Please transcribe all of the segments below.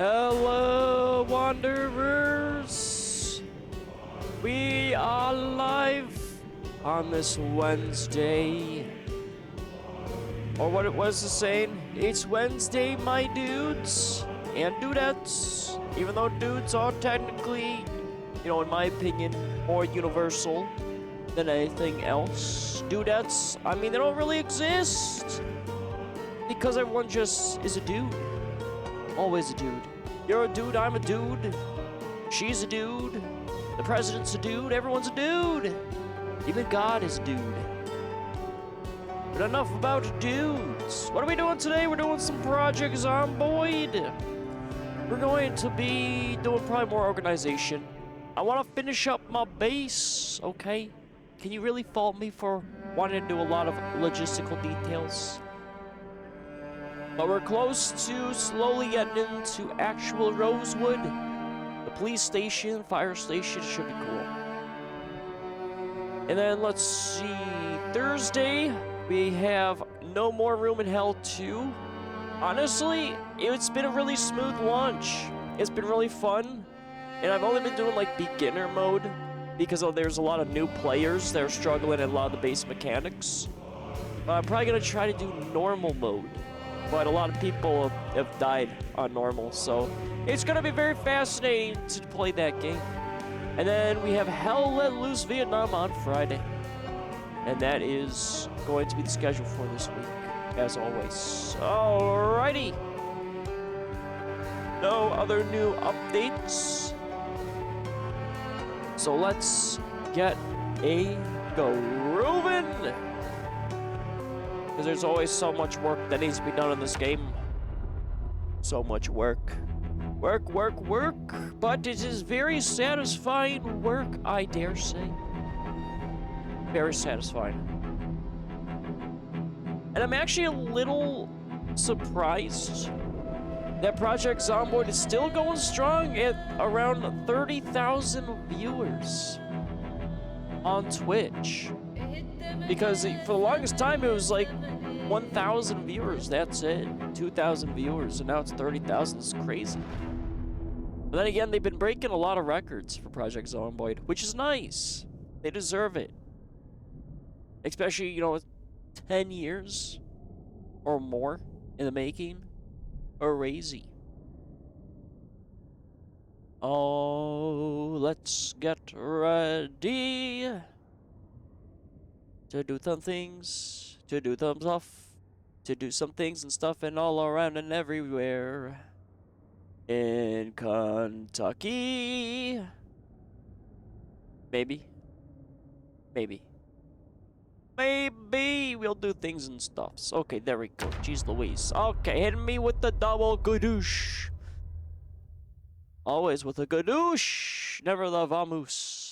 Hello, wanderers! We are live on this Wednesday. Or what was the saying? It's Wednesday, my dudes and dudettes. Even though dudes are technically, in my opinion, more universal than anything else. Dudettes, I mean, they don't really exist. Because everyone just is a dude. Always a dude. You're a dude, I'm a dude. She's a dude. The president's a dude. Everyone's a dude. Even God is a dude. But enough about dudes. What are we doing today? We're doing some Project Zomboid. We're going to be doing probably more organization. I want to finish up my base, okay? Can you really fault me for wanting to do a lot of logistical details? But we're close to slowly getting into actual Rosewood. The police station, fire station should be cool. And then let's see, Thursday, we have No More Room in Hell 2. Honestly, it's been a really smooth launch. It's been really fun. And I've only been doing like beginner mode because there's a lot of new players that are struggling in a lot of the base mechanics. I'm probably going to try to do normal mode. But a lot of people have died on normal, so it's going to be very fascinating to play that game. And then we have Hell Let Loose Vietnam on Friday. And that is going to be the schedule for this week, as always. Alrighty. No other new updates. So let's get a groovin'. Because there's always so much work that needs to be done in this game. So much work. Work, work, work. But it is very satisfying work, I dare say. Very satisfying. And I'm actually a little surprised that Project Zomboid is still going strong at around 30,000 viewers on Twitch. Because for the longest time, it was like 1,000 viewers, that's it. 2,000 viewers, and now it's 30,000. It's crazy. But then again, they've been breaking a lot of records for Project Zomboid, which is nice. They deserve it. Especially, 10 years or more in the making. Crazy. Oh, let's get ready to do some things, to do some stuff, to do some things and stuff and all around and everywhere. In Kentucky. Maybe. Maybe. Maybe we'll do things and stuffs. Okay, there we go. Jeez Louise. Okay, hit me with the double gadoosh. Always with a gadoosh. Never the vamoose.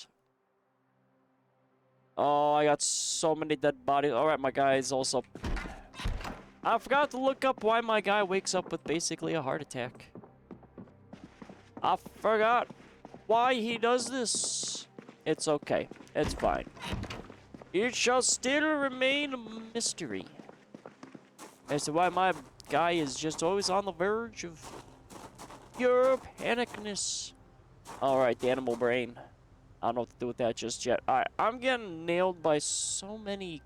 Oh, I got so many dead bodies. Alright, my guy is also... I forgot to look up why my guy wakes up with basically a heart attack. I forgot why he does this. It's okay. It's fine. It shall still remain a mystery as to why my guy is just always on the verge of pure panicness. Alright, the animal brain. I don't know what to do with that just yet. I'm getting nailed by so many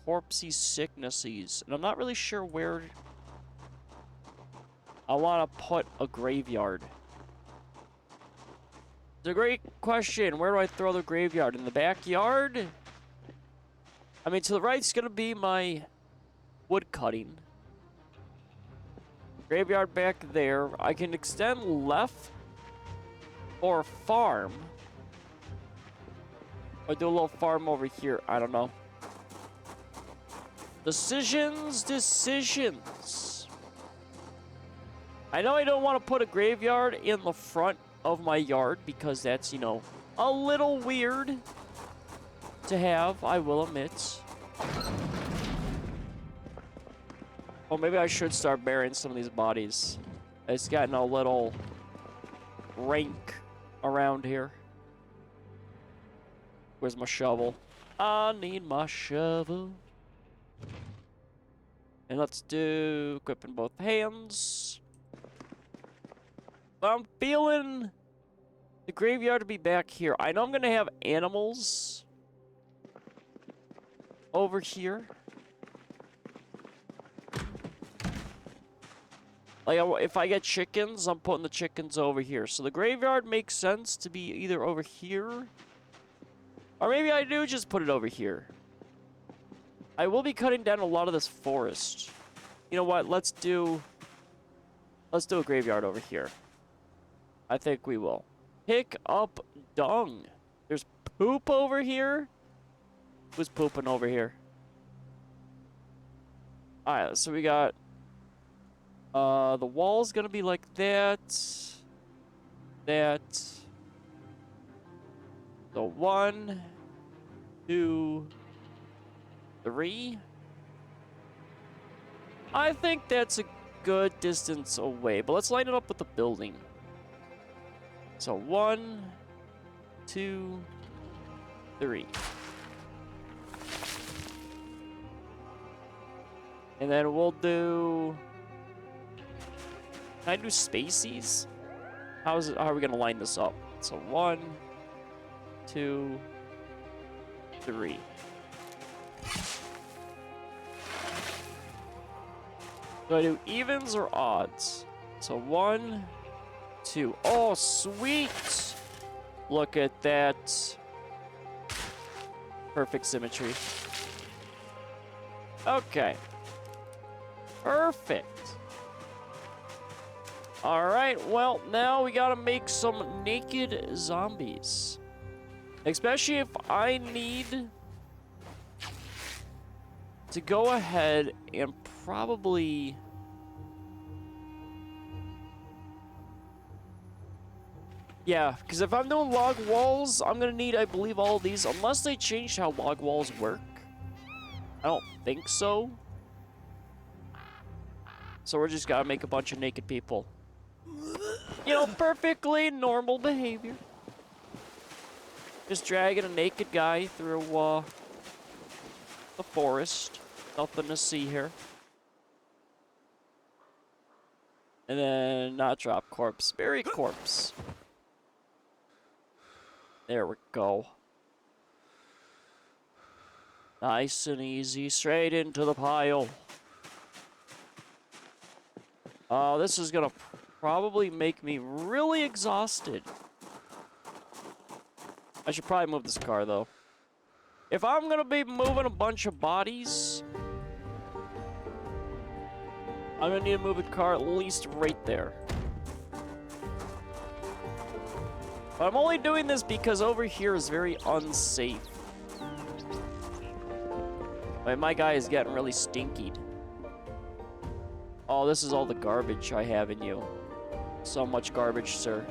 corpsey sicknesses, and I'm not really sure where I want to put a graveyard. It's a great question. Where do I throw the graveyard? In the backyard? I mean, to the right's gonna be my wood cutting. Graveyard back there. I can extend left or farm. Or do a little farm over here. I don't know. Decisions, decisions. I know I don't want to put a graveyard in the front of my yard because that's, a little weird to have, I will admit. Well, maybe I should start burying some of these bodies. It's gotten a little rank around here. Where's my shovel? I need my shovel. And let's do equipping both hands. But I'm feeling the graveyard to be back here. I know I'm gonna have animals over here. Like, if I get chickens, I'm putting the chickens over here. So the graveyard makes sense to be either over here, or maybe I do just put it over here. I will be cutting down a lot of this forest. You know what? Let's do a graveyard over here. I think we will. Pick up dung. There's poop over here. Who's pooping over here? Alright, so we got the wall's gonna be like that. That. So 1, 2, 3. I think that's a good distance away, but let's line it up with the building. So 1, 2, 3. And then we'll do... Can I do spacies? How are we gonna line this up? So 1, 2, 3. Do I do evens or odds? So 1, 2. Oh, sweet! Look at that. Perfect symmetry. Okay. Perfect. Alright, well, now we gotta make some naked zombies. Especially if I need to go ahead and probably... Yeah, because if I'm doing log walls, I'm gonna need, I believe, all of these, unless they changed how log walls work. I don't think so. So we're just gotta make a bunch of naked people. You know, perfectly normal behavior. Just dragging a naked guy through the forest. Nothing to see here. And then not drop corpse, bury corpse. There we go. Nice and easy, straight into the pile. Oh, this is gonna probably make me really exhausted. I should probably move this car, though. If I'm gonna be moving a bunch of bodies, I'm gonna need to move a car at least right there. But I'm only doing this because over here is very unsafe. Like, my guy is getting really stinky. Oh, this is all the garbage I have in you. So much garbage, sir.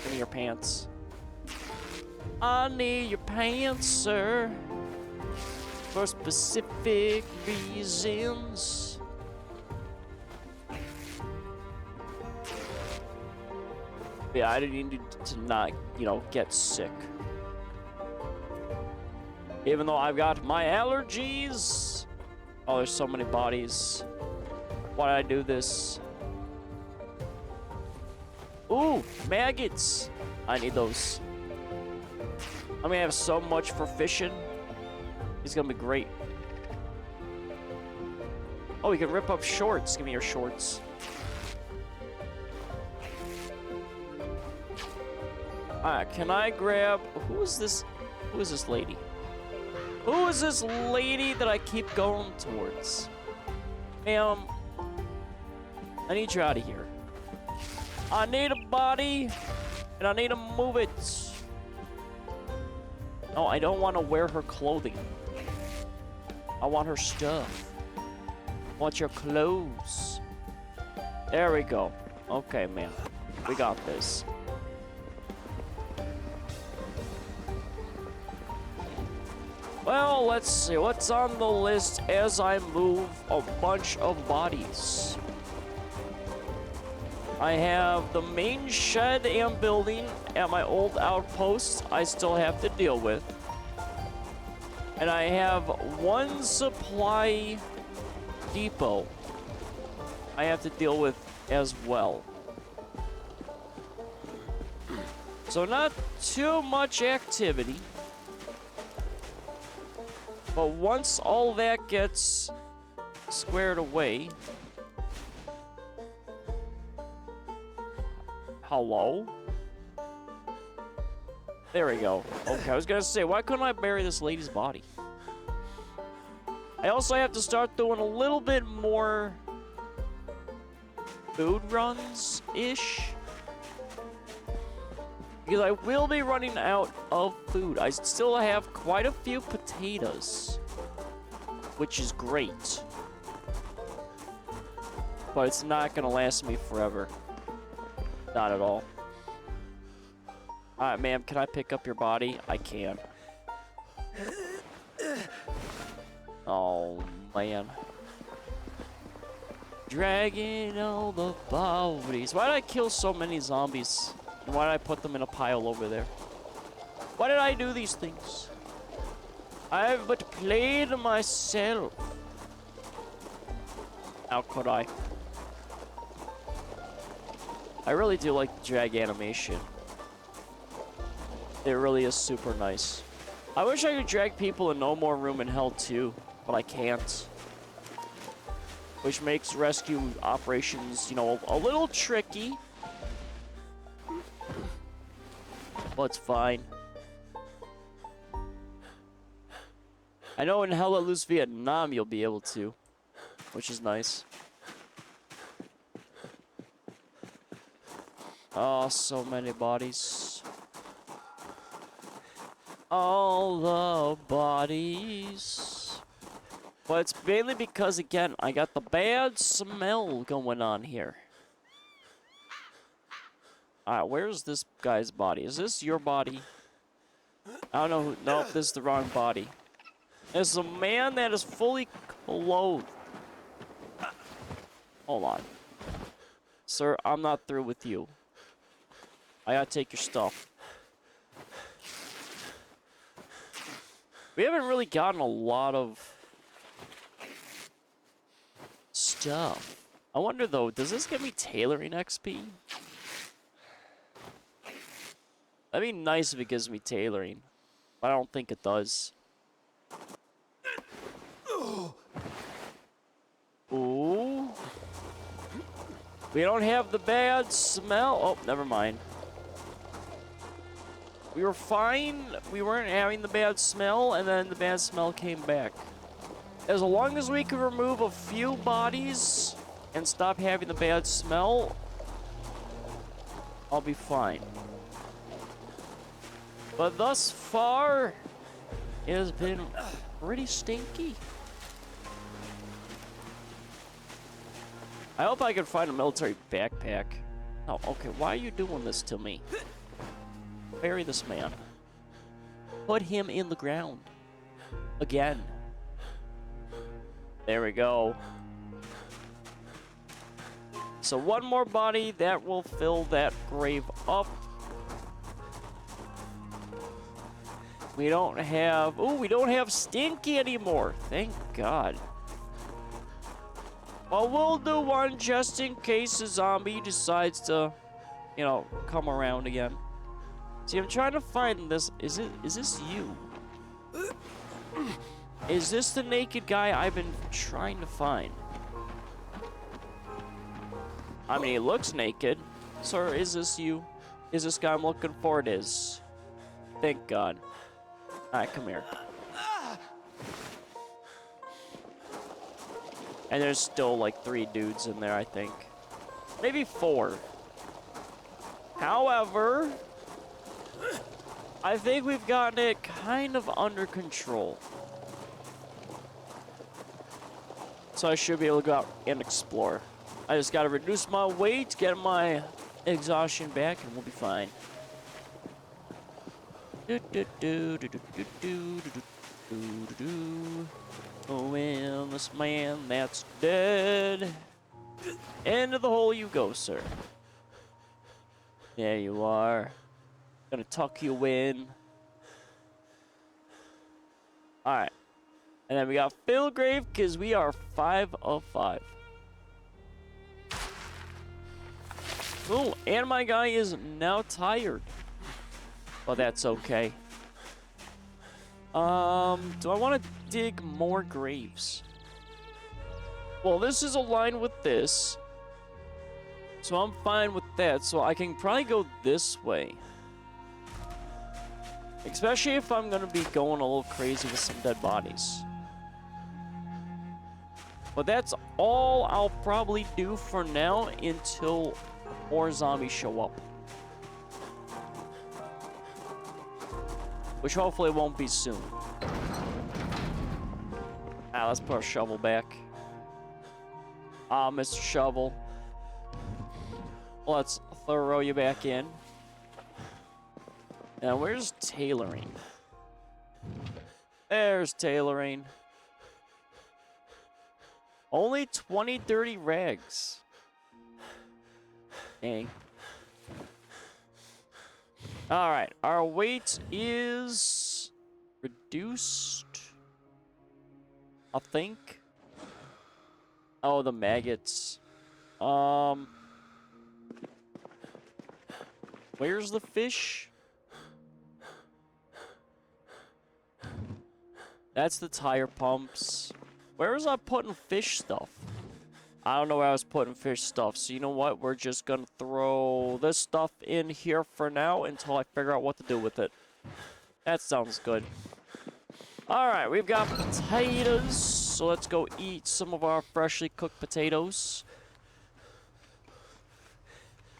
Give me your pants. I need your pants, sir. For specific reasons. Yeah, I didn't need to not, you know, get sick. Even though I've got my allergies. Oh, there's so many bodies. Why did I do this? Ooh, maggots. I need those. I'm gonna have so much for fishing. It's gonna be great. Oh, you can rip up shorts. Give me your shorts. Alright, can I grab... Who is this? Who is this lady? Who is this lady that I keep going towards? Ma'am, I need you out of here. I need a body, and I need to move it. No, I don't want to wear her clothing. I want her stuff. I want your clothes. There we go. Okay, man. We got this. Well, let's see what's on the list as I move a bunch of bodies. I have the main shed and building at my old outpost I still have to deal with. And I have one supply depot I have to deal with as well. So not too much activity. But once all that gets squared away... Hello? There we go. Okay, I was gonna say, why couldn't I bury this lady's body? I also have to start doing a little bit more food runs-ish. Because I will be running out of food. I still have quite a few potatoes, which is great. But it's not gonna last me forever. Not at all. Alright, ma'am, can I pick up your body? I can. Oh, man. Dragging all the bodies. Why did I kill so many zombies? And why did I put them in a pile over there? Why did I do these things? I've but played myself. How could I? I really do like the drag animation. It really is super nice. I wish I could drag people in No More Room in Hell too, but I can't. Which makes rescue operations, you know, a little tricky. But it's fine. I know in Hell Let Loose Vietnam you'll be able to, which is nice. Oh, so many bodies. All the bodies. But it's mainly because, again, I got the bad smell going on here. Alright, where's this guy's body? Is this your body? I don't know who. Nope, this is the wrong body. There's a man that is fully clothed. Hold on. Sir, I'm not through with you. I gotta take your stuff. We haven't really gotten a lot of stuff. I wonder though, does this give me tailoring XP? That'd be nice if it gives me tailoring. But I don't think it does. Ooh. We don't have the bad smell. Oh, never mind. We were fine. We weren't having the bad smell, and then the bad smell came back. As long as we can remove a few bodies and stop having the bad smell, I'll be fine. But thus far, it has been pretty stinky. I hope I can find a military backpack. Oh, okay, why are you doing this to me? Bury this man. Put him in the ground. Again. There we go. So one more body, that will fill that grave up. We don't have... Ooh, we don't have Stinky anymore. Thank God. Well, we'll do one just in case a zombie decides to, you know, come around again. See, I'm trying to find this. Is this you? Is this the naked guy I've been trying to find? I mean, he looks naked. Sir, is this you? Is this guy I'm looking for? It is. Thank God. Alright, come here. And there's still like 3 dudes in there, I think. Maybe 4. However, I think we've gotten it kind of under control. So I should be able to go out and explore. I just gotta reduce my weight, get my exhaustion back, and we'll be fine. Oh, well, this man that's dead. Into the hole you go, sir. There you are. Gonna tuck you in. Alright. And then we got Philgrave, because we are 5 of 5. Cool. And my guy is now tired. but that's okay. Do I want to dig more graves? Well, this is aligned with this, so I'm fine with that. So I can probably go this way. Especially if I'm gonna be going a little crazy with some dead bodies. But that's all I'll probably do for now until more zombies show up. Which hopefully won't be soon. Ah, let's put our shovel back. Ah, Mr. Shovel. Let's throw you back in. Now, where's tailoring? There's tailoring. Only 30 rags. Dang. Alright, our weight is reduced. I think. Oh, the maggots. Where's the fish? That's the tire pumps. Where was I putting fish stuff? I don't know where I was putting fish stuff. So you know what? We're just gonna throw this stuff in here for now until I figure out what to do with it. That sounds good. Alright, we've got potatoes. So let's go eat some of our freshly cooked potatoes.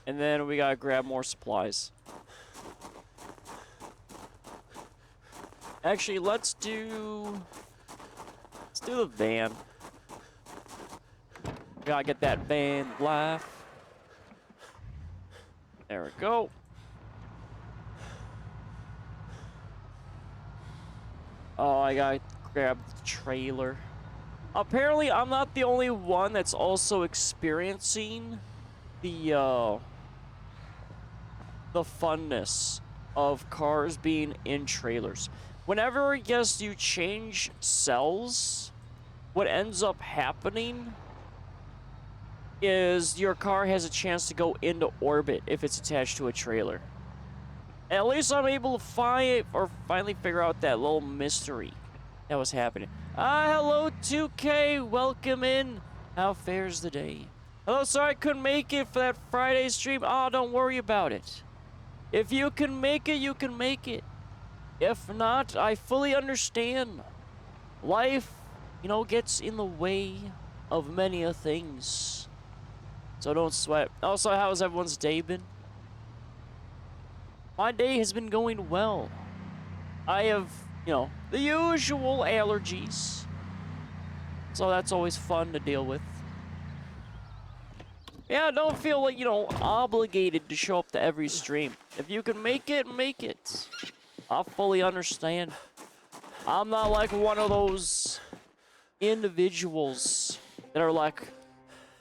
And then we gotta grab more supplies. Actually, let's do the van. Gotta get that van live. There we go. Oh, I gotta grab the trailer. Apparently, I'm not the only one that's also experiencing the funness of cars being in trailers. Whenever, I guess, you change cells, what ends up happening is your car has a chance to go into orbit if it's attached to a trailer. At least I'm able to finally figure out that little mystery that was happening. Hello 2K, welcome in. How fares the day? Hello, sorry I couldn't make it for that Friday stream. Don't worry about it. If you can make it, you can make it. If not, I fully understand. Life, gets in the way of many a things. So don't sweat. Also, how's everyone's day been? My day has been going well. I have, the usual allergies. So that's always fun to deal with. Yeah, don't feel like, obligated to show up to every stream. If you can make it, make it. I fully understand. I'm not like one of those individuals that are like,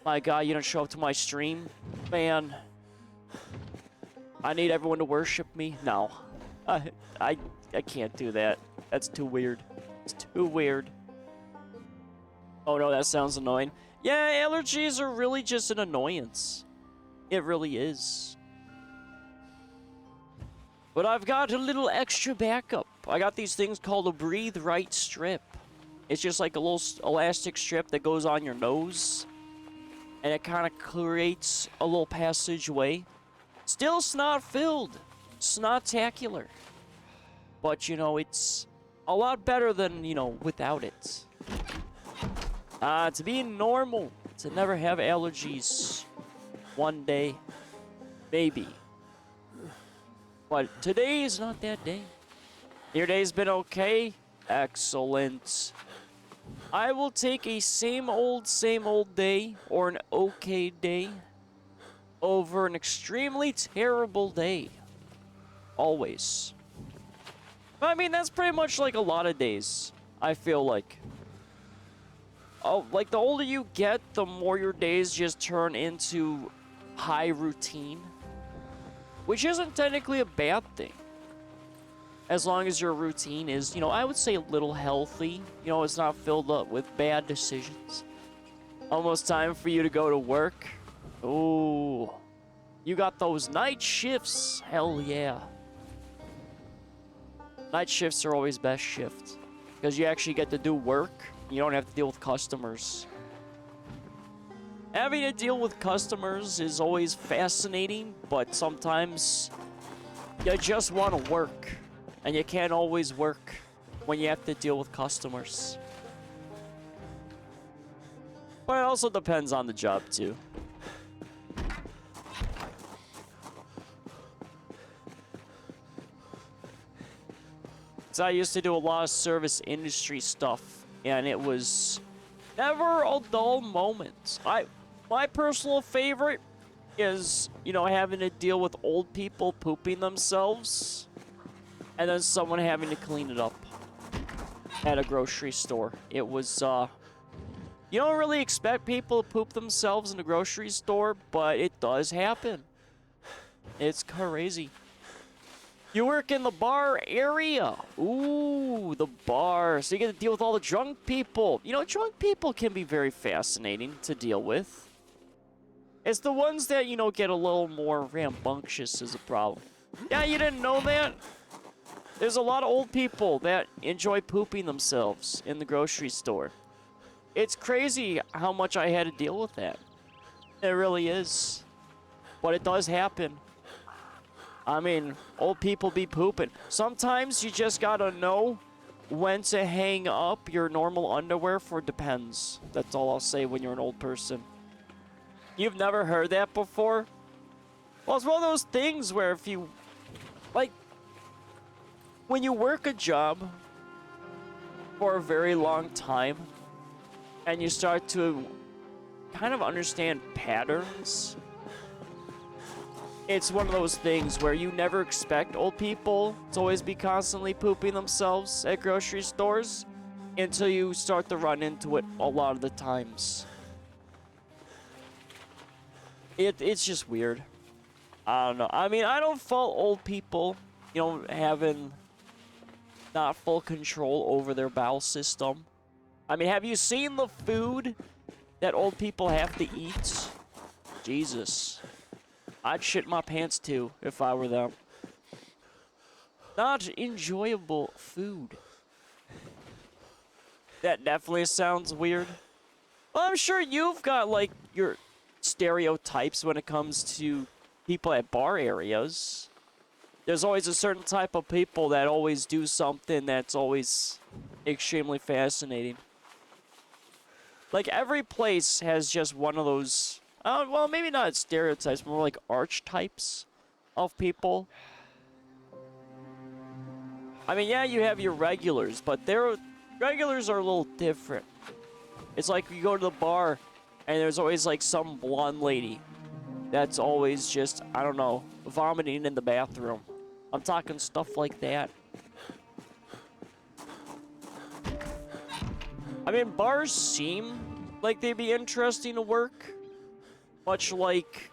my God, you don't show up to my stream? Man, I need everyone to worship me? No. I can't do that. That's too weird. It's too weird. Oh no, that sounds annoying. Yeah, allergies are really just an annoyance. It really is. But I've got a little extra backup. I got these things called a Breathe Right strip. It's just like a little elastic strip that goes on your nose. And it kind of creates a little passageway. Still snot filled. Snot-tacular. But, it's a lot better than, without it. To be normal. To never have allergies. One day. Maybe. But today is not that day. Your day's been okay? Excellent. I will take a same old day or an okay day over an extremely terrible day. Always. I mean, that's pretty much like a lot of days, I feel like. Oh, like the older you get, the more your days just turn into high routine. Which isn't technically a bad thing. As long as your routine is, I would say a little healthy. It's not filled up with bad decisions. Almost time for you to go to work. Ooh. You got those night shifts. Hell yeah. Night shifts are always best shift. Because you actually get to do work. You don't have to deal with customers. Having to deal with customers is always fascinating, but sometimes you just want to work. And you can't always work when you have to deal with customers. But it also depends on the job, too. So I used to do a lot of service industry stuff, and it was never a dull moment. My personal favorite is, you know, having to deal with old people pooping themselves, and then someone having to clean it up at a grocery store. It was, you don't really expect people to poop themselves in a grocery store, but it does happen. It's crazy. You work in the bar area. Ooh, the bar. So you get to deal with all the drunk people. You know, drunk people can be very fascinating to deal with. It's the ones that, you know, get a little more rambunctious is a problem. Yeah, you didn't know that? There's a lot of old people that enjoy pooping themselves in the grocery store. It's crazy how much I had to deal with that. It really is. But it does happen. I mean, old people be pooping. Sometimes you just gotta know when to hang up your normal underwear for depends. That's all I'll say when you're an old person. You've never heard that before? Well, it's one of those things where if you, like, when you work a job for a very long time and you start to kind of understand patterns, it's one of those things where you never expect old people to always be constantly pooping themselves at grocery stores until you start to run into it a lot of the times. It's just weird. I don't know. I mean, I don't fault old people, you know, having not full control over their bowel system. I mean, have you seen the food that old people have to eat? Jesus. I'd shit my pants too if I were them. Not enjoyable food. That definitely sounds weird. Well, I'm sure you've got, like, your stereotypes when it comes to people at bar areas. There's always a certain type of people that always do something that's always extremely fascinating. Like, every place has just one of those, well, maybe not stereotypes, more like archetypes of people. I mean, yeah, you have your regulars, but regulars are a little different. It's like you go to the bar, and there's always, like, some blonde lady that's always just, I don't know, vomiting in the bathroom. I'm talking stuff like that. I mean, bars seem like they'd be interesting to work. Much like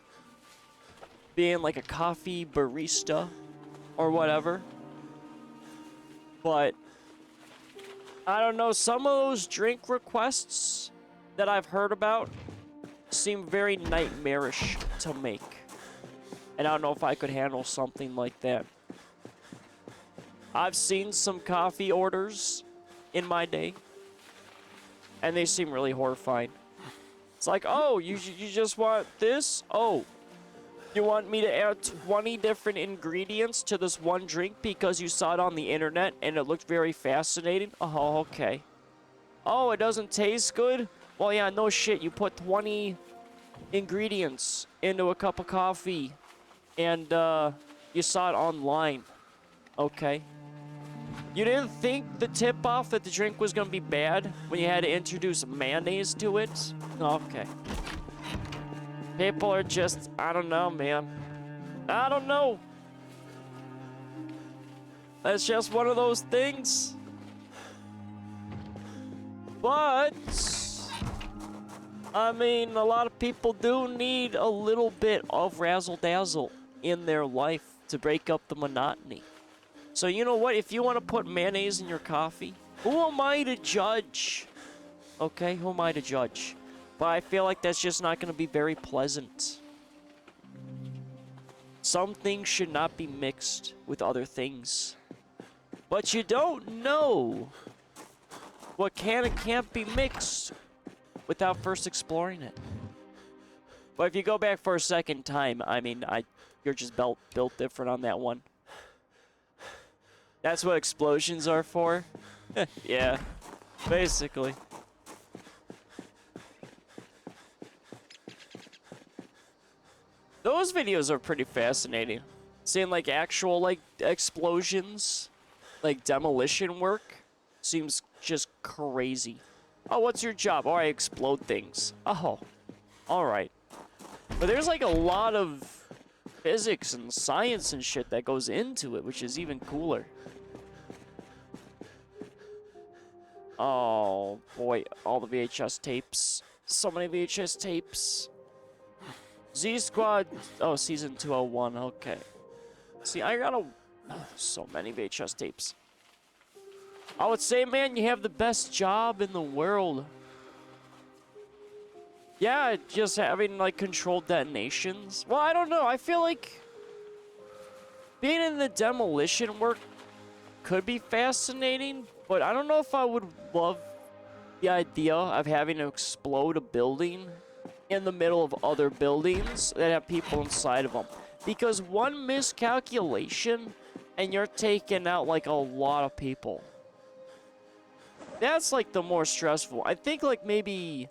being like a coffee barista or whatever. But I don't know, some of those drink requests that I've heard about seem very nightmarish to make. And I don't know if I could handle something like that. I've seen some coffee orders in my day, and they seem really horrifying. It's like, oh, you just want this? Oh, you want me to add 20 different ingredients to this one drink because you saw it on the internet and it looked very fascinating? Oh, okay. Oh, it doesn't taste good? Well, yeah, no shit. You put 20 ingredients into a cup of coffee and you saw it online. Okay. You didn't think the tip-off that the drink was going to be bad when you had to introduce mayonnaise to it? Okay. People are just, I don't know, man. I don't know. That's just one of those things. But, I mean, a lot of people do need a little bit of razzle-dazzle in their life to break up the monotony. So you know what? If you want to put mayonnaise in your coffee, who am I to judge? Okay, who am I to judge? But I feel like that's just not going to be very pleasant. Some things should not be mixed with other things. But you don't know what can and can't be mixed without first exploring it. But if you go back for a second time, I mean, you're just built different on that one. That's what explosions are for? Yeah, basically. Those videos are pretty fascinating. Seeing like actual like explosions, like demolition work, seems just crazy. Oh, what's your job? Oh, I explode things. Oh, all right. But there's like a lot of physics and science and shit that goes into it, which is even cooler. Oh boy, all the VHS tapes. So many VHS tapes. Z Squad, oh, season 201, okay. See, I got so many VHS tapes. I would say, man, you have the best job in the world. Yeah, just having, like, controlled detonations. Well, I don't know, I feel like being in the demolition work could be fascinating, but I don't know if I would love the idea of having to explode a building in the middle of other buildings that have people inside of them. Because one miscalculation and you're taking out like a lot of people. That's like the more stressful. I think like maybe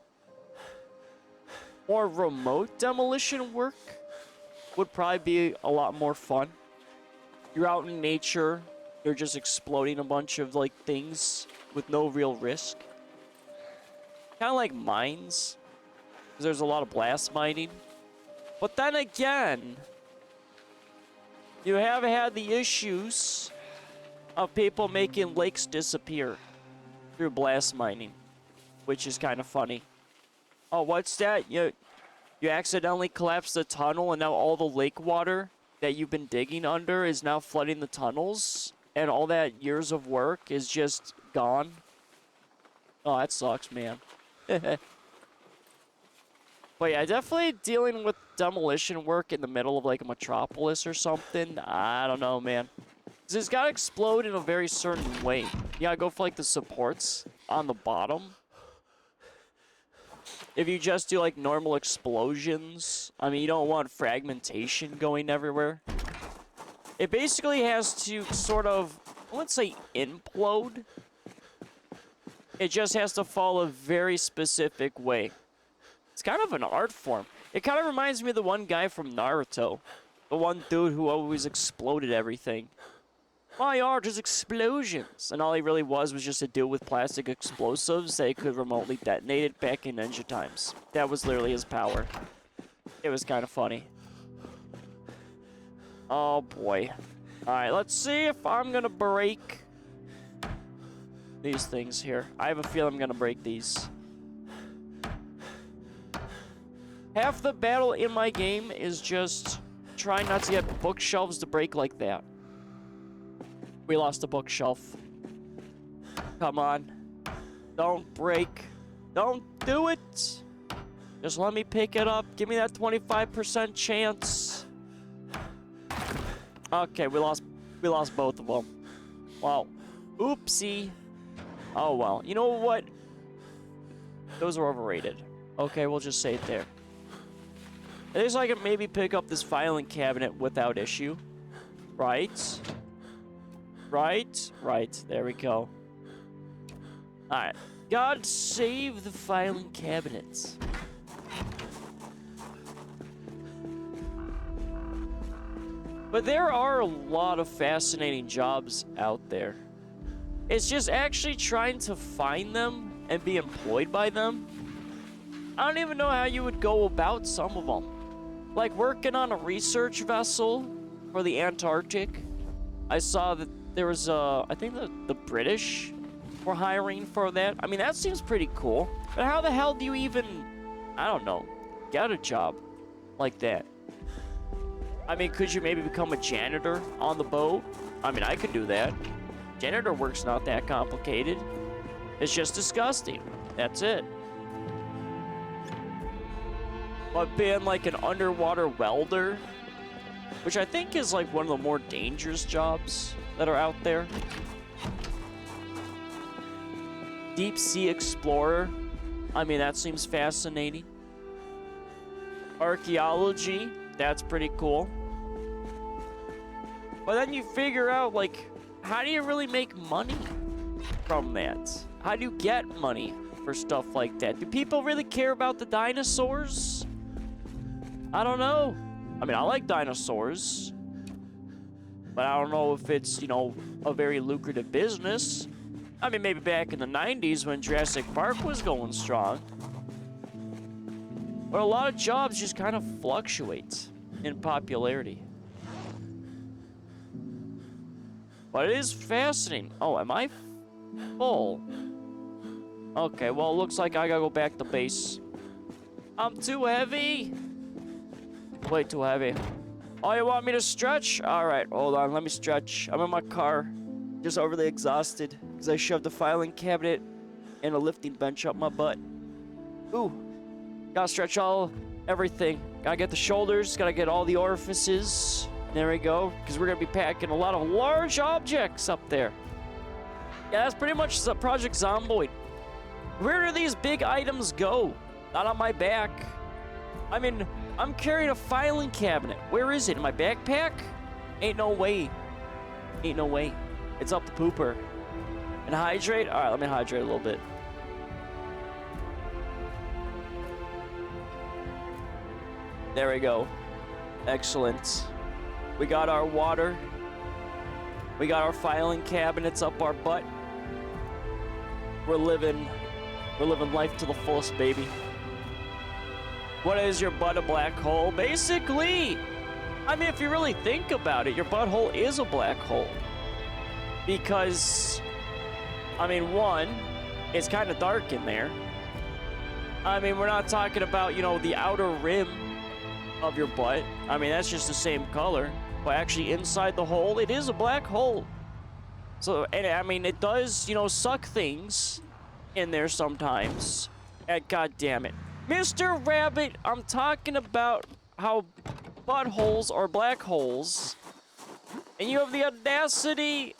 more remote demolition work would probably be a lot more fun. You're out in nature, you're just exploding a bunch of like things with no real risk. Kind of like mines. There's a lot of blast mining. But then again, you have had the issues of people making lakes disappear through blast mining, which is kind of funny. Oh, what's that? You accidentally collapsed the tunnel and now all the lake water that you've been digging under is now flooding the tunnels and all that years of work is just gone. Oh, that sucks, man. But yeah, definitely dealing with demolition work in the middle of like a metropolis or something. I don't know, man. 'Cause it's gotta explode in a very certain way. You gotta go for like the supports on the bottom. If you just do like normal explosions, I mean, you don't want fragmentation going everywhere. It basically has to sort of, let's say, implode. It just has to follow a very specific way. It's kind of an art form. It kind of reminds me of the one guy from Naruto. The one dude who always exploded everything. My art is explosions. And all he really was just a dude with plastic explosives that he could remotely detonate it back in ninja times. That was literally his power. It was kind of funny. Oh boy. Alright, let's see if I'm gonna break these things here. I have a feeling I'm gonna break these. Half the battle in my game is just trying not to get bookshelves to break like that. We lost a bookshelf. Come on. Don't break. Don't do it. Just let me pick it up. Give me that 25% chance. Okay, we lost both of them. Well, oopsie. Oh well. You know what? Those are overrated. Okay, we'll just say it there. At least I can maybe pick up this filing cabinet without issue. Right? Right. There we go. Alright. God save the filing cabinets. But there are a lot of fascinating jobs out there. It's just actually trying to find them and be employed by them. I don't even know how you would go about some of them. Like working on a research vessel for the Antarctic. I saw that there was I think the British were hiring for that. I mean, that seems pretty cool. But how the hell do you even, I don't know, get a job like that? I mean, could you maybe become a janitor on the boat? I mean, I could do that. Janitor work's not that complicated. It's just disgusting. That's it. But being like an underwater welder, which I think is like one of the more dangerous jobs that are out there. Deep Sea Explorer. I mean, that seems fascinating. Archaeology. That's pretty cool. But then you figure out, like, how do you really make money from that? How do you get money for stuff like that? Do people really care about the dinosaurs? I don't know. I mean, I like dinosaurs. But I don't know if it's, you know, a very lucrative business. I mean, maybe back in the 90s when Jurassic Park was going strong. But a lot of jobs just kind of fluctuate in popularity. But it is fascinating. Oh, am I full? Okay, well, it looks like I gotta go back to base. I'm too heavy. Way too heavy. Oh, you want me to stretch? All right, hold on. Let me stretch. I'm in my car, just overly exhausted because I shoved a filing cabinet and a lifting bench up my butt. Ooh, gotta stretch everything. Gotta get the shoulders. Gotta get all the orifices. There we go. Because we're gonna be packing a lot of large objects up there. Yeah, that's pretty much the Project Zomboid. Where do these big items go? Not on my back. I mean, I'm carrying a filing cabinet. Where is it? In my backpack? Ain't no way. Ain't no way. It's up the pooper. And hydrate? Alright, let me hydrate a little bit. There we go. Excellent. We got our water. We got our filing cabinets up our butt. We're living life to the fullest, baby. What is your butt, a black hole? Basically, I mean, if you really think about it, your butthole is a black hole. Because, I mean, one, it's kind of dark in there. I mean, we're not talking about, you know, the outer rim of your butt. I mean, that's just the same color. But actually, inside the hole, it is a black hole. So, and I mean, it does, you know, suck things in there sometimes. And God damn it. Mr. Rabbit, I'm talking about how buttholes are black holes. And you have the audacity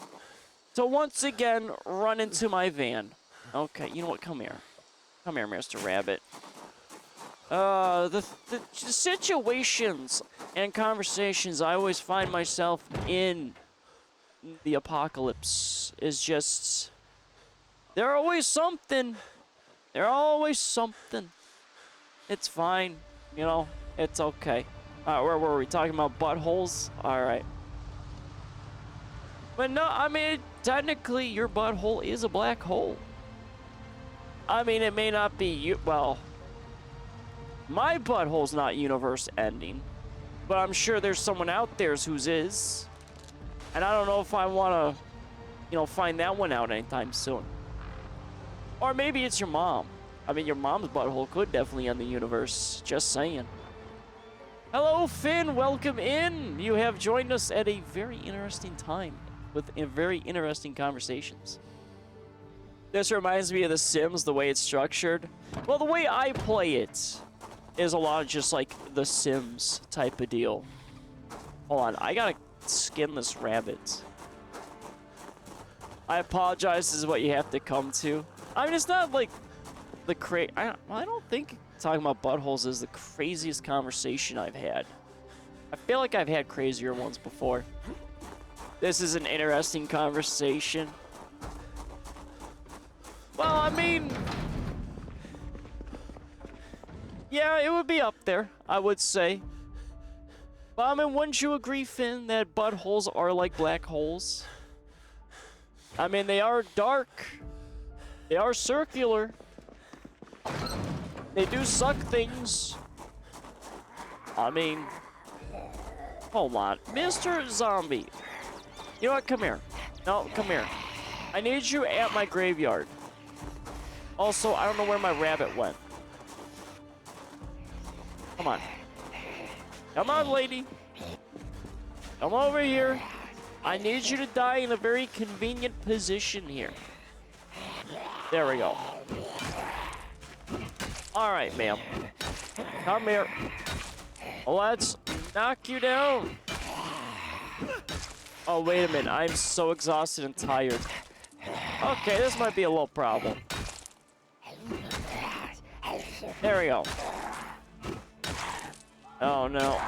to once again run into my van. Okay, you know what? Come here. Come here, Mr. Rabbit. The situations and conversations I always find myself in the apocalypse is just... They're always something. They're always something. It's fine. You know, it's okay. Where were we? Talking about buttholes? Alright. But no, I mean, technically, your butthole is a black hole. I mean, it may not be you. Well, my butthole's not universe ending. But I'm sure there's someone out there whose is. And I don't know if I want to, you know, find that one out anytime soon. Or maybe it's your mom. I mean, your mom's butthole could definitely end the universe. Just saying. Hello, Finn. Welcome in. You have joined us at a very interesting time with very interesting conversations. This reminds me of The Sims, the way it's structured. Well, the way I play it is a lot of just like The Sims type of deal. Hold on. I gotta skin this rabbit. I apologize. This is what you have to come to. I mean, it's not like the I don't think talking about buttholes is the craziest conversation I've had. I feel like I've had crazier ones before. This is an interesting conversation. Well, I mean... Yeah, it would be up there, I would say. But I mean, wouldn't you agree, Finn, that buttholes are like black holes? I mean, they are dark. They are circular. They do suck things. I mean... Hold on. Mr. Zombie. You know what? Come here. No, come here. I need you at my graveyard. Also, I don't know where my rabbit went. Come on. Come on, lady. Come over here. I need you to die in a very convenient position here. There we go. All right, ma'am. Come here. Let's knock you down. Oh, wait a minute. I'm so exhausted and tired. Okay, this might be a little problem. There we go. Oh no.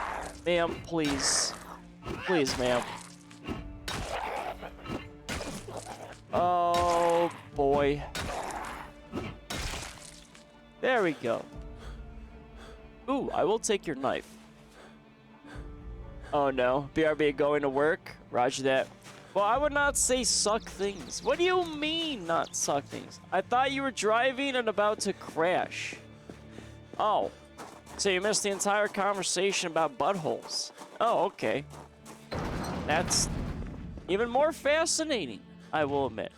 Ma'am, please. Please, ma'am. Oh boy. There we go. Ooh, I will take your knife. Oh no. BRB going to work? Roger that. Well, I would not say suck things. What do you mean, not suck things? I thought you were driving and about to crash. Oh. So you missed the entire conversation about buttholes. Oh, okay. That's even more fascinating, I will admit.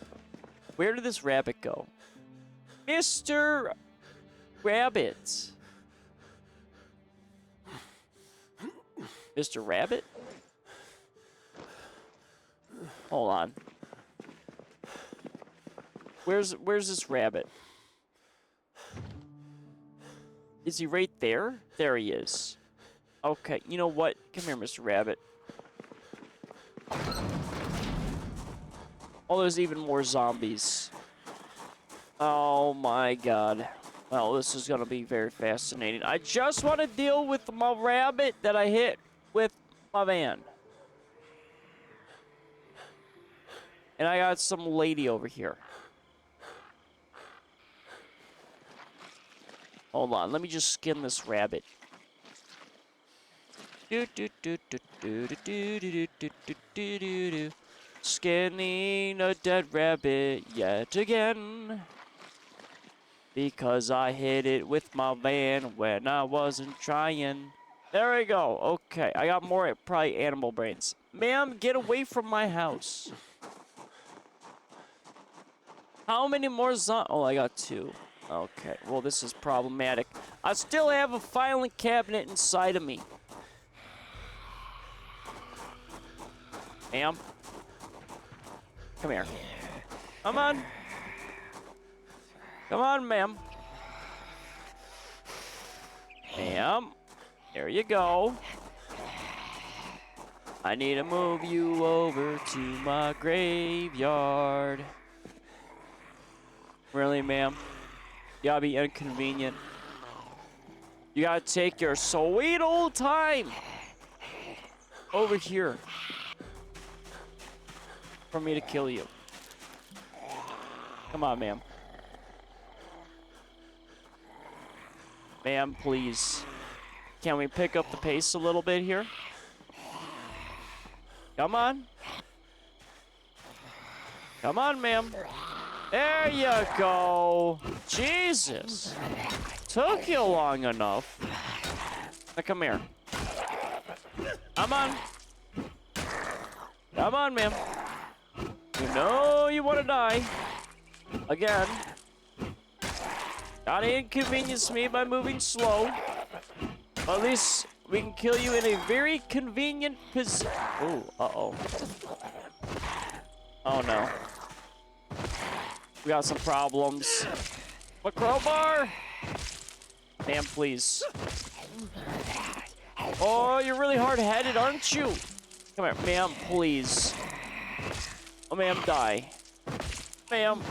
Where did this rabbit go? Mr. Rabbit. Mr. Rabbit? Hold on. Where's this rabbit? Is he right there? There he is. Okay, you know what? Come here, Mr. Rabbit. Oh, there's even more zombies. Oh my god. Well, this is gonna be very fascinating. I just want to deal with my rabbit that I hit with my van. And I got some lady over here. Hold on, let me just skin this rabbit. Skinning a dead rabbit yet again. Because I hit it with my van when I wasn't trying. There we go. Okay, I got more probably animal brains. Ma'am, get away from my house. How many more Oh, I got 2. Okay, well, this is problematic. I still have a filing cabinet inside of me. Ma'am. Come here. Come on. Come on, ma'am. Ma'am. There you go. I need to move you over to my graveyard. Really, ma'am? You gotta be inconvenient. You gotta take your sweet old time over here for me to kill you. Come on, ma'am. Ma'am, please. Can we pick up the pace a little bit here? Come on. Come on, ma'am. There you go. Jesus. Took you long enough. Now come here. Come on. Come on, ma'am. You know you want to die. Again. Gotta inconvenience me by moving slow. At least we can kill you in a very convenient position. Oh, uh-oh. Oh, no. We got some problems. My crowbar! Ma'am, please. Oh, you're really hard-headed, aren't you? Come here, ma'am, please. Oh, ma'am, die. Ma'am.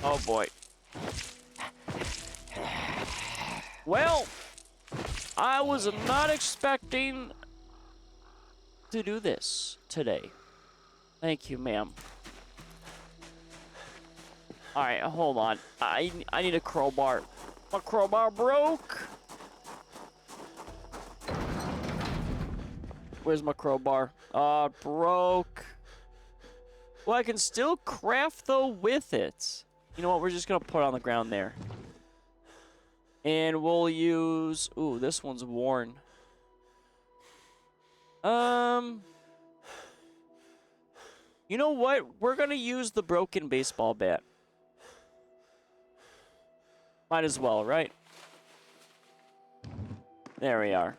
Oh, boy. Well, I was not expecting to do this today. Thank you, ma'am. Alright, hold on. I need a crowbar. My crowbar broke. Where's my crowbar? Broke. Well, I can still craft, though, with it. You know what? We're just going to put it on the ground there. And we'll use... Ooh, this one's worn. You know what? We're going to use the broken baseball bat. Might as well, right? There we are.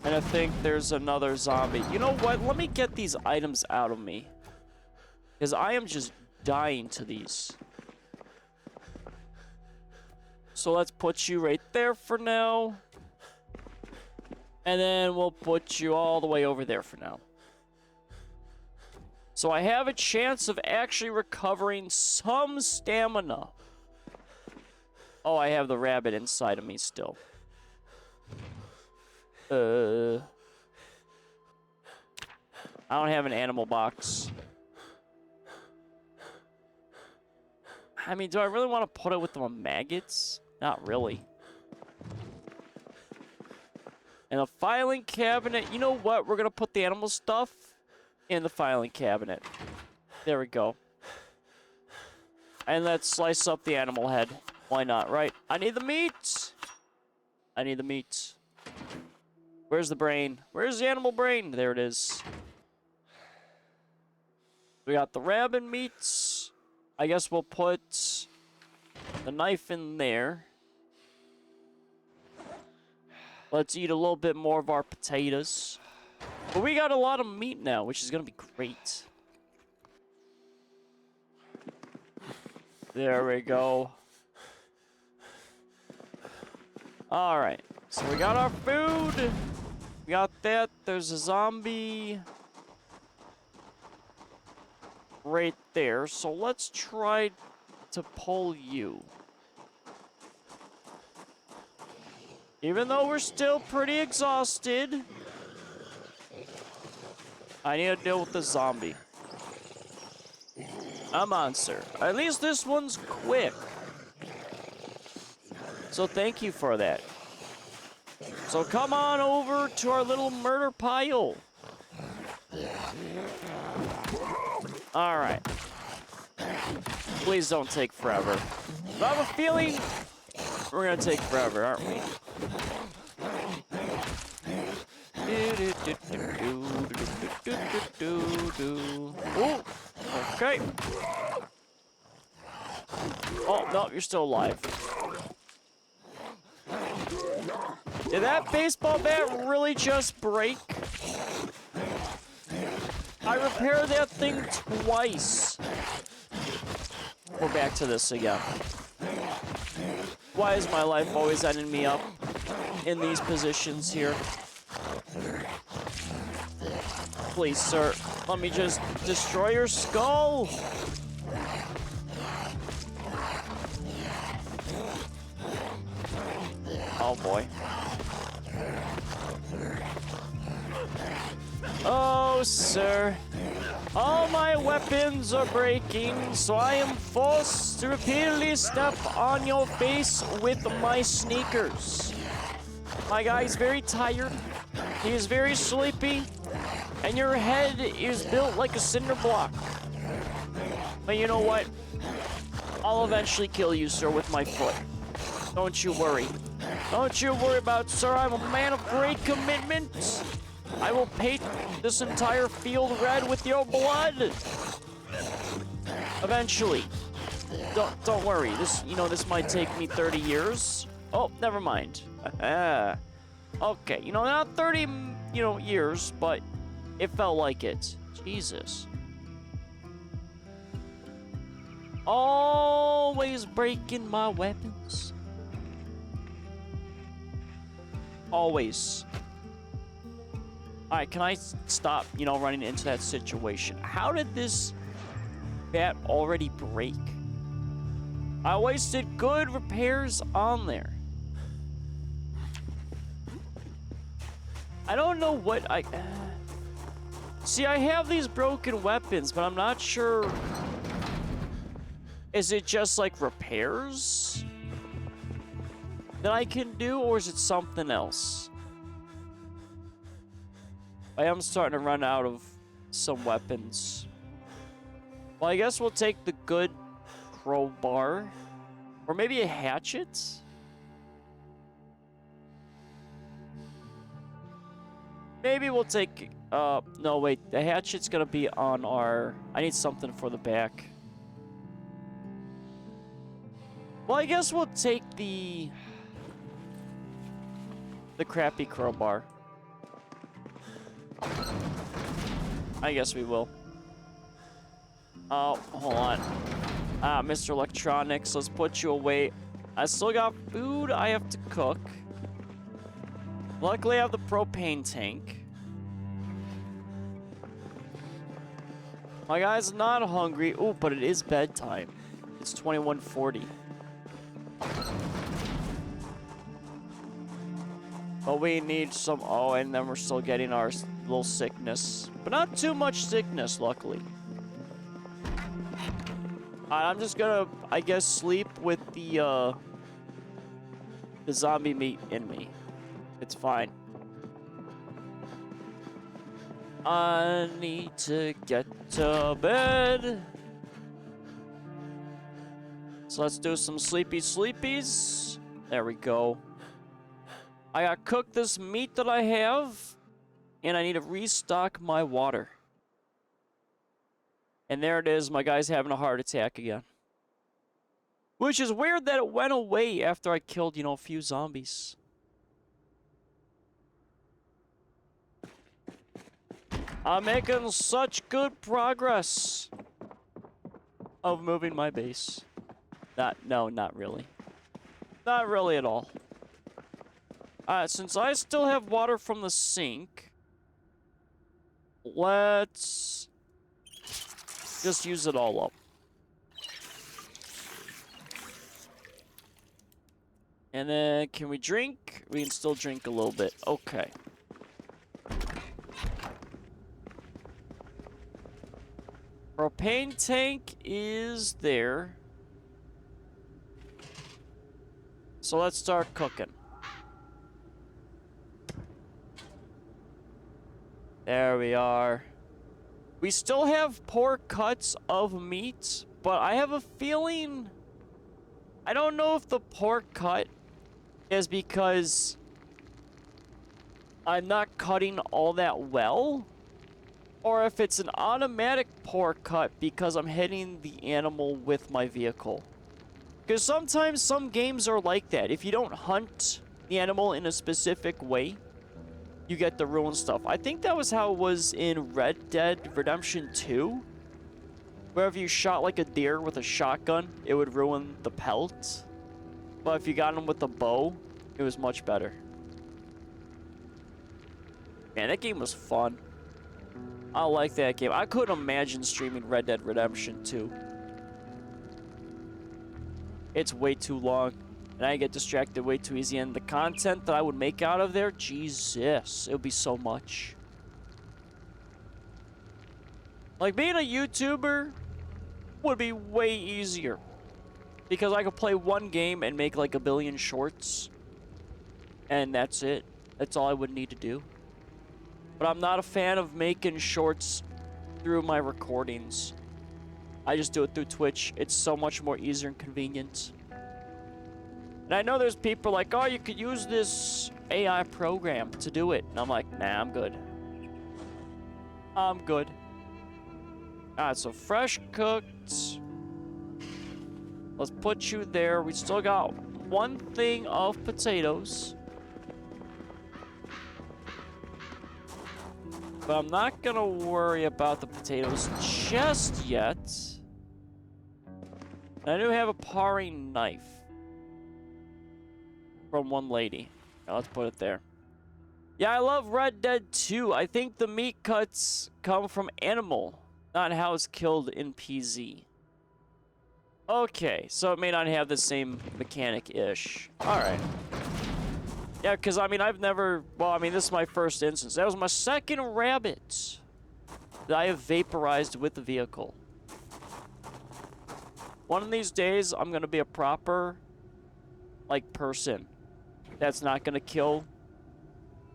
And I think there's another zombie. You know what? Let me get these items out of me. Because I am just dying to these. So let's put you right there for now. And then we'll put you all the way over there for now. So I have a chance of actually recovering some stamina. Oh, I have the rabbit inside of me still. I don't have an animal box. I mean, do I really want to put it with the maggots? Not really. And the filing cabinet, you know what? We're going to put the animal stuff in the filing cabinet. There we go. And let's slice up the animal head. Why not, right? I need the meat! I need the meat. Where's the brain? Where's the animal brain? There it is. We got the rabbit meats. I guess we'll put the knife in there. Let's eat a little bit more of our potatoes. But we got a lot of meat now, which is going to be great. There we go. Alright. So we got our food. We got that. There's a zombie right there. So let's try to pull you. Even though we're still pretty exhausted, I need to deal with the zombie. A monster. At least this one's quick. So thank you for that. So come on over to our little murder pile. Alright. Please don't take forever. I have a feeling we're gonna take forever, aren't we? Ooh, okay. Oh, no, you're still alive. Did that baseball bat really just break? I repaired that thing twice. We're back to this again. Why is my life always ending me up in these positions here? Please, sir, let me just destroy your skull. Oh boy. Oh, sir. All my weapons are breaking, so I am forced to repeatedly step on your face with my sneakers. My guy's very tired. He is very sleepy. And your head is built like a cinder block. But you know what? I'll eventually kill you, sir, with my foot. Don't you worry. Don't you worry about it, sir. I'm a man of great commitment. I will paint this entire field red with your blood. Eventually. Don't worry. This might take me 30 years. Oh, never mind. Okay, not 30, years, but it felt like it. Jesus. Always breaking my weapons. Always. Alright, can I stop, running into that situation? How did this bat already break? I wasted good repairs on there. I don't know what I... See, I have these broken weapons, but I'm not sure... Is it just, like, repairs that I can do, or is it something else? I am starting to run out of some weapons. Well, I guess we'll take the good crowbar. Or maybe a hatchet? Maybe we'll take... no, wait. The hatchet's gonna be on our... I need something for the back. Well, I guess we'll take the crappy crowbar. I guess we will. Oh, hold on. Mr. Electronics, let's put you away. I still got food I have to cook. Luckily, I have the propane tank. My guy's not hungry. Oh, but it is bedtime. It's 21:40. But we need some... Oh, and then we're still getting our little sickness. But not too much sickness, luckily. I'm just gonna, I guess, sleep with the zombie meat in me. It's fine. I need to get to bed. So let's do some sleepy sleepies. There we go. I gotta cook this meat that I have, and I need to restock my water. And there it is, my guy's having a heart attack again. Which is weird that it went away after I killed, you know, a few zombies. I'm making such good progress of moving my base. No, not really. Not really at all. Since I still have water from the sink, let's just use it all up. And then, can we drink? We can still drink a little bit. Okay. Propane tank is there. So let's start cooking. There we are. We still have poor cuts of meat, but I have a feeling... I don't know if the pork cut is because I'm not cutting all that well, or if it's an automatic pork cut because I'm hitting the animal with my vehicle. Because sometimes some games are like that. If you don't hunt the animal in a specific way, you get the ruined stuff. I think that was how it was in Red Dead Redemption 2. Where if you shot like a deer with a shotgun, it would ruin the pelt. But if you got him with a bow, it was much better. Man, that game was fun. I like that game. I couldn't imagine streaming Red Dead Redemption 2. It's way too long. And I get distracted way too easy. And the content that I would make out of there, Jesus, it would be so much. Like, being a YouTuber would be way easier. Because I could play one game and make like 1 billion shorts. And that's it. That's all I would need to do. But I'm not a fan of making shorts through my recordings. I just do it through Twitch. It's so much more easier and convenient. And I know there's people like, oh, you could use this AI program to do it. And I'm like, nah, I'm good. I'm good. Alright, so fresh cooked. Let's put you there. We still got one thing of potatoes. But I'm not gonna worry about the potatoes just yet. And I do have a paring knife. From one lady. Now let's put it there. Yeah, I love Red Dead 2. I think the meat cuts come from animal, not how it's killed in PZ. Okay, so it may not have the same mechanic-ish. Alright. Yeah, because, I mean, I've never... Well, I mean, this is my first instance. That was my second rabbit that I have vaporized with the vehicle. One of these days, I'm going to be a proper, like, person that's not going to kill,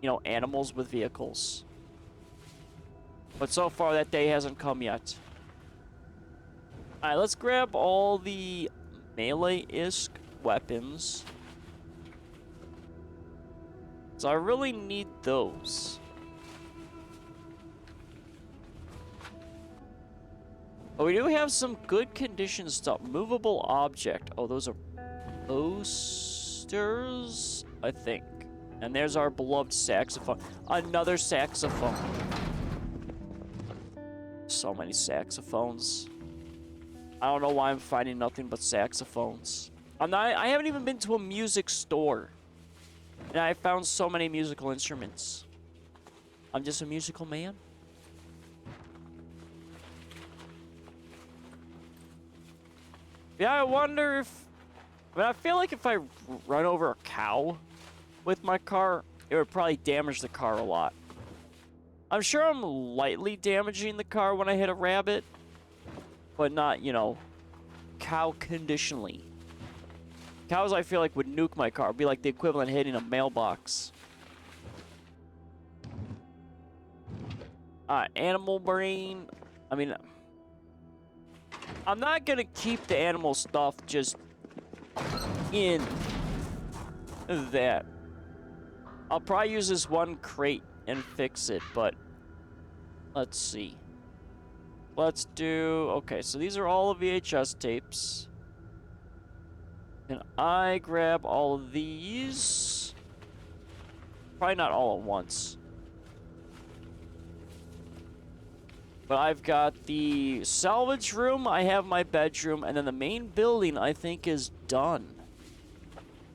you know, animals with vehicles. But so far, that day hasn't come yet. Alright, let's grab all the melee-ish weapons. So I really need those. But we do have some good condition stuff. Movable object. Oh, those are posters, I think. And there's our beloved saxophone. Another saxophone. So many saxophones. I don't know why I'm finding nothing but saxophones. I haven't even been to a music store. And I found so many musical instruments. I'm just a musical man. Yeah, I wonder if... I mean, I feel like if I run over a cow with my car, it would probably damage the car a lot. I'm sure I'm lightly damaging the car when I hit a rabbit, but not, you know, cow conditionally. Cows, I feel like, would nuke my car. It'd be like the equivalent of hitting a mailbox. Animal brain. I mean, I'm not gonna keep the animal stuff just in that. I'll probably use this one crate and fix it, but let's see. Let's do... Okay, so these are all the VHS tapes. And I grab all of these. Probably not all at once. But I've got the salvage room, I have my bedroom, and then the main building, I think, is done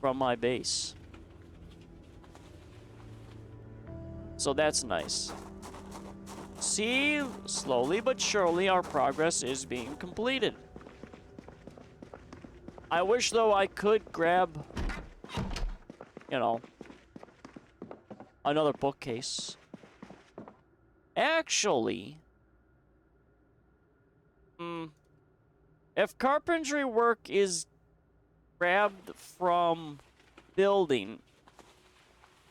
from my base. So that's nice. See, slowly but surely, our progress is being completed. I wish, though, I could grab, you know, another bookcase. Actually... if carpentry work is grabbed from building,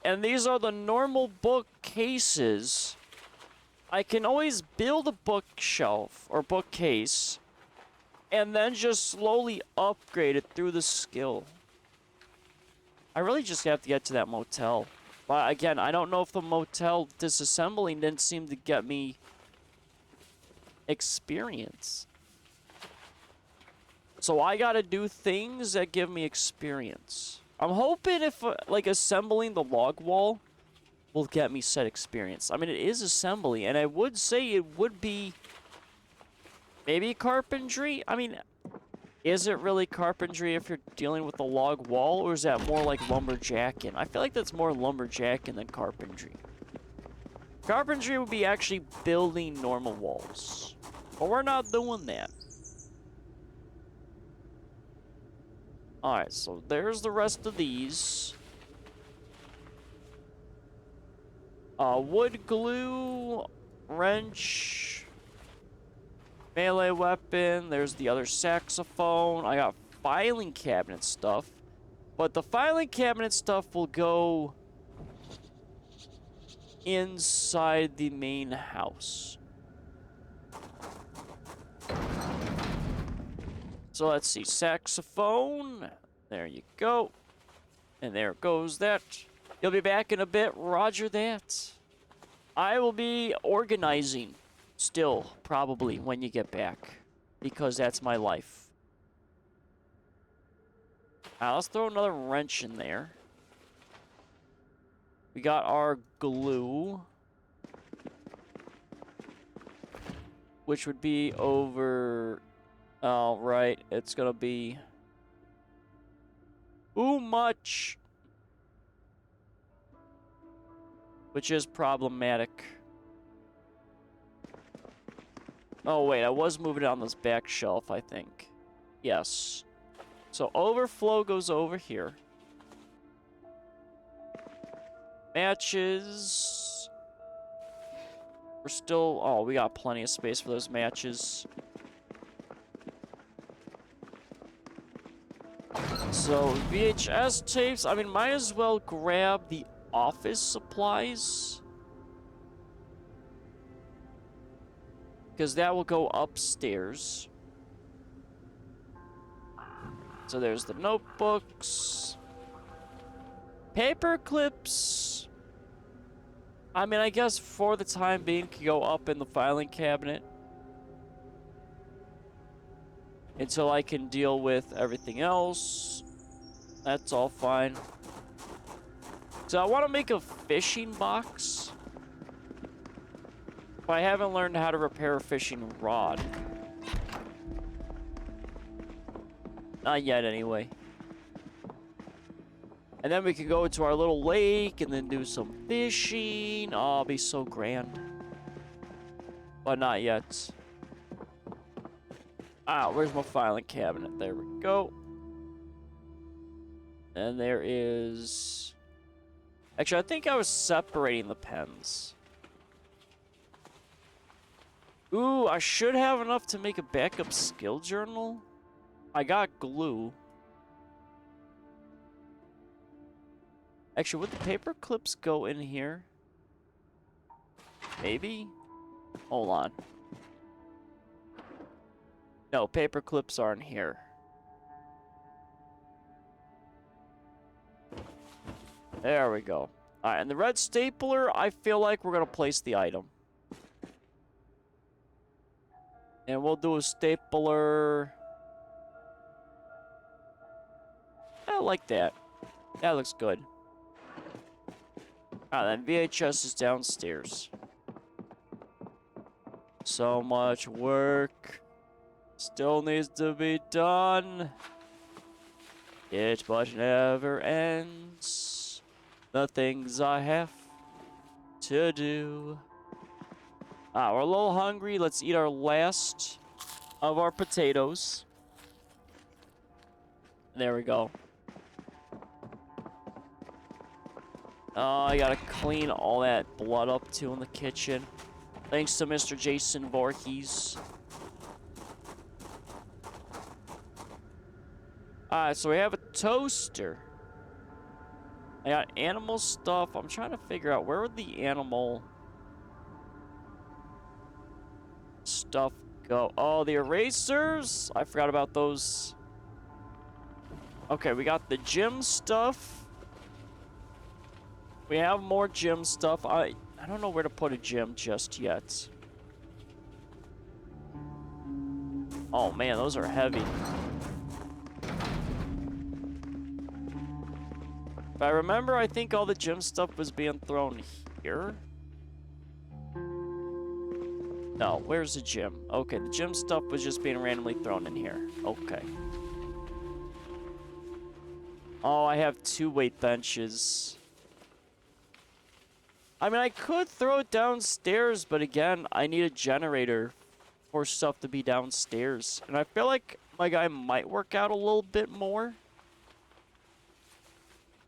and these are the normal bookcases, I can always build a bookshelf or bookcase and then just slowly upgrade it through the skill. I really just have to get to that motel. But again, I don't know if the motel disassembling didn't seem to get me experience. So I gotta do things that give me experience. I'm hoping if, like, assembling the log wall will get me set experience. I mean, it is assembly, and I would say it would be maybe carpentry. I mean, is it really carpentry if you're dealing with a log wall, or is that more like lumberjacking? I feel like that's more lumberjacking than carpentry. Carpentry would be actually building normal walls. But we're not doing that. Alright, so there's the rest of these. Wood glue, wrench, melee weapon. There's the other saxophone. I got filing cabinet stuff. But the filing cabinet stuff will go inside the main house. So let's see, saxophone, there you go, and there goes that. You'll be back in a bit, roger that. I will be organizing still, probably, when you get back, because that's my life. Let's throw another wrench in there. We got our glue, which would be over... Oh, right. It's gonna be... too much. Which is problematic. Oh, wait. I was moving it on this back shelf, I think. Yes. So, overflow goes over here. Matches. We're still... Oh, we got plenty of space for those matches. So, VHS tapes, I mean, might as well grab the office supplies. Because that will go upstairs. So there's the notebooks. Paper clips. I mean, I guess for the time being, can go up in the filing cabinet. Until I can deal with everything else. That's all fine. So I want to make a fishing box. But I haven't learned how to repair a fishing rod. Not yet, anyway. And then we can go to our little lake and then do some fishing. Oh, it'll be so grand. But not yet. Ah, where's my filing cabinet? There we go. And there is... Actually, I think I was separating the pens. Ooh, I should have enough to make a backup skill journal. I got glue. Actually, would the paper clips go in here? Maybe? Hold on. No, paper clips aren't here. There we go. Alright, and the red stapler, I feel like we're going to place the item. And we'll do a stapler... I like that. That looks good. Alright, then VHS is downstairs. So much work still needs to be done. It but never ends. The things I have to do. Ah, we're a little hungry. Let's eat our last of our potatoes. There we go. Oh, I gotta clean all that blood up too in the kitchen. Thanks to Mr. Jason Voorhees. Alright, so we have a toaster. I got animal stuff. I'm trying to figure out where would the animal stuff go. Oh, the erasers? I forgot about those. Okay, we got the gym stuff. We have more gym stuff. I don't know where to put a gym just yet. Oh man, those are heavy. If I remember, I think all the gym stuff was being thrown here. No, where's the gym? Okay, the gym stuff was just being randomly thrown in here. Okay. Oh, I have 2 weight benches. I mean, I could throw it downstairs, but again, I need a generator for stuff to be downstairs. And I feel like my guy might work out a little bit more.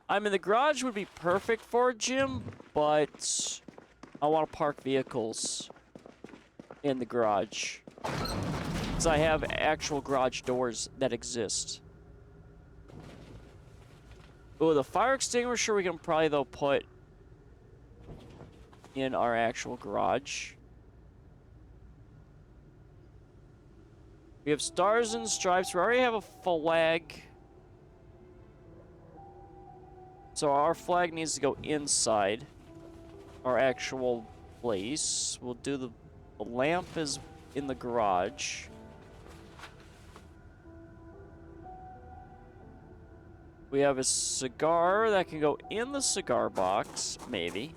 I mean, the garage would be perfect for a gym, but I want to park vehicles in the garage. Because I have actual garage doors that exist. Oh, the fire extinguisher we can probably, though, put in our actual garage. We have stars and stripes. We already have a flag. So our flag needs to go inside our actual place. We'll do the lamp is in the garage. We have a cigar that can go in the cigar box, maybe.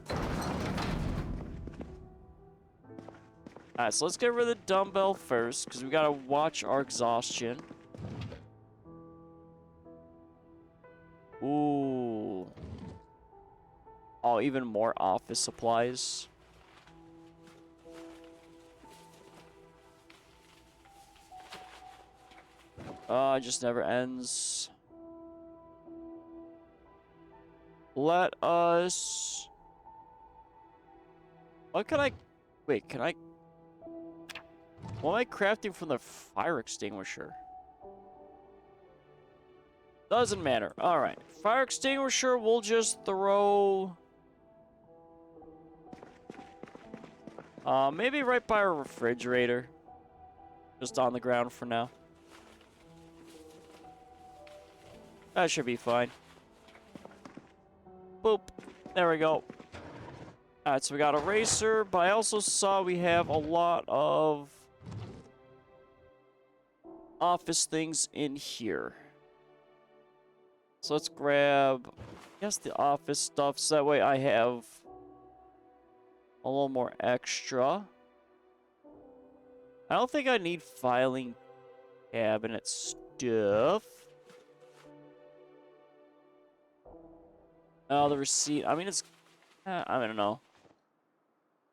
Alright, so let's get rid of the dumbbell first, because we gotta watch our exhaustion. Ooh. Oh, even more office supplies. It just never ends. Let us... What can I... Wait, can I... What am I crafting from the fire extinguisher? Doesn't matter. Alright. Fire extinguisher, we'll just throw... maybe right by our refrigerator. Just on the ground for now. That should be fine. Boop. There we go. Alright, so we got a eraser, but I also saw we have a lot of office things in here. So let's grab, I guess, the office stuff, so that way I have a little more extra. I don't think I need filing cabinet stuff. Oh, the receipt. I mean, it's... I don't know.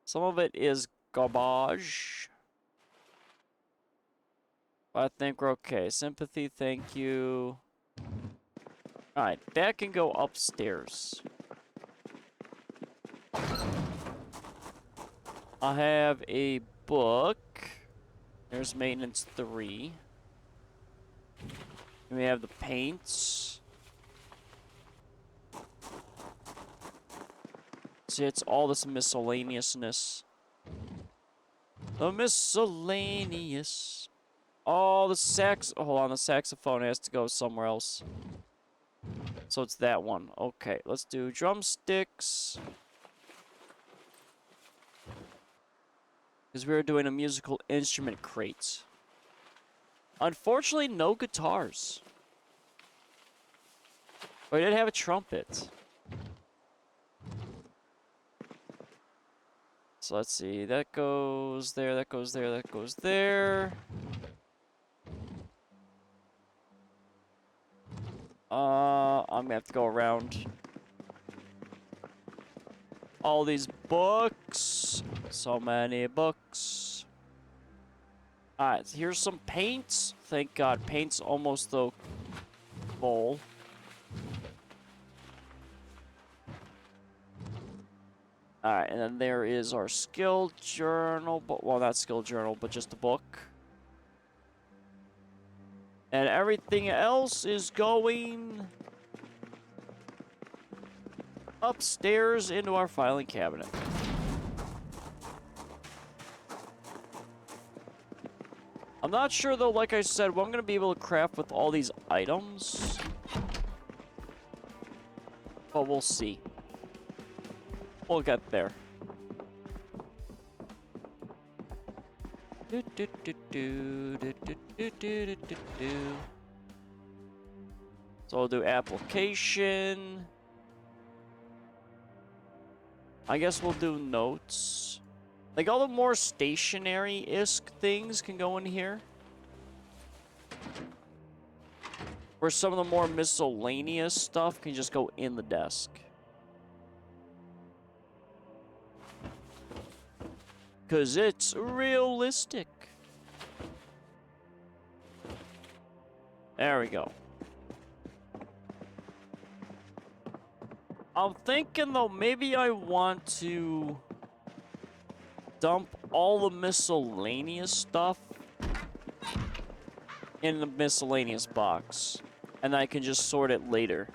Some of it is garbage. I think we're okay. Sympathy, thank you. Alright, that can go upstairs. I have a book. There's maintenance 3. And we have the paints. See, it's all this miscellaneousness. The miscellaneous. Oh, the sax. Hold on, the saxophone has to go somewhere else. So it's that one. Okay, let's do drumsticks. Because we were doing a musical instrument crate. Unfortunately, no guitars. But we did have a trumpet. So let's see. That goes there, that goes there, that goes there. I'm gonna have to go around all these books. So many books. Alright, so here's some paints. Thank God, paint's almost the full. Alright, and then there is our skill journal, but well, not skill journal, but just a book. And everything else is going upstairs into our filing cabinet. I'm not sure, though, like I said, what I'm going to be able to craft with all these items. But we'll see. We'll get there. So we'll do application. I guess we'll do notes. Like, all the more stationary-esque things can go in here. Where some of the more miscellaneous stuff can just go in the desk. Because it's realistic. There we go. I'm thinking, though, maybe I want to dump all the miscellaneous stuff in the miscellaneous box. And I can just sort it later.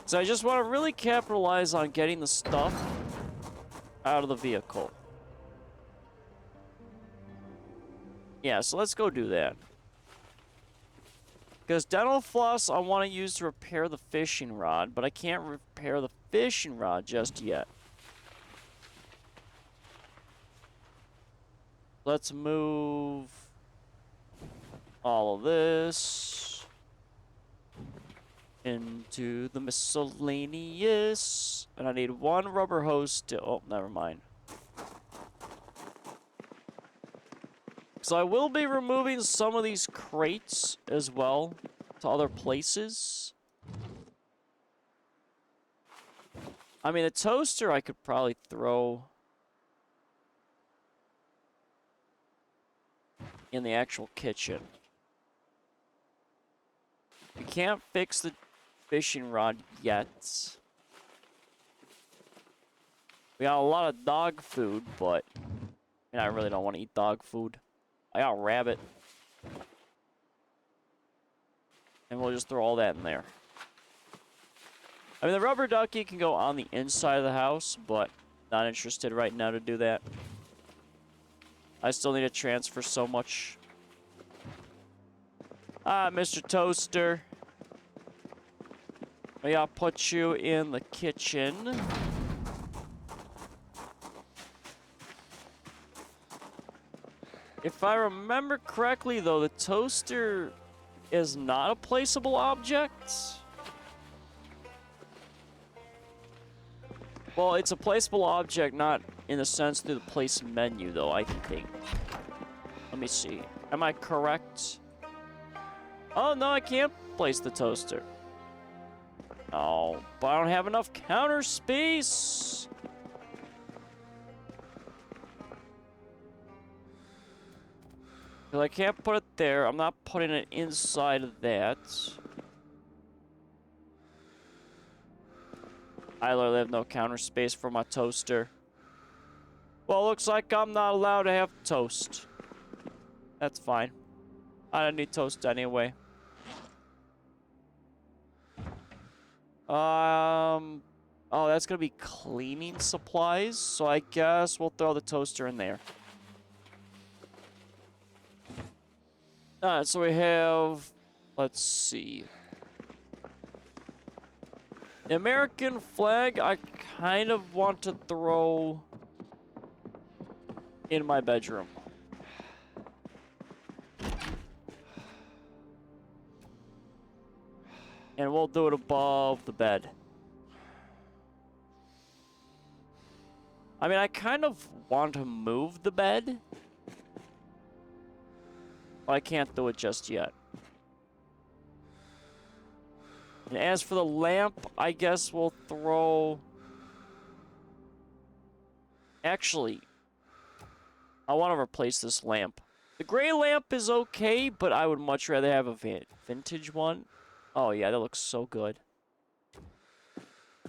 So I just want to really capitalize on getting the stuff out of the vehicle. Yeah, so let's go do that. Because dental floss I want to use to repair the fishing rod, but I can't repair the fishing rod just yet. Let's move all of this into the miscellaneous. And I need one rubber hose to... Oh, never mind. So I will be removing some of these crates as well to other places. I mean, the toaster I could probably throw in the actual kitchen. We can't fix the fishing rod yet. We got a lot of dog food, but I really don't want to eat dog food. I got rabbit. And we'll just throw all that in there. I mean, the rubber ducky can go on the inside of the house, but not interested right now to do that. I still need to transfer so much. Ah, Mr. Toaster. May I put you in the kitchen? If I remember correctly, though, the toaster is not a placeable object. Well, it's a placeable object, not in the sense through the place menu, though, I think. Let me see. Am I correct? Oh, no, I can't place the toaster. Oh, but I don't have enough counter space. Because I can't put it there. I'm not putting it inside of that. I literally have no counter space for my toaster. Well, looks like I'm not allowed to have toast. That's fine. I don't need toast anyway. Oh, that's gonna be cleaning supplies, so I guess we'll throw the toaster in there. Alright, so we have, let's see. The American flag, I kind of want to throw in my bedroom. And we'll do it above the bed. I mean, I kind of want to move the bed. But I can't do it just yet. And as for the lamp, I guess we'll throw... Actually, I want to replace this lamp. The gray lamp is okay, but I would much rather have a vintage one. Oh yeah, that looks so good.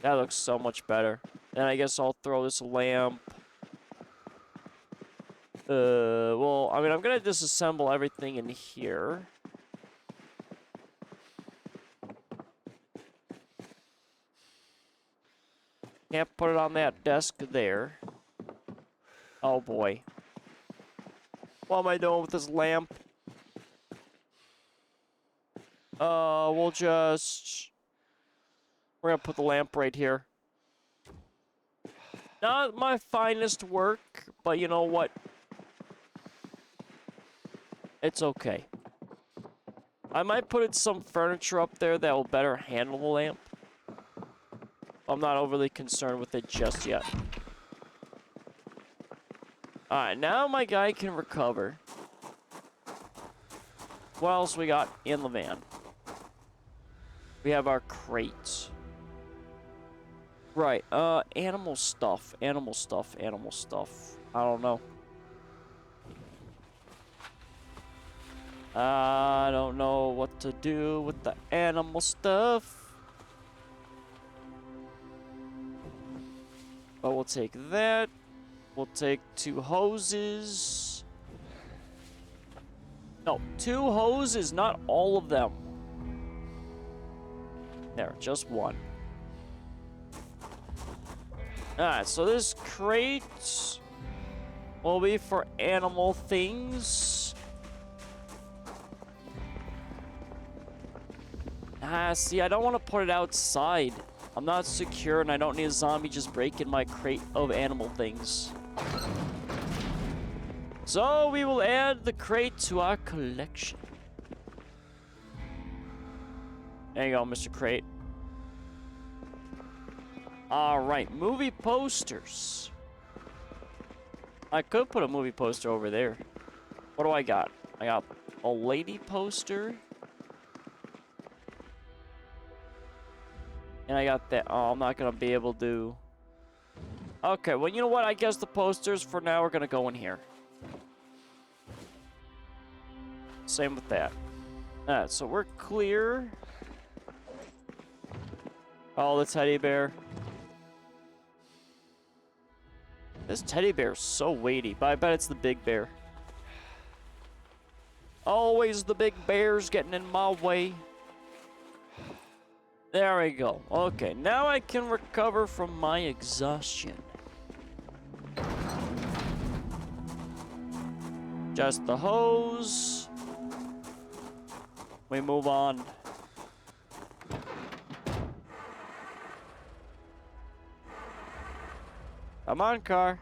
That looks so much better. Then I guess I'll throw this lamp. Well, I mean, I'm gonna disassemble everything in here. Can't put it on that desk there. Oh boy. What am I doing with this lamp? We'll just... We're gonna put the lamp right here. Not my finest work, but you know what? It's okay. I might put some furniture up there that will better handle the lamp. I'm not overly concerned with it just yet. Alright, now my guy can recover. What else we got in the van? We have our crates. Right, animal stuff. I don't know. I don't know what to do with the animal stuff. But we'll take that. We'll take 2 hoses. No, 2 hoses, not all of them. There, just 1. Alright, so this crate will be for animal things. See, I don't want to put it outside. I'm not secure and I don't need a zombie just breaking my crate of animal things. So we will add the crate to our collection. There you go, Mr. Crate. Alright, movie posters. I could put a movie poster over there. What do I got? I got a lady poster. And I got that. Oh, I'm not going to be able to. Okay, well, you know what? I guess the posters for now are going to go in here. Same with that. Alright, so we're clear. Oh, the teddy bear. This teddy bear is so weighty, but I bet it's the big bear. Always the big bears getting in my way. There we go. Okay, now I can recover from my exhaustion. Just the hose. We move on. Come on, car.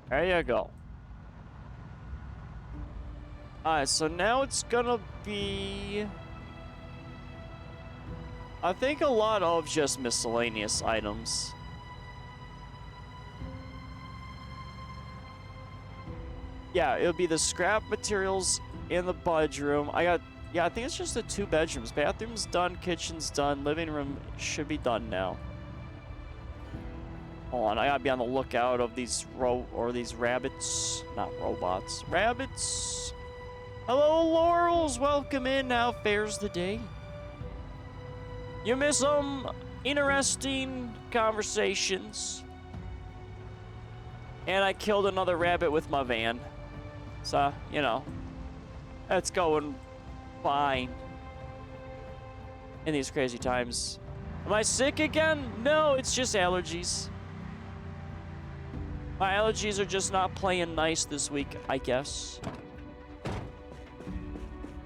There you go. Alright, so now it's gonna be... I think a lot of just miscellaneous items. Yeah, it'll be the scrap materials in the bedroom. Yeah, I think it's just the 2 bedrooms. Bathroom's done, kitchen's done, living room should be done now. Hold on, I gotta be on the lookout of these these rabbits. Not robots. Rabbits! Hello, Laurels! Welcome in. How fares the day? You miss some interesting conversations. And I killed another rabbit with my van. So, you know, that's going fine in these crazy times. Am I sick again? No, it's just allergies. My allergies are just not playing nice this week, I guess.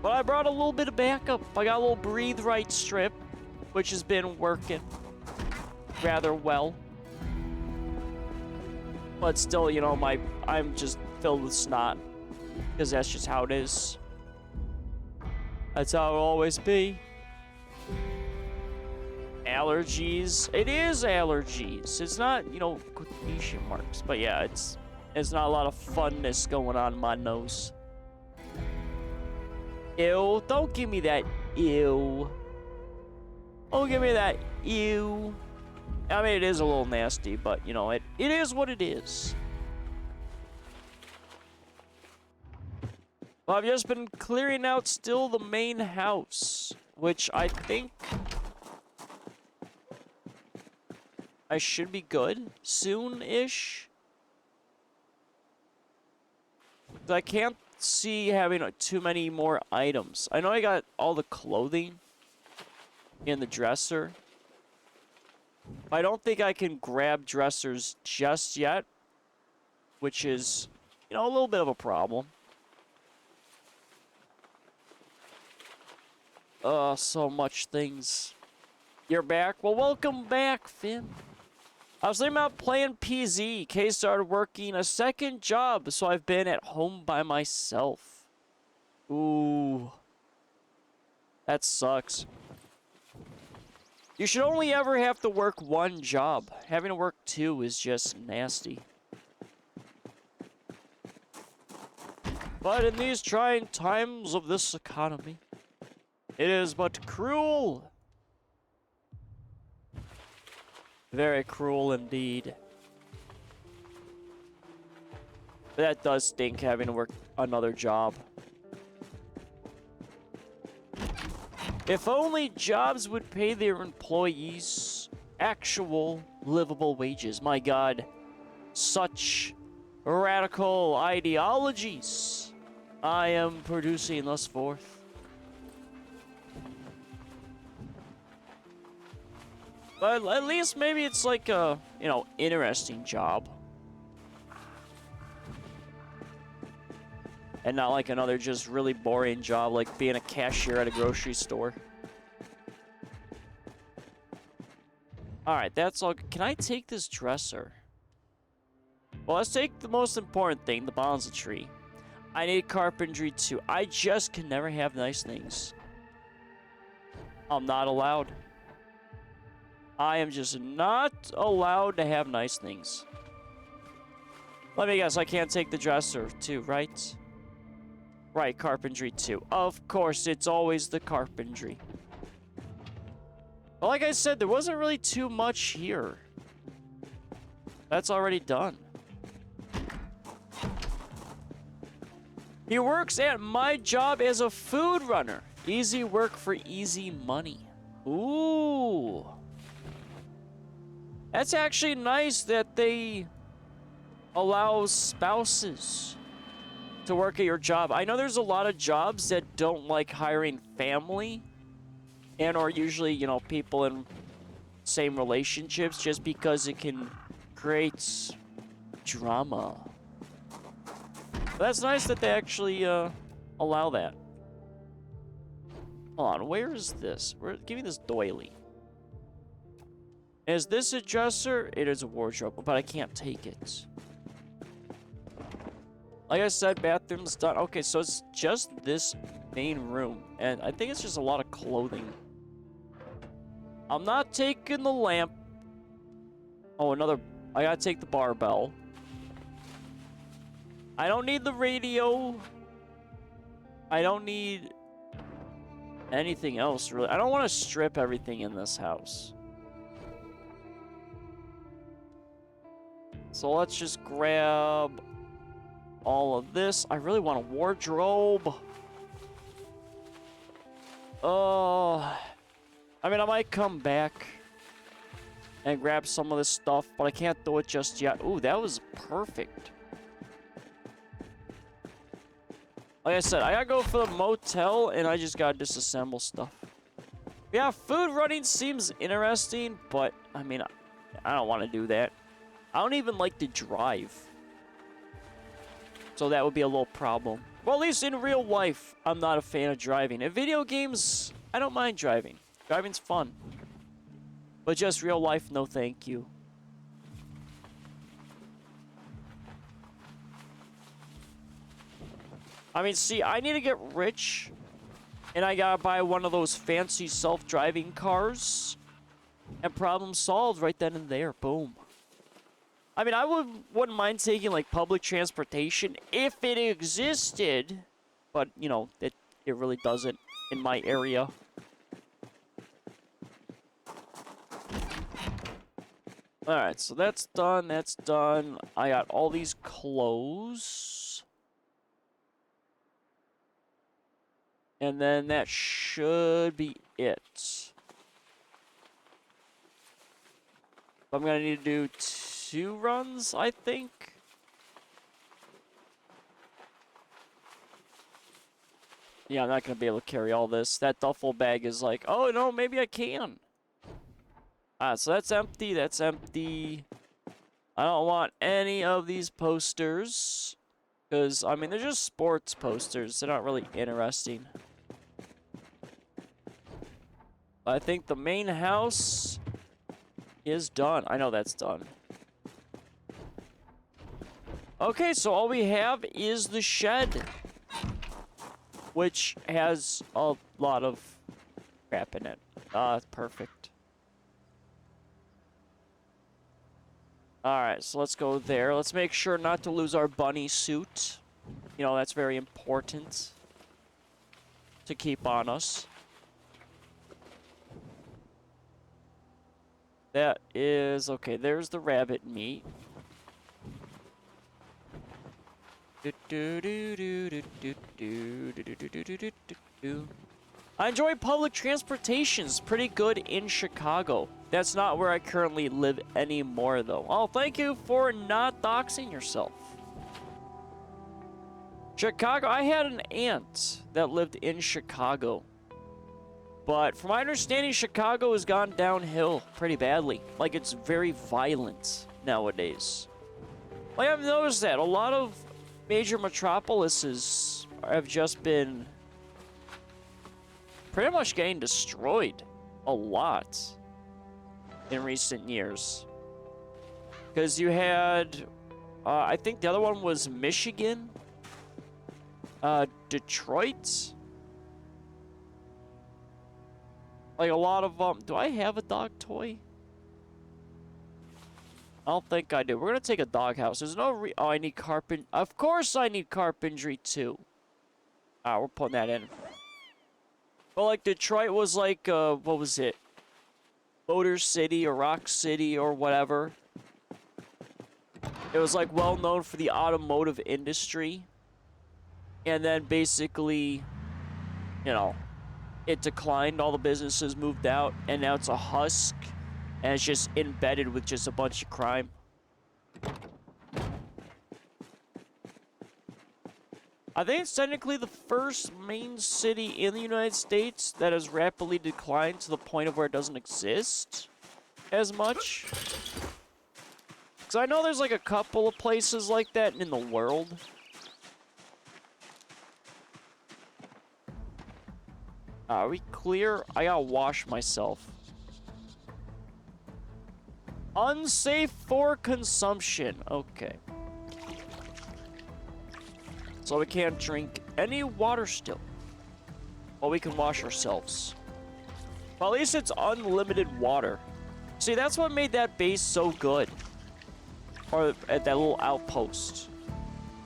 But I brought a little bit of backup. I got a little Breathe Right strip, which has been working rather well. But still, you know, I'm just filled with snot. Because that's just how it is. That's how it'll always be. Allergies. It is allergies. It's not, you know, quotation marks. But yeah, it's not a lot of funness going on in my nose. Ew. Don't give me that ew. Don't give me that ew. I mean, it is a little nasty, but, you know, it is what it is. Well, I've just been clearing out still the main house, which I think I should be good soon-ish. I can't see having too many more items. I know I got all the clothing in the dresser. I don't think I can grab dressers just yet, which is, you know, a little bit of a problem. So much things. You're back? Well, welcome back, Finn. I was thinking about playing PZ. Kay started working a second job, so I've been at home by myself. Ooh. That sucks. You should only ever have to work one job. Having to work two is just nasty. But in these trying times of this economy, it is but cruel. Very cruel indeed. But that does stink, having to work another job. If only jobs would pay their employees actual livable wages. My God, such radical ideologies I am producing thus forth. But at least maybe it's like a, you know, interesting job. And not like another just really boring job like being a cashier at a grocery store. Alright, that's all. Can I take this dresser? Well, let's take the most important thing, the bonsai tree. I need carpentry too. I just can never have nice things. I'm not allowed. I am just not allowed to have nice things. Let me guess, I can't take the dresser too, right? Right, carpentry too. Of course, it's always the carpentry. But like I said, there wasn't really too much here. That's already done. He works at my job as a food runner. Easy work for easy money. Ooh. That's actually nice that they allow spouses to work at your job. I know there's a lot of jobs that don't like hiring family and or usually, you know, people in same relationships just because it can create drama. But that's nice that they actually allow that. Hold on, where is this? Give me this doily. Is this a dresser? It is a wardrobe, but I can't take it. Like I said, bathroom's done. Okay, so it's just this main room. And I think it's just a lot of clothing. I'm not taking the lamp. Oh, another... I gotta take the barbell. I don't need the radio. I don't need anything else, really. I don't want to strip everything in this house. So let's just grab all of this. I really want a wardrobe. Oh, I mean, I might come back and grab some of this stuff, but I can't do it just yet. Ooh, that was perfect. Like I said, I gotta go for the motel, and I just gotta disassemble stuff. Yeah, food running seems interesting, but, I mean, I don't want to do that. I don't even like to drive. So that would be a little problem. Well, at least in real life, I'm not a fan of driving. In video games, I don't mind driving. Driving's fun. But just real life, no thank you. I mean, see, I need to get rich, and I gotta buy one of those fancy self-driving cars, and problem solved right then and there. Boom. I mean, I wouldn't mind taking, like, public transportation if it existed, but, you know, it really doesn't in my area. Alright, so that's done, that's done. I got all these clothes. And then that should be it. I'm gonna need to do 2 runs, I think. Yeah, I'm not gonna be able to carry all this. That duffel bag is like, oh no, maybe I can. So that's empty, that's empty. I don't want any of these posters. Because, I mean, they're just sports posters. They're not really interesting. I think the main house is done. I know that's done. Okay, so all we have is the shed, which has a lot of crap in it. Perfect. Alright, so let's go there. Let's make sure not to lose our bunny suit. You know, that's very important to keep on us. That is... okay, there's the rabbit meat. I enjoy public transportation. It's pretty good in Chicago. That's not where I currently live anymore, though. Oh, thank you for not doxing yourself. Chicago, I had an aunt that lived in Chicago. But from my understanding, Chicago has gone downhill pretty badly. Like, it's very violent nowadays. Like, I've noticed that. A lot of major metropolises have just been pretty much getting destroyed a lot in recent years. Because you had, I think the other one was Michigan, Detroit. Like a lot of, do I have a dog toy? I don't think I do. We're gonna take a doghouse. There's no oh, I need of course I need carpentry too. We're putting that in. But like Detroit was like, what was it? Motor City or Rock City or whatever. It was like well known for the automotive industry. And then basically, you know, it declined, all the businesses moved out, and now it's a husk, and it's just embedded with just a bunch of crime. I think it's technically the first main city in the United States that has rapidly declined to the point of where it doesn't exist as much. Because I know there's like a couple of places like that in the world. Are we clear? I gotta wash myself. Unsafe for consumption. Okay. So we can't drink any water still. Well, we can wash ourselves. Well, at least it's unlimited water. See, that's what made that base so good. Or at that little outpost.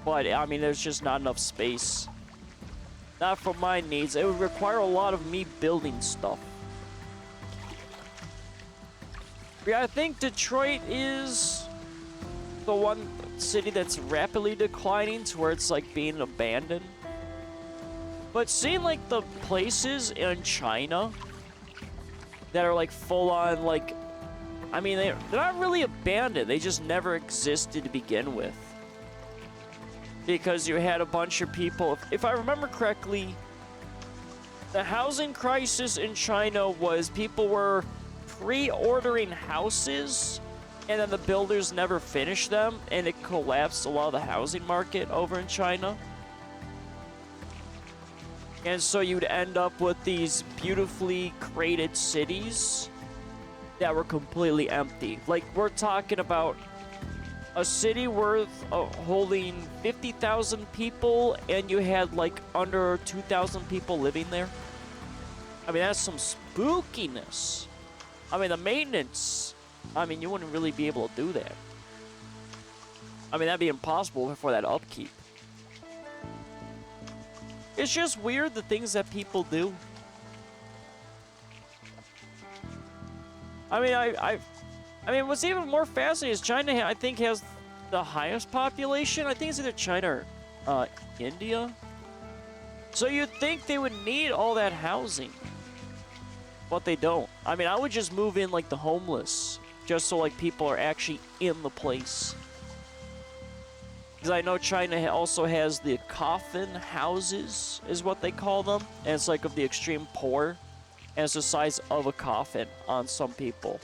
But, I mean, there's just not enough space. Not for my needs. It would require a lot of me building stuff. Yeah, I think Detroit is the one city that's rapidly declining to where it's like being abandoned. But seeing like the places in China that are like full on like, I mean, they're not really abandoned. They just never existed to begin with. Because you had a bunch of people, if I remember correctly, the housing crisis in China was people were pre-ordering houses and then the builders never finished them and it collapsed a lot of the housing market over in China. And so you'd end up with these beautifully created cities that were completely empty. Like, we're talking about a city worth holding 50,000 people, and you had like under 2,000 people living there. I mean, that's some spookiness. I mean, the maintenance, I mean, you wouldn't really be able to do that. I mean, that'd be impossible for that upkeep. It's just weird the things that people do. I mean, I mean, what's even more fascinating is China, I think, has the highest population. I think it's either China or India. So you'd think they would need all that housing. But they don't. I mean, I would just move in like the homeless. Just so like people are actually in the place. Because I know China also has the coffin houses, is what they call them. And it's like of the extreme poor. And it's the size of a coffin on some people.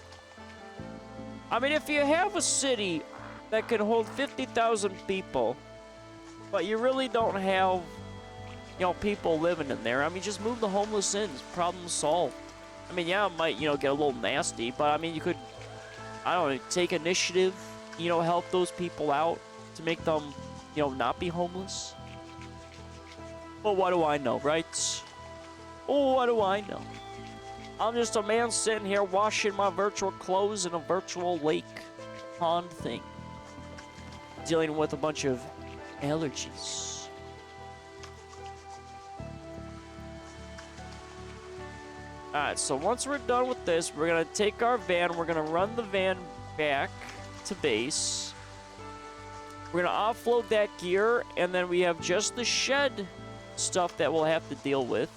I mean, if you have a city that can hold 50,000 people, but you really don't have, you know, people living in there, I mean, just move the homeless in. Problem solved. I mean, yeah, it might, you know, get a little nasty, but I mean, you could, I don't know, take initiative, you know, help those people out to make them, you know, not be homeless. But what do I know, right? Oh, what do I know? I'm just a man sitting here washing my virtual clothes in a virtual lake pond thing. Dealing with a bunch of allergies. Alright, so once we're done with this, we're going to take our van, we're going to run the van back to base. We're going to offload that gear, and then we have just the shed stuff that we'll have to deal with.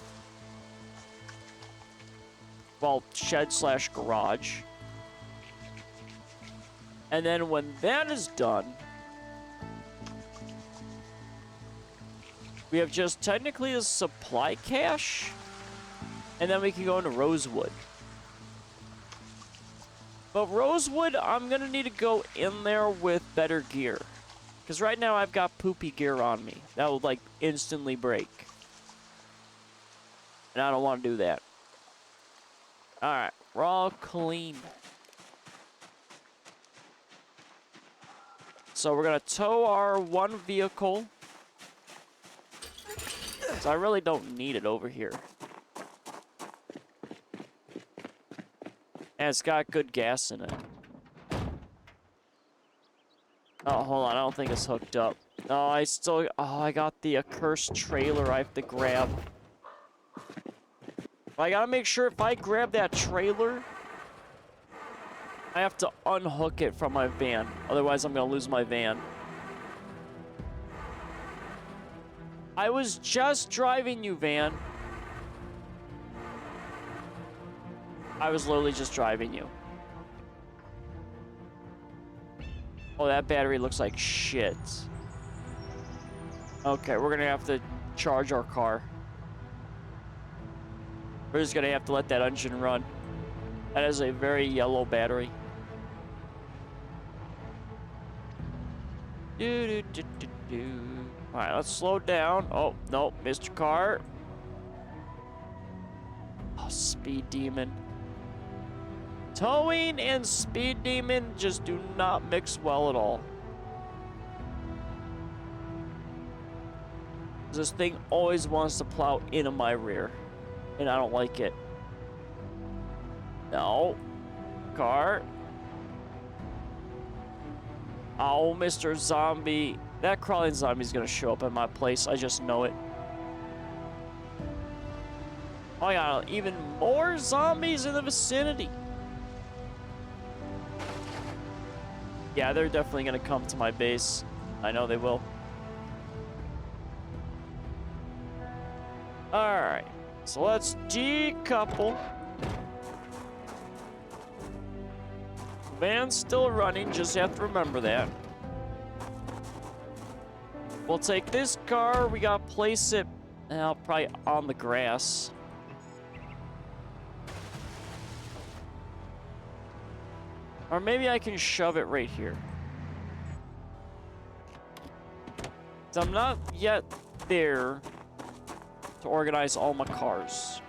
Well, shed slash garage. And then when that is done, we have just technically a supply cache, and then we can go into Rosewood. But Rosewood, I'm gonna need to go in there with better gear. Because right now I've got poopy gear on me. That would like instantly break. And I don't want to do that. Alright, we're all clean. So we're gonna tow our one vehicle. So I really don't need it over here. And it's got good gas in it. Oh, hold on, I don't think it's hooked up. No, I got the accursed trailer I have to grab. I gotta make sure if I grab that trailer, I have to unhook it from my van. Otherwise, I'm gonna lose my van. I was just driving you, van. I was literally just driving you. Oh, that battery looks like shit. Okay, we're gonna have to charge our car. We're just gonna have to let that engine run. That is a very yellow battery. Alright, let's slow down. Oh, no, Mr. Car. Oh, Speed Demon. Towing and Speed Demon just do not mix well at all. This thing always wants to plow into my rear. And I don't like it. No. Car. Oh, Mr. Zombie. That crawling zombie's gonna show up at my place. I just know it. Oh, I got even more zombies in the vicinity. Yeah, they're definitely gonna come to my base. I know they will. Alright. So let's decouple. Van's still running, just have to remember that. We'll take this car, we gotta place it probably on the grass. Or maybe I can shove it right here. So I'm not yet there to organize all my cars.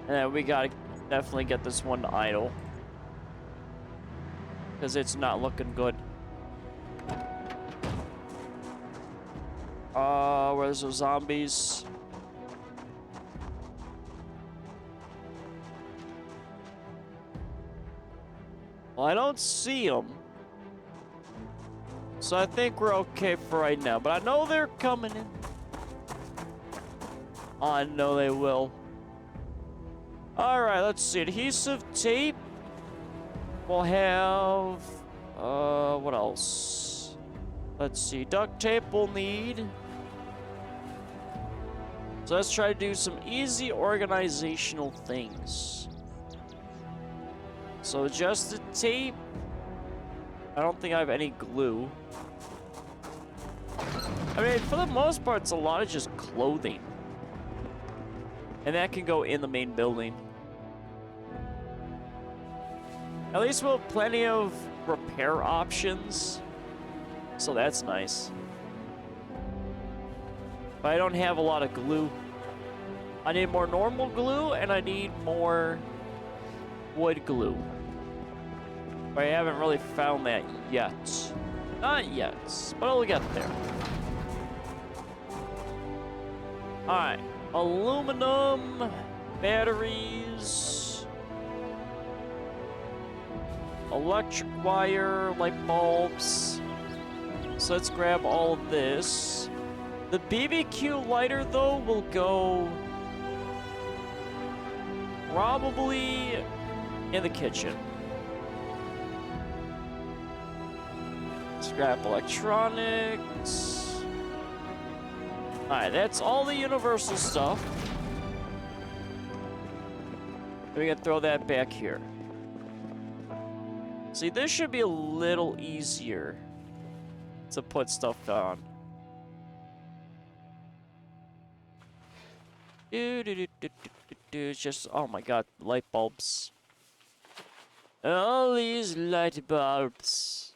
And then we gotta definitely get this one to idle. Because it's not looking good. Where's those zombies? Well, I don't see them. So I think we're okay for right now. But I know they're coming in. I know they will. Alright, let's see. Adhesive tape. We'll have... what else? Let's see. Duct tape we'll need. So let's try to do some easy organizational things. So just the tape. I don't think I have any glue. I mean, for the most part, it's a lot of just clothing. And that can go in the main building. At least we'll have plenty of repair options. So that's nice. But I don't have a lot of glue. I need more normal glue, and I need more wood glue. But I haven't really found that yet. Not yet, but I'll get there. Alright, aluminum, batteries, electric wire, light bulbs. So let's grab all of this. The BBQ lighter, though, will go probably in the kitchen. Scrap electronics. Alright, that's all the universal stuff. We can throw that back here. See, this should be a little easier to put stuff on. It's just, oh my god, light bulbs. All these light bulbs.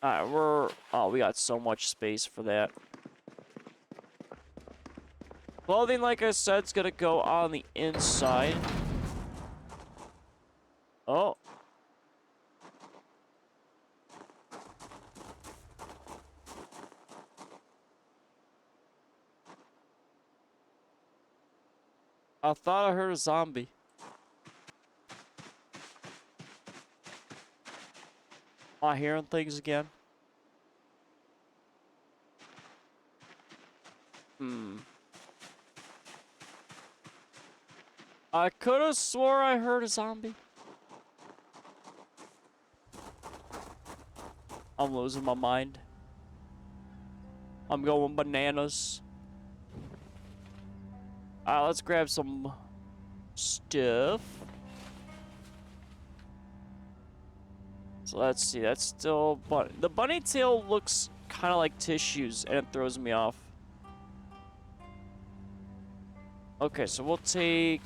Alright, we got so much space for that. Clothing, like I said, is gonna go on the inside. Oh. I thought I heard a zombie. Am I hearing things again? I could have swore I heard a zombie. I'm losing my mind. I'm going bananas. Alright, let's grab some stuff. So let's see, that's still the bunny tail looks kind of like tissues, and it throws me off. Okay, so we'll take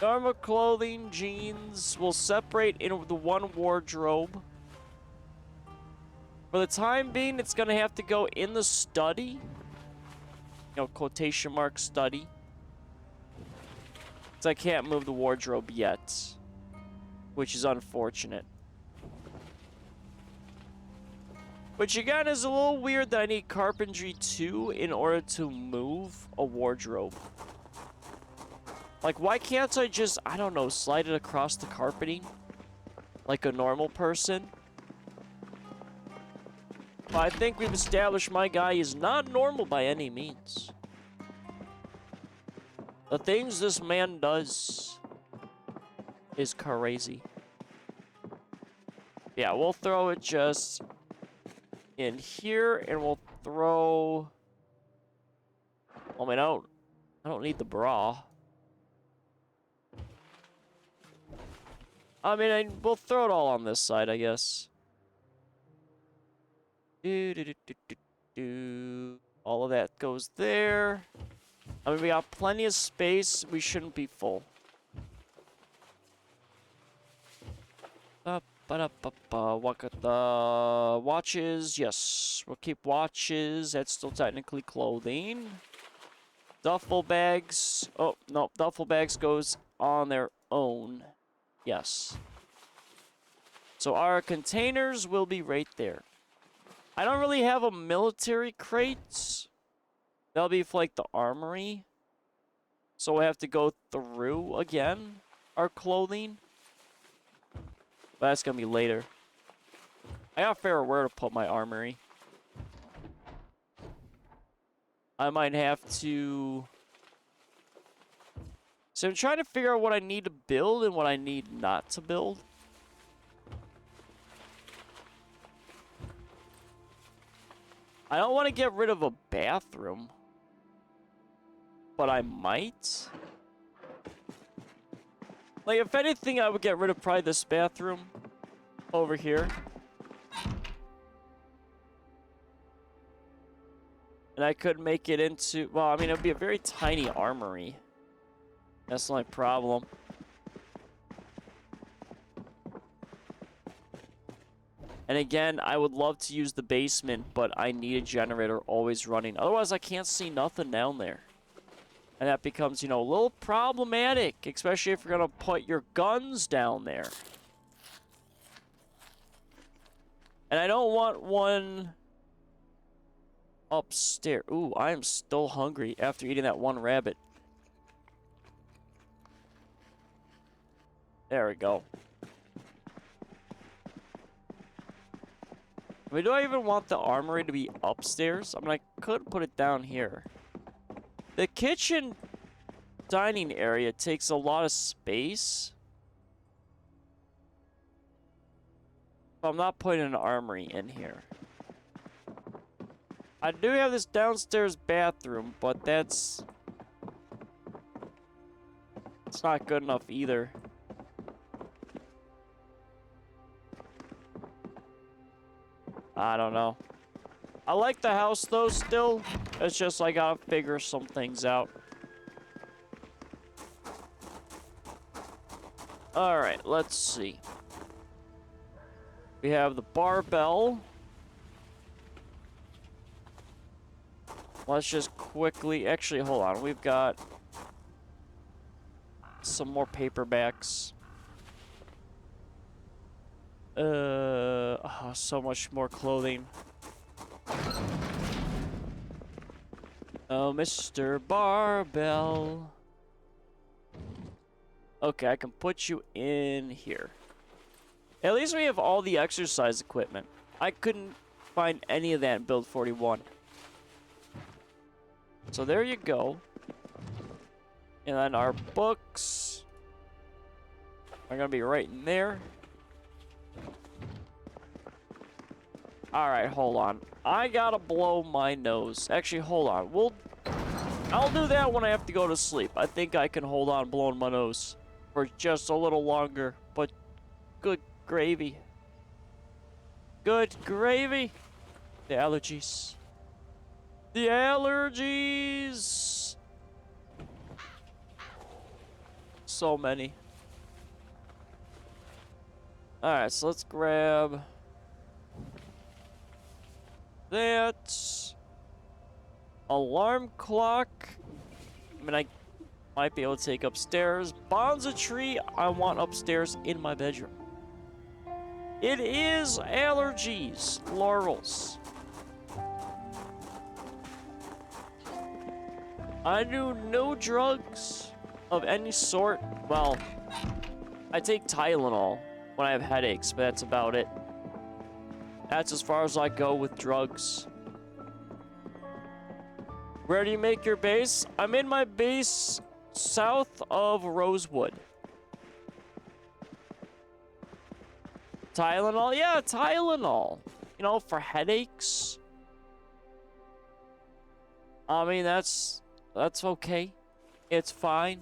normal clothing, jeans. We'll separate into the one wardrobe. For the time being, it's gonna have to go in the study. You know, quotation mark study. So I can't move the wardrobe yet, which is unfortunate. Which again is a little weird that I need carpentry 2 in order to move a wardrobe. Like, why can't I just, I don't know, slide it across the carpeting like a normal person? But I think we've established my guy is not normal by any means. The things this man does is crazy. Yeah, we'll throw it just in here, and we'll throw... I mean, I don't need the bra. I mean, we'll throw it all on this side, I guess. All of that goes there. I mean, we got plenty of space. We shouldn't be full. What got the watches? Yes, we'll keep watches. That's still technically clothing. Duffel bags. Oh, no, duffel bags goes on their own. Yes. So our containers will be right there. I don't really have a military crate. That'll be for like the armory. So we have to go through again our clothing. But that's gonna be later. I gotta figure out where to put my armory. I might have to... So I'm trying to figure out what I need to build and what I need not to build. I don't want to get rid of a bathroom. But I might. Like, if anything, I would get rid of probably this bathroom over here. And I could make it into... Well, I mean, it would be a very tiny armory. That's my problem. And again, I would love to use the basement, but I need a generator always running. Otherwise, I can't see nothing down there. And that becomes, you know, a little problematic, especially if you're going to put your guns down there. And I don't want one upstairs. Ooh, I am still hungry after eating that one rabbit. There we go. I mean, do I even want the armory to be upstairs? I mean, I could put it down here. The kitchen dining area takes a lot of space. I'm not putting an armory in here. I do have this downstairs bathroom, but it's not good enough either. I don't know. I like the house though still. It's just I gotta figure some things out. Alright, let's see. We have the barbell. Let's just quickly... Actually, hold on. We've got some more paperbacks. Oh, so much more clothing. Oh, Mr. Barbell. Okay, I can put you in here. At least we have all the exercise equipment. I couldn't find any of that in Build 41. So there you go. And then our books are gonna be right in there. Alright, hold on. I gotta blow my nose. Actually, hold on. I'll do that when I have to go to sleep. I think I can hold on blowing my nose for just a little longer. But good gravy. Good gravy. The allergies. The allergies. So many. Alright, so let's grab that. Alarm clock. I mean, I might be able to take upstairs. Bonza tree, I want upstairs in my bedroom. It is allergies. Laurels. I do no drugs of any sort. Well, I take Tylenol when I have headaches, but that's about it. That's as far as I go with drugs. Where do you make your base? I'm in my base south of Rosewood. Tylenol? Yeah, Tylenol. You know, for headaches. I mean, that's okay. It's fine.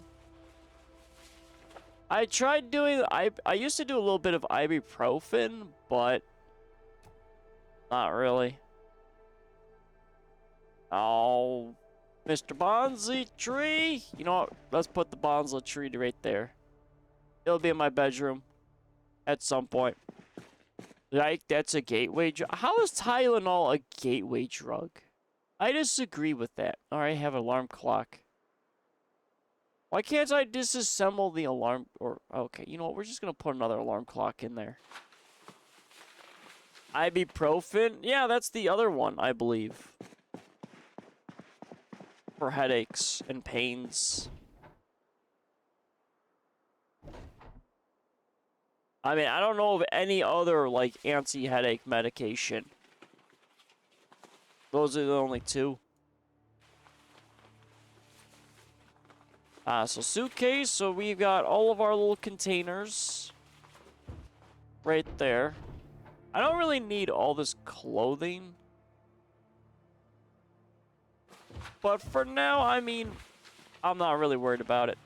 I tried doing... I used to do a little bit of ibuprofen, but... not really. Oh... Mr. Bonsley tree! You know what? Let's put the Bonsley tree right there. It'll be in my bedroom. At some point. Like, that's a gateway drug. How is Tylenol a gateway drug? I disagree with that. Alright, have an alarm clock. Why can't I disassemble the alarm? Or, okay, you know what? We're just gonna put another alarm clock in there. Ibuprofen? Yeah, that's the other one, I believe. For headaches and pains. I mean, I don't know of any other, like, anti-headache medication. Those are the only two. So suitcase, so we've got all of our little containers. Right there. I don't really need all this clothing. But for now, I mean, I'm not really worried about it.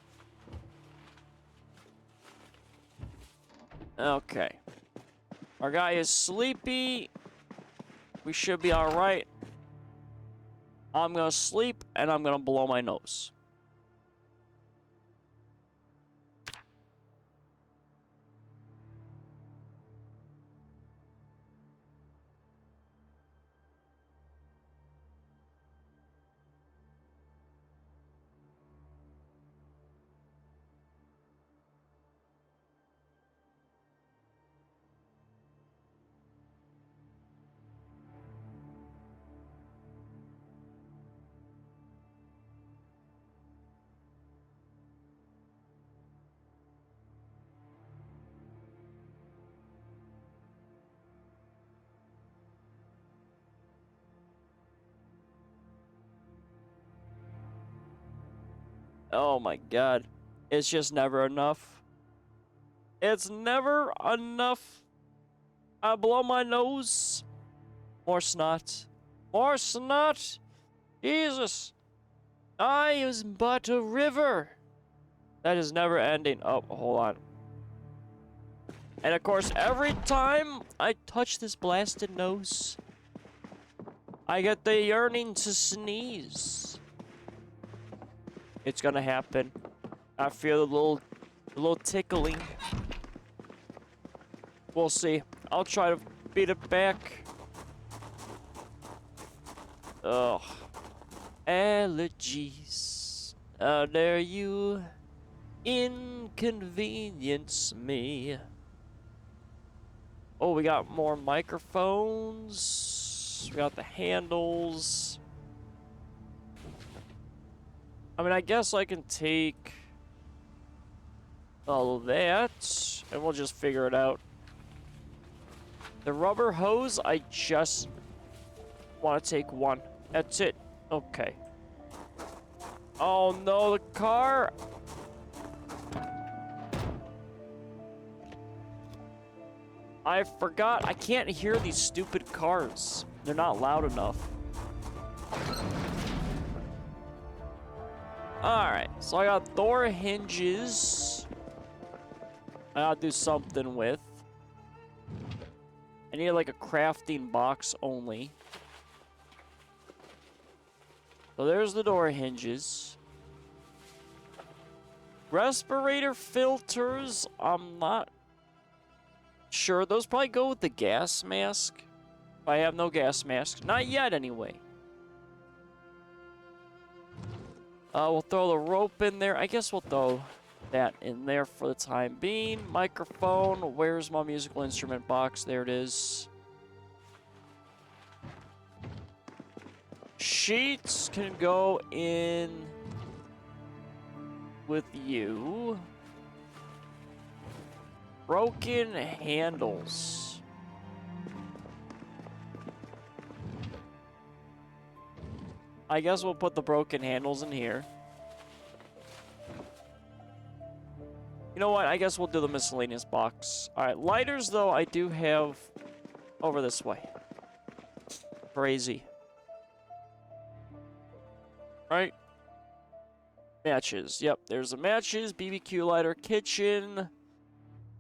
Okay. Our guy is sleepy. We should be alright. I'm gonna sleep, and I'm gonna blow my nose. Oh my god. It's just never enough. It's never enough. I blow my nose. More snot. More snot. Jesus. I is but a river. That is never ending. Oh, hold on. And of course, every time I touch this blasted nose, I get the yearning to sneeze. It's gonna happen. I feel a little tickling. We'll see. I'll try to beat it back. Ugh. Allergies. How dare you inconvenience me? Oh, we got more microphones. We got the handles. I mean, I guess I can take all of that, and we'll just figure it out. The rubber hose, I just want to take one. That's it. Okay. Oh no, the car! I forgot. I can't hear these stupid cars. They're not loud enough. Alright, so I got door hinges. I gotta do something with. I need like a crafting box only. So there's the door hinges. Respirator filters, I'm not sure. Those probably go with the gas mask. I have no gas mask. Not yet, anyway. We'll throw the rope in there. I guess we'll throw that in there for the time being. Microphone. Where's my musical instrument box? There it is. Sheets can go in with you. Broken handles. I guess we'll put the broken handles in here. You know what? I guess we'll do the miscellaneous box. Alright, lighters, though, I do have over this way. Crazy. Right? Matches. Yep, there's the matches, BBQ lighter, kitchen,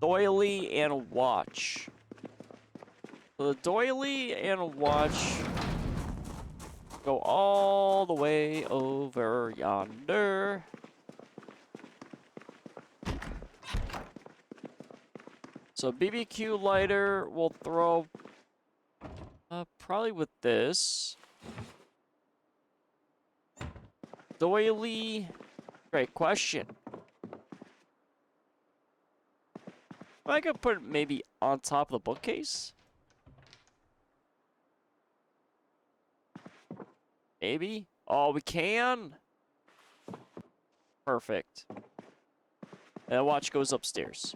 doily, and a watch. So the doily and a watch go all the way over yonder. So BBQ lighter we'll throw probably with this. Doily, great question. I could put it maybe on top of the bookcase. Maybe. Oh, we can. Perfect. And the watch goes upstairs.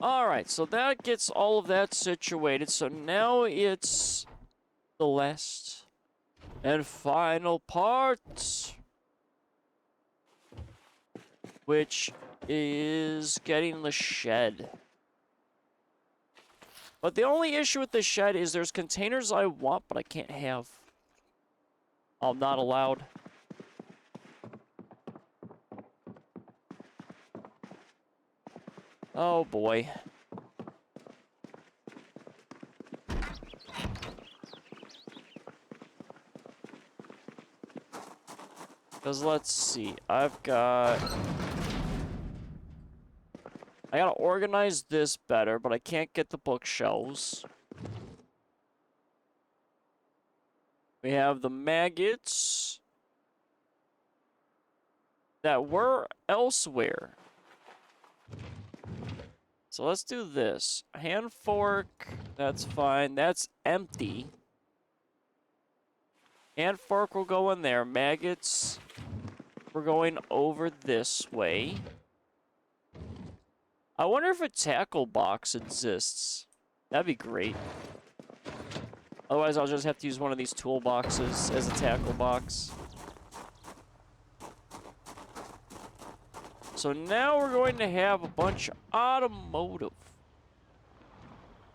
Alright, so that gets all of that situated. So now it's the last and final part, which is getting the shed. But the only issue with the shed is there's containers I want, but I can't have. I'm not allowed. Oh boy. Because let's see, I gotta organize this better, but I can't get the bookshelves. We have the maggots that were elsewhere. So let's do this. Hand fork, that's fine. That's empty. Hand fork will go in there. Maggots, we're going over this way. I wonder if a tackle box exists. That'd be great. Otherwise, I'll just have to use one of these toolboxes as a tackle box. So now we're going to have a bunch of automotive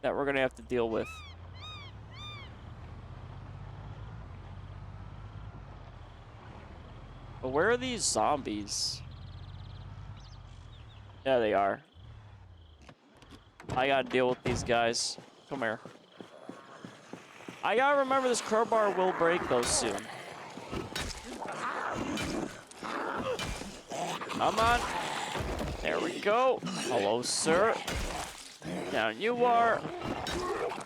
that we're going to have to deal with. But where are these zombies? There they are. I gotta deal with these guys. Come here. I gotta remember this crowbar will break though soon. Come on. There we go. Hello, sir. Down you are.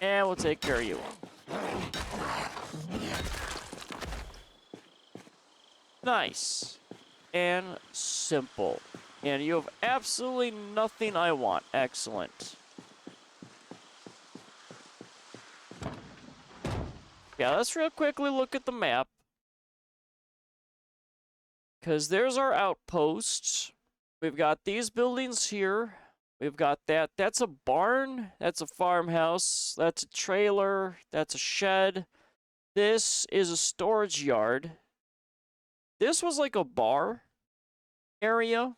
And we'll take care of you. Nice. And simple. And you have absolutely nothing I want. Excellent. Yeah, let's real quickly look at the map. Because there's our outpost. We've got these buildings here. We've got that. That's a barn. That's a farmhouse. That's a trailer. That's a shed. This is a storage yard. This was like a bar area.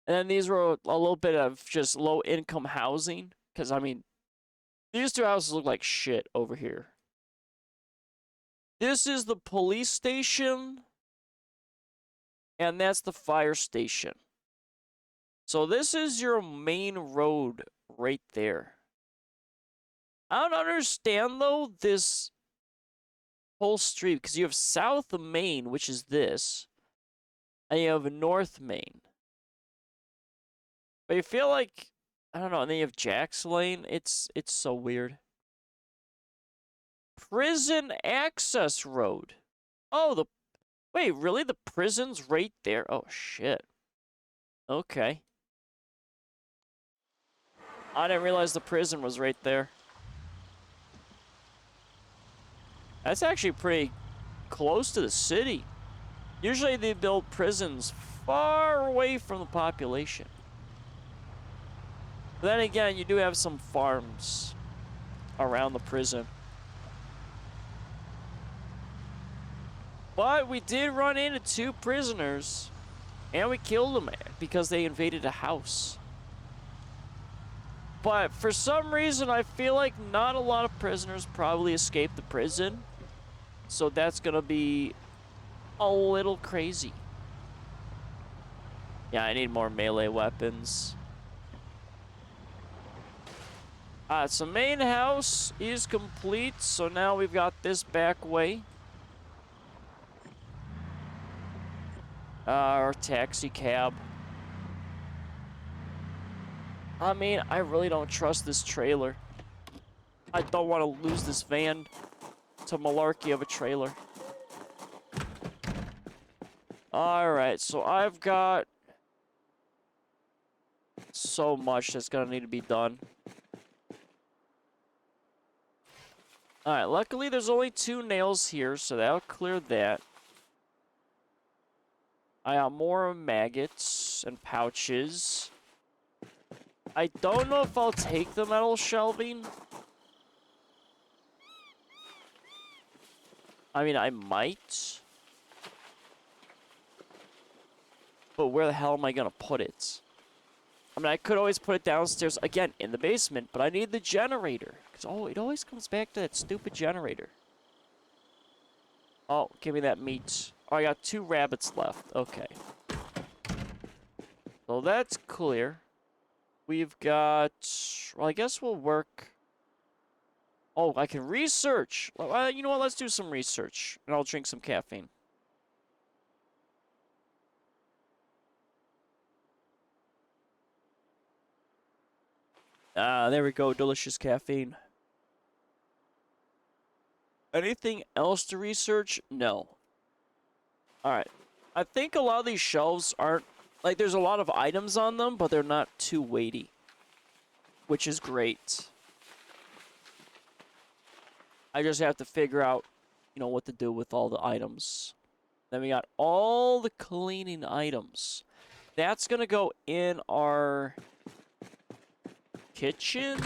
And then these were a little bit of just low-income housing. Because, I mean, these two houses look like shit over here. This is the police station. And that's the fire station. So this is your main road right there. I don't understand, though, this whole street. Because you have South Main, which is this. And you have North Main. But you feel like, I don't know, and then you have Jack's Lane. It's so weird. Prison access road. Oh, wait, really? The prison's right there? Oh, shit. Okay. I didn't realize the prison was right there. That's actually pretty close to the city. Usually they build prisons far away from the population. But then again, you do have some farms around the prison. But we did run into 2 prisoners. And we killed them because they invaded a house. But for some reason, I feel like not a lot of prisoners probably escaped the prison. So that's gonna be a little crazy. Yeah, I need more melee weapons. So main house is complete. So now we've got this back way. Our taxi cab. I mean, I really don't trust this trailer. I don't want to lose this van to malarkey of a trailer. Alright, so I've got so much that's gonna need to be done. Alright, luckily there's only 2 nails here, so that'll clear that. I got more maggots and pouches. I don't know if I'll take the metal shelving. I mean, I might. But where the hell am I gonna put it? I mean, I could always put it downstairs, again, in the basement, but I need the generator. Because, it always comes back to that stupid generator. Oh, give me that meat. Oh, I got 2 rabbits left. Okay. So that's clear. We've got... Well, I guess we'll work... Oh, I can research! Well, you know what? Let's do some research. And I'll drink some caffeine. There we go. Delicious caffeine. Anything else to research? No. Alright. I think a lot of these shelves aren't... Like, there's a lot of items on them, but they're not too weighty. Which is great. I just have to figure out, you know, what to do with all the items. Then we got all the cleaning items. That's gonna go in our... kitchen?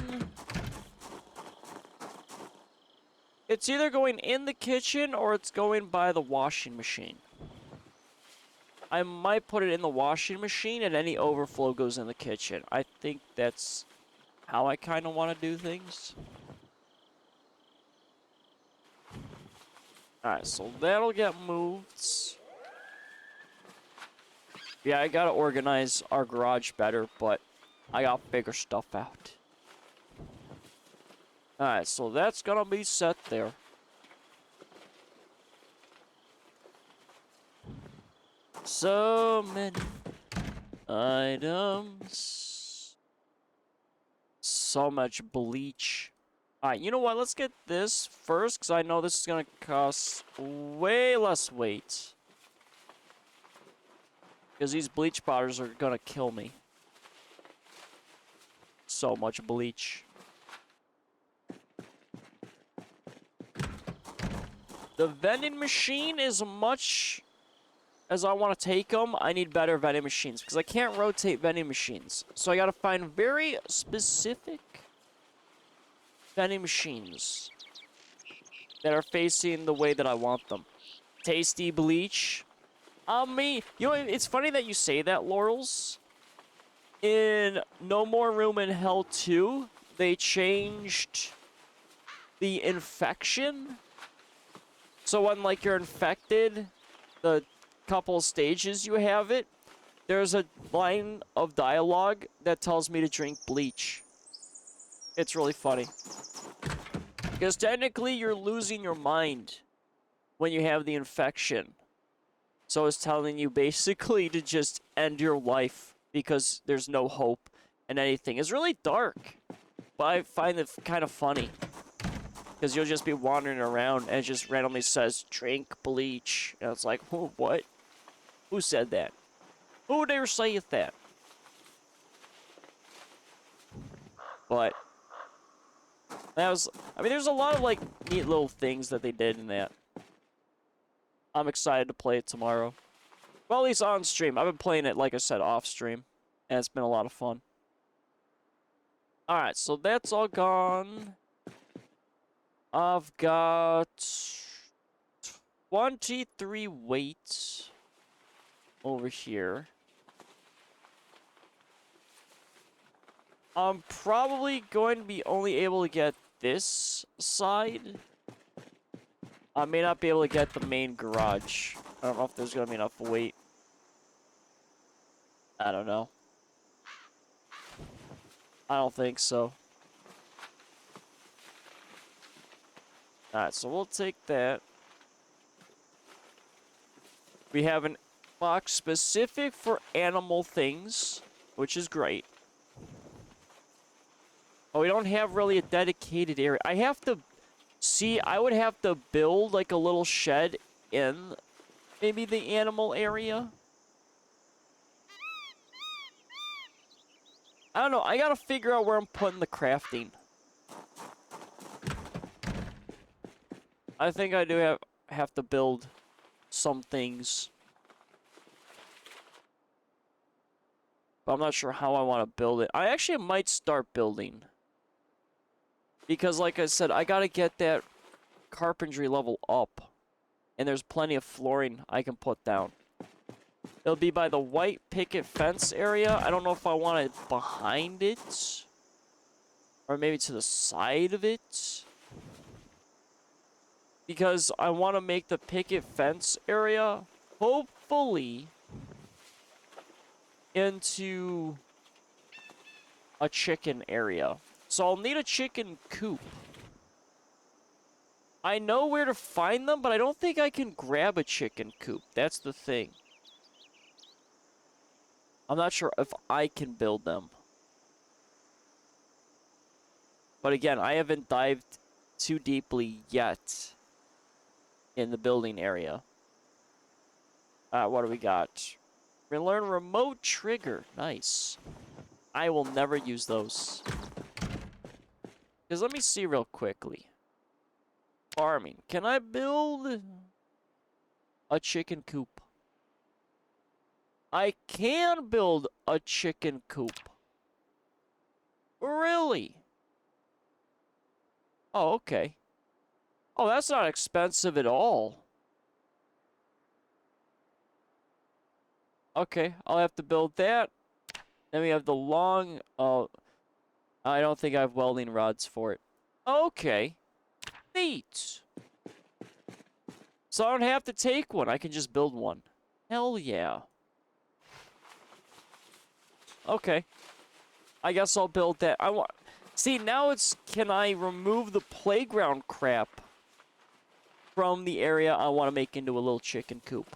It's either going in the kitchen or it's going by the washing machine. I might put it in the washing machine and any overflow goes in the kitchen. I think that's how I kind of want to do things. Alright, so that'll get moved. Yeah, I gotta organize our garage better, but I gotta figure stuff out. Alright, so that's gonna be set there. So many items. So much bleach. Alright, you know what? Let's get this first, because I know this is gonna cost way less weight. Because these bleach powders are gonna kill me. So much bleach. The vending machine, as much as I want to take them, I need better vending machines. Because I can't rotate vending machines. So I gotta find very specific vending machines that are facing the way that I want them. Tasty bleach. Me. You know, it's funny that you say that, Laurels. In No More Room in Hell 2, they changed the infection. So when, like, you're infected, the couple stages you have it, there's a line of dialogue that tells me to drink bleach. It's really funny. Because technically, you're losing your mind when you have the infection. So it's telling you basically to just end your life because there's no hope and anything. It's really dark, but I find it kind of funny. Because you'll just be wandering around and it just randomly says, drink bleach. And it's like, who, what? Who said that? Who dare say that? But that was, I mean, there's a lot of, like, neat little things that they did in that. I'm excited to play it tomorrow. Well, at least on stream. I've been playing it, like I said, off stream. And it's been a lot of fun. Alright, so that's all gone. I've got 23 weight over here. I'm probably going to be only able to get this side. I may not be able to get the main garage. I don't know if there's going to be enough weight. I don't know. I don't think so. Alright, so we'll take that. We have an box specific for animal things, which is great. Oh, we don't have really a dedicated area. I have to... See, I would have to build, like, a little shed in maybe the animal area. I don't know. I gotta figure out where I'm putting the crafting. I think I do have to build some things. But I'm not sure how I want to build it. I actually might start building. Because, like I said, I gotta get that carpentry level up. And there's plenty of flooring I can put down. It'll be by the white picket fence area. I don't know if I want it behind it. Or maybe to the side of it. Because I want to make the picket fence area, hopefully, into a chicken area. So I'll need a chicken coop. I know where to find them, but I don't think I can grab a chicken coop. That's the thing. I'm not sure if I can build them. But again, I haven't dived too deeply yet in the building area. What do we got? We learn remote trigger. Nice. I will never use those. Because let me see real quickly. Farming. Can I build a chicken coop? I can build a chicken coop. Really? Oh, okay. Oh, that's not expensive at all. Okay, I'll have to build that. Then we have the long... Oh, I don't think I have welding rods for it. Okay. Neat. So I don't have to take one. I can just build one. Hell yeah. Okay. I guess I'll build that. I want... See, now it's... Can I remove the playground crap from the area I want to make into a little chicken coop?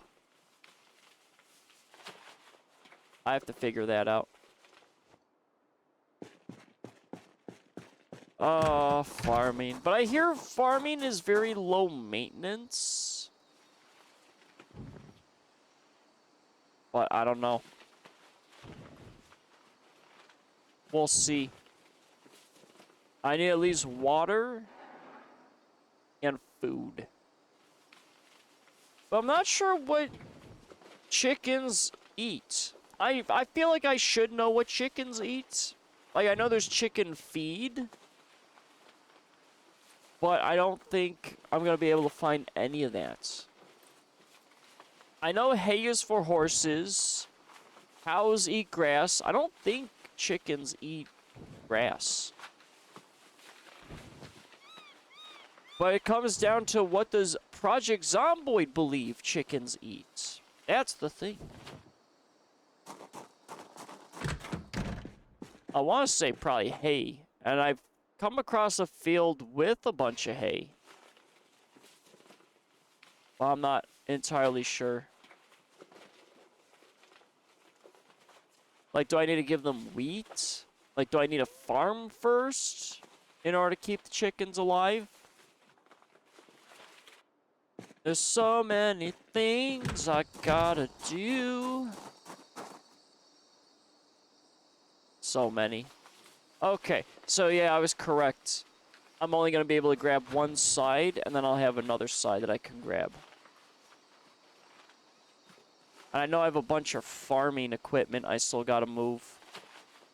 I have to figure that out. Farming. But I hear farming is very low maintenance. But I don't know. We'll see. I need at least water and food. But I'm not sure what chickens eat. I feel like I should know what chickens eat. Like, I know there's chicken feed. But I don't think I'm going to be able to find any of that. I know hay is for horses. Cows eat grass. I don't think chickens eat grass. But it comes down to, what does Project Zomboid believe chickens eat? That's the thing. I want to say probably hay. And I've come across a field with a bunch of hay. Well, I'm not entirely sure. Like, do I need to give them wheat? Like, do I need a farm first in order to keep the chickens alive? There's so many things I gotta do. So many. Okay, so yeah, I was correct. I'm only gonna be able to grab one side, and then I'll have another side that I can grab. And I know I have a bunch of farming equipment I still gotta move.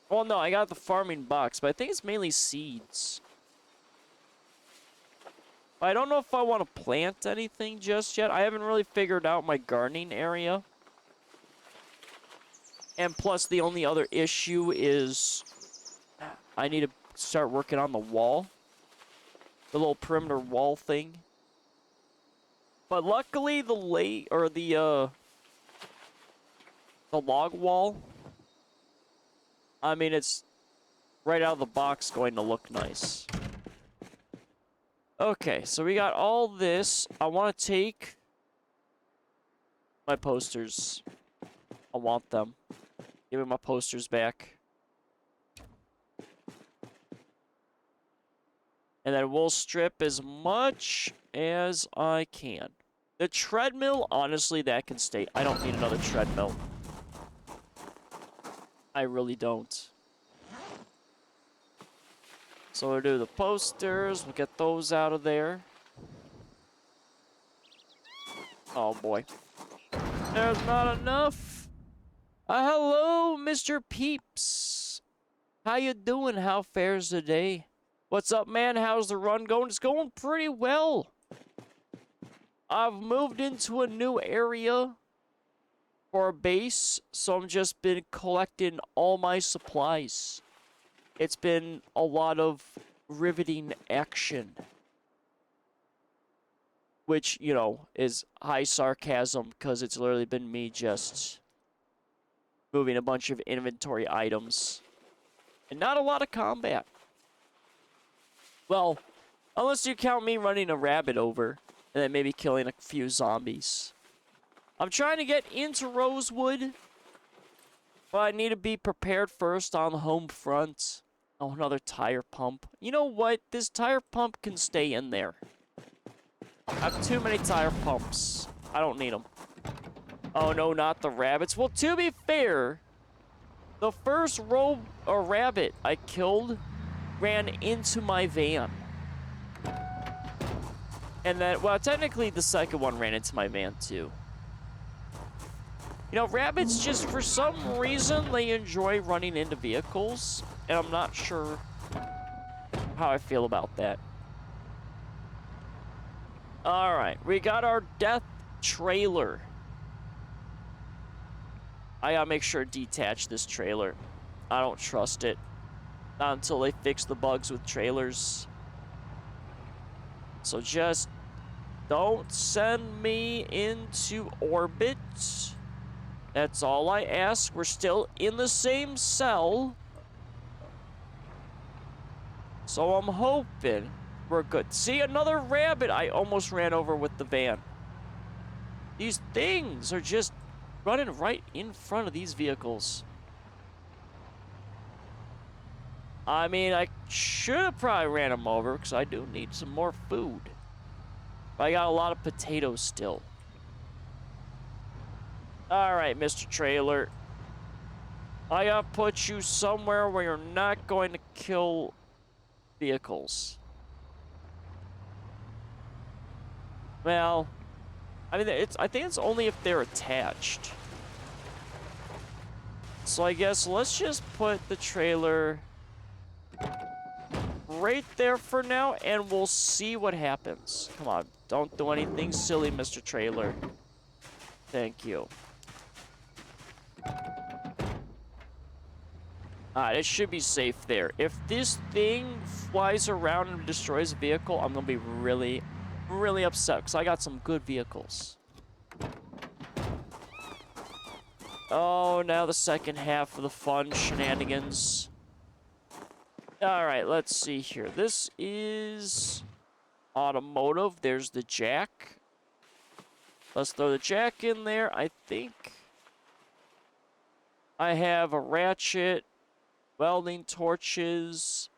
Well, no, I got the farming box, but I think it's mainly seeds. I don't know if I want to plant anything just yet. I haven't really figured out my gardening area. And plus, the only other issue is I need to start working on the wall. The little perimeter wall thing. But luckily, the log wall, I mean, it's right out of the box going to look nice. Okay, so we got all this. I want to take my posters. I want them. Give me my posters back. And then we'll strip as much as I can. The treadmill, honestly, that can stay. I don't need another treadmill. I really don't. So we'll do the posters. We'll get those out of there. Oh, boy. There's not enough. Hello, Mr. Peeps. How you doing? How fares the day? What's up, man? How's the run going? It's going pretty well. I've moved into a new area for a base, so I've just been collecting all my supplies. It's been a lot of riveting action. Which, you know, is high sarcasm because it's literally been me just moving a bunch of inventory items. And not a lot of combat. Well, unless you count me running a rabbit over and then maybe killing a few zombies. I'm trying to get into Rosewood, but I need to be prepared first on the home front. Oh, another tire pump. You know what? This tire pump can stay in there. I have too many tire pumps. I don't need them. Oh, no, not the rabbits. Well, to be fair, the first rabbit I killed ran into my van. And then, well, technically the second one ran into my van, too. You know, rabbits just, for some reason, they enjoy running into vehicles. And I'm not sure how I feel about that. Alright, we got our death trailer. I gotta make sure to detach this trailer. I don't trust it. Not until they fix the bugs with trailers. So just don't send me into orbit. That's all I ask. We're still in the same cell. So I'm hoping we're good. See, another rabbit I almost ran over with the van. These things are just running right in front of these vehicles. I mean, I should have probably ran them over because I do need some more food. But I got a lot of potatoes still. Alright, Mr. Trailer. I gotta put you somewhere where you're not going to kill vehicles. Well, I mean, I think it's only if they're attached. So I guess let's just put the trailer right there for now, and we'll see what happens. Come on, don't do anything silly, Mr. Trailer. Thank you. Alright, it should be safe there. If this thing flies around and destroys a vehicle, I'm gonna be really, really upset, because I got some good vehicles. Oh, now the second half of the fun shenanigans. Alright, let's see here. This is automotive. There's the jack. Let's throw the jack in there. I think I have a ratchet, welding torches.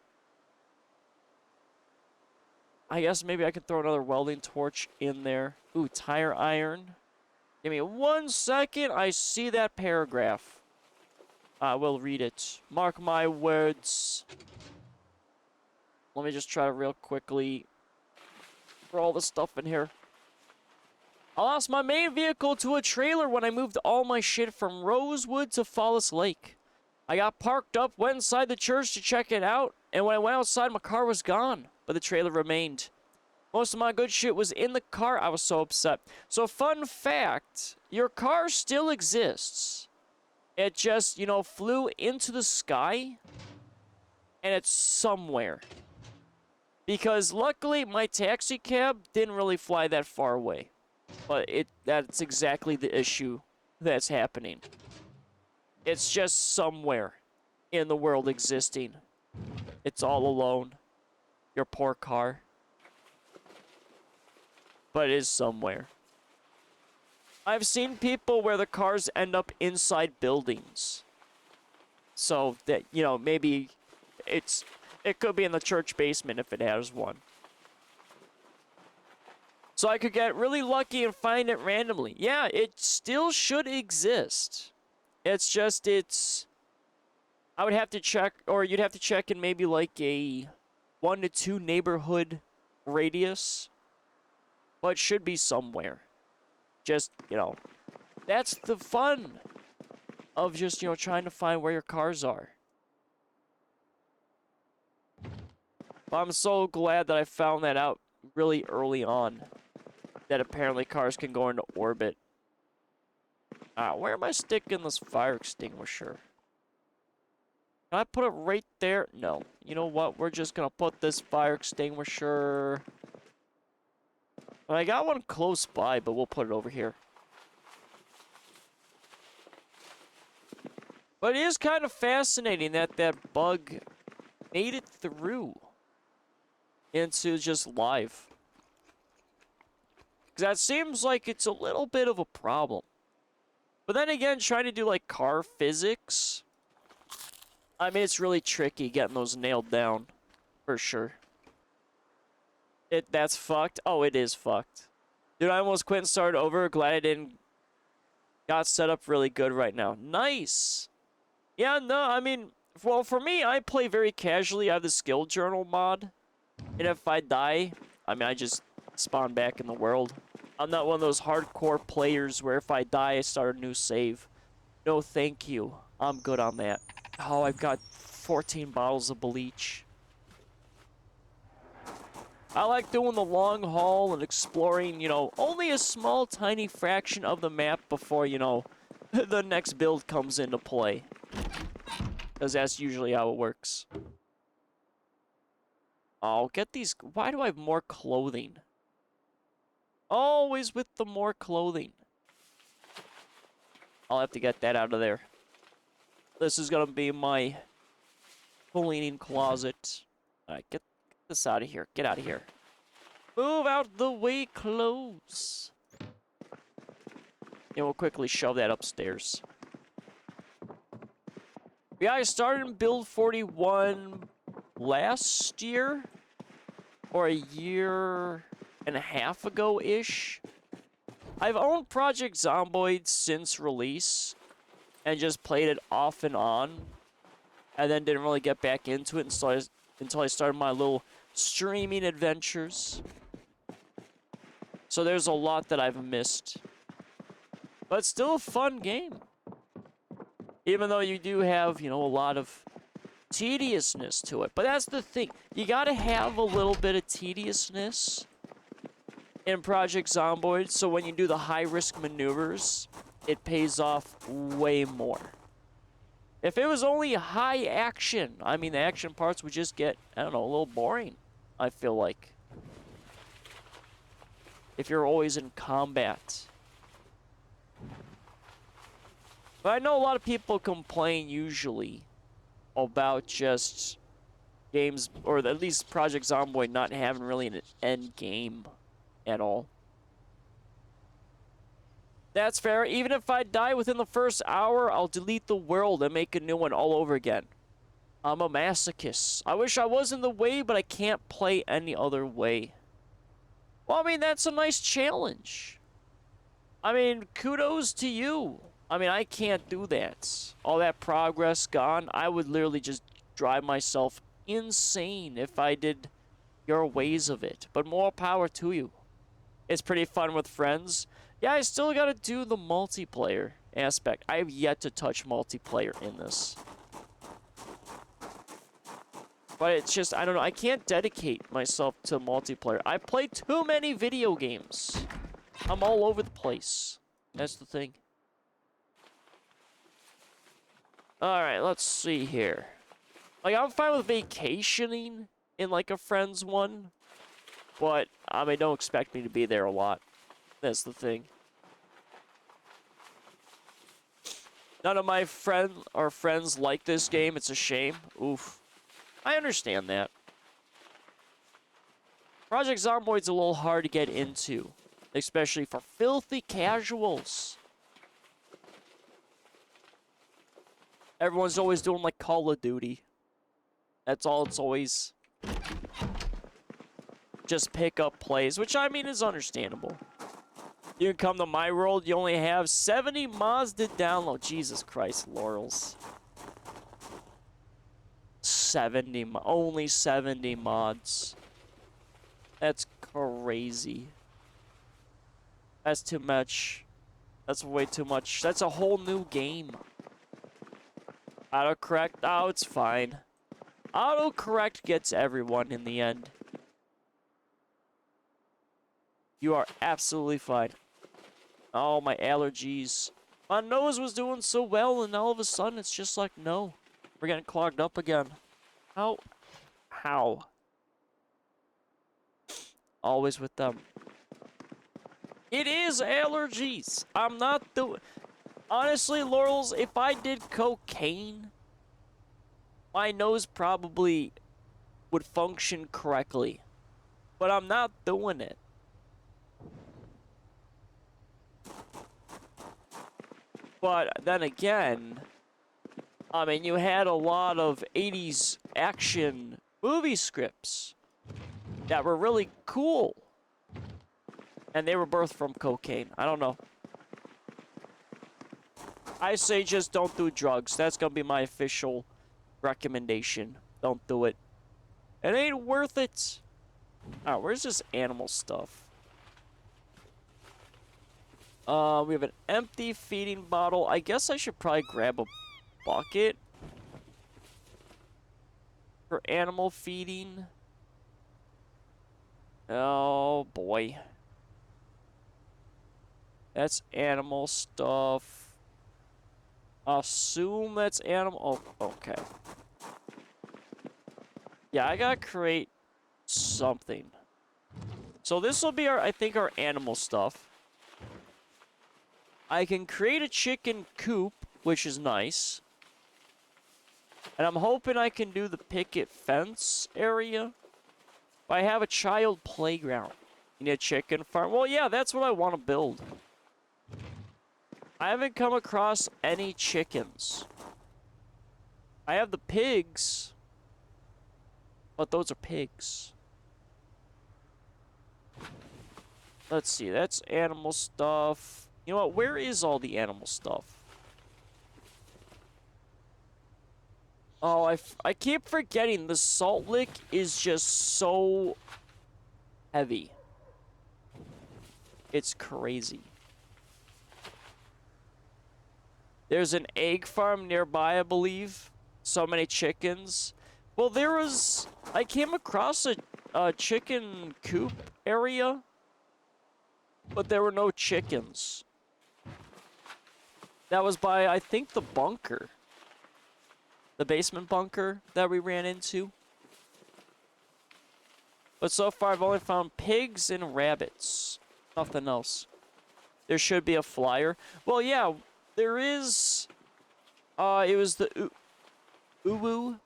I guess maybe I could throw another welding torch in there. Ooh, tire iron. Give me 1 second. I see that paragraph. I will read it. Mark my words. Let me just try to real quickly throw all this stuff in here. I lost my main vehicle to a trailer when I moved all my shit from Rosewood to Fallis Lake. I got parked up, went inside the church to check it out, and when I went outside, my car was gone, but the trailer remained. Most of my good shit was in the car. I was so upset. So fun fact, your car still exists. It just, you know, flew into the sky. And it's somewhere. Because luckily my taxi cab didn't really fly that far away. But that's exactly the issue that's happening. It's just somewhere in the world existing. It's all alone. Your poor car. But it is somewhere. I've seen people where the cars end up inside buildings. So that, you know, maybe it could be in the church basement if it has one. So I could get really lucky and find it randomly. Yeah, it still should exist. It's just, I would have to check, or you'd have to check in maybe like a 1 to 2 neighborhood radius. But it should be somewhere. Just, you know, that's the fun of just, you know, trying to find where your cars are. But I'm so glad that I found that out really early on. That apparently cars can go into orbit. Where am I sticking this fire extinguisher? Can I put it right there? No. You know what? We're just gonna put this fire extinguisher... I got one close by, but we'll put it over here. But it is kind of fascinating that that bug made it through into just live. Because that seems like it's a little bit of a problem. But then again, trying to do like car physics, I mean, it's really tricky getting those nailed down, for sure. That's fucked? Oh, it is fucked. Dude, I almost quit and started over. Glad I didn't. Got set up really good right now. Nice! Yeah, no, I mean, well, for me, I play very casually. I have the skill journal mod. And if I die, I mean, I just spawn back in the world. I'm not one of those hardcore players where if I die, I start a new save. No, thank you. I'm good on that. Oh, I've got 14 bottles of bleach. I like doing the long haul and exploring, you know, only a small, tiny fraction of the map before, you know, the next build comes into play. Because that's usually how it works. I'll get these... Why do I have more clothing? Always with the more clothing. I'll have to get that out of there. This is going to be my cleaning closet. Alright, get this out of here. Get out of here. Move out the way, clothes. And we'll quickly shove that upstairs. Yeah, I started in build 41 last year. Or a year and a half ago-ish. I've owned Project Zomboid since release. And just played it off and on. And then didn't really get back into it until I started my little streaming adventures. So there's a lot that I've missed. But it's still a fun game. Even though you do have, you know, a lot of tediousness to it. But that's the thing. You gotta have a little bit of tediousness in Project Zomboid. So when you do the high-risk maneuvers, it pays off way more. If it was only high action, I mean, the action parts would just get, I don't know, a little boring, I feel like. If you're always in combat. But I know a lot of people complain usually about just games, or at least Project Zomboid not having really an end game at all. That's fair. Even if I die within the first hour, I'll delete the world and make a new one all over again. I'm a masochist. I wish I was in the way, but I can't play any other way. Well, I mean, that's a nice challenge. I mean, kudos to you. I mean, I can't do that. All that progress gone, I would literally just drive myself insane if I did your ways of it. But more power to you. It's pretty fun with friends. Yeah, I still gotta do the multiplayer aspect. I have yet to touch multiplayer in this. But it's just, I don't know, I can't dedicate myself to multiplayer. I play too many video games. I'm all over the place. That's the thing. Alright, let's see here. Like, I'm fine with vacationing in, like, a friend's one. But, I mean, don't expect me to be there a lot. That's the thing. None of my friends like this game. It's a shame. Oof. I understand that. Project Zomboid's a little hard to get into. Especially for filthy casuals. Everyone's always doing, like, Call of Duty. That's all it's always. Just pick up plays, which, I mean, is understandable. You can come to my world, you only have 70 mods to download. Jesus Christ, Laurels. 70, only 70 mods. That's crazy. That's too much. That's way too much. That's a whole new game. Autocorrect, oh, it's fine. Autocorrect gets everyone in the end. You are absolutely fine. Oh, my allergies. My nose was doing so well, and all of a sudden, it's just like, no. We're getting clogged up again. How? How? Always with them. It is allergies. I'm not doing... Honestly, Laurels, if I did cocaine, my nose probably would function correctly. But I'm not doing it. But then again, I mean, you had a lot of 80s action movie scripts that were really cool. And they were birthed from cocaine. I don't know. I say just don't do drugs. That's gonna be my official recommendation. Don't do it. It ain't worth it. Oh, where's this animal stuff? We have an empty feeding bottle. I guess I should probably grab a bucket for animal feeding. Oh, boy. That's animal stuff. Assume that's animal. Oh, okay. Yeah, I gotta create something. So this will be our, I think, our animal stuff. I can create a chicken coop, which is nice. And I'm hoping I can do the picket fence area. But I have a child playground. You need a chicken farm. Well, yeah, that's what I want to build. I haven't come across any chickens. I have the pigs. But those are pigs. Let's see, that's animal stuff. You know what, where is all the animal stuff? Oh, I keep forgetting the salt lick is just so heavy. It's crazy. There's an egg farm nearby, I believe. So many chickens. Well, there was... I came across a chicken coop area. But there were no chickens. That was by, I think, the bunker. The basement bunker that we ran into. But so far, I've only found pigs and rabbits. Nothing else. There should be a flyer. Well, yeah, there is... it was the Uwu.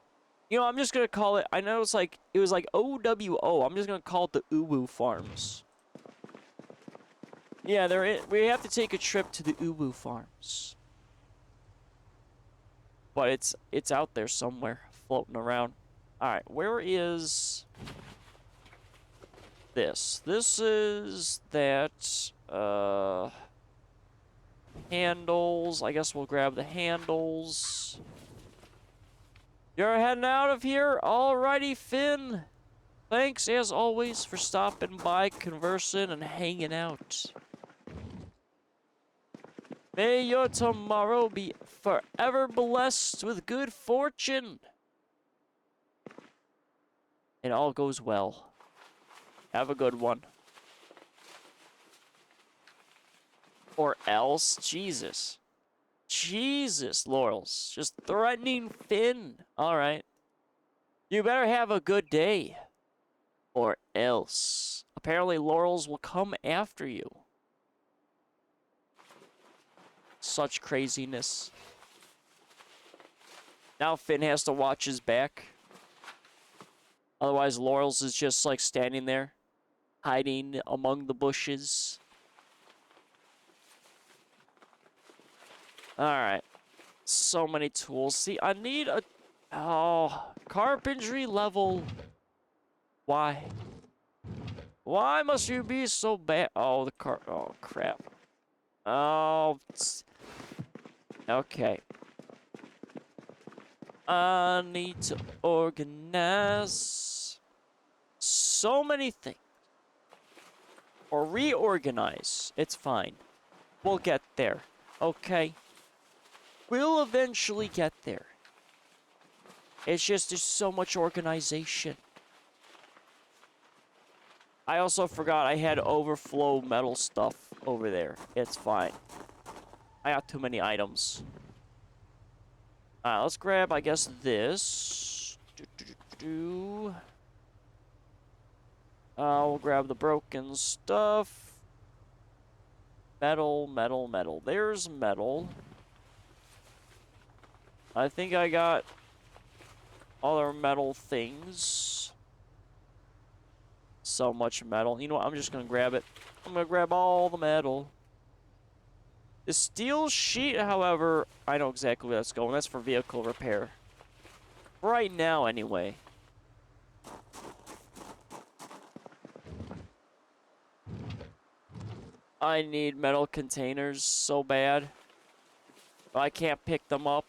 You know, I'm just gonna call it... I know it's like... It was like OWO. I'm just gonna call it the Uwu Farms. Yeah, we have to take a trip to the Uwu Farms. But it's out there somewhere, floating around. Alright, where is this? This is that, handles. I guess we'll grab the handles. You're heading out of here? Alrighty, Finn. Thanks, as always, for stopping by, conversing, and hanging out. May your tomorrow be forever blessed with good fortune. and all goes well. Have a good one. Or else, Jesus. Jesus, Laurels. Just threatening Finn. Alright. You better have a good day. Or else. Apparently, Laurels will come after you. Such craziness. Now Finn has to watch his back. Otherwise, Laurels is just like standing there, hiding among the bushes. Alright. So many tools. See, I need a... Oh, carpentry level. Why? Why must you be so bad? Oh, the car... Oh, crap. Oh. Okay. I need to organize so many things. Or reorganize. It's fine. We'll get there. Okay? We'll eventually get there. It's just there's so much organization. I also forgot I had overflow metal stuff over there. It's fine. I got too many items. Alright, let's grab, I guess, this. We'll grab the broken stuff. Metal, metal, metal. There's metal. I think I got other metal things. So much metal. You know what? I'm just gonna grab it. I'm gonna grab all the metal. The steel sheet, however, I know exactly where that's going. That's for vehicle repair. Right now, anyway. I need metal containers so bad. But I can't pick them up.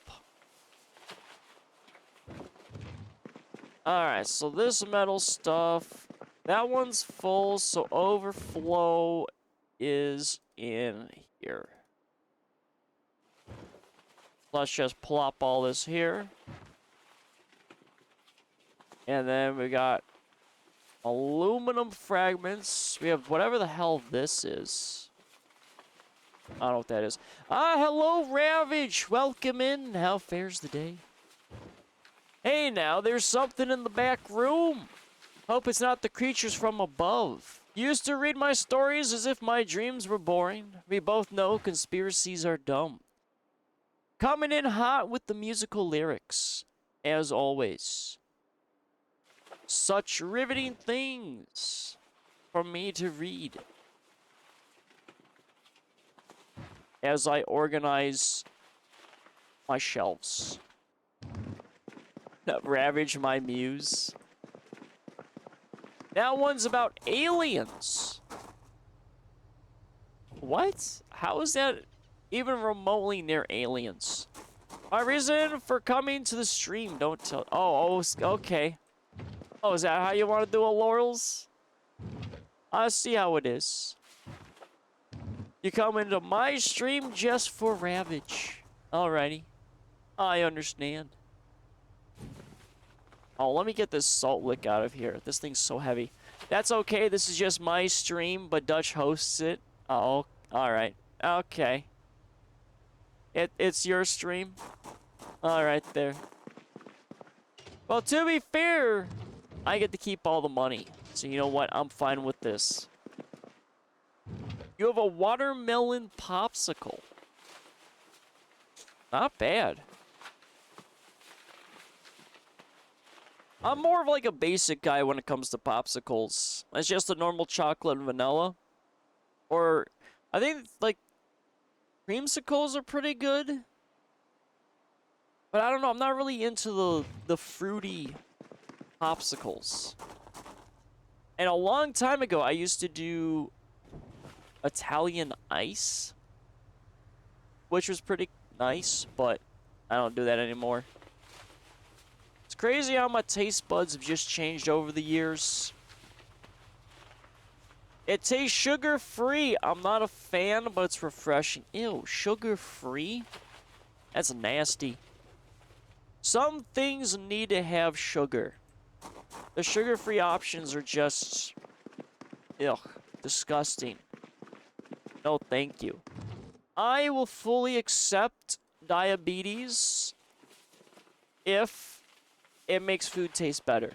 Alright, so this metal stuff, that one's full, so overflow is in here. Let's just plop all this here. And then we got aluminum fragments. We have whatever the hell this is. I don't know what that is. Ah, hello, Ravage. Welcome in. How fares the day? Hey, now, there's something in the back room. Hope it's not the creatures from above. Used to read my stories as if my dreams were boring. We both know conspiracies are dumb. Coming in hot with the musical lyrics, as always. Such riveting things for me to read. As I organize my shelves. Ravage my muse. That one's about aliens. What? How is that even remotely near aliens? My reason for coming to the stream, don't tell. Oh, okay. Oh, is that how you want to do it, Laurels? I see how it is. You come into my stream just for Ravage. Alrighty. I understand. Oh, let me get this salt lick out of here. This thing's so heavy. That's okay. This is just my stream, but Dutch hosts it. Oh, alright. Okay. It's your stream? Alright there. Well, to be fair, I get to keep all the money. So you know what? I'm fine with this. You have a watermelon popsicle. Not bad. I'm more of like a basic guy when it comes to popsicles. It's just a normal chocolate and vanilla. Or, I think, like, creamsicles are pretty good. But I don't know, I'm not really into the fruity popsicles. And a long time ago, I used to do Italian ice. Which was pretty nice, but I don't do that anymore. It's crazy how my taste buds have just changed over the years. It tastes sugar-free. I'm not a fan, but it's refreshing. Ew, sugar-free? That's nasty. Some things need to have sugar. The sugar-free options are just, ugh, disgusting. No, thank you. I will fully accept diabetes if it makes food taste better.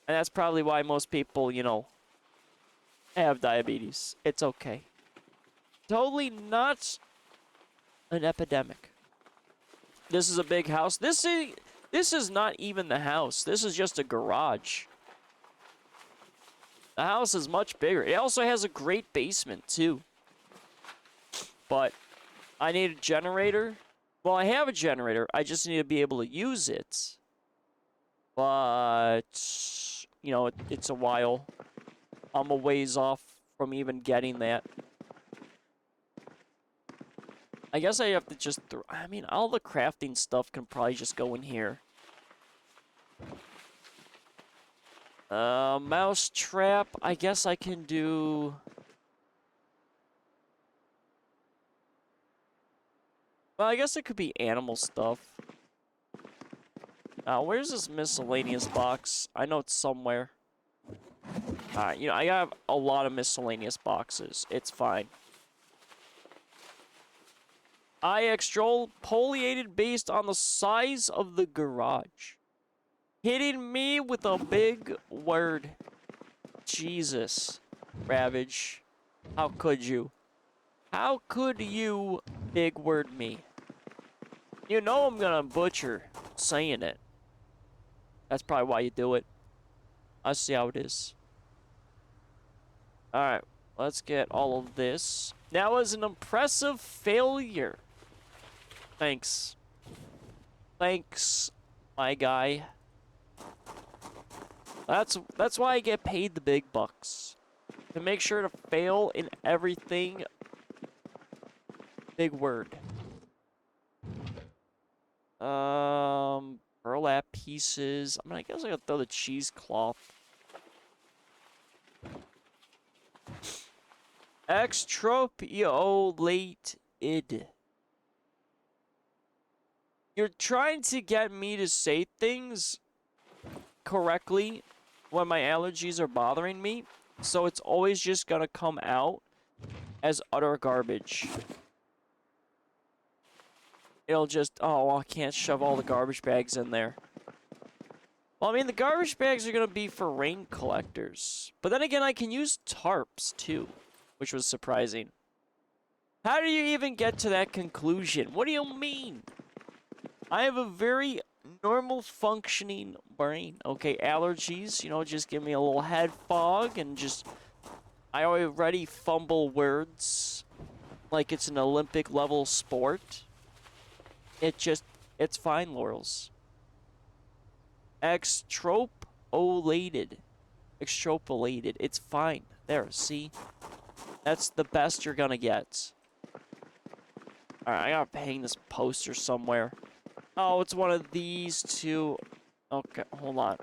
And that's probably why most people, you know, have diabetes. It's okay. Totally not an epidemic. This is a big house. This is not even the house. This is just a garage. The house is much bigger. It also has a great basement, too. But I need a generator. Well, I have a generator. I just need to be able to use it. But, you know, it's a while. I'm a ways off from even getting that. I guess I have to just I mean, all the crafting stuff can probably just go in here. Mouse trap. I guess I can do... Well, I guess it could be animal stuff. Where's this miscellaneous box? I know it's somewhere. Alright, you know, I have a lot of miscellaneous boxes. It's fine. I extrapolated based on the size of the garage. Hitting me with a big word. Jesus. Ravage. How could you? How could you big word me? You know I'm gonna butcher saying it. That's probably why you do it. I see how it is. Alright, let's get all of this. That was an impressive failure. Thanks. Thanks, my guy. That's why I get paid the big bucks. To make sure to fail in everything. Big word. Burlap pieces. I mean, I guess I gotta throw the cheesecloth. Extrapolated. You're trying to get me to say things correctly when my allergies are bothering me, so it's always just gonna come out as utter garbage. It'll just, oh, I can't shove all the garbage bags in there. Well, I mean, the garbage bags are gonna be for rain collectors. But then again, I can use tarps, too, which was surprising. How do you even get to that conclusion? What do you mean? I have a very normal functioning brain. Okay, allergies, you know, just give me a little head fog and just... I already fumble words like it's an Olympic level sport. It's fine, Laurels. Extrapolated. It's fine. There, see? That's the best you're gonna get. Alright, I gotta hang this poster somewhere. Oh, it's one of these two. Okay, hold on.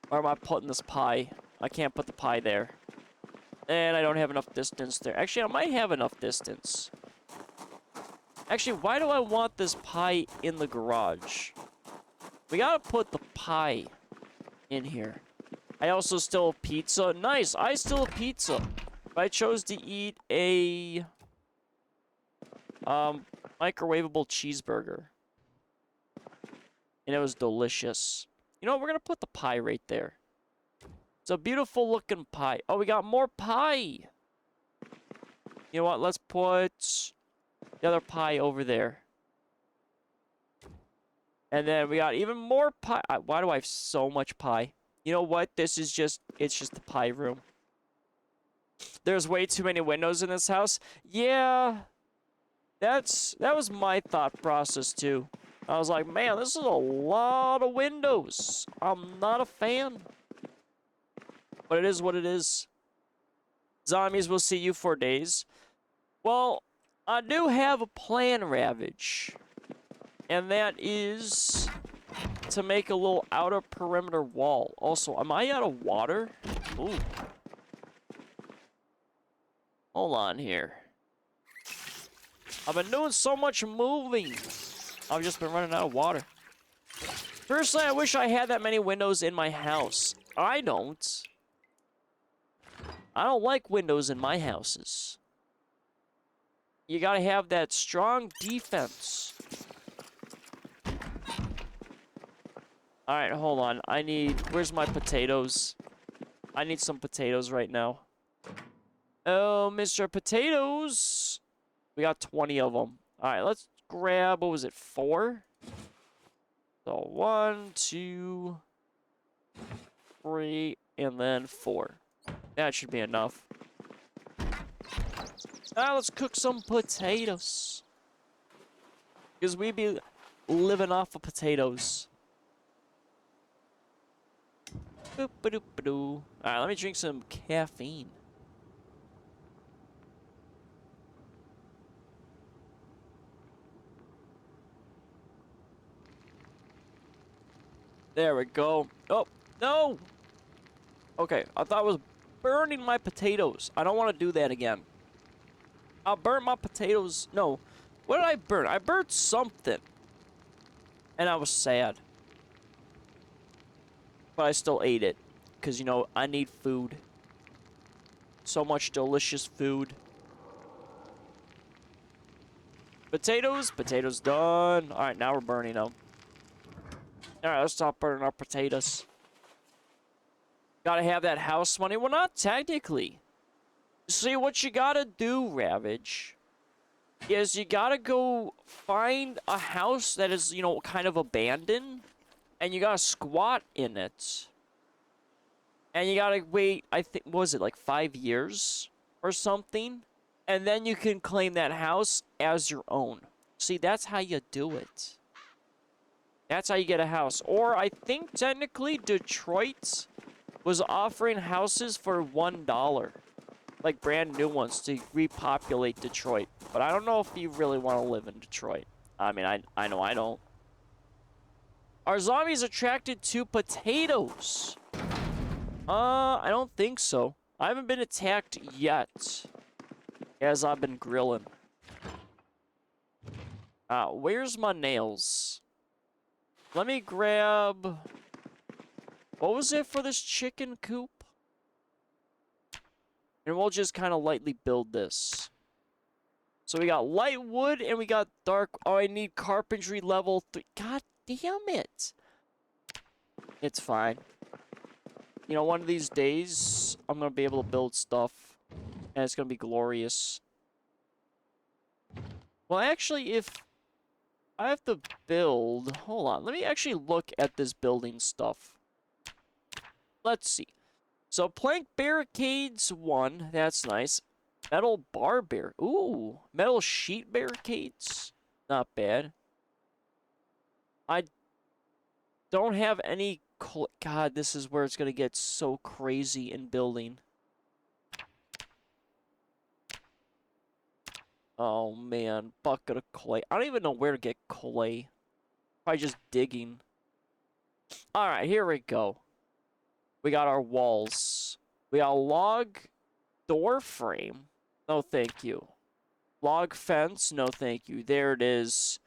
Where am I putting this pie? I can't put the pie there. And I don't have enough distance there. Actually, I might have enough distance. Actually, why do I want this pie in the garage? We gotta put the pie in here. I also still have pizza. Nice, I still have pizza. I chose to eat a... microwavable cheeseburger. And it was delicious. You know what? We're gonna put the pie right there. It's a beautiful looking pie. Oh, we got more pie. You know what? Let's put the other pie over there. And then we got even more pie. Why do I have so much pie? You know what? This is just... It's just the pie room. There's way too many windows in this house. Yeah... That was my thought process, too. I was like, man, this is a lot of windows. I'm not a fan. But it is what it is. Zombies will see you for days. Well, I do have a plan, Ravage. And that is to make a little outer perimeter wall. Also, am I out of water? Ooh. Hold on here. I've been doing so much moving. I've just been running out of water. Personally, I wish I had that many windows in my house. I don't. I don't like windows in my houses. You gotta have that strong defense. Alright, hold on. Where's my potatoes? I need some potatoes right now. Oh, Mr. Potatoes! We got 20 of them. Alright, let's grab, what was it, 4? So 1, 2, 3, and then 4. That should be enough. Now let's cook some potatoes. Because we be living off of potatoes. Boop-a-doop-a-doo. Alright, let me drink some caffeine. There we go. Oh, no! Okay, I thought I was burning my potatoes. I don't want to do that again. I burnt my potatoes. No. What did I burn? I burnt something. And I was sad. But I still ate it. Because, you know, I need food. So much delicious food. Potatoes. Potatoes done. Alright, now we're burning them. Alright, let's stop burning our potatoes. Gotta have that house money. Well, not technically. See, what you gotta do, Ravage, is you gotta go find a house that is, you know, kind of abandoned. And you gotta squat in it. And you gotta wait, I think, what was it, like 5 years or something? And then you can claim that house as your own. See, that's how you do it. That's how you get a house. Or I think technically Detroit was offering houses for $1. Like brand new ones to repopulate Detroit. But I don't know if you really want to live in Detroit. I mean, I know I don't. Are zombies attracted to potatoes? I don't think so. I haven't been attacked yet. As I've been grilling. Where's my nails? Let me grab... What was it for this chicken coop? And we'll just kind of lightly build this. So we got light wood and we got dark... Oh, I need carpentry level 3. God damn it. It's fine. You know, one of these days, I'm going to be able to build stuff. And it's going to be glorious. Well, actually, if I have to build... Hold on. Let me actually look at this building stuff. Let's see. So, plank barricades, 1. That's nice. Metal bar barrier. Ooh. Metal sheet barricades. Not bad. I don't have any... God, this is where it's going to get so crazy in building. Oh, man. Bucket of clay. I don't even know where to get clay. Probably just digging. Alright, here we go. We got our walls. We got a log door frame. No, thank you. Log fence. No, thank you. There it is.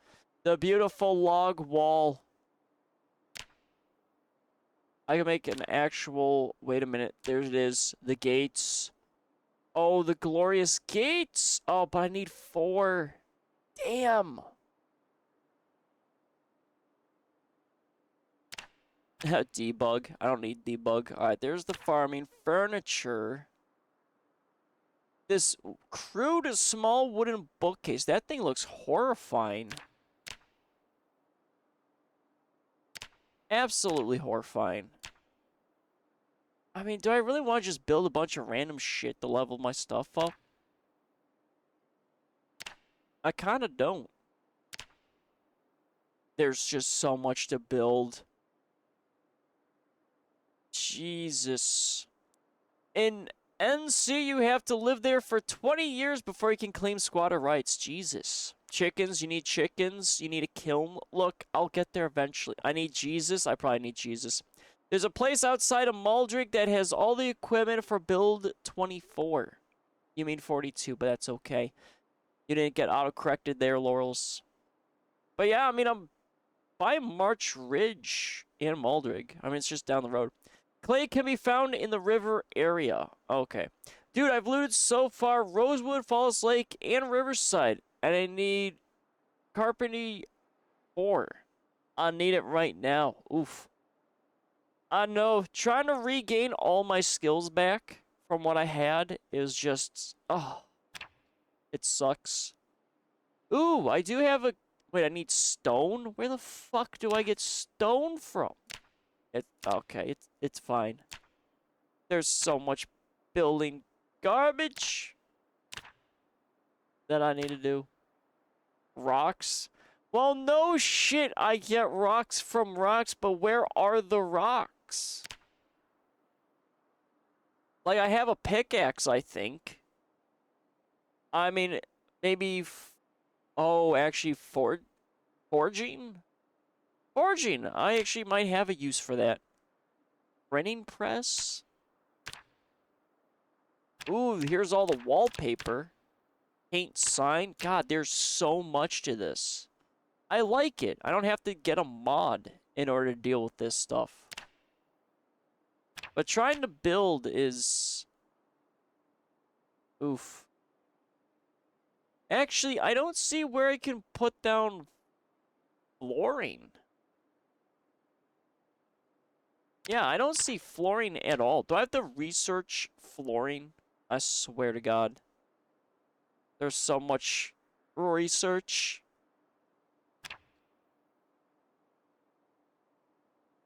The beautiful log wall. I can make an actual... Wait a minute. There it is. The gates. Oh, the glorious gates. Oh, but I need 4. Damn. Debug. I don't need debug. Alright, there's the farming furniture. This crude small wooden bookcase. That thing looks horrifying. Absolutely horrifying. I mean, do I really want to just build a bunch of random shit to level my stuff up? I kind of don't. There's just so much to build. Jesus. In NC, you have to live there for 20 years before you can claim squatter rights. Jesus. Chickens, you need chickens. You need a kiln. Look, I'll get there eventually. I need Jesus. I probably need Jesus. There's a place outside of Muldrick that has all the equipment for build 24. You mean 42, but that's okay. You didn't get auto-corrected there, Laurels. But yeah, I mean, by March Ridge and Muldrig. I mean, it's just down the road. Clay can be found in the river area. Okay. Dude, I've looted so far Rosewood, Falls Lake, and Riverside. And I need Carpentry 4. I need it right now. Oof. I know. Trying to regain all my skills back from what I had is just... Oh. It sucks. Ooh, I do have a... Wait, I need stone? Where the fuck do I get stone from? Okay, it's fine. There's so much building garbage that I need to do. Rocks? Well, no shit, I get rocks from rocks, but where are the rocks? Like, I have a pickaxe, I think. I mean, maybe... Oh, actually, forging? Forging! I actually might have a use for that. Printing press? Ooh, here's all the wallpaper. Paint sign. God, there's so much to this. I like it. I don't have to get a mod in order to deal with this stuff. But trying to build is... Oof. Actually, I don't see where I can put down flooring. Yeah, I don't see flooring at all. Do I have to research flooring? I swear to God. There's so much research.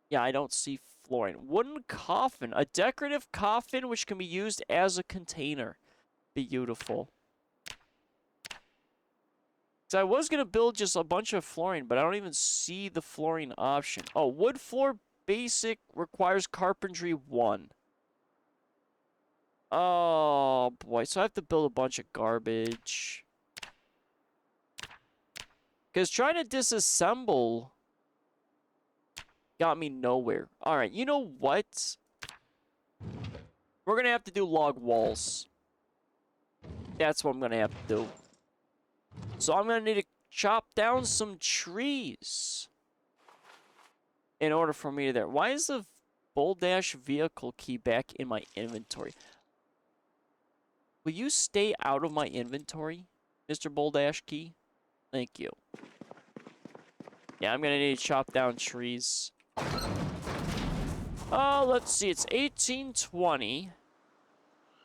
Yeah, I don't see flooring. Wooden coffin. A decorative coffin which can be used as a container. Beautiful. So I was going to build just a bunch of flooring, but I don't even see the flooring option. Oh, wood floor basic requires carpentry 1. Oh, boy. So I have to build a bunch of garbage. Because trying to disassemble got me nowhere. Alright, you know what? We're going to have to do log walls. That's what I'm going to have to do. So I'm going to need to chop down some trees in order for me to there. Why is the Bulldash vehicle key back in my inventory? Will you stay out of my inventory, Mr. Bulldash key? Thank you. Yeah, I'm going to need to chop down trees. Let's see. It's 1820.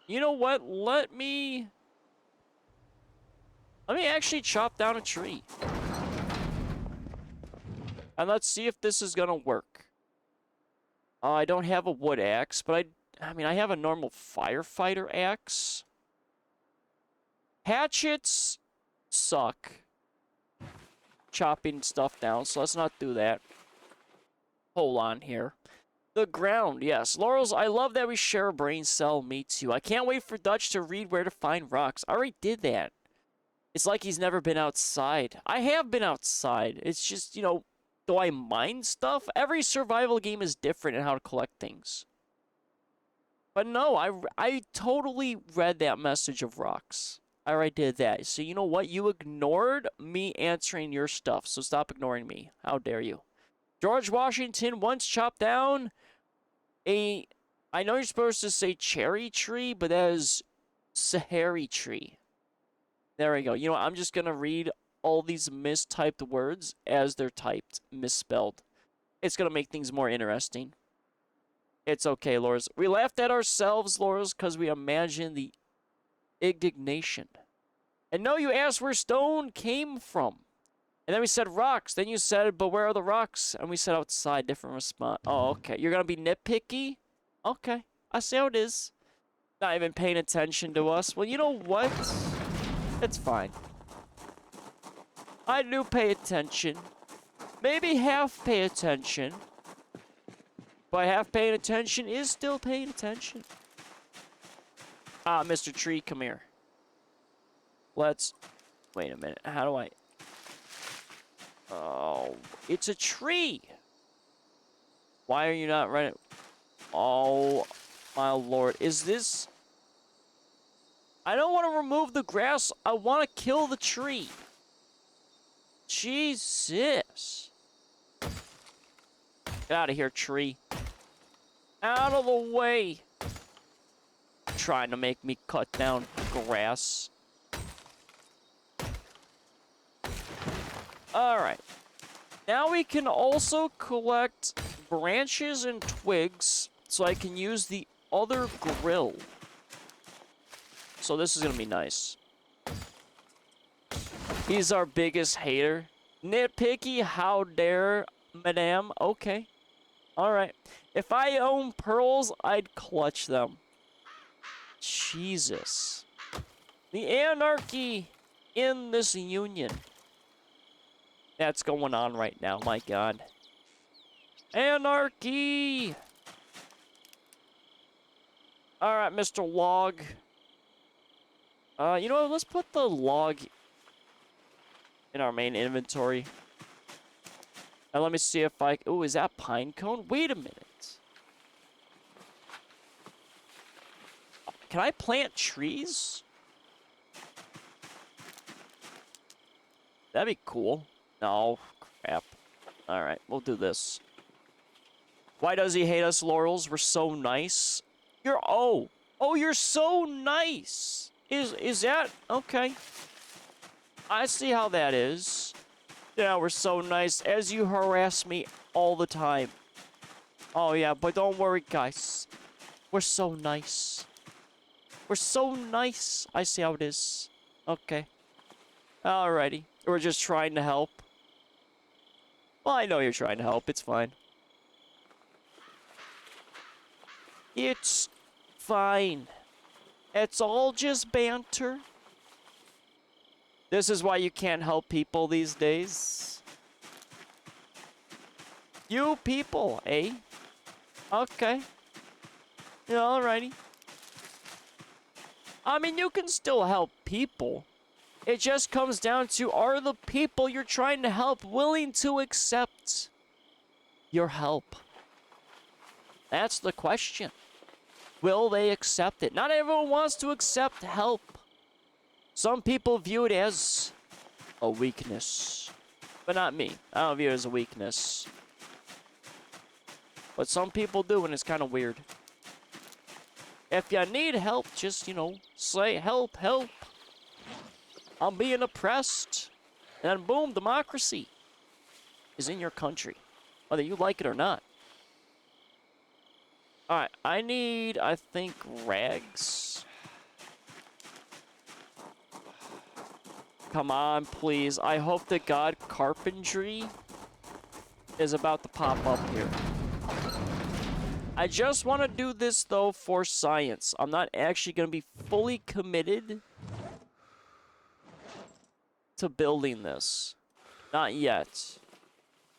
You know what? Let me actually chop down a tree. And let's see if this is gonna work. I don't have a wood axe, but I mean, I have a normal firefighter axe. Hatchets suck. Chopping stuff down, so let's not do that. Hold on here. The ground, yes. Laurels, I love that we share a brain cell. Me too. I can't wait for Dutch to read where to find rocks. I already did that. It's like he's never been outside. I have been outside. It's just, you know, do I mine stuff? Every survival game is different in how to collect things. But no, I totally read that message of rocks. I already did that. So you know what? You ignored me answering your stuff. So stop ignoring me. How dare you? George Washington once chopped down a... I know you're supposed to say cherry tree, but that is Sahari tree. There we go. You know what? I'm just going to read all these mistyped words as they're typed, misspelled. It's going to make things more interesting. It's okay, Loras. We laughed at ourselves, Loras, because we imagined the indignation. And no, you asked where stone came from. And then we said rocks. Then you said, but where are the rocks? And we said outside. Different response. Oh, okay. You're going to be nitpicky? Okay. I see how it is. Not even paying attention to us. Well, you know what? It's fine. I do pay attention. Maybe half pay attention. But half paying attention is still paying attention. Ah, Mr. Tree, come here. Let's... Wait a minute. How do I... Oh, it's a tree. Why are you not running? Oh, my lord. Is this... I don't want to remove the grass. I want to kill the tree. Jesus. Get out of here, tree. Out of the way. Trying to make me cut down grass. Alright. Now we can also collect branches and twigs so I can use the other grill. So this is gonna be nice. He's our biggest hater. Nitpicky, how dare, madame? Okay. Alright. If I own pearls, I'd clutch them. Jesus. The anarchy in this union. That's going on right now, my god. Anarchy! Alright, Mr. Log. You know what? Let's put the log in our main inventory. And let me see if I... Ooh, is that pine cone? Wait a minute. Can I plant trees? That'd be cool. No, crap. Alright, we'll do this. Why does he hate us, Laurels? We're so nice. You're... Oh, you're so nice. Is that... Okay. I see how that is. Yeah, we're so nice as you harass me all the time. Oh, yeah, but don't worry, guys. We're so nice. We're so nice. I see how it is. Okay. Alrighty. We're just trying to help. Well, I know you're trying to help. It's fine. It's fine. It's all just banter. This is why you can't help people these days. You people, eh? Okay. Yeah, alrighty. I mean, you can still help people. It just comes down to, are the people you're trying to help willing to accept your help? That's the question. Will they accept it? Not everyone wants to accept help. Some people view it as a weakness. But not me. I don't view it as a weakness. But some people do, and it's kind of weird. If you need help, just, you know, say, help, help. I'm being oppressed. And then boom, democracy is in your country. Whether you like it or not. Alright, I need, I think, rags. Come on, please. I hope to God carpentry is about to pop up here. I just want to do this, though, for science. I'm not actually going to be fully committed to building this. Not yet.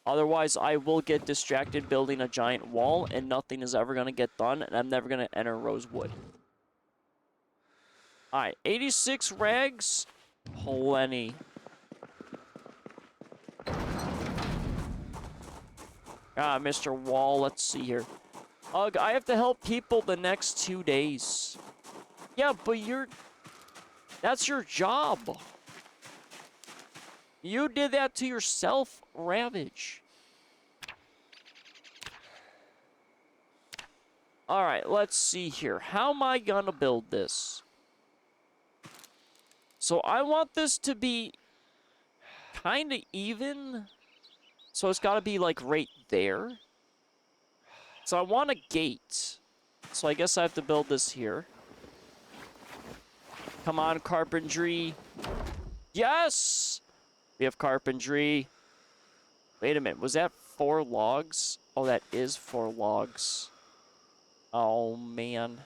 Otherwise, I will get distracted building a giant wall, and nothing is ever going to get done, and I'm never going to enter Rosewood. Alright, 86 rags. Plenty. Ah, Mr. Wall, let's see here. Ugh, I have to help people the next 2 days. Yeah, but that's your job. You did that to yourself, Ravage. Alright, let's see here. How am I gonna build this? So I want this to be kind of even. So it's got to be like right there. So I want a gate. So I guess I have to build this here. Come on, carpentry. Yes! We have carpentry. Wait a minute. Was that 4 logs? Oh, that is 4 logs. Oh, man.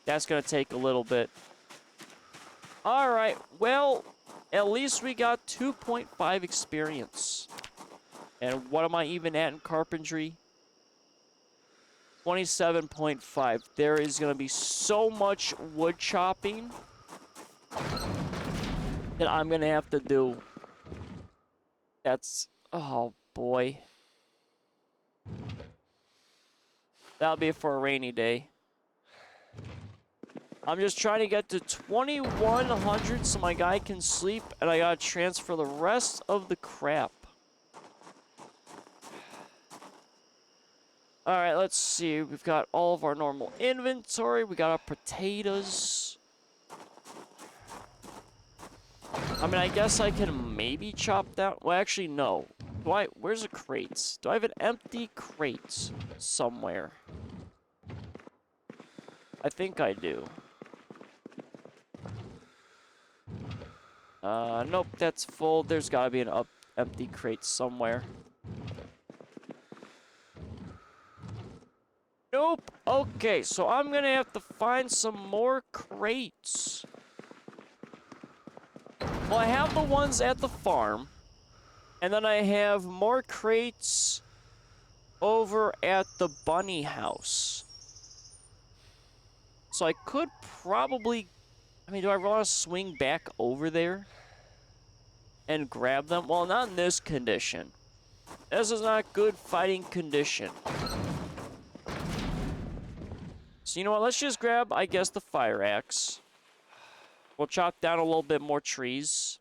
That's going to take a little bit. Alright, well, at least we got 2.5 experience. And what am I even at in carpentry? 27.5. There is going to be so much wood chopping that I'm going to have to do. That's... Oh, boy. That'll be for a rainy day. I'm just trying to get to 2100 so my guy can sleep, and I gotta transfer the rest of the crap. Alright, let's see. We've got all of our normal inventory. We got our potatoes. I mean, I guess I can maybe chop down... Well, actually, no. Where's the crates? Do I have an empty crate somewhere? I think I do. Nope, that's full. There's gotta be an empty crate somewhere. Nope. Okay, so I'm gonna have to find some more crates. Well, I have the ones at the farm. And then I have more crates over at the bunny house. So I could probably... I mean, do I want to swing back over there and grab them? Well, not in this condition. This is not good fighting condition. So you know what? Let's just grab, I guess, the fire axe. We'll chop down a little bit more trees.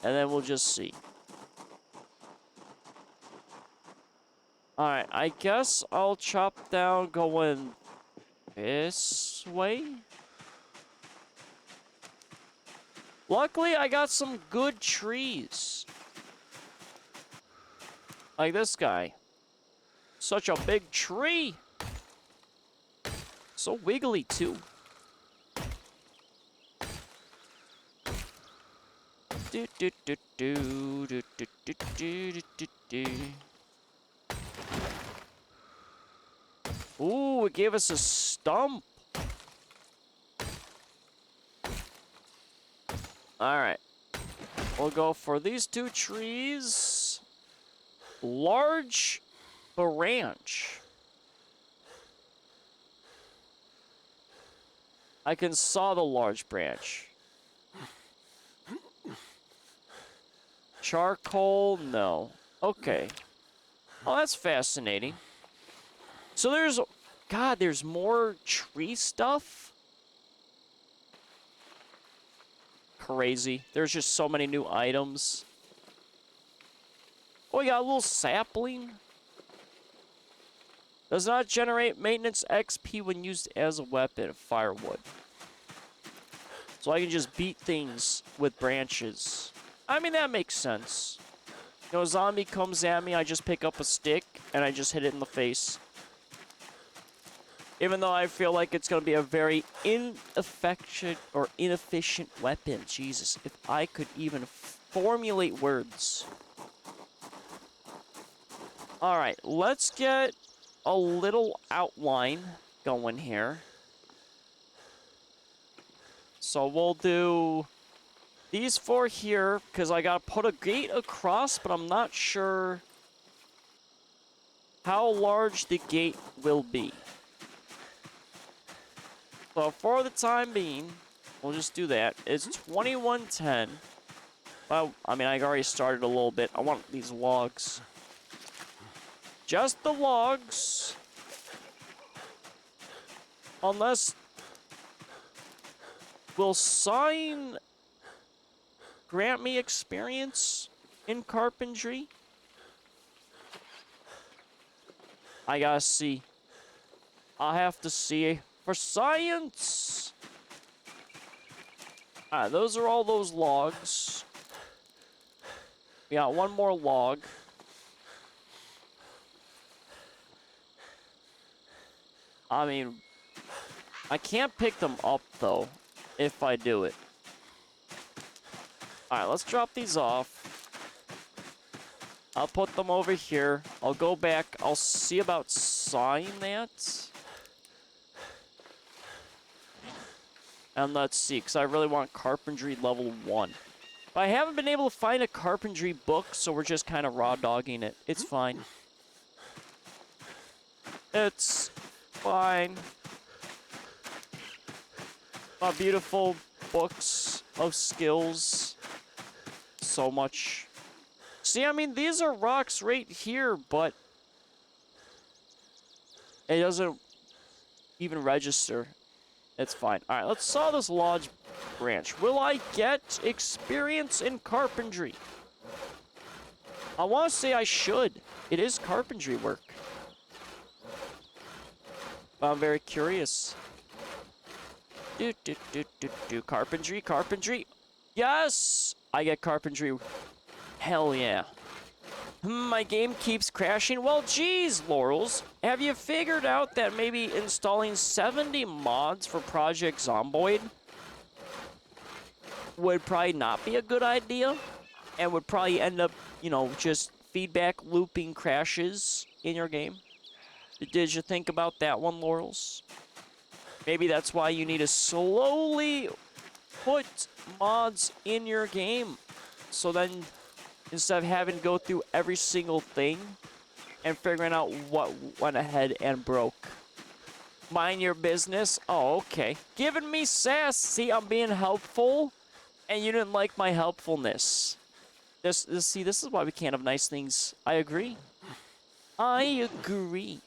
And then we'll just see. Alright, I guess I'll chop down going this way. Luckily, I got some good trees. Like this guy. Such a big tree. So wiggly, too. Do do do do do do do do do do. Ooh, it gave us a stump. Alright. We'll go for these two trees. Large branch. I can saw the large branch. Charcoal? No. Okay. Oh, that's fascinating. So there's... God, there's more tree stuff? Crazy. There's just so many new items. Oh, we got a little sapling. Does not generate maintenance XP when used as a weapon. Firewood. So I can just beat things with branches. I mean, that makes sense. You know, a zombie comes at me, I just pick up a stick, and I just hit it in the face. Even though I feel like it's going to be a very inefficient weapon. Jesus, if I could even formulate words. Alright, let's get a little outline going here. So we'll do these four here, because I got to put a gate across, but I'm not sure how large the gate will be. So for the time being, we'll just do that. It's 2110. Well, I mean, I already started a little bit. I want these logs. Just the logs. Unless... Will sign grant me experience in carpentry? I gotta see. I'll have to see. For science! Alright, those are all those logs. We got one more log. I mean, I can't pick them up, though, if I do it. Alright, let's drop these off. I'll put them over here. I'll go back. I'll see about sawing that. And let's see, because I really want carpentry level 1. But I haven't been able to find a carpentry book, so we're just kind of raw dogging it. It's fine. It's fine. My beautiful books of skills. So much. See, I mean, these are rocks right here, but it doesn't even register. It's fine. Alright, let's saw this large branch. Will I get experience in carpentry? I want to say I should. It is carpentry work. But I'm very curious. Do. Carpentry, carpentry. Yes! I get carpentry. Hell yeah. My game keeps crashing. Well, geez, Laurels. Have you figured out that maybe installing 70 mods for Project Zomboid would probably not be a good idea? And would probably end up, you know, just feedback looping crashes in your game? Did you think about that one, Laurels? Maybe that's why you need to slowly put mods in your game. So then, instead of having to go through every single thing and figuring out what went ahead and broke. Mind your business? Oh, okay. Giving me sass. See, I'm being helpful, and you didn't like my helpfulness. See, this is why we can't have nice things. I agree. I agree.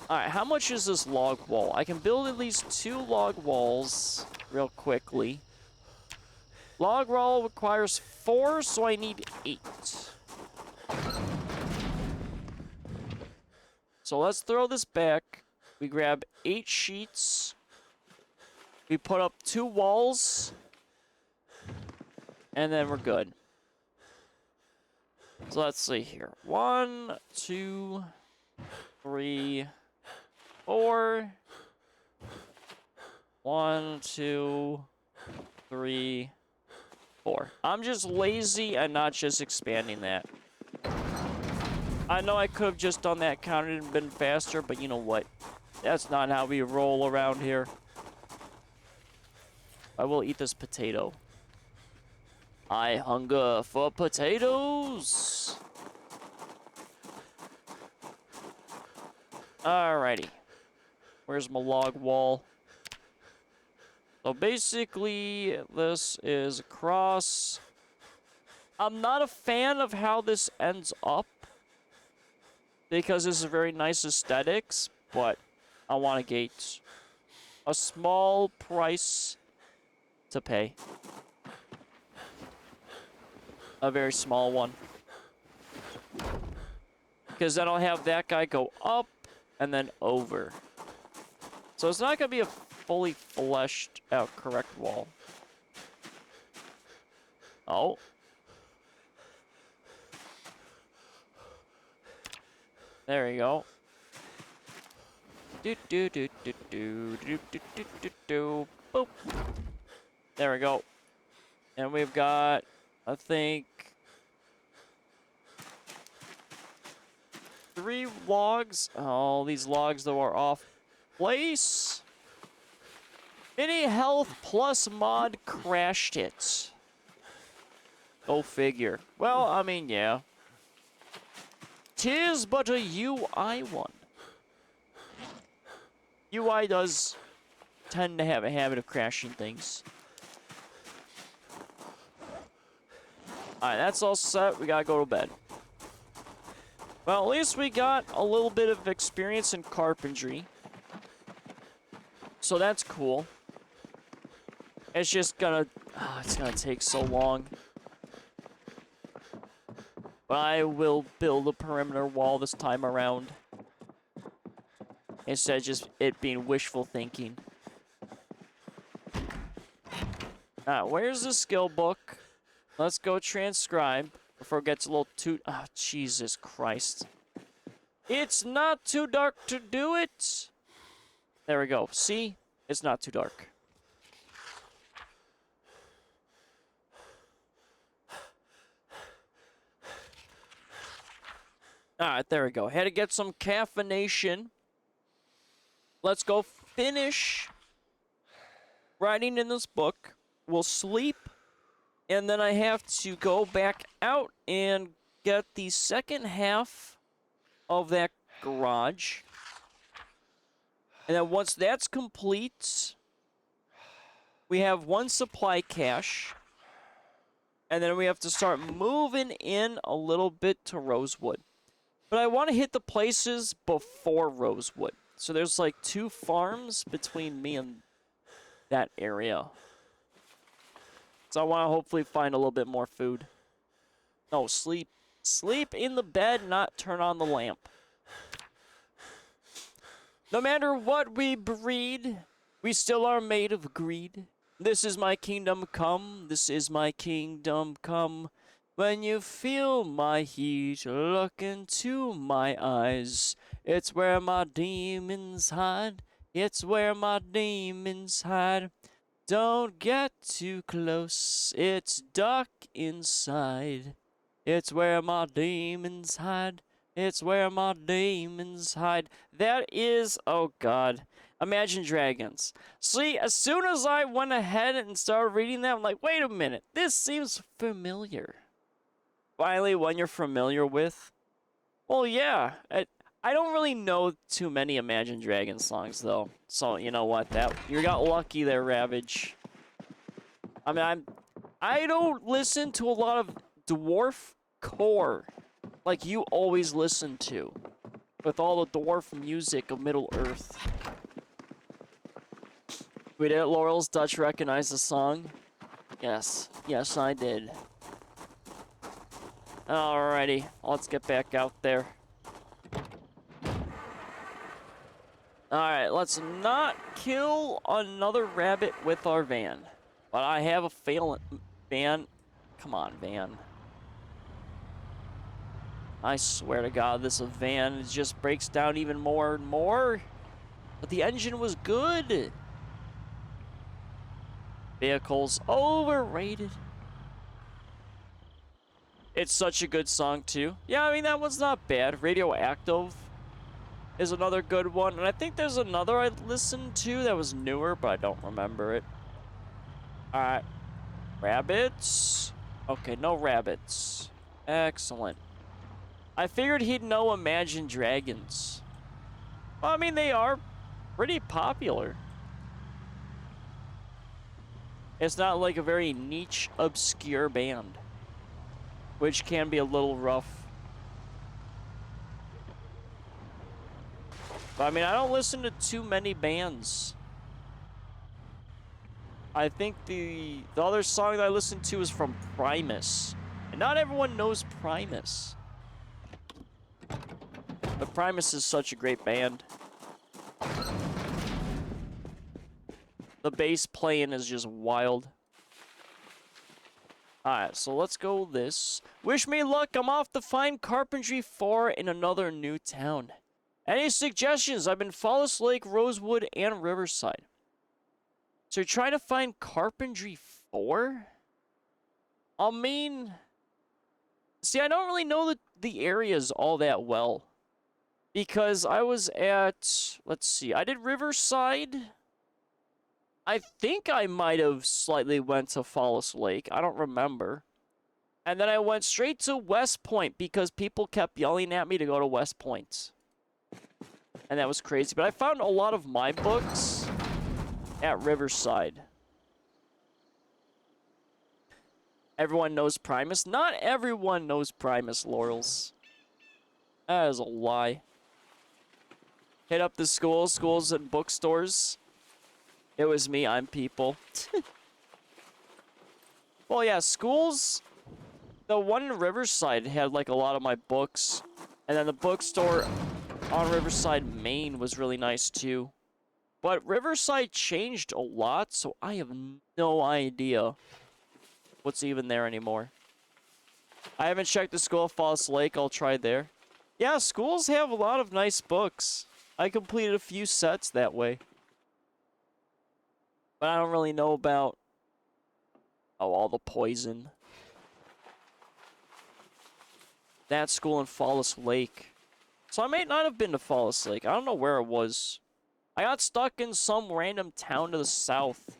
Alright, how much is this log wall? I can build at least 2 log walls real quickly. Log wall requires 4, so I need 8. So let's throw this back. We grab 8 sheets. We put up 2 walls. And then we're good. So let's see here. 1, 2, 3, 4. 1, 2, 3, 4. I'm just lazy and not just expanding that. I know I could have just done that, counted and been faster, but you know what? That's not how we roll around here. I will eat this potato. I hunger for potatoes. Alrighty. Where's my log wall? So basically, this is across. I'm not a fan of how this ends up, because this is very nice aesthetics, but I want a gate. A small price to pay. A very small one. Because then I'll have that guy go up and then over. So it's not going to be a fully fleshed out correct wall. Oh. There you go. Boop. There we go. And we've got, I think, 3 logs. Oh, these logs though are off place. Mini health plus mod crashed it. Go figure. Well, I mean, yeah. 'Tis but a UI one. UI does tend to have a habit of crashing things. Alright, that's all set. We gotta go to bed. Well, at least we got a little bit of experience in carpentry. So that's cool. It's just gonna... it's gonna take so long. But I will build a perimeter wall this time around. Instead of just it being wishful thinking. Alright, where's the skill book? Let's go transcribe before it gets a little too... Oh, Jesus Christ. It's not too dark to do it! There we go. See? It's not too dark. Alright, there we go. Had to get some caffeination. Let's go finish writing in this book. We'll sleep. And then I have to go back out and get the second half of that garage. And then once that's complete, we have 1 supply cache. And then we have to start moving in a little bit to Rosewood. But I want to hit the places before Rosewood. So there's like 2 farms between me and that area. So I want to hopefully find a little bit more food. No, sleep. Sleep in the bed, not turn on the lamp. No matter what we breed, we still are made of greed. This is my kingdom come, this is my kingdom come. When you feel my heat, look into my eyes. It's where my demons hide. It's where my demons hide. Don't get too close, it's dark inside. It's where my demons hide. It's where my demons hide. That is, oh god, Imagine Dragons. See, as soon as I went ahead and started reading that, I'm like, wait a minute, this seems familiar. Finally, one you're familiar with. Well, yeah, I don't really know too many Imagine Dragons songs, though. So, you know what, you got lucky there, Ravage. I mean, I don't listen to a lot of dwarf core like you always listen to, with all the dwarf music of Middle Earth. We did it, Laurel's. Dutch recognized the song. Yes, yes, I did. Alrighty, let's get back out there. Alright, let's not kill another rabbit with our van. But I have a van. Come on, van. I swear to God, this van just breaks down even more and more. But the engine was good. Vehicles overrated. It's such a good song, too. Yeah, I mean, that one's not bad. Radioactive is another good one. And I think there's another I listened to that was newer, but I don't remember it. Alright. Rabbits? Okay, no rabbits. Excellent. I figured he'd know Imagine Dragons. Well, I mean, they are pretty popular. It's not like a very niche, obscure band, which can be a little rough. But I mean, I don't listen to too many bands. I think the other song that I listened to is from Primus. And not everyone knows Primus. But Primus is such a great band. The bass playing is just wild. Alright, so let's go this. Wish me luck, I'm off to find Carpentry 4 in another new town. Any suggestions? I've been Fallis Lake, Rosewood, and Riverside. So you're trying to find Carpentry 4? I mean... See, I don't really know the areas all that well. Because I was at... Let's see, I did Riverside. I think I might have slightly went to Fallis Lake. I don't remember. And then I went straight to West Point because people kept yelling at me to go to West Point. And that was crazy. But I found a lot of my books at Riverside. Everyone knows Primus. Not everyone knows Primus, Laurels. That is a lie. Hit up the schools and bookstores. It was me, I'm people. Well, yeah, schools... The one in Riverside had, like, a lot of my books. And then the bookstore on Riverside, Maine was really nice, too. But Riverside changed a lot, so I have no idea what's even there anymore. I haven't checked the school at Falls Lake. I'll try there. Yeah, schools have a lot of nice books. I completed a few sets that way. But I don't really know about... Oh, all the poison. That school in Fallis Lake. So I may not have been to Fallis Lake. I don't know where it was. I got stuck in some random town to the south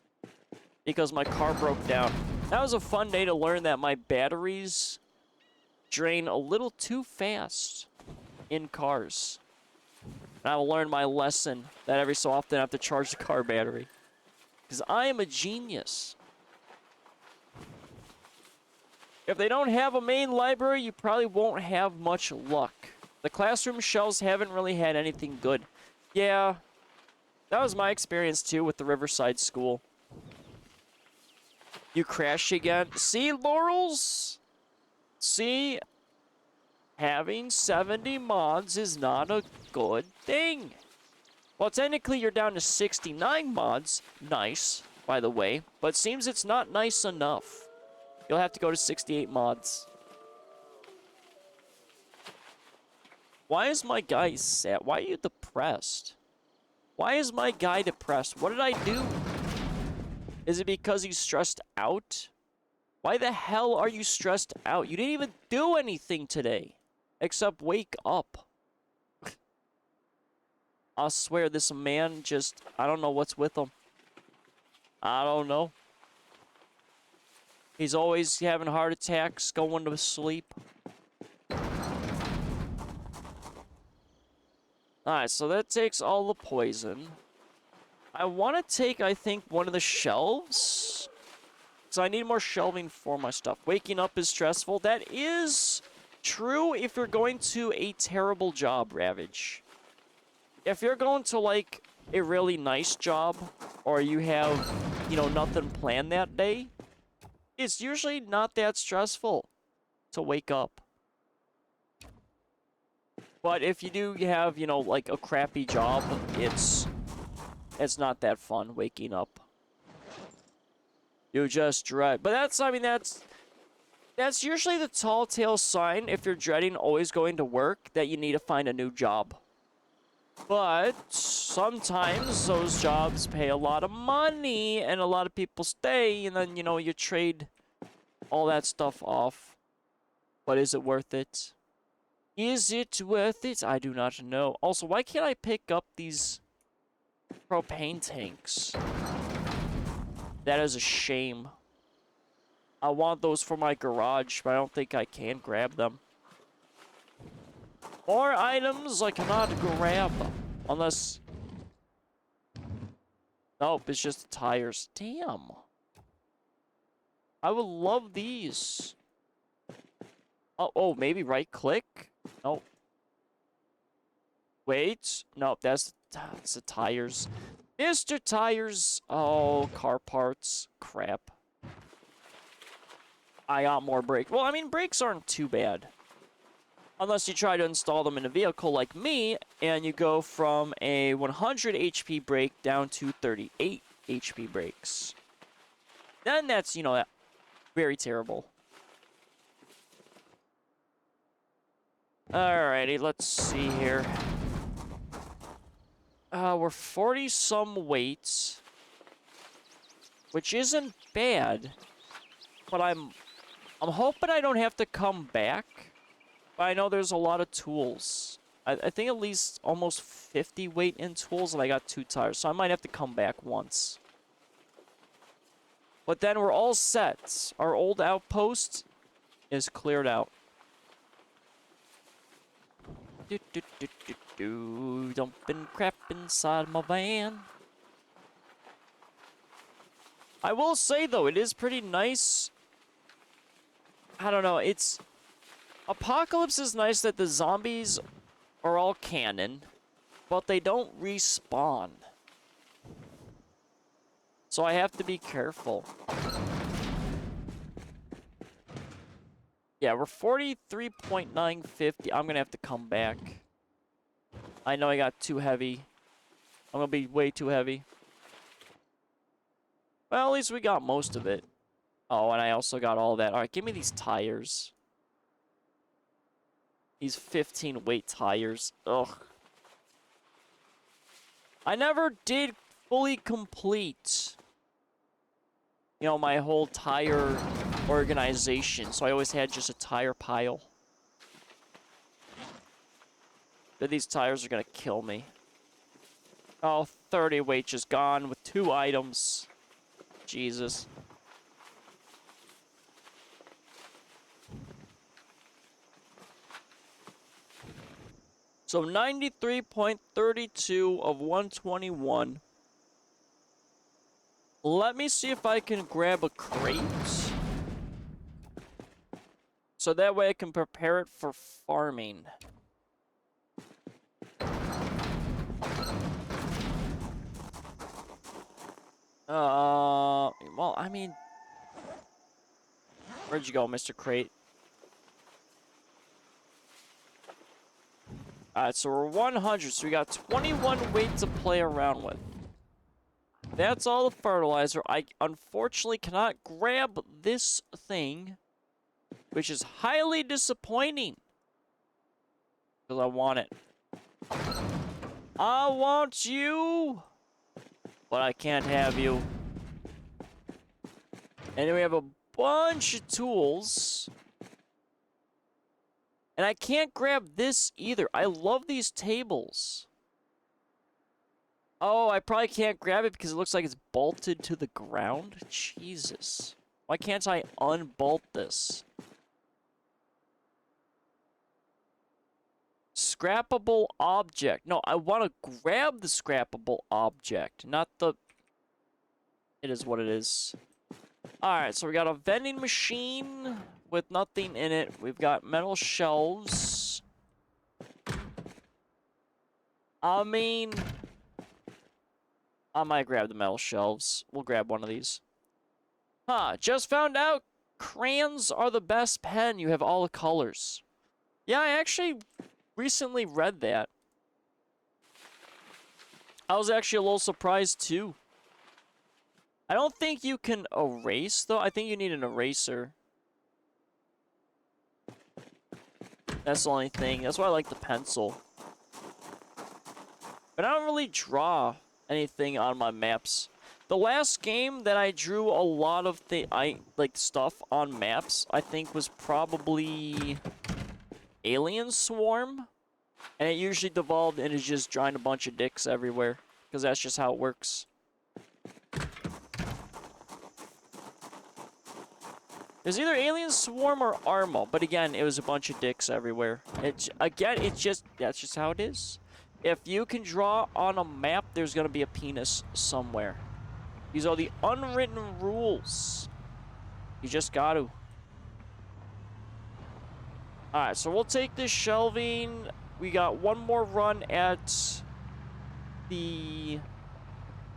because my car broke down. That was a fun day to learn that my batteries drain a little too fast in cars. And I will learn my lesson that every so often I have to charge the car battery. Because I am a genius. If they don't have a main library, you probably won't have much luck. The classroom shelves haven't really had anything good. Yeah, that was my experience too with the Riverside School. You crash again. See, Laurels? See? Having 70 mods is not a good thing. Well, technically, you're down to 69 mods. Nice, by the way. But seems it's not nice enough. You'll have to go to 68 mods. Why is my guy sad? Why are you depressed? Why is my guy depressed? What did I do? Is it because he's stressed out? Why the hell are you stressed out? You didn't even do anything today. Except wake up. I swear this man just... I don't know what's with him. I don't know. He's always having heart attacks, going to sleep. Alright, so that takes all the poison. I want to take, I think, one of the shelves. So I need more shelving for my stuff. Waking up is stressful. That is true if you're going to a terrible job, Ravage. If you're going to, like, a really nice job, or you have, you know, nothing planned that day, it's usually not that stressful to wake up. But if you do have, you know, like a crappy job, it's not that fun waking up. You just dread. But that's, I mean, that's usually the tall tale sign if you're dreading always going to work that you need to find a new job. But sometimes those jobs pay a lot of money and a lot of people stay, and then, you know, you trade all that stuff off. But is it worth it? Is it worth it? I do not know. Also, why can't I pick up these propane tanks? That is a shame. I want those for my garage, but I don't think I can grab them. More items I cannot grab. Unless... Nope, it's just the tires. Damn. I would love these. Oh, maybe right click? Nope. Wait. Nope, that's the tires. Mr. Tires. Oh, car parts. Crap. I got more brakes. Well, I mean, brakes aren't too bad. Unless you try to install them in a vehicle like me, and you go from a 100 HP brake down to 38 HP brakes. Then that's, you know, very terrible. Alrighty, let's see here. We're 40-some weights, which isn't bad, but I'm hoping I don't have to come back. But I know there's a lot of tools. I think at least almost 50 weight in tools, and I got 2 tires, so I might have to come back once. But then we're all set. Our old outpost is cleared out. Dumping crap inside my van. I will say, though, it is pretty nice. I don't know, it's... Apocalypse is nice that the zombies are all canon, but they don't respawn. So I have to be careful. Yeah, we're 43.950. I'm gonna have to come back. I know I got too heavy. I'm gonna be way too heavy. Well, at least we got most of it. Oh, and I also got all that. Alright, give me these tires. These 15 weight tires. Ugh. I never did fully complete, you know, my whole tire organization, so I always had just a tire pile. But these tires are gonna kill me. Oh, 30 weight just gone with 2 items. Jesus. So 93.32 of 121. Let me see if I can grab a crate. So that way I can prepare it for farming. Well, I mean, Where'd you go, Mr. Crate? Alright, so we're 100, so we got 21 weight to play around with. That's all the fertilizer. I unfortunately cannot grab this thing, which is highly disappointing. Because I want it. I want you, but I can't have you. And then we have a bunch of tools. And I can't grab this either. I love these tables. Oh, I probably can't grab it because it looks like it's bolted to the ground. Jesus. Why can't I unbolt this? Scrappable object. No, I want to grab the scrappable object, not the... It is what it is. Alright, so we got a vending machine with nothing in it. We've got metal shelves. I mean... I might grab the metal shelves. We'll grab one of these. Huh, just found out crayons are the best pen. You have all the colors. Yeah, I actually recently read that. I was actually a little surprised too. I don't think you can erase though. I think you need an eraser. That's the only thing. That's why I like the pencil. But I don't really draw anything on my maps. The last game that I drew a lot of stuff on maps, I think was probably Alien Swarm. And it usually devolved into just drawing a bunch of dicks everywhere. Because that's just how it works. There's either Alien Swarm or Armo. But again, it was a bunch of dicks everywhere. That's just how it is. If you can draw on a map, there's going to be a penis somewhere. These are the unwritten rules. You just got to. Alright, so we'll take this shelving. We got one more run at the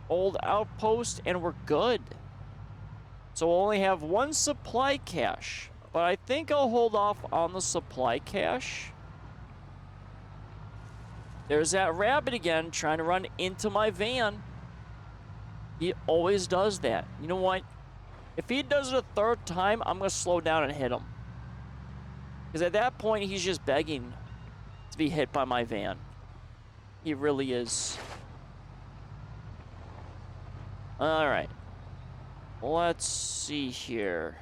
old outpost, and we're good. So we'll only have one supply cache. But I think I'll hold off on the supply cache. There's that rabbit again, trying to run into my van. He always does that. You know what? If he does it a third time, I'm going to slow down and hit him. Because at that point, he's just begging to be hit by my van. He really is. Alright. Let's see here.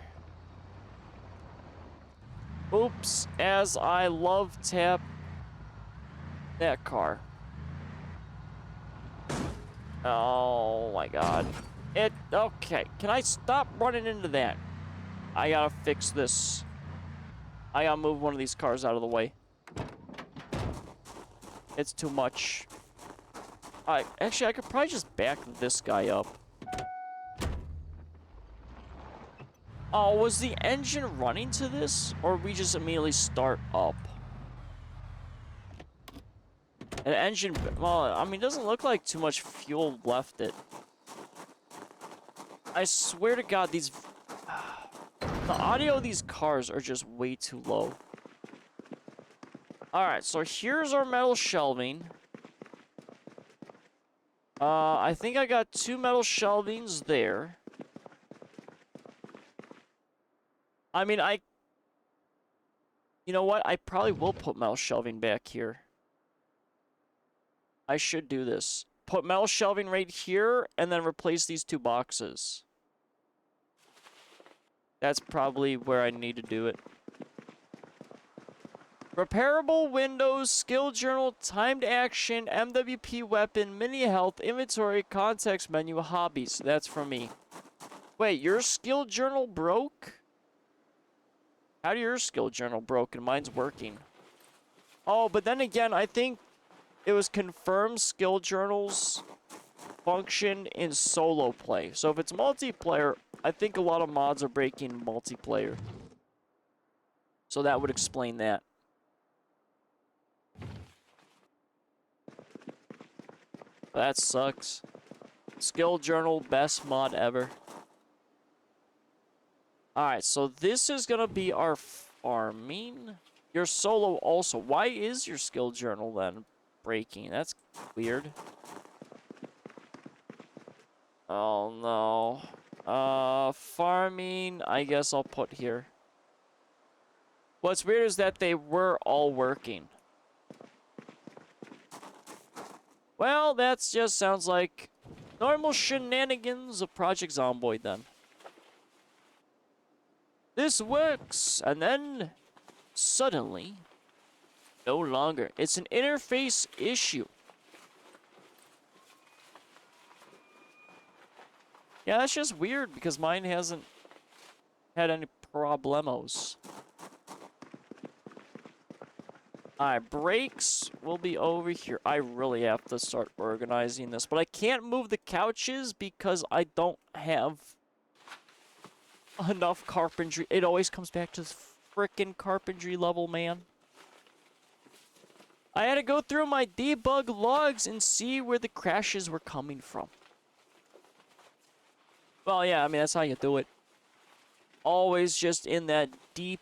Oops, as I love tap that car. Oh my god. Okay, can I stop running into that? I gotta fix this. I gotta move one of these cars out of the way. It's too much. Actually, I could probably just back this guy up. Oh, was the engine running to this? Or we just immediately start up? An engine, well, I mean, it doesn't look like too much fuel left it. I swear to God, the audio of these cars are just way too low. Alright, so here's our metal shelving. I think I got 2 metal shelvings there. I mean, you know what? I probably will put metal shelving back here. I should do this. Put metal shelving right here, and then replace these 2 boxes. That's probably where I need to do it. Repairable windows, skill journal, timed action, MWP weapon, mini health, inventory, context menu, hobbies. That's for me. Wait, your skill journal broke? How do your skill journal broke and mine's working? Oh, but then again, I think it was confirmed skill journals function in solo play. So if it's multiplayer, I think a lot of mods are breaking multiplayer. So that would explain that. That sucks. Skill journal, best mod ever. Alright, so this is gonna be our farming. Your solo also. Why is your skill journal then breaking? That's weird. Oh no. Farming, I guess I'll put here. What's weird is that they were all working. Well, that just sounds like normal shenanigans of Project Zomboid then. This works, and then suddenly, no longer. It's an interface issue. Yeah, that's just weird because mine hasn't had any problemos. Alright, brakes will be over here. I really have to start organizing this, but I can't move the couches because I don't have enough carpentry. It always comes back to this frickin' carpentry level, man. I had to go through my debug logs and see where the crashes were coming from. Well, yeah, I mean, that's how you do it. Always just in that deep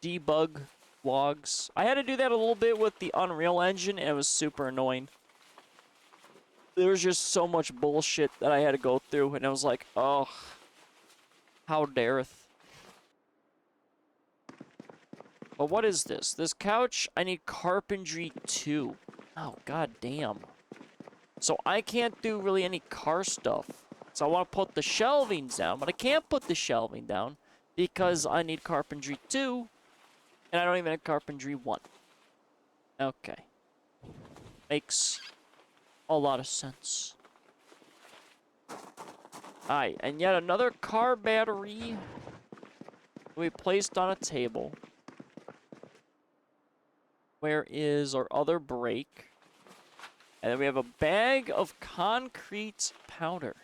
debug logs. I had to do that a little bit with the Unreal Engine, and it was super annoying. There was just so much bullshit that I had to go through, and I was like, oh, how dareth. But what is this? This couch, I need carpentry 2. Oh, god damn. So I can't do really any car stuff. So I want to put the shelvings down, but I can't put the shelving down because I need carpentry 2, and I don't even have carpentry 1. Okay. Makes a lot of sense. Alright, and yet another car battery we placed on a table. Where is our other brake? And then we have a bag of concrete powder.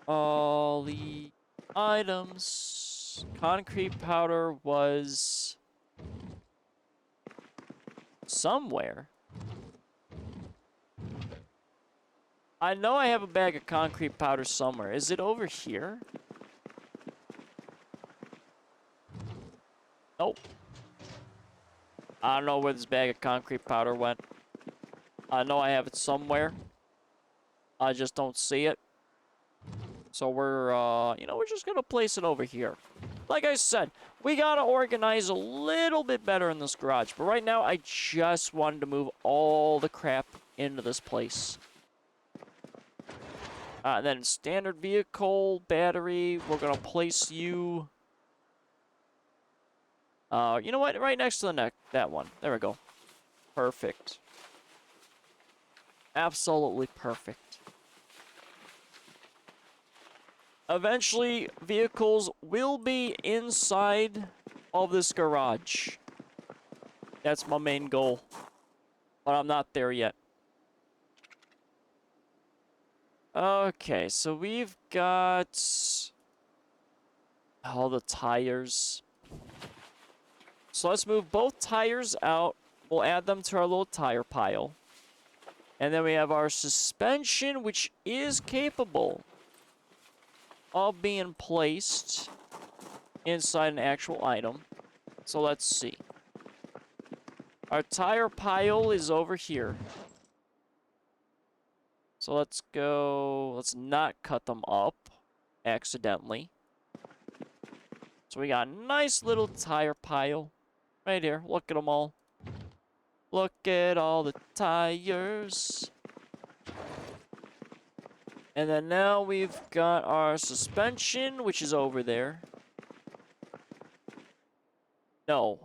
All the items. Concrete powder was somewhere. I know I have a bag of concrete powder somewhere. Is it over here? Nope. I don't know where this bag of concrete powder went. I know I have it somewhere. I just don't see it. So we're, we're just gonna place it over here. Like I said, we gotta organize a little bit better in this garage. But right now, I just wanted to move all the crap into this place. And then standard vehicle, battery, we're gonna place you... you know what? Right next to the neck. That one. There we go. Perfect. Absolutely perfect. Eventually, vehicles will be inside of this garage. That's my main goal. But I'm not there yet. Okay, so we've got all the tires. So let's move both tires out. We'll add them to our little tire pile. And then we have our suspension, which is capable of being placed inside an actual item. So let's see. Our tire pile is over here. So let's go. Let's not cut them up accidentally. So we got a nice little tire pile right here. Look at them all. Look at all the tires. And then now we've got our suspension, which is over there. No.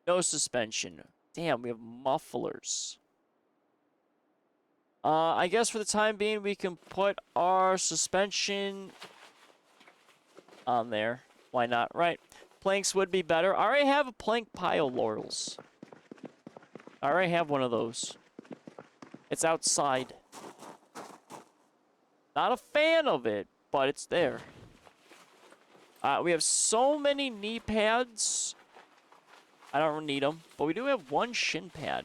No suspension. Damn, we have mufflers. I guess for the time being, we can put our suspension on there. Why not? Right. Planks would be better. I already have a plank pile, Laurels. I already have one of those. It's outside. Not a fan of it, but it's there. We have so many knee pads. I don't need them, but we do have one shin pad.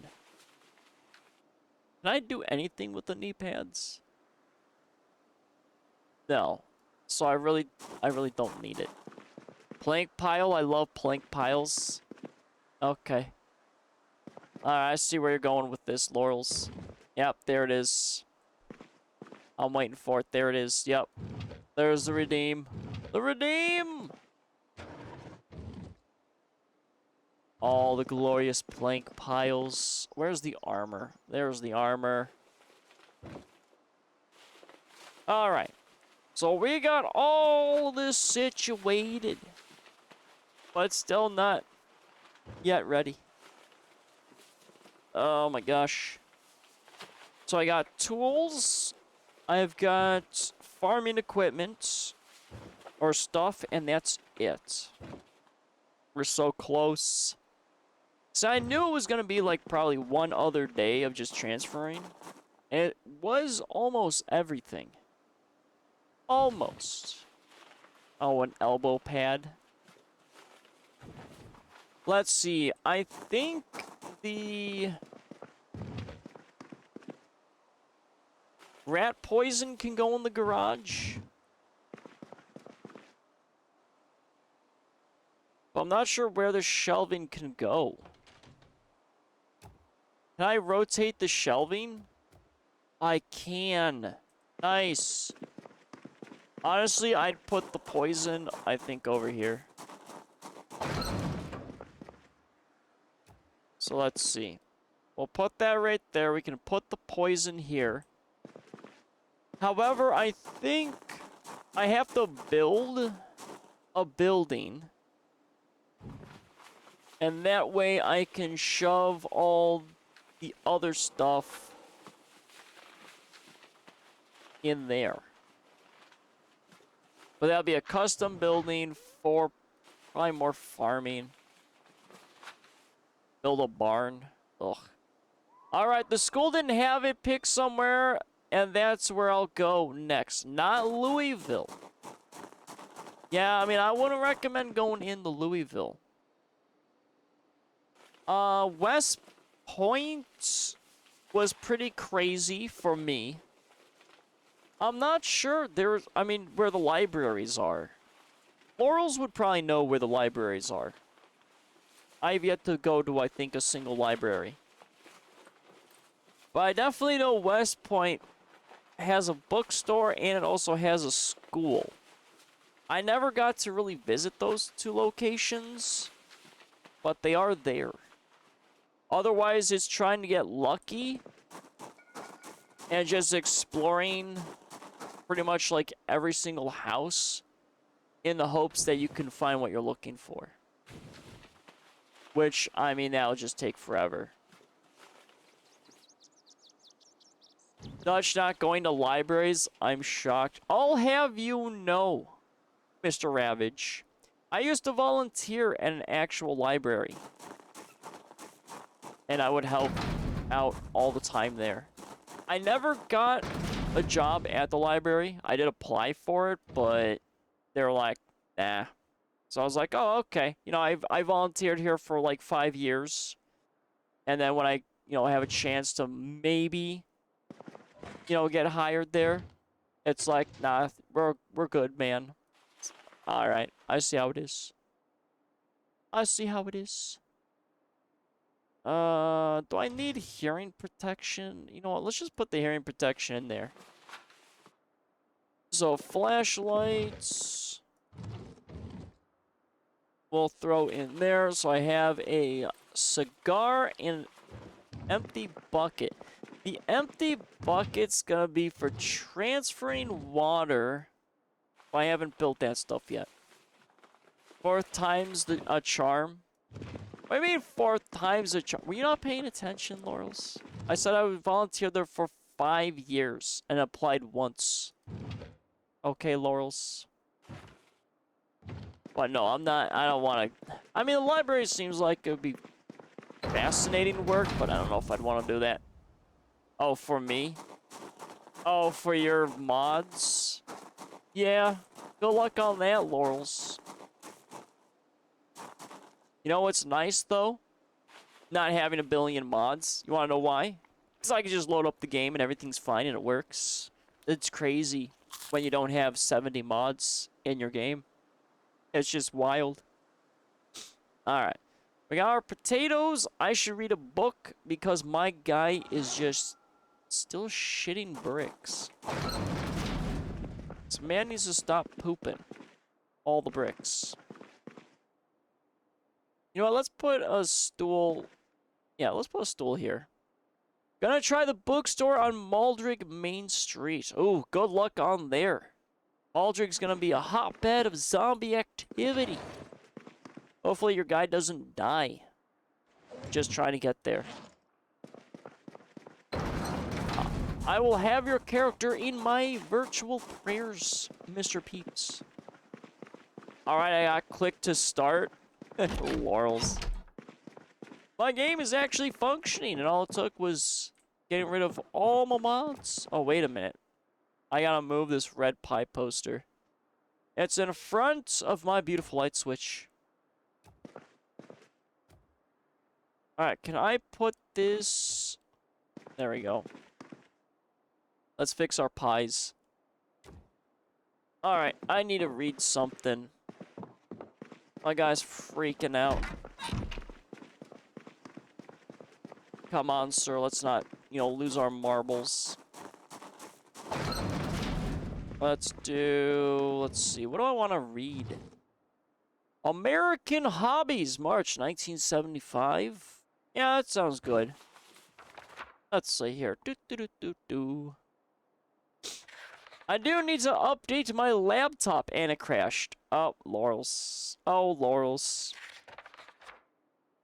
Can I do anything with the knee pads? No. So I really don't need it. Plank pile, I love plank piles. Okay. Alright, I see where you're going with this, Laurels. Yep, there it is. I'm waiting for it. There it is. Yep. There's the redeem. The redeem! All the glorious plank piles. Where's the armor? There's the armor. Alright. So we got all this situated. But still not yet ready. Oh my gosh. So I got tools. I've got farming equipment. Or stuff, and that's it. We're so close. So I knew it was going to be like probably one other day of just transferring. And it was almost everything. Almost. Oh, an elbow pad. Let's see. I think the rat poison can go in the garage. But I'm not sure where the shelving can go. Can I rotate the shelving? I can. Nice. Honestly, I'd put the poison, I think, over here. So let's see. We'll put that right there. We can put the poison here. However, I think I have to build a building. And that way I can shove all the other stuff in there. But that'll be a custom building for probably more farming. Build a barn. Ugh. Alright, the school didn't have it. Pick somewhere, and that's where I'll go next. Not Louisville. Yeah, I mean, I wouldn't recommend going into Louisville. West Point was pretty crazy for me. I'm not sure where the libraries are. Laurels would probably know where the libraries are. I've yet to go to, I think, a single library. But I definitely know West Point has a bookstore and it also has a school. I never got to really visit those two locations, but they are there. Otherwise, it's trying to get lucky and just exploring pretty much like every single house in the hopes that you can find what you're looking for. Which, I mean, that'll just take forever. Dutch not going to libraries? I'm shocked. I'll have you know, Mr. Ravage, I used to volunteer at an actual library. And I would help out all the time there. I never got a job at the library. I did apply for it, but they were like, nah. So I was like, oh, okay. You know, I volunteered here for like 5 years. And then when I, have a chance to maybe, get hired there, it's like, nah, we're good, man. All right. I see how it is. I see how it is. Do I need hearing protection? You know what? Let's just put the hearing protection in there. So, flashlights. We'll throw in there. So I have a cigar and empty bucket. The empty bucket's gonna be for transferring water. I haven't built that stuff yet. 4th time's a charm. What do you mean 4th time's a charm? Were you not paying attention, Laurels? I said I would volunteer there for 5 years and applied once. Okay, Laurels. But no, I'm not. I don't want to. I mean, the library seems like it would be fascinating work, but I don't know if I'd want to do that. Oh, for me? Oh, for your mods? Yeah. Good luck on that, Laurels. You know what's nice, though? Not having a billion mods. You want to know why? So I can just load up the game and everything's fine and it works. It's crazy when you don't have 70 mods in your game. It's just wild. Alright. We got our potatoes. I should read a book because my guy is just still shitting bricks. This man needs to stop pooping all the bricks. You know what? Let's put a stool. Yeah, let's put a stool here. Gonna try the bookstore on Maldrick Main Street. Oh, good luck on there. Maldrick's gonna be a hotbed of zombie activity. Hopefully your guy doesn't die. Just trying to get there. I will have your character in my virtual prayers, Mr. Peeps. Alright, I got click to start. Laurels. My game is actually functioning, and all it took was getting rid of all my mods. Oh, wait a minute. I gotta move this red pie poster. It's in front of my beautiful light switch. Alright, can I put this... There we go. Let's fix our pies. Alright, I need to read something. My guy's freaking out. Come on, sir, let's not, lose our marbles. Let's see, what do I want to read? American Hobbies, March 1975. Yeah, that sounds good. Let's see here. I do need to update my laptop, and it crashed. Oh, Laurels. Oh, Laurels.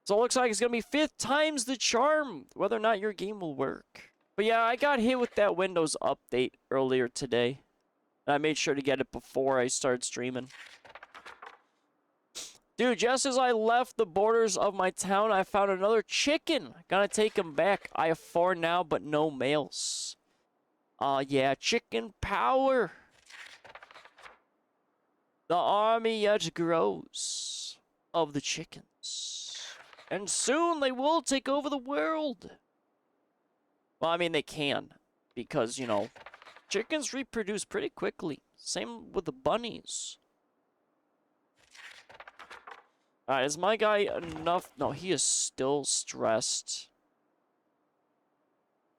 So it looks like it's going to be 5th times the charm, whether or not your game will work. But yeah, I got hit with that Windows update earlier today. And I made sure to get it before I started streaming. Dude, just as I left the borders of my town, I found another chicken. Gonna take him back. I have 4 now, but no males. Yeah, chicken power. The army yet grows of the chickens. And soon they will take over the world. Well, I mean, they can. Because, chickens reproduce pretty quickly. Same with the bunnies. Alright, is my guy enough? No, he is still stressed.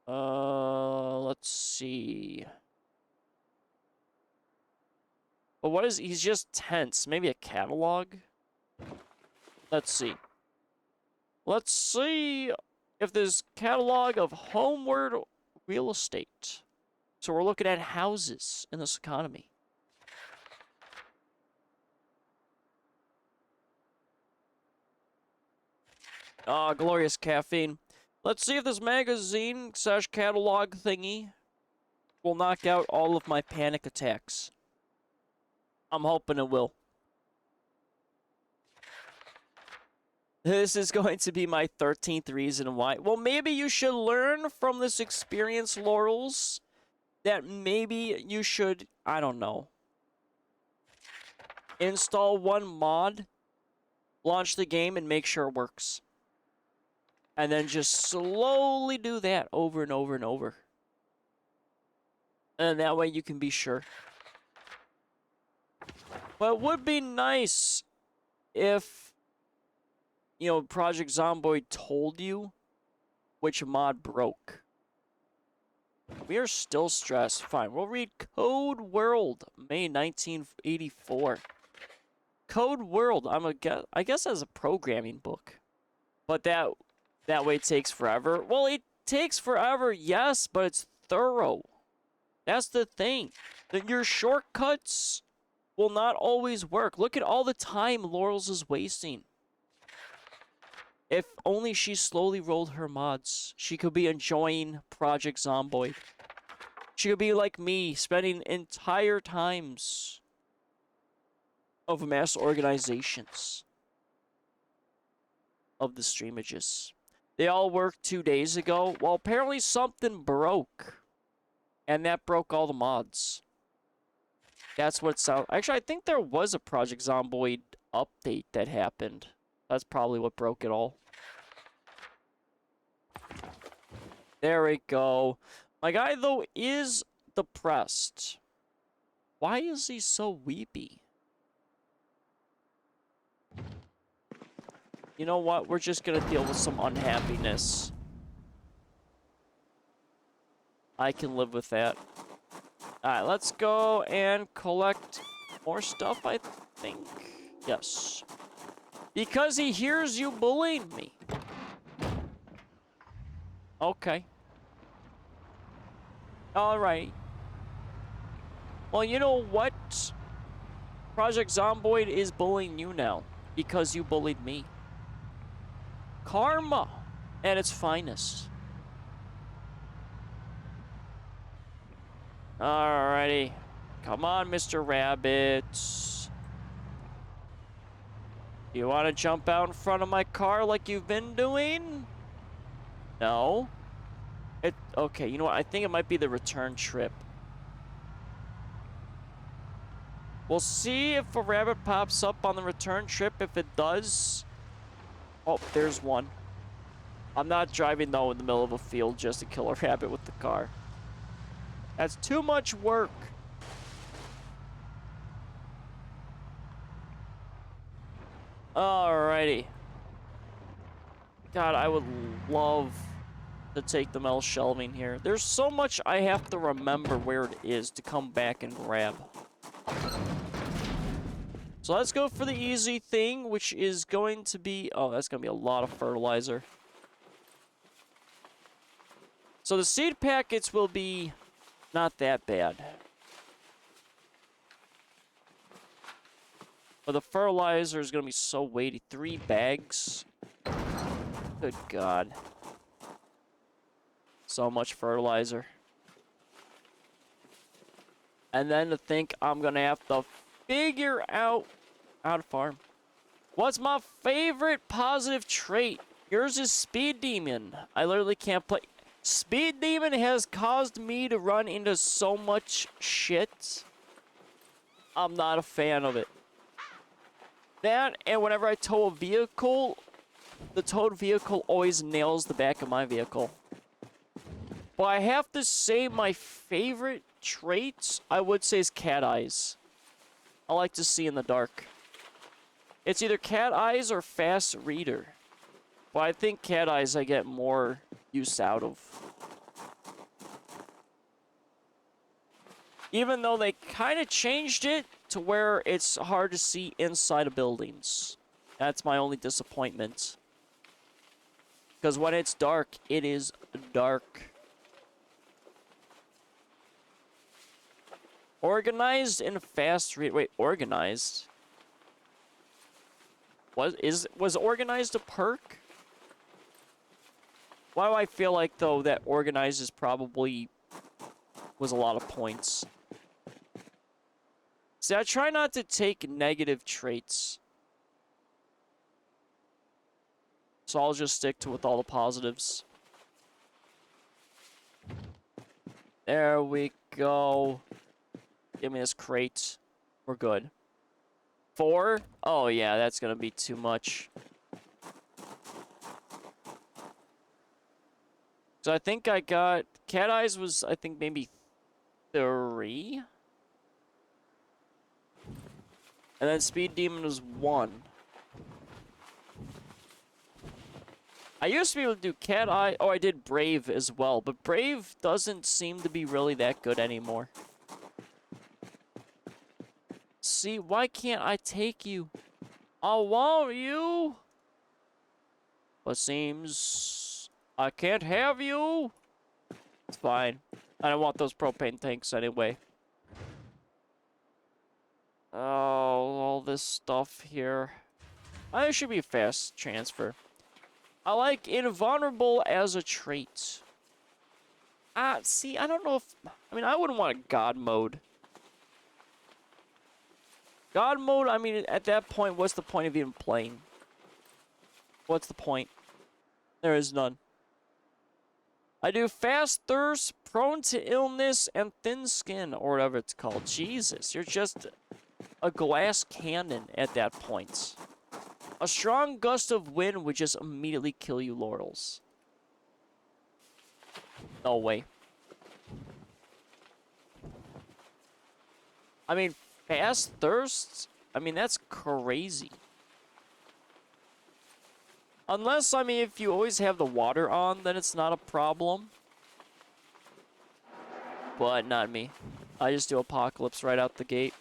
Let's see. But what is... He's just tense. Maybe a catalog? Let's see. Let's see if there's catalog of homeward real estate. So we're looking at houses in this economy. Ah, glorious caffeine. Let's see if this magazine / catalog thingy will knock out all of my panic attacks. I'm hoping it will. This is going to be my 13th reason why. Well, maybe you should learn from this experience, Laurels, that maybe you should, I don't know, install one mod, launch the game, and make sure it works. And then just slowly do that over and over and over. And that way you can be sure. But it would be nice if, Project Zomboid told you which mod broke. We are still stressed. Fine, we'll read Code World, May 1984. Code World, I guess as a programming book. But that way it takes forever. Well, it takes forever, yes, but it's thorough. That's the thing. That your shortcuts will not always work. Look at all the time Laurels is wasting. If only she slowly rolled her mods, she could be enjoying Project Zomboid. She could be like me, spending entire times of mass organizations of the streamages. They all worked 2 days ago. Well, apparently something broke. And that broke all the mods. That's what it sounds... Actually, I think there was a Project Zomboid update that happened. That's probably what broke it all. There we go. My guy, though, is depressed. Why is he so weepy? You know what? We're just gonna deal with some unhappiness. I can live with that. Alright, let's go and collect more stuff, I think. Yes. Because he hears you bullying me. Okay. Alright. Well, you know what? Project Zomboid is bullying you now. Because you bullied me. Karma at its finest. Alrighty. Come on, Mr. Rabbit. You want to jump out in front of my car like you've been doing? No. Okay, you know what? I think it might be the return trip. We'll see if a rabbit pops up on the return trip. If it does... Oh, there's one. I'm not driving, though, in the middle of a field just to kill a rabbit with the car. That's too much work. Alrighty. God, I would love to take the metal shelving here. There's so much I have to remember where it is to come back and grab. So let's go for the easy thing, which is going to be... Oh, that's going to be a lot of fertilizer. So the seed packets will be not that bad. But the fertilizer is going to be so weighty. 3 bags. Good God. So much fertilizer. And then to think I'm going to have to figure out how to farm. What's my favorite positive trait? Yours is Speed Demon. I literally can't play. Speed Demon has caused me to run into so much shit. I'm not a fan of it. That, and whenever I tow a vehicle, the towed vehicle always nails the back of my vehicle. But I have to say my favorite traits, I would say, is cat eyes. I like to see in the dark. It's either cat eyes or fast reader. But I think cat eyes I get more use out of. Even though they kind of changed it to where it's hard to see inside of buildings. That's my only disappointment. Because when it's dark, it is dark. Organized and fast read. Wait, organized? Was organized a perk? Why do I feel like, though, that organized is probably was a lot of points? See, I try not to take negative traits. So I'll just stick to with all the positives. There we go. Give me this crate. We're good. 4? Oh, yeah, that's gonna be too much. So I think I got... Cat Eyes was, I think, maybe 3? And then Speed Demon was 1. I used to be able to do Cat Eye... Oh, I did Brave as well. But Brave doesn't seem to be really that good anymore. See, why can't I take you? I want you. But seems I can't have you. It's fine. I don't want those propane tanks anyway. Oh, all this stuff here. I should be a fast transfer. I like invulnerable as a trait. See, I don't know if... I mean, I wouldn't want a God mode. God mode, I mean, at that point, what's the point of even playing? What's the point? There is none. I do fast thirst, prone to illness, and thin skin, or whatever it's called. Jesus, you're just a glass cannon at that point. A strong gust of wind would just immediately kill you, Laurels. No way. I mean, fast thirsts? I mean, that's crazy. Unless, I mean, if you always have the water on, then it's not a problem. But not me. I just do Apocalypse right out the gate.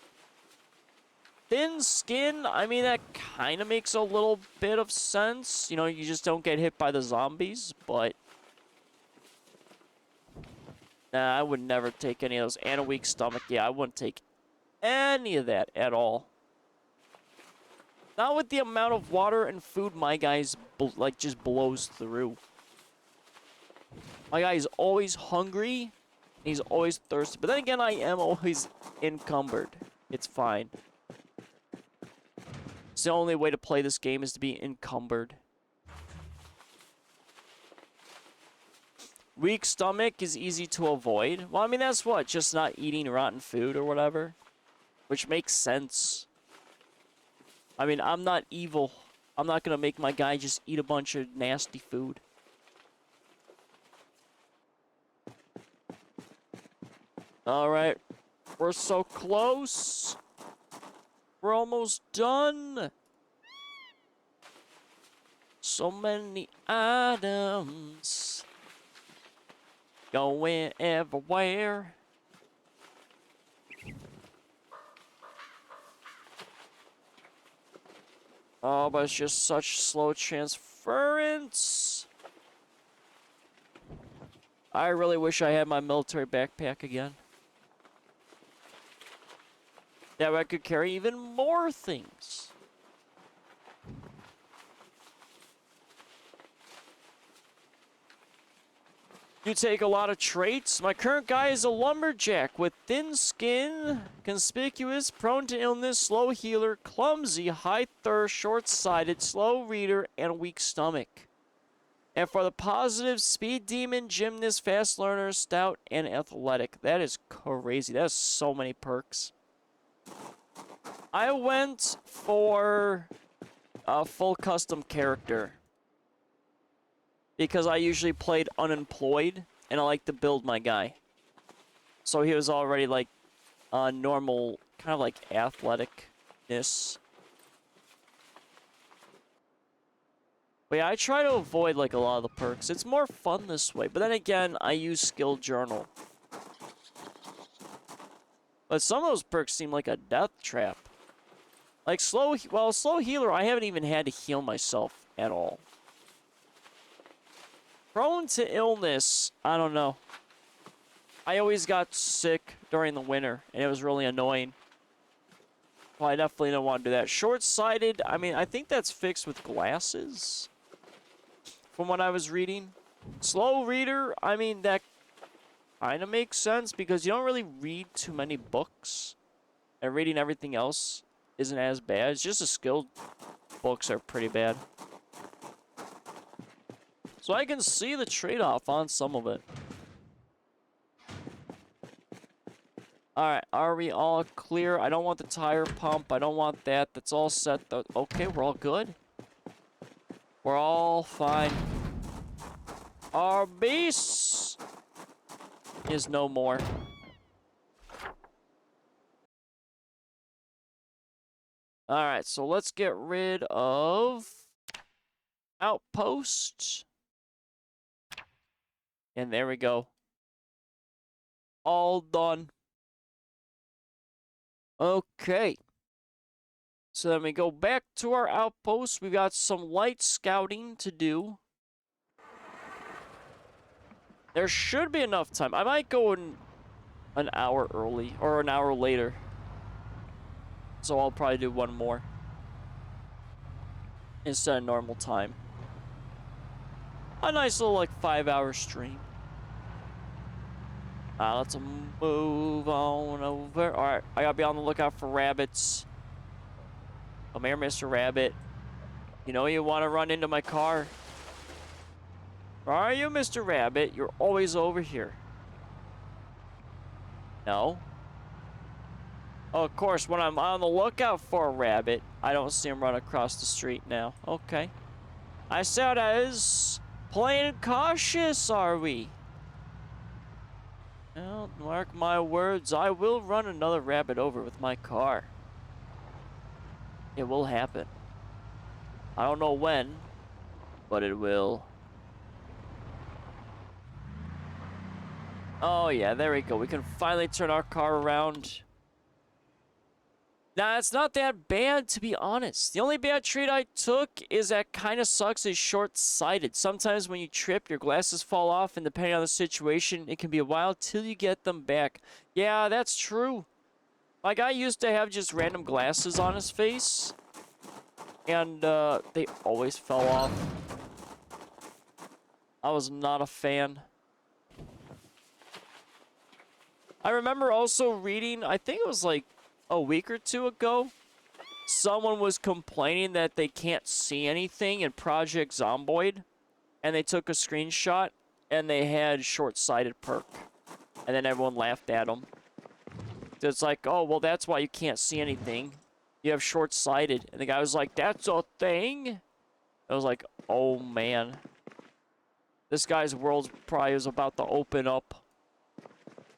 Thin skin, I mean, that kind of makes a little bit of sense. You know, you just don't get hit by the zombies, but... Nah, I would never take any of those. And a weak stomach, yeah, I wouldn't take any of that at all. Not with the amount of water and food my guy's, like, just blows through. My guy's always hungry. He's always thirsty. But then again, I am always encumbered. It's fine. It's the only way to play this game is to be encumbered. Weak stomach is easy to avoid. Well, I mean, that's what? Just not eating rotten food or whatever? Which makes sense. I mean, I'm not evil. I'm not gonna make my guy just eat a bunch of nasty food. Alright. We're so close. We're almost done. So many items. Going everywhere. Oh, but it's just such slow transference. I really wish I had my military backpack again. That way I could carry even more things. You take a lot of traits. My current guy is a lumberjack with thin skin, conspicuous, prone to illness, slow healer, clumsy, high thirst, short-sighted, slow reader, and weak stomach. And for the positives, speed demon, gymnast, fast learner, stout, and athletic. That is crazy. That is so many perks. I went for a full custom character. Because I usually played unemployed, and I like to build my guy. So he was already, like, normal, kind of like athleticness. But yeah, I try to avoid, like, a lot of the perks. It's more fun this way. But then again, I use skill journal. But some of those perks seem like a death trap. Like, slow healer, I haven't even had to heal myself at all. Prone to illness, I don't know. I always got sick during the winter, and it was really annoying. Well, I definitely don't want to do that. Short-sighted, I mean, I think that's fixed with glasses, from what I was reading. Slow reader, I mean, that kind of makes sense, because you don't really read too many books, and reading everything else isn't as bad. It's just the skill books are pretty bad. So I can see the trade-off on some of it. Alright, are we all clear? I don't want the tire pump. I don't want that. That's all set. Okay, we're all good. We're all fine. Our beast is no more. Alright, so let's get rid of outpost. And there we go. All done. Okay. So then we go back to our outpost. We've got some light scouting to do. There should be enough time. I might go in an hour early or an hour later. So I'll probably do one more instead of normal time. A nice little, like, 5-hour stream. Let's move on over. Alright, I gotta be on the lookout for rabbits. Come here, Mr. Rabbit. You know you want to run into my car. Where are you, Mr. Rabbit? You're always over here. No? Oh, of course, when I'm on the lookout for a rabbit, I don't see him run across the street now. Okay. I said I was playing cautious, are we? Well, mark my words, I will run another rabbit over with my car. It will happen. I don't know when, but it will. Oh yeah, there we go. We can finally turn our car around. Nah, it's not that bad, to be honest. The only bad trait I took is that kind of sucks is short-sighted. Sometimes when you trip, your glasses fall off, and depending on the situation, it can be a while till you get them back. Yeah, that's true. My guy used to have just random glasses on his face, and they always fell off. I was not a fan. I remember also reading, I think it was like a week or two ago, someone was complaining that they can't see anything in Project Zomboid, and they took a screenshot, and they had short-sighted perk, and then everyone laughed at them. It's like, oh, well, that's why you can't see anything. You have short-sighted. And the guy was like, that's a thing? I was like, oh, man. This guy's world probably is about to open up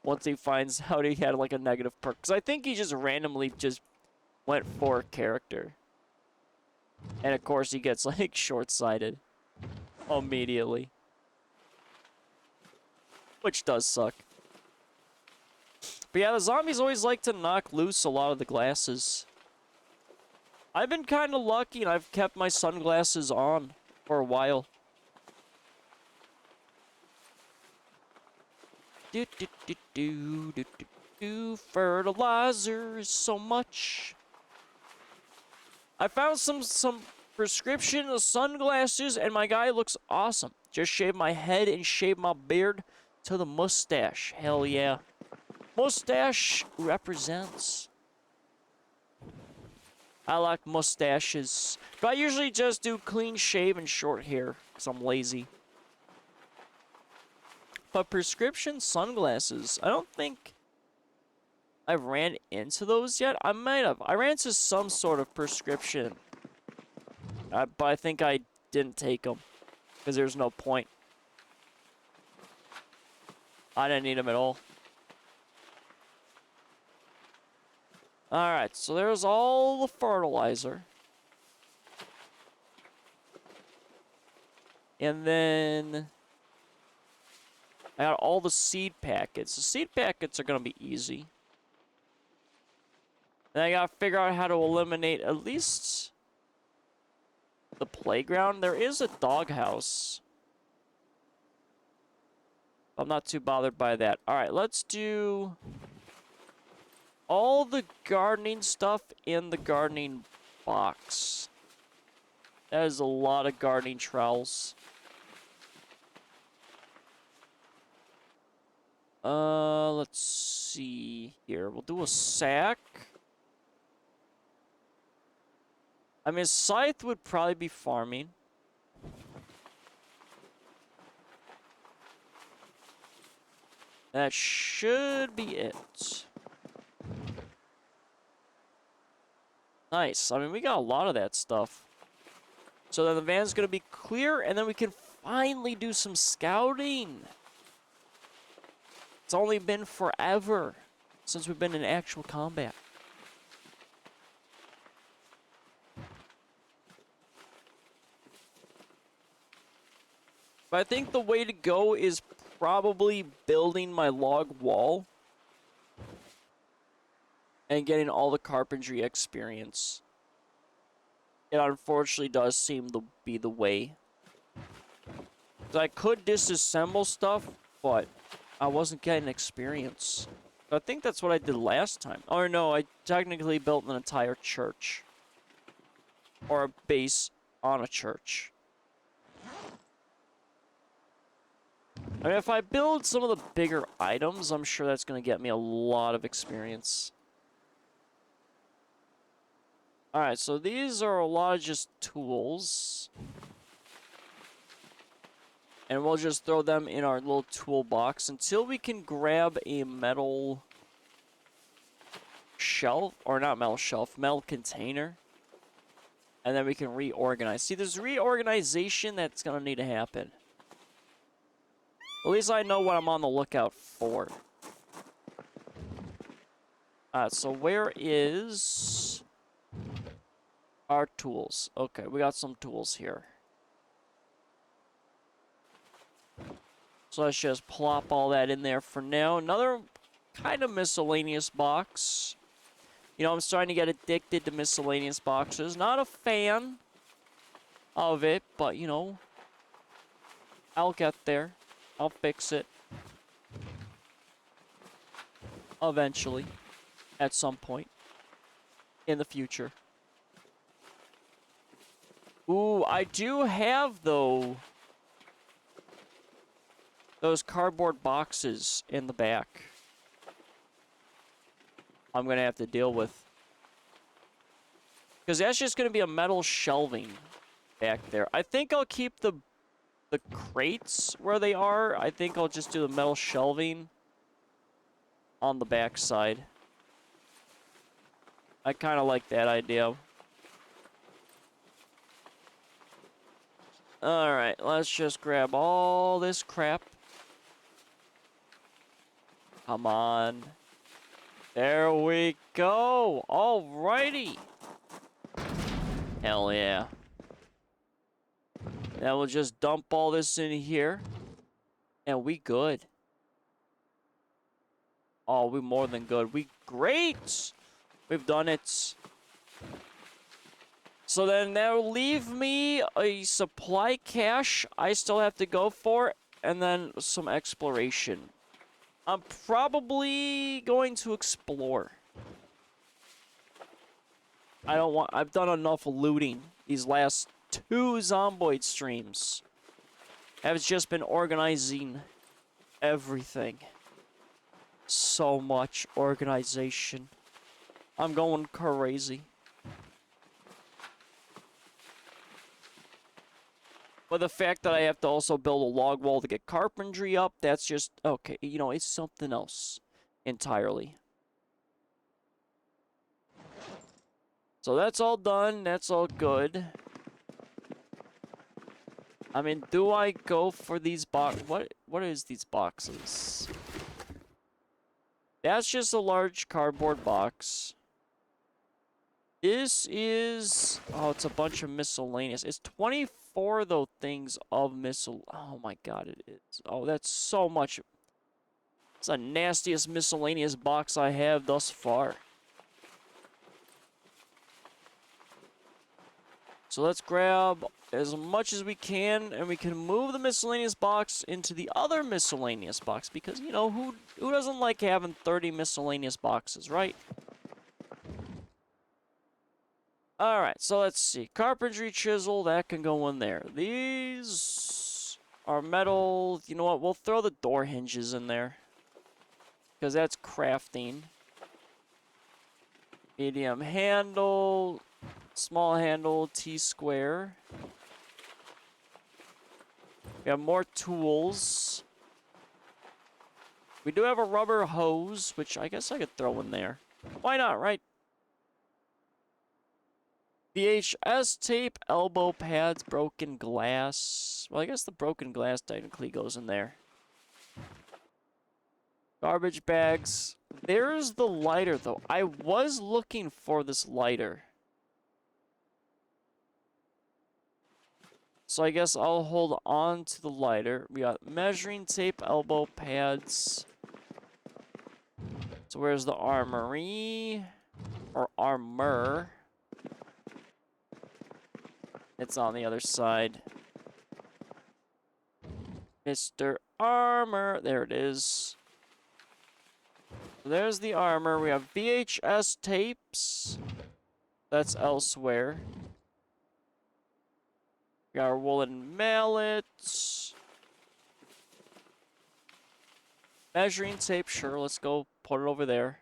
once he finds out he had, like, a negative perk. Because I think he just randomly just went for a character. And, of course, he gets, like, short-sighted immediately. Which does suck. But yeah, the zombies always like to knock loose a lot of the glasses. I've been kind of lucky, and I've kept my sunglasses on for a while. Fertilizer is so much. I found some prescription sunglasses, and my guy looks awesome. Just shaved my head and shaved my beard to the mustache. Hell yeah. Mustache represents. I like mustaches. But I usually just do clean shave and short hair, because I'm lazy. But prescription sunglasses, I don't think I've ran into those yet. I might have. I ran into some sort of prescription. But I think I didn't take them, because there's no point. I didn't need them at all. Alright, so there's all the fertilizer. And then I got all the seed packets. The seed packets are going to be easy. Then I got to figure out how to eliminate at least the playground. There is a doghouse. I'm not too bothered by that. Alright, let's do all the gardening stuff in the gardening box. That is a lot of gardening trowels. Let's see here. We'll do a sack. I mean, scythe would probably be farming. That should be it. Nice. I mean, we got a lot of that stuff. So then the van's gonna be clear, and then we can finally do some scouting. It's only been forever since we've been in actual combat. But I think the way to go is probably building my log wall and getting all the carpentry experience. It unfortunately does seem to be the way. I could disassemble stuff, but I wasn't getting experience. I think that's what I did last time. Or no, I technically built an entire church. Or a base on a church. I mean, if I build some of the bigger items, I'm sure that's going to get me a lot of experience. Alright, so these are a lot of just tools. And we'll just throw them in our little toolbox until we can grab a metal shelf. Or not metal shelf, metal container. And then we can reorganize. See, there's reorganization that's going to need to happen. At least I know what I'm on the lookout for. So where is our tools? Okay, we got some tools here. So let's just plop all that in there for now. Another kind of miscellaneous box. You know, I'm starting to get addicted to miscellaneous boxes. Not a fan of it, but, you know, I'll get there. I'll fix it. Eventually. At some point. In the future. Ooh, I do have, though, those cardboard boxes in the back. I'm going to have to deal with. Because that's just going to be a metal shelving back there. I think I'll keep the crates where they are. I think I'll just do the metal shelving on the back side. I kind of like that idea. Alright, let's just grab all this crap. Come on. There we go. Alrighty. Hell yeah. Now we'll just dump all this in here. And we good. Oh, we more than good. We great. We've done it. So then that'll leave me a supply cache I still have to go for. And then some exploration. I'm probably going to explore. I've done enough looting these last 2 Zomboid streams. I've just been organizing everything. So much organization. I'm going crazy. But the fact that I have to also build a log wall to get carpentry up, that's just, okay, you know, it's something else entirely. So that's all done. That's all good. I mean, do I go for these what is these boxes? That's just a large cardboard box. This is... Oh, it's a bunch of miscellaneous. It's 24, though, things of Oh, my God, it is. Oh, that's so much. It's the nastiest miscellaneous box I have thus far. So let's grab as much as we can, and we can move the miscellaneous box into the other miscellaneous box, because, you know, who doesn't like having 30 miscellaneous boxes, right? Alright, so let's see. Carpentry chisel, that can go in there. These are metal. You know what? We'll throw the door hinges in there, because that's crafting. Medium handle. Small handle, T-square. We have more tools. We do have a rubber hose, which I guess I could throw in there. Why not, right? VHS tape, elbow pads, broken glass. Well, I guess the broken glass technically goes in there. Garbage bags. There's the lighter, though. I was looking for this lighter. So I guess I'll hold on to the lighter. We got measuring tape, elbow pads. So where's the armory? Or armor? It's on the other side. Mr. Armor. There it is. So there's the armor. We have VHS tapes. That's elsewhere. We got our woolen mallets. Measuring tape, sure, let's go put it over there.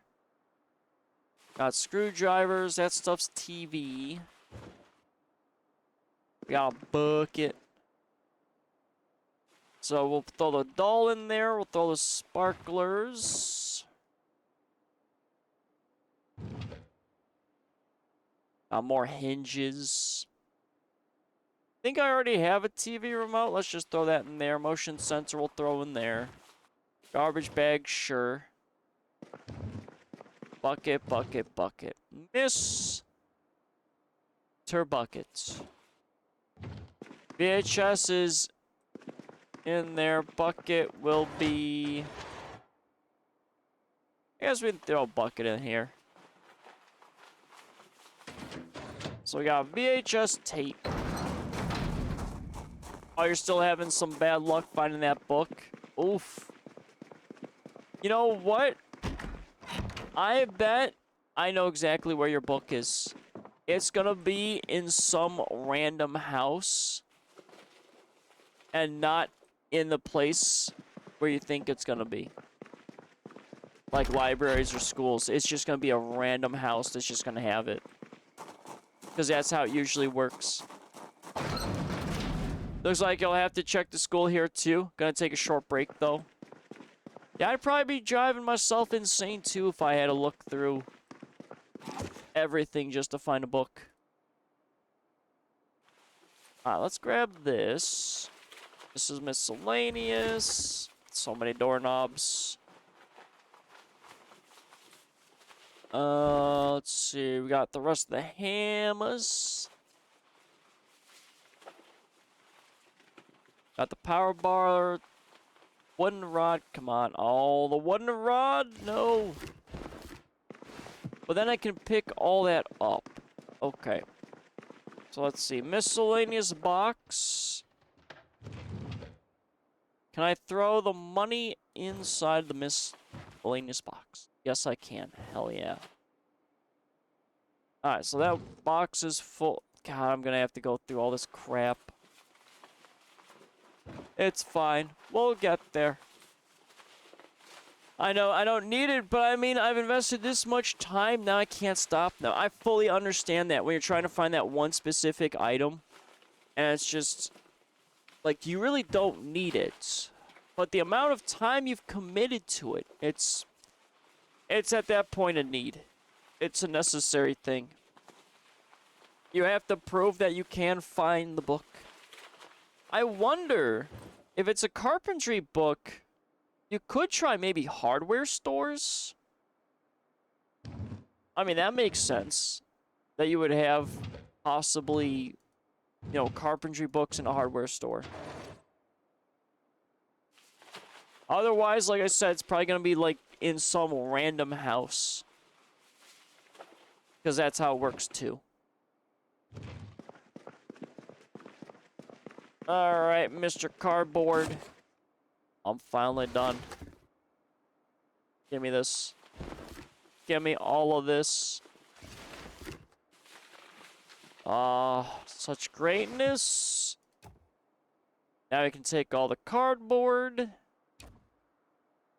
Got screwdrivers, that stuff's TV. We got a bucket. So we'll throw the doll in there, we'll throw the sparklers. Got more hinges. I think I already have a TV remote. Let's just throw that in there. Motion sensor we'll throw in there. Garbage bag, sure. Bucket, bucket, bucket. Miss Bucket. VHS is in there. Bucket will be... I guess we can throw a bucket in here. So we got VHS tape. Oh, you're still having some bad luck finding that book? Oof. You know what? I bet I know exactly where your book is. It's gonna be in some random house. And not in the place where you think it's gonna be. Like libraries or schools. It's just gonna be a random house that's just gonna have it. Because that's how it usually works. Looks like you'll have to check the school here too. Gonna take a short break though. Yeah, I'd probably be driving myself insane too if I had to look through everything just to find a book. Alright, let's grab this. This is miscellaneous. So many doorknobs. Let's see. We got the rest of the hammers. Got the power bar. Wooden rod. Come on. Oh, the wooden rod? No. But then I can pick all that up. Okay. So let's see. Miscellaneous box. Can I throw the money inside the miscellaneous box? Yes, I can. Hell yeah. Alright, so that box is full. God, I'm gonna have to go through all this crap. It's fine. We'll get there. I know I don't need it, but I mean, I've invested this much time, now I can't stop now. I fully understand that when you're trying to find that one specific item, and it's just, like, you really don't need it. But the amount of time you've committed to it, it's at that point a need. It's a necessary thing. You have to prove that you can find the book. I wonder if it's a carpentry book, you could try maybe hardware stores. I mean, that makes sense. That you would have possibly, you know, carpentry books in a hardware store. Otherwise, like I said, it's probably going to be like in some random house. Because that's how it works too. Alright, Mr. Cardboard. I'm finally done. Give me this. Give me all of this. Such greatness. Now we can take all the cardboard.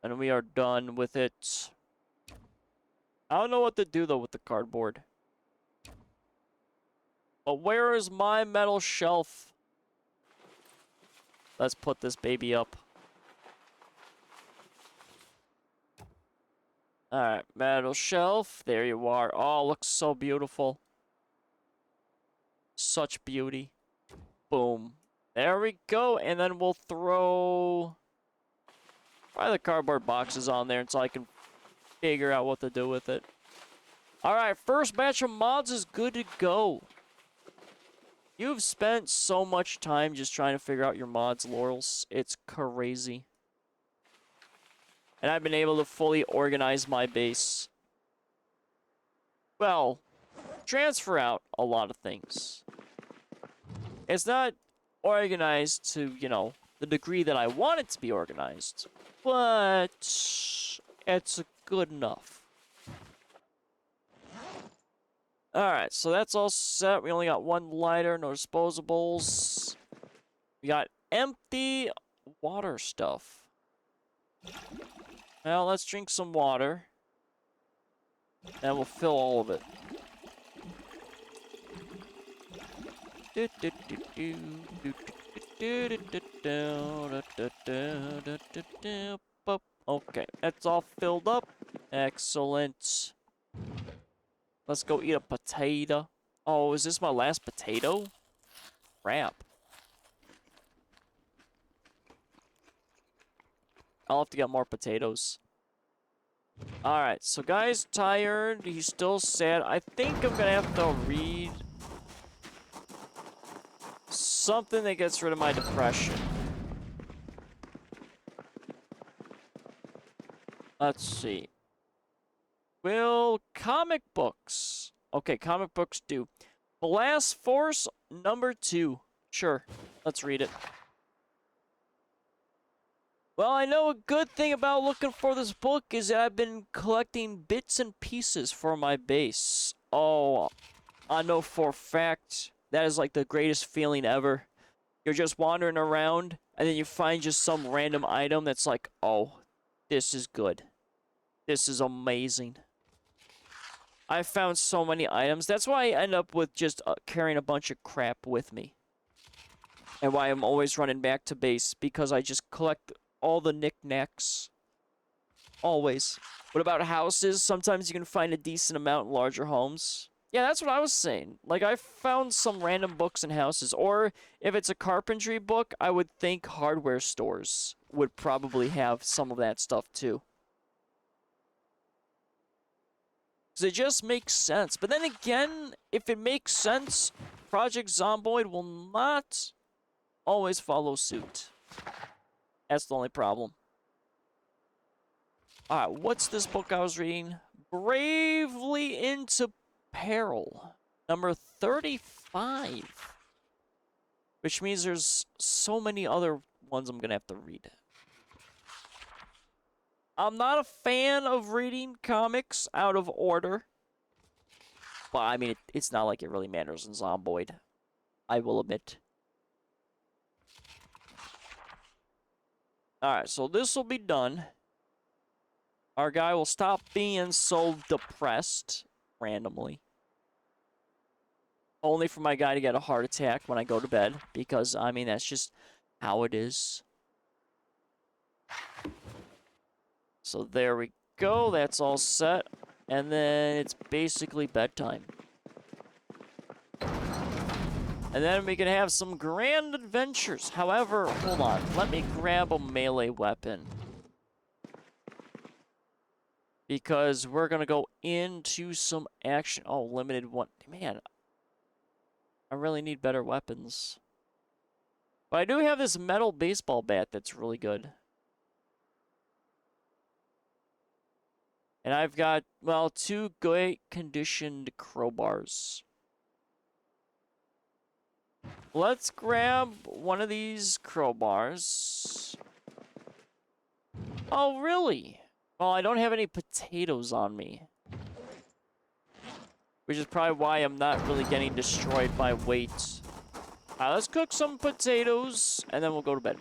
And we are done with it. I don't know what to do, though, with the cardboard. But where is my metal shelf? Let's put this baby up. Alright, metal shelf. There you are. Oh, looks so beautiful. Such beauty. Boom. There we go. And then we'll throw... probably the cardboard boxes on there until I can figure out what to do with it. Alright, first batch of mods is good to go. You've spent so much time just trying to figure out your mods, Laurels. It's crazy. And I've been able to fully organize my base. Well, transfer out a lot of things. It's not organized to, you know, the degree that I want it to be organized. But it's good enough. Alright, so that's all set. We only got one lighter, no disposables. We got empty water stuff. Well, let's drink some water. And we'll fill all of it. Okay, that's all filled up. Excellent. Let's go eat a potato. Oh, is this my last potato? Crap. I'll have to get more potatoes. Alright, so guy's tired. He's still sad. I think I'm gonna have to read something that gets rid of my depression. Let's see. Will comic books. Okay, comic books do. Blast Force #2. Sure, let's read it. Well, I know a good thing about looking for this book is that I've been collecting bits and pieces for my base. Oh, I know for a fact that is like the greatest feeling ever. You're just wandering around, and then you find just some random item that's like, oh, this is good. This is amazing. I found so many items. That's why I end up with just carrying a bunch of crap with me. And why I'm always running back to base, because I just collect all the knickknacks. Always. What about houses? Sometimes you can find a decent amount in larger homes. Yeah, that's what I was saying. Like, I found some random books in houses. Or, if it's a carpentry book, I would think hardware stores would probably have some of that stuff, too. Because it just makes sense. But then again, if it makes sense, Project Zomboid will not always follow suit. That's the only problem. Alright, what's this book I was reading? Bravely Into Peril. #35. Which means there's so many other ones I'm gonna have to read. I'm not a fan of reading comics out of order. But, I mean, it's not like it really matters in Zomboid. I will admit. Alright, so this will be done. Our guy will stop being so depressed randomly. Only for my guy to get a heart attack when I go to bed. Because, I mean, that's just how it is. So there we go. That's all set. And then it's basically bedtime. And then we can have some grand adventures. However, hold on. Let me grab a melee weapon. Because we're going to go into some action. Oh, limited one. Man, I really need better weapons. But I do have this metal baseball bat that's really good. And I've got, well, 2 great conditioned crowbars. Let's grab one of these crowbars. Oh, really? Well, I don't have any potatoes on me. Which is probably why I'm not really getting destroyed by weight. Alright, let's cook some potatoes, and then we'll go to bed.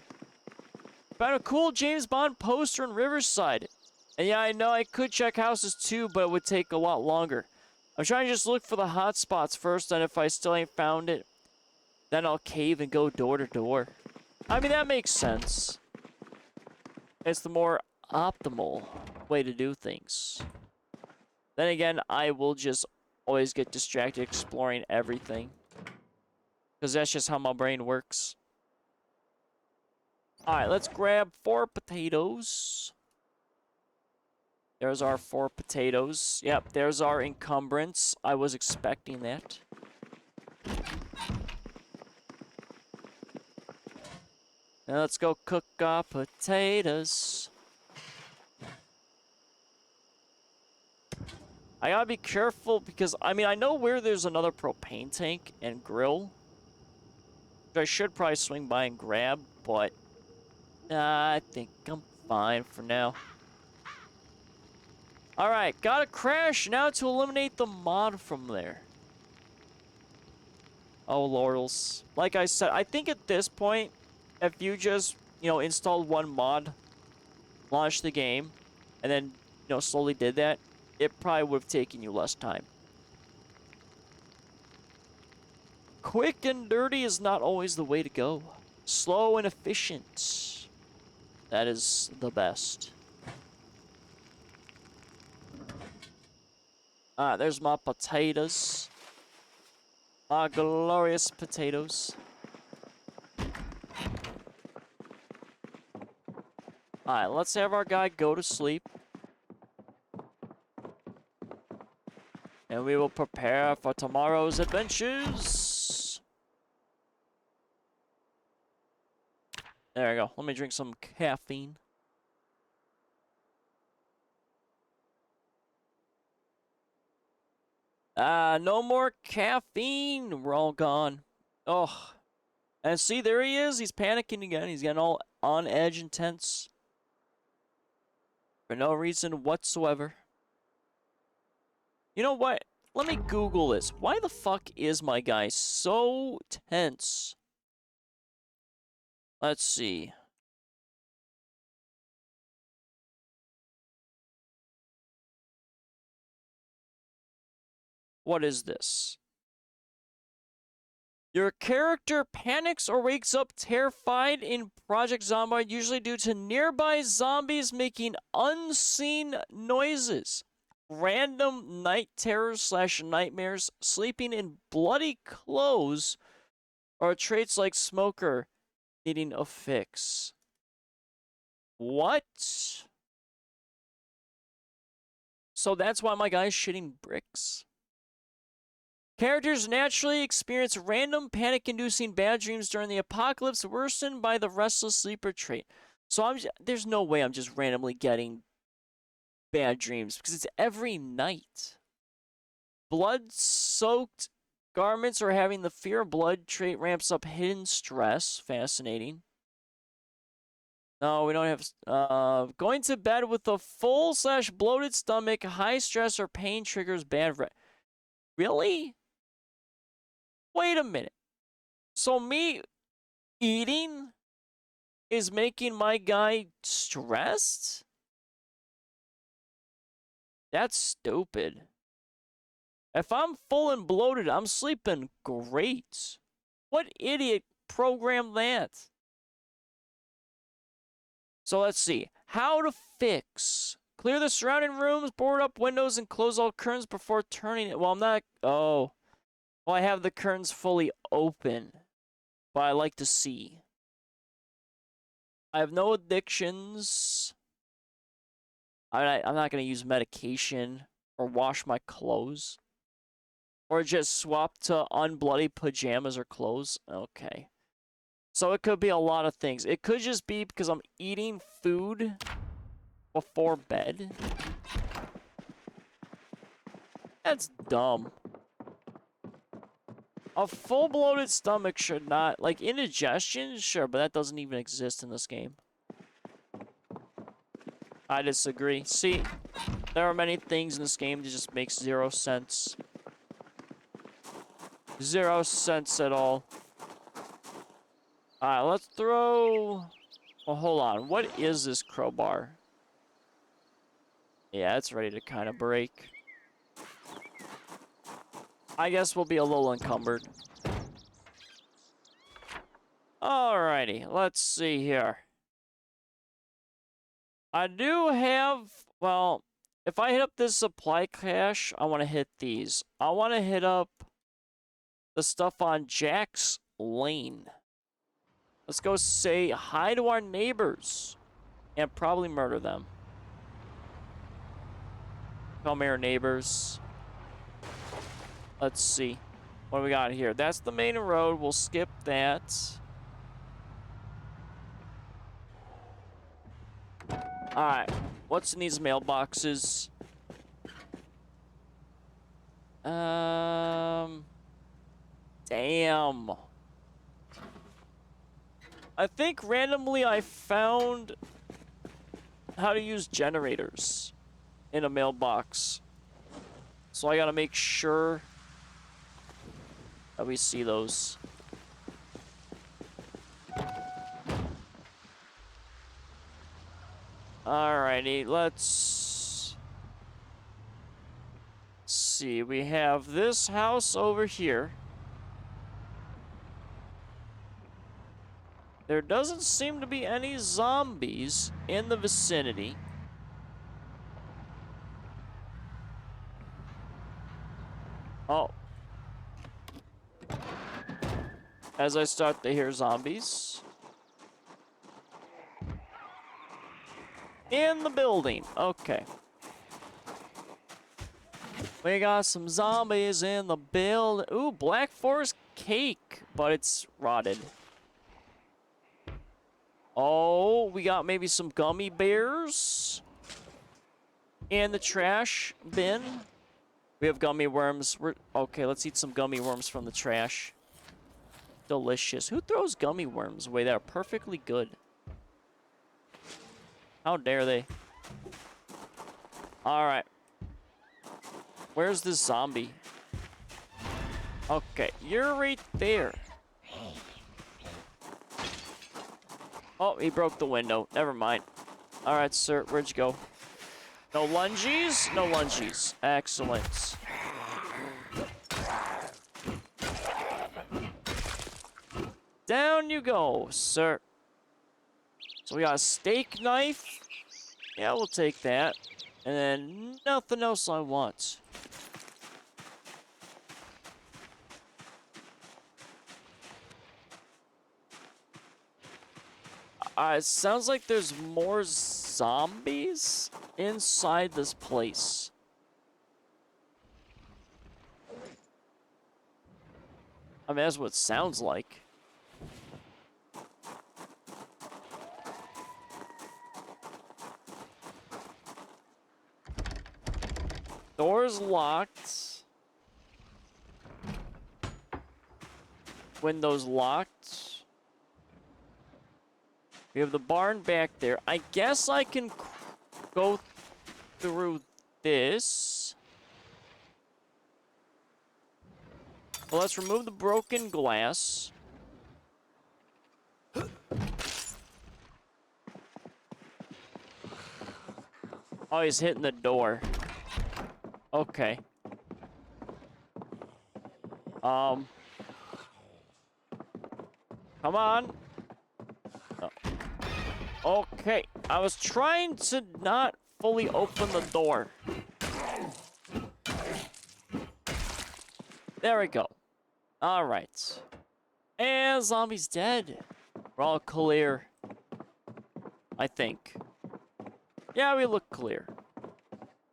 Found a cool James Bond poster in Riverside. And yeah, I know I could check houses too, but it would take a lot longer. I'm trying to just look for the hot spots first, and if I still ain't found it, then I'll cave and go door to door. I mean, that makes sense. It's the more optimal way to do things. Then again, I will just always get distracted exploring everything. Because that's just how my brain works. Alright, let's grab 4 potatoes. There's our 4 potatoes. Yep, there's our encumbrance. I was expecting that. Now let's go cook our potatoes. I gotta be careful because, I mean, I know where there's another propane tank and grill. Which I should probably swing by and grab, but I think I'm fine for now. Alright, got a crash now to eliminate the mod from there. Oh, laurels. Like I said, I think at this point, if you just, installed one mod, launched the game, and then, slowly did that, it probably would have taken you less time. Quick and dirty is not always the way to go. Slow and efficient. That is the best. Ah, there's my potatoes. My glorious potatoes. Alright, let's have our guy go to sleep. And we will prepare for tomorrow's adventures. There we go. Let me drink some caffeine. No more caffeine. We're all gone. Oh. And see, there he is. He's panicking again. He's getting all on edge and tense. For no reason whatsoever. You know what? Let me Google this. Why the fuck is my guy so tense? Let's see. What is this? Your character panics or wakes up terrified in Project Zomboid, usually due to nearby zombies making unseen noises. Random night terrors / nightmares, sleeping in bloody clothes, or traits like smoker needing a fix. What? So that's why my guy's shitting bricks? Characters naturally experience random panic-inducing bad dreams during the apocalypse, worsened by the restless sleeper trait. So there's no way I'm just randomly getting bad dreams, because it's every night. Blood-soaked garments or having the fear of blood trait ramps up hidden stress. Fascinating. No, we don't have... going to bed with a full / bloated stomach, high stress or pain triggers bad... Really? Wait a minute. So me eating is making my guy stressed? That's stupid. If I'm full and bloated, I'm sleeping great. What idiot programmed that? So let's see. How to fix. Clear the surrounding rooms, board up windows, and close all curtains before turning it. Well, I'm not... Oh. Well, I have the curtains fully open. But I like to see. I have no addictions. I'm not going to use medication or wash my clothes. Or just swap to unbloody pajamas or clothes. Okay. So it could be a lot of things. It could just be because I'm eating food before bed. That's dumb. A full bloated stomach should not... Like, indigestion? Sure, but that doesn't even exist in this game. I disagree. See, there are many things in this game that just make 0 sense. 0 sense at all. Alright, let's throw... Well, hold on. What is this crowbar? Yeah, it's ready to kind of break. I guess we'll be a little encumbered. Alrighty, let's see here. I do have... Well, if I hit up this supply cache, I want to hit these. I want to hit up the stuff on Jack's Lane. Let's go say hi to our neighbors. And probably murder them. Come here, neighbors. Let's see. What do we got here? That's the main road. We'll skip that. Alright. What's in these mailboxes? Damn. I think randomly I found how to use generators in a mailbox. So I gotta make sure that we see those. Alrighty, let's see. We have this house over here. There doesn't seem to be any zombies in the vicinity. Oh. As I start to hear zombies. In the building. Okay. We got some zombies in the build. Ooh, Black Forest cake, but it's rotted. Oh, we got maybe some gummy bears in the trash bin. We have gummy worms. Okay, let's eat some gummy worms from the trash. Delicious. Who throws gummy worms away? They're perfectly good. How dare they? Alright. Where's this zombie? Okay, you're right there. Oh, he broke the window. Never mind. Alright, sir. Where'd you go? No lunges? No lunges. Excellent. Down you go, sir. So we got a steak knife. Yeah, we'll take that. And then nothing else I want. It sounds like there's more zombies inside this place. I mean, that's what it sounds like. Door's locked. Windows locked. We have the barn back there. I guess I can go through this. Well, let's remove the broken glass. Oh, he's hitting the door. Okay. Come on. Oh. Okay. I was trying to not fully open the door. There we go. All right. And zombie's dead. We're all clear. I think. Yeah, we look clear.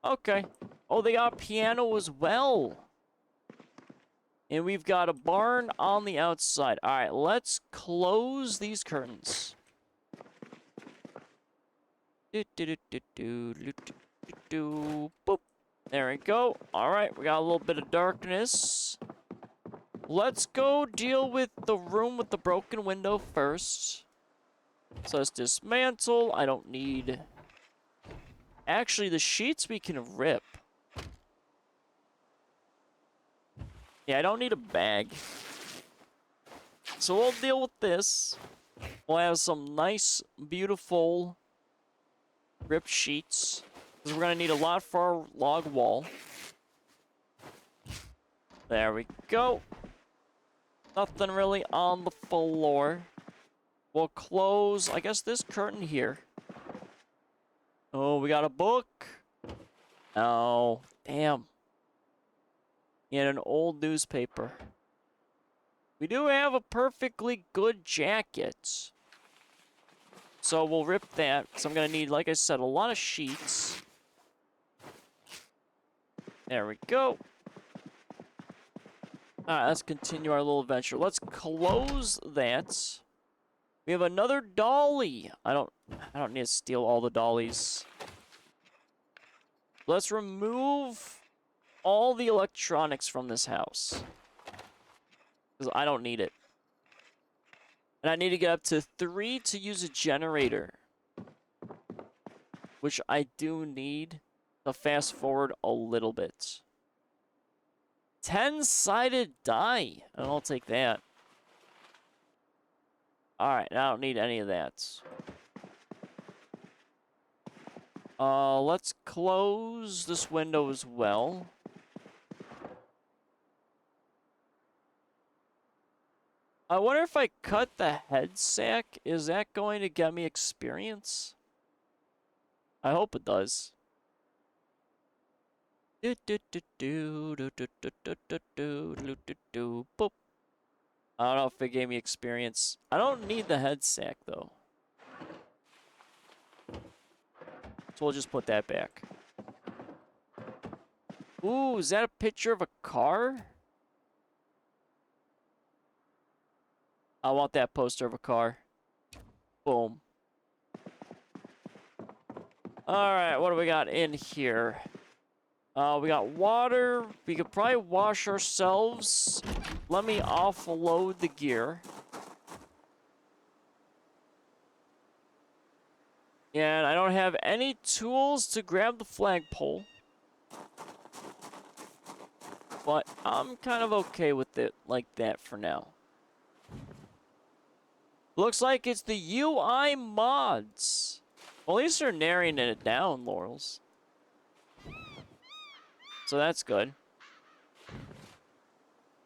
Okay. Oh, they got a piano as well. And we've got a barn on the outside. All right, let's close these curtains. Boop. There we go. All right, we got a little bit of darkness. Let's go deal with the room with the broken window first. So let's dismantle. I don't need... Actually, the sheets we can rip. Yeah, I don't need a bag. So we'll deal with this. We'll have some nice, beautiful ripped sheets. Because we're going to need a lot for our log wall. There we go. Nothing really on the floor. We'll close, I guess, this curtain here. Oh, we got a book. Oh, damn. And an old newspaper. We do have a perfectly good jacket. So we'll rip that, because I'm going to need, like I said, a lot of sheets. There we go. Alright, let's continue our little adventure. Let's close that. We have another dolly. I don't need to steal all the dollies. Let's remove all the electronics from this house. Because I don't need it. And I need to get up to 3 to use a generator. Which I do need to fast forward a little bit. 10-sided die. And I'll take that. Alright, I don't need any of that. Let's close this window as well. I wonder if I cut the head sack, is that going to get me experience? I hope it does. Boop. I don't know if it gave me experience. I don't need the head sack, though. So we'll just put that back. Ooh, is that a picture of a car? I want that poster of a car. Boom. Alright, what do we got in here? We got water. We could probably wash ourselves. Let me offload the gear. And I don't have any tools to grab the flagpole. But I'm kind of okay with it like that for now. Looks like it's the UI mods. Well, at least they're narrowing it down, Laurels. So that's good.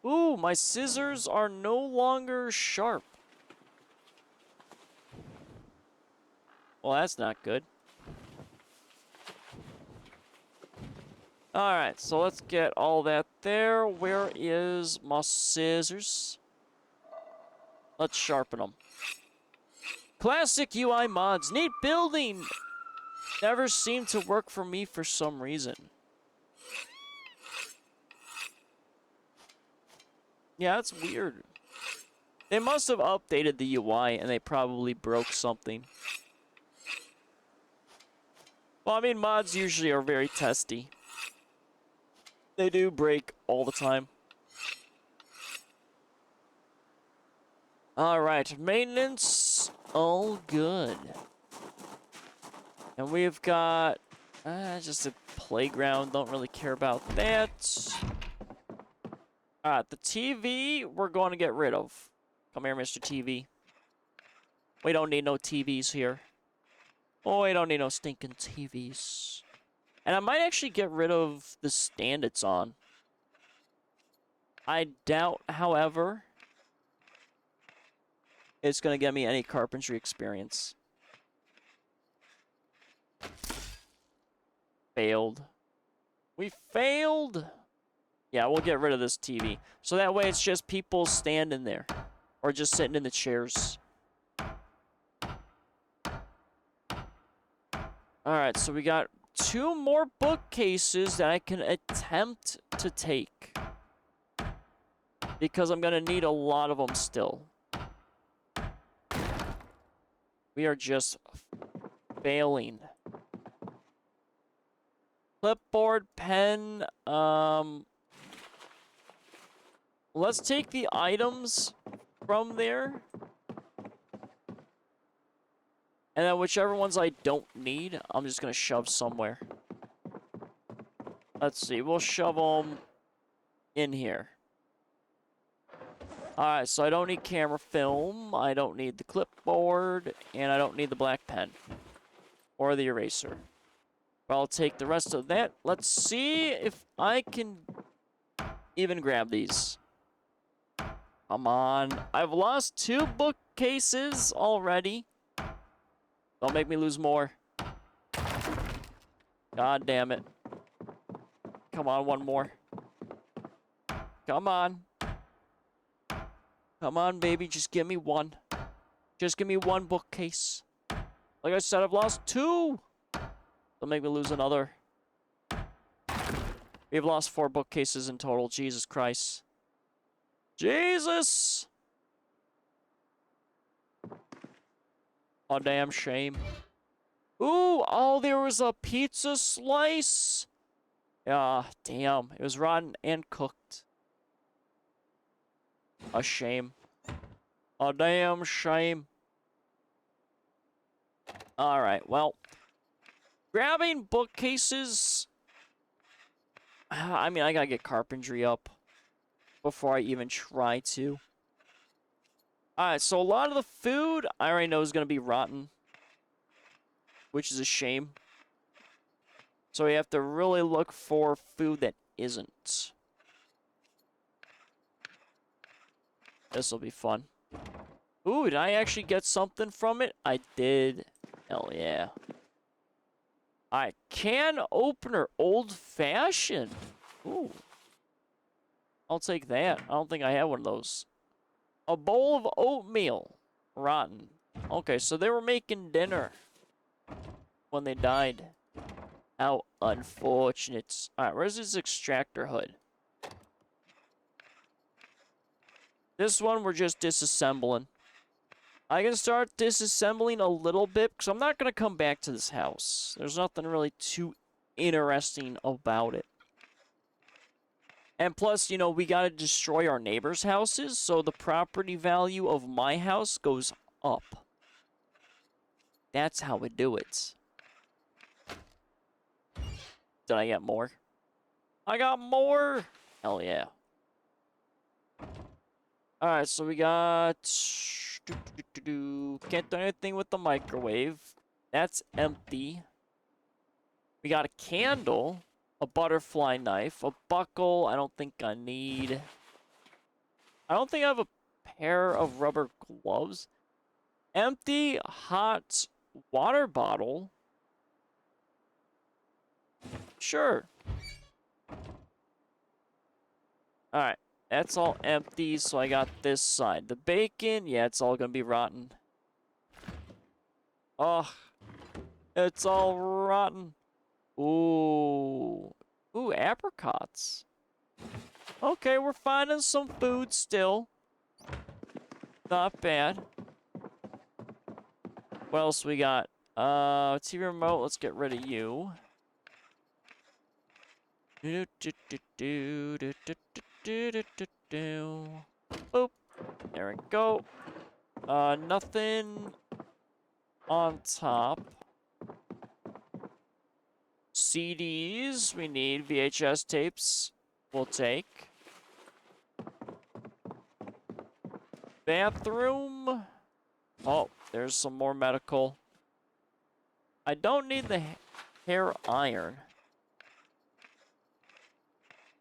Ooh, my scissors are no longer sharp. Well, that's not good. Alright, so let's get all that there. Where is my scissors? Let's sharpen them. Classic UI mods. Neat building! Never seemed to work for me for some reason. Yeah, that's weird. They must have updated the UI and they probably broke something. Well, I mean, mods usually are very testy. They do break all the time. Alright, maintenance, all good. And we've got just a playground, don't really care about that. Alright, the TV we're going to get rid of. Come here, Mr. TV. We don't need no TVs here. Oh, we don't need no stinking TVs. And I might actually get rid of the stand it's on. I doubt, however, it's going to get me any carpentry experience. Failed. We failed! Yeah, we'll get rid of this TV. So that way it's just people standing there. Or just sitting in the chairs. Alright, so we got 2 more bookcases that I can attempt to take. Because I'm going to need a lot of them still. We are just failing. Clipboard, pen, let's take the items from there. And then whichever ones I don't need, I'm just going to shove somewhere. Let's see, we'll shove them in here. Alright, so I don't need camera film, I don't need the clipboard, and I don't need the black pen. Or the eraser. But I'll take the rest of that. Let's see if I can even grab these. Come on. I've lost 2 bookcases already. Don't make me lose more. God damn it. Come on, one more. Come on. Come on, baby. Just give me one. Just give me one bookcase. Like I said, I've lost 2. Don't make me lose another. We've lost 4 bookcases in total. Jesus Christ. Jesus! Oh, damn shame. Ooh, oh, there was a pizza slice. Yeah, damn. It was rotten and cooked. A shame. A damn shame. Alright, well. Grabbing bookcases. I mean, I gotta get carpentry up before I even try to. Alright, so a lot of the food I already know is gonna be rotten, which is a shame. So we have to really look for food that isn't. This'll be fun. Ooh, did I actually get something from it? I did. Hell yeah. Alright, can opener, old-fashioned. Ooh. I'll take that. I don't think I have one of those. A bowl of oatmeal. Rotten. Okay, so they were making dinner when they died. How unfortunate. Alright, where's this extractor hood? This one we're just disassembling. I can start disassembling a little bit, because I'm not going to come back to this house. There's nothing really too interesting about it. And plus, you know, we got to destroy our neighbors' houses, so the property value of my house goes up. That's how we do it. Did I get more? I got more! Hell yeah. Alright, so we got... Can't do anything with the microwave. That's empty. We got a candle, a butterfly knife, a buckle. I don't think I need... I don't think I have a pair of rubber gloves. Empty hot water bottle. Sure. Alright, that's all empty, so I got this side. The bacon, yeah, it's all gonna be rotten. Ugh. It's all rotten. Ooh. Ooh, apricots. Okay, we're finding some food still. Not bad. What else we got? TV remote, let's get rid of you. Boop. There we go. Nothing on top. CDs, we need VHS tapes. We'll take. Bathroom. Oh, there's some more medical. I don't need the hair iron.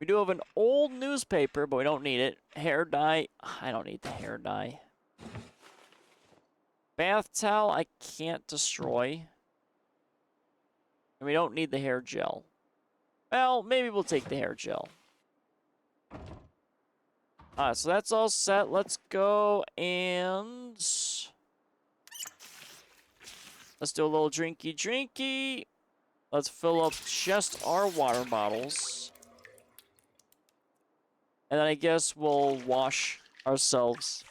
We do have an old newspaper, but we don't need it. Hair dye. I don't need the hair dye. Bath towel, I can't destroy. And we don't need the hair gel. Well, maybe we'll take the hair gel. Alright, so that's all set. Let's go and... let's do a little drinky. Let's fill up just our water bottles. And then I guess we'll wash ourselves.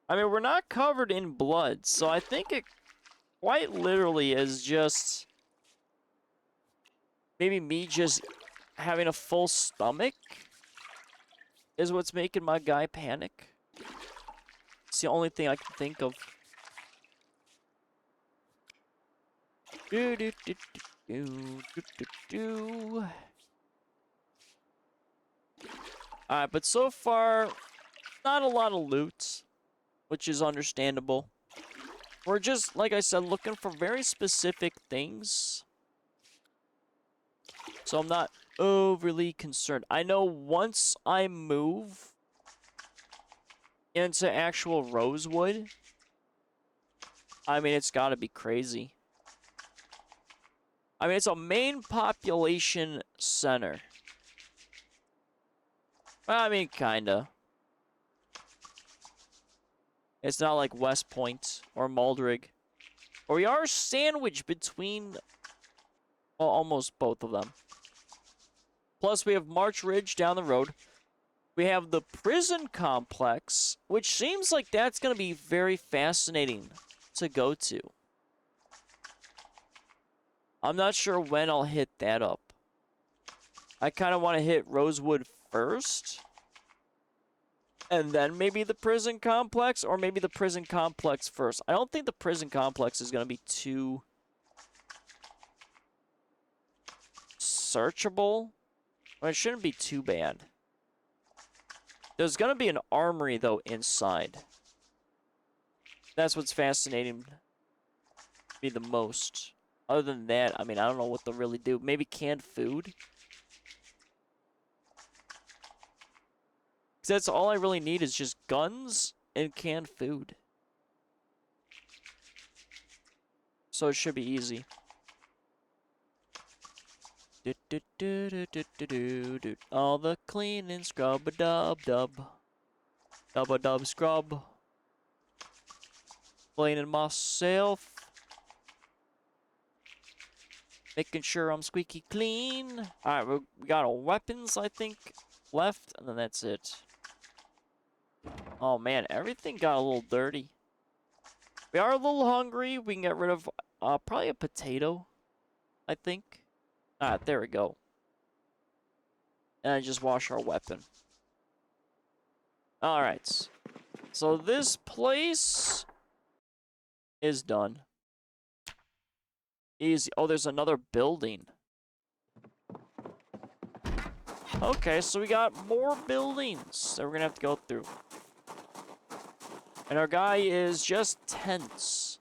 I mean, we're not covered in blood, so I think it quite literally is just... maybe me just having a full stomach is what's making my guy panic. It's the only thing I can think of. Alright, but so far, not a lot of loot, which is understandable. We're just, like I said, looking for very specific things. So I'm not overly concerned. I know once I move into actual Rosewood, I mean, it's gotta be crazy. I mean, it's a main population center. I mean, kinda. It's not like West Point or Muldrig. Or we are sandwiched between, well, almost both of them. Plus, we have March Ridge down the road. We have the prison complex, which seems like that's going to be very fascinating to go to. I'm not sure when I'll hit that up. I kind of want to hit Rosewood first. And then maybe the prison complex, or maybe the prison complex first. I don't think the prison complex is going to be too searchable. Well, it shouldn't be too bad. There's going to be an armory, though, inside. That's what's fascinating me the most. Other than that, I mean, I don't know what they'll really do. Maybe canned food? Because that's all I really need is just guns and canned food. So it should be easy. All the cleaning, scrub-a-dub-dub. Dub-a-dub scrub. Cleaning myself. Making sure I'm squeaky clean. Alright, we got our weapons, I think, left, and then that's it. Oh man, everything got a little dirty. We are a little hungry. We can get rid of probably a potato, I think. Alright, there we go. And I just wash our weapon. Alright. So this place is done. Easy. Oh, there's another building. Okay, so we got more buildings that we're gonna have to go through. And our guy is just tense.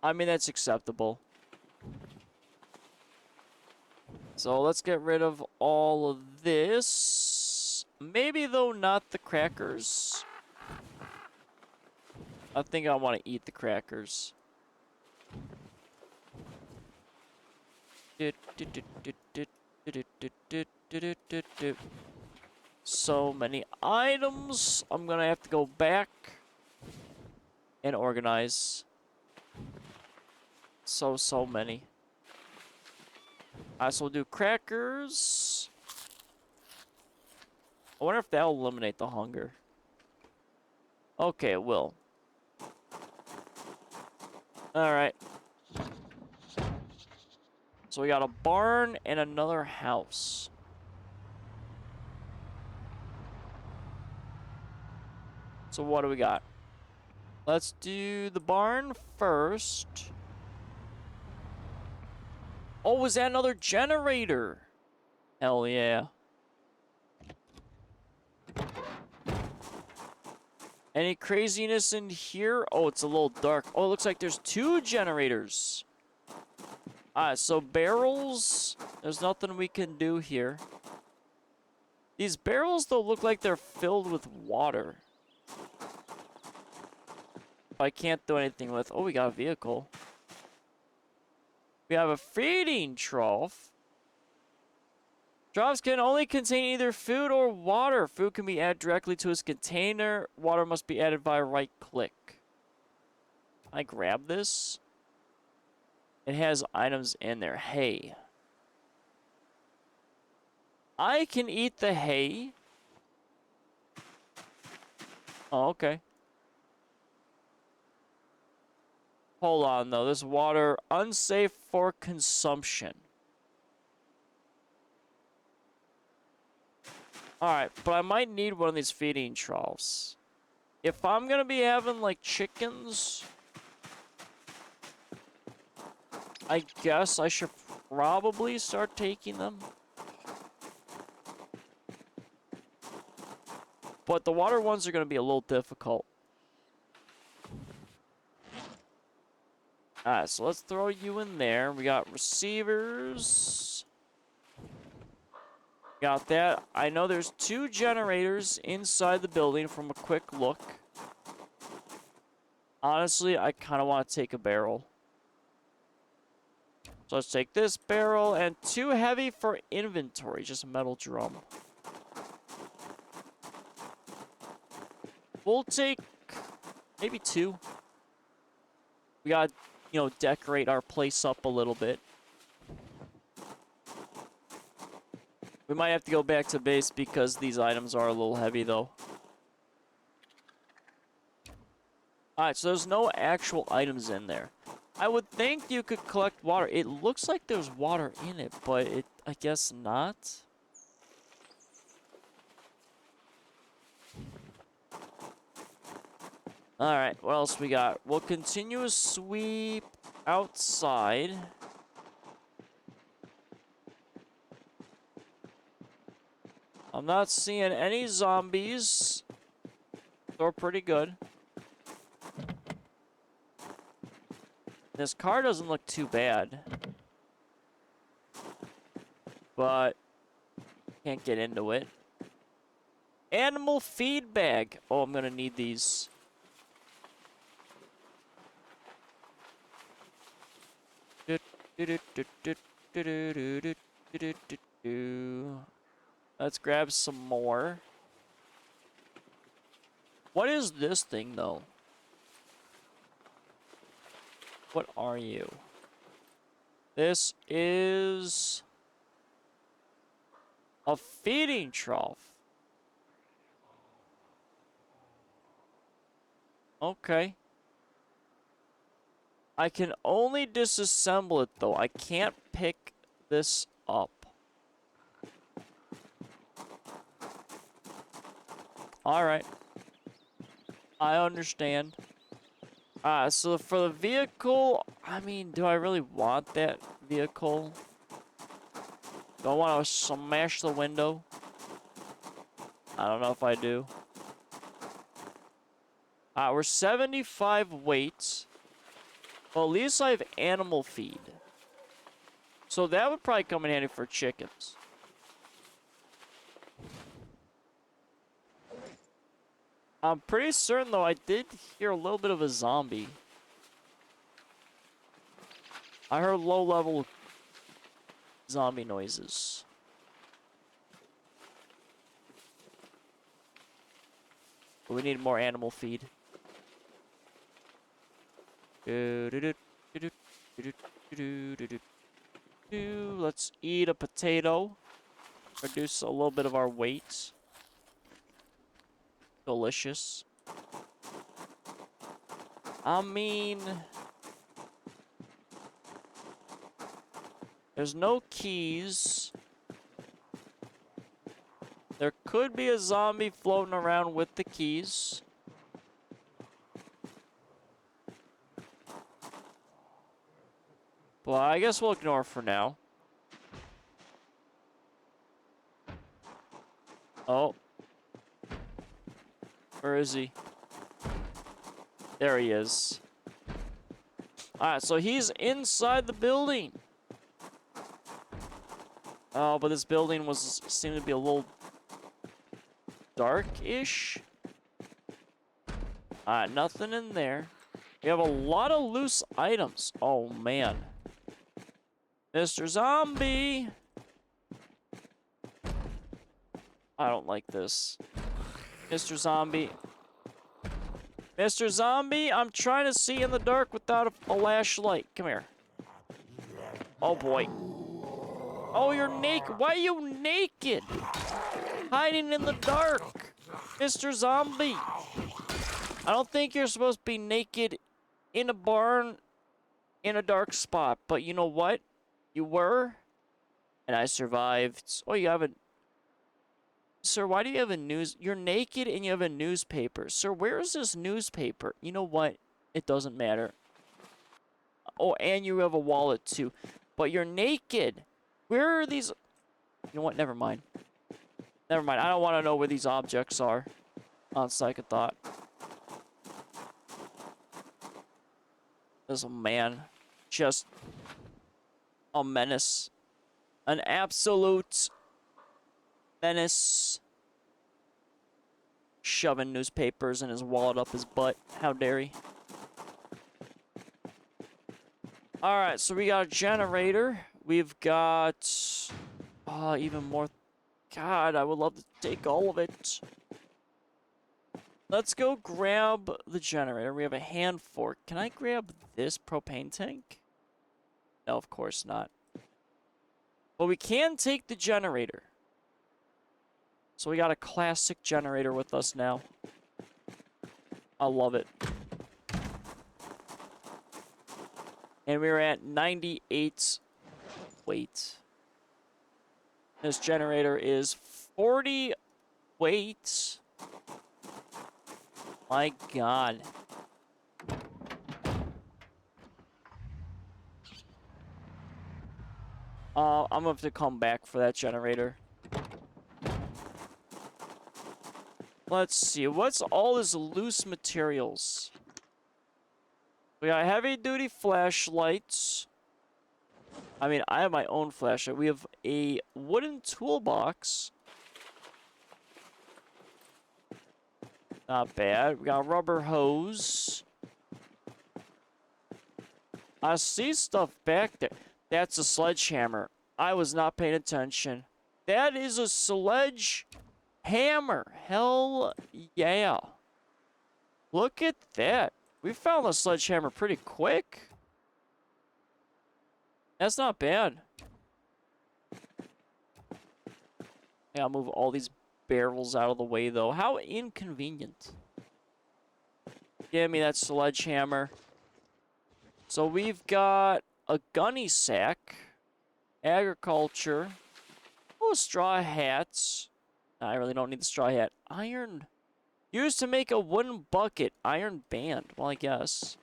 I mean, that's acceptable. So let's get rid of all of this. Maybe, though, not the crackers. I think I want to eat the crackers. So many items. I'm gonna have to go back and organize. So many. So we'll do crackers. I wonder if that'll eliminate the hunger. Okay, it will. Alright. So we got a barn and another house. So what do we got? Let's do the barn first. Oh, was that another generator? Hell yeah. Any craziness in here? Oh, it's a little dark. Oh, it looks like there's 2 generators. Alright, so barrels. There's nothing we can do here. These barrels, though, look like they're filled with water. I can't do anything with. Oh, we got a vehicle. We have a feeding trough. Troughs can only contain either food or water. Food can be added directly to its container. Water must be added via right click. I grab this. It has items in there. Hay. I can eat the hay. Oh, okay. Hold on, though. This water unsafe for consumption. Alright, but I might need one of these feeding troughs. If I'm gonna be having, like, chickens, I guess I should probably start taking them. But the water ones are gonna be a little difficult. Alright, so let's throw you in there. We got receivers. Got that. I know there's 2 generators inside the building from a quick look. Honestly, I kind of want to take a barrel. So let's take this barrel, and 2 heavy for inventory. Just a metal drum. We'll take maybe 2. We gotta, you know, decorate our place up a little bit. We might have to go back to base because these items are a little heavy, though. Alright, so there's no actual items in there. I would think you could collect water. It looks like there's water in it, but I guess not. Alright, what else we got? We'll continue a sweep outside. I'm not seeing any zombies. They're pretty good. This car doesn't look too bad. But can't get into it. Animal feed bag. Oh, I'm gonna need these. Let's grab some more. What is this thing, though? What are you? This is a feeding trough. Okay. I can only disassemble it, though. I can't pick this up. Alright. I understand. So for the vehicle, I mean, do I really want that vehicle? Do I want to smash the window? I don't know if I do. We're 75 weight. Well, at least I have animal feed. So that would probably come in handy for chickens. I'm pretty certain, though, I did hear a little bit of a zombie. I heard low-level zombie noises. But we need more animal feed. Let's eat a potato. Reduce a little bit of our weight. Delicious. I mean, there's no keys. There could be a zombie floating around with the keys. Well, I guess we'll ignore for now. Oh. Where is he? There he is. Alright, so he's inside the building. Oh, but this building seemed to be a little dark-ish. Alright, nothing in there. We have a lot of loose items. Oh, man. Mr. Zombie! I don't like this. Mr. Zombie. Mr. Zombie, I'm trying to see in the dark without a flashlight. Come here. Oh, boy. Oh, you're naked. Why are you naked? Hiding in the dark. Mr. Zombie. I don't think you're supposed to be naked in a barn in a dark spot. But you know what? You were. And I survived. Oh, you have a... Sir, why do you have a news... You're naked and you have a newspaper. Sir, where is this newspaper? You know what? It doesn't matter. Oh, and you have a wallet, too. But you're naked. Where are these... You know what? Never mind. Never mind. I don't want to know where these objects are. On second thought. This man. Just... a menace. An absolute... menace. Shoving newspapers in his wallet up his butt. How dare he? Alright, so we got a generator. We've got... even more... God, I would love to take all of it. Let's go grab the generator. We have a hand fork. Can I grab this propane tank? No, of course not. But we can take the generator. So we got a classic generator with us now. I love it. And we're at 98 weight. This generator is 40 weight. My God. I'm gonna have to come back for that generator. Let's see, what's all this loose materials? We got heavy-duty flashlights. I mean, I have my own flashlight. We have a wooden toolbox. Not bad. We got a rubber hose. I see stuff back there. That's a sledgehammer. I was not paying attention. That is a sledgehammer. Hell yeah. Look at that. We found the sledgehammer pretty quick. That's not bad. I gotta move all these barrels out of the way, though. How inconvenient. Give me that sledgehammer. So we've got a gunny sack, agriculture, oh, straw hats. I really don't need the straw hat. Iron, used to make a wooden bucket. Iron band. Well, I guess.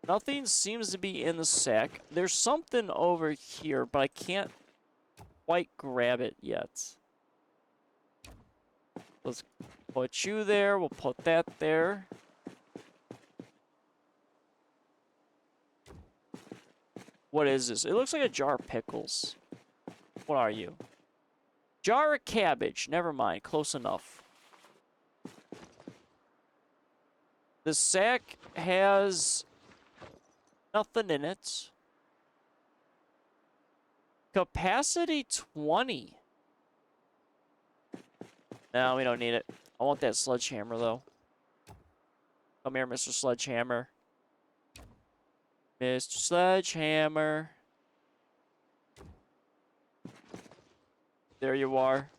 Nothing seems to be in the sack. There's something over here, but I can't quite grab it yet. Let's put you there. We'll put that there. What is this? It looks like a jar of pickles. What are you? Jar of cabbage. Never mind. Close enough. The sack has nothing in it. Capacity 20. No, we don't need it. I want that sledgehammer, though. Come here, Mr. Sledgehammer. Mr. Sledgehammer. There you are.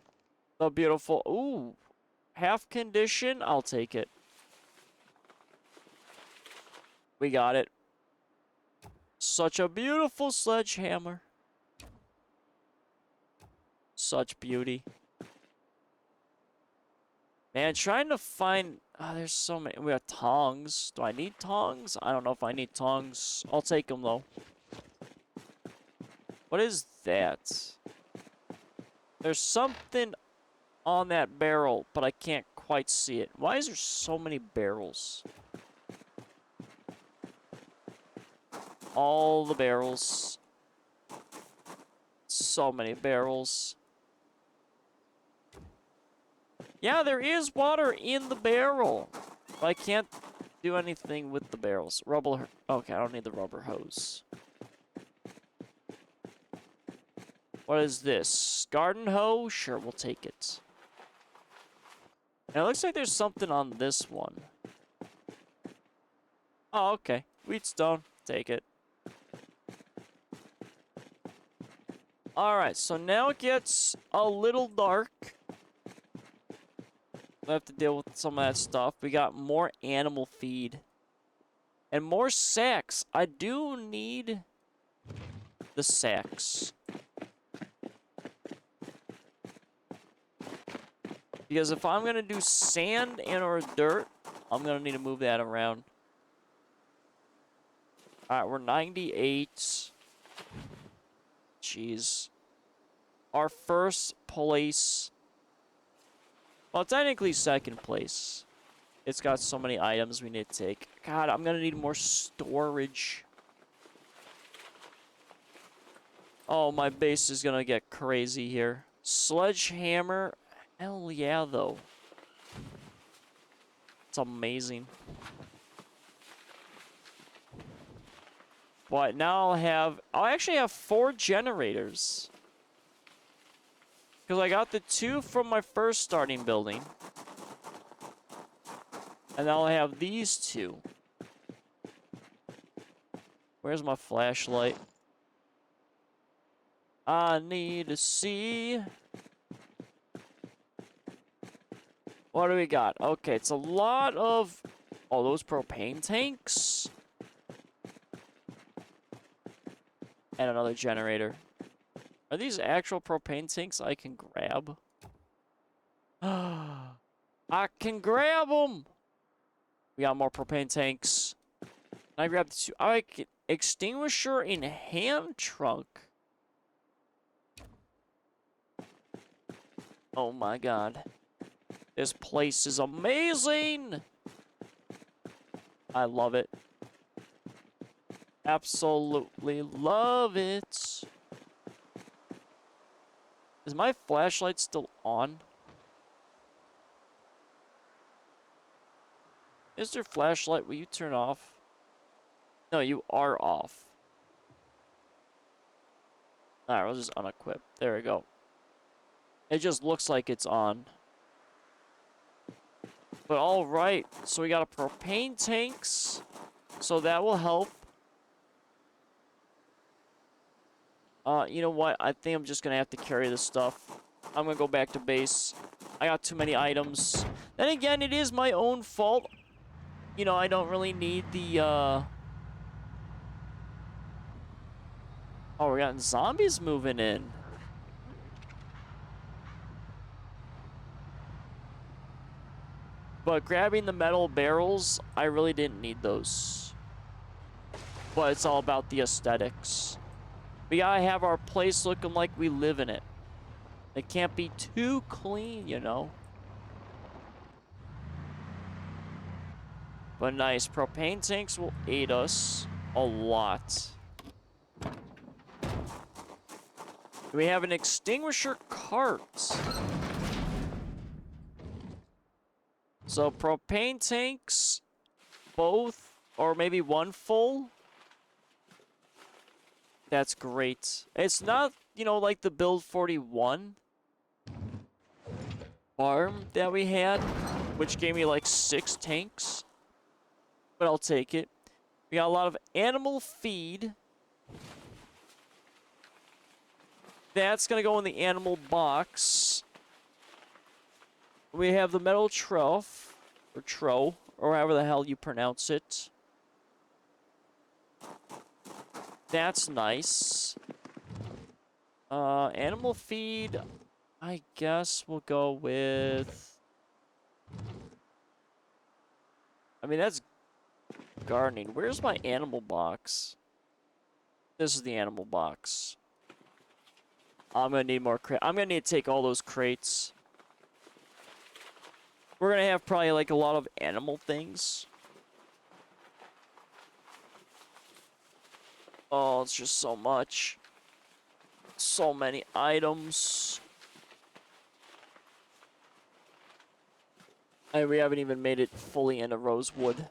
The beautiful... Ooh. Half condition. I'll take it. We got it. Such a beautiful sledgehammer. Such beauty. Man, trying to find... Oh, there's so many... We have tongs. Do I need tongs? I don't know if I need tongs. I'll take them, though. What is that? There's something on that barrel, but I can't quite see it. Why is there so many barrels? All the barrels. So many barrels. Yeah, there is water in the barrel. But I can't do anything with the barrels. Rubber. Okay, I don't need the rubber hose. What is this? Garden hoe? Sure, we'll take it. And it looks like there's something on this one. Oh, okay. Wheatstone. Take it. Alright, so now it gets a little dark. We have to deal with some of that stuff. We got more animal feed. And more sacks. I do need the sacks. Because if I'm going to do sand and or dirt, I'm going to need to move that around. Alright, we're 98. Jeez. Our first place. Well, technically second place. It's got so many items we need to take. God, I'm going to need more storage. Oh, my base is going to get crazy here. Sledgehammer. Hell yeah, though. It's amazing. But now I'll actually have 4 generators. Because I got the 2 from my first starting building. And now I have these 2. Where's my flashlight? I need to see. What do we got? Okay, it's a lot of... Oh, those propane tanks. And another generator. Are these actual propane tanks I can grab? I can grab them! We got more propane tanks. I grabbed the 2. I can... Extinguisher in hand trunk. Oh my god. This place is amazing! I love it. Absolutely love it. Is my flashlight still on? Mr. Flashlight, will you turn off? No, you are off. Alright, we'll just unequip. There we go. It just looks like it's on. But alright, so we got a propane tanks. So that will help. You know what? I think I'm just gonna have to carry this stuff. I'm gonna go back to base. I got too many items. Then again, it is my own fault. You know, I don't really need the, Oh, we got zombies moving in. But grabbing the metal barrels, I really didn't need those. But it's all about the aesthetics. We gotta have our place looking like we live in it. It can't be too clean, you know? But nice. Propane tanks will aid us a lot. We have an extinguisher cart. So propane tanks, both, or maybe one full. That's great. It's not, you know, like the Build 41 farm that we had, which gave me like 6 tanks. But I'll take it. We got a lot of animal feed. That's gonna go in the animal box. We have the metal trough, or tro, or however the hell you pronounce it. That's nice. Animal feed, I guess we'll go with... I mean, that's gardening. Where's my animal box? This is the animal box. I'm gonna need more crates. I'm gonna need to take all those crates. We're gonna have probably like a lot of animal things. Oh, it's just so much. So many items. And we haven't even made it fully into Rosewood.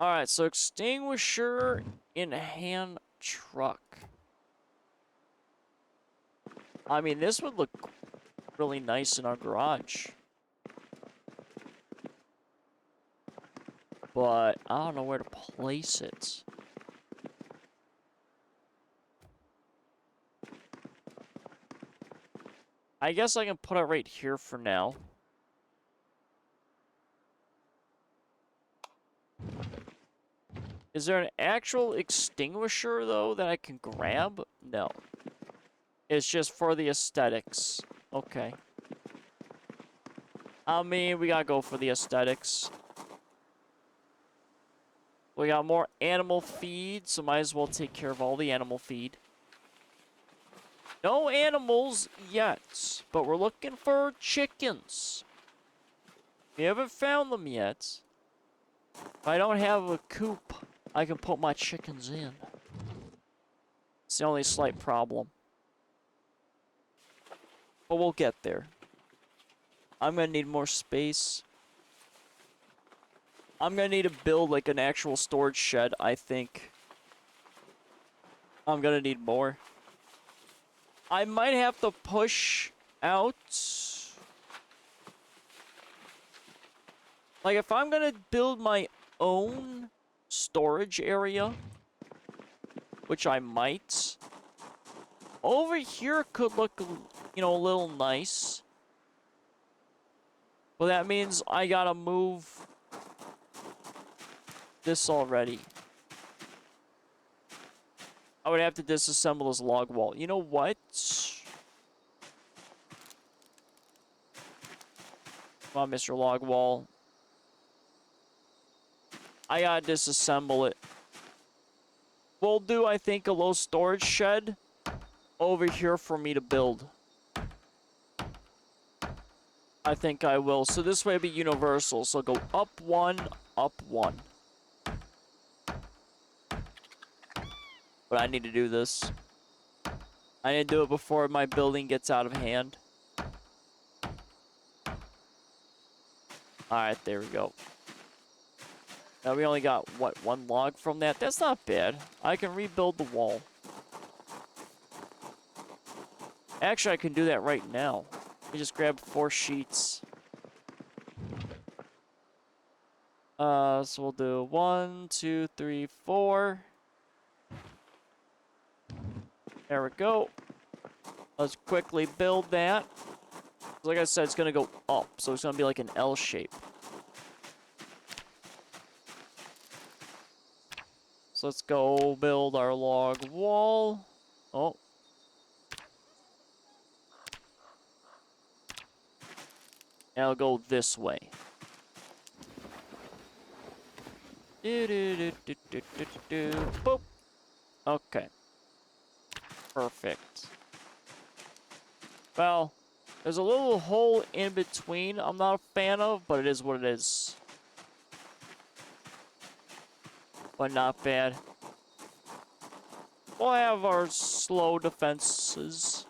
Alright, so extinguisher in hand truck. I mean, this would look really nice in our garage. But I don't know where to place it. I guess I can put it right here for now. Is there an actual extinguisher, though, that I can grab? No. It's just for the aesthetics. Okay. I mean, we gotta go for the aesthetics. We got more animal feed, so might as well take care of all the animal feed. No animals yet, but we're looking for chickens. We haven't found them yet. If I don't have a coop, I can put my chickens in. It's the only slight problem. But we'll get there. I'm gonna need more space. I'm gonna need to build like an actual storage shed, I think. I'm gonna need more. I might have to push out. Like, if I'm gonna build my own storage area, which I might, over here could look, you know, a little nice. Well, that means I gotta move this already. I would have to disassemble this log wall. You know what? Come on, Mr. Log Wall. I gotta disassemble it. We'll do, I think, a low storage shed over here for me to build. I think I will. So this way it'll be universal. So go up one, up one. But I need to do this. I need to do it before my building gets out of hand. Alright, there we go. Now we only got, what, one log from that? That's not bad. I can rebuild the wall. Actually, I can do that right now. Let me just grab 4 sheets. So we'll do 1, 2, 3, 4. There we go. Let's quickly build that. Like I said, it's going to go up, so it's going to be like an L shape. So let's go build our log wall. Oh. And I'll go this way. Boop. Okay. Perfect. Well, there's a little hole in between I'm not a fan of, but it is what it is. But not bad. We'll have our slow defenses.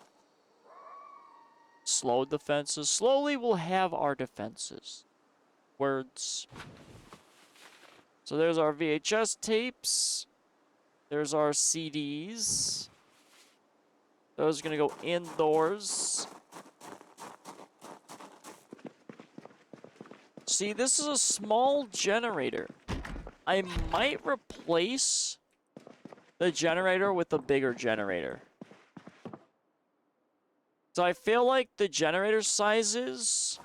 Slow defenses. Slowly we'll have our defenses. Words. So there's our VHS tapes. There's our CDs. Those are gonna go indoors. See, this is a small generator. I might replace the generator with a bigger generator. So I feel like the generator sizes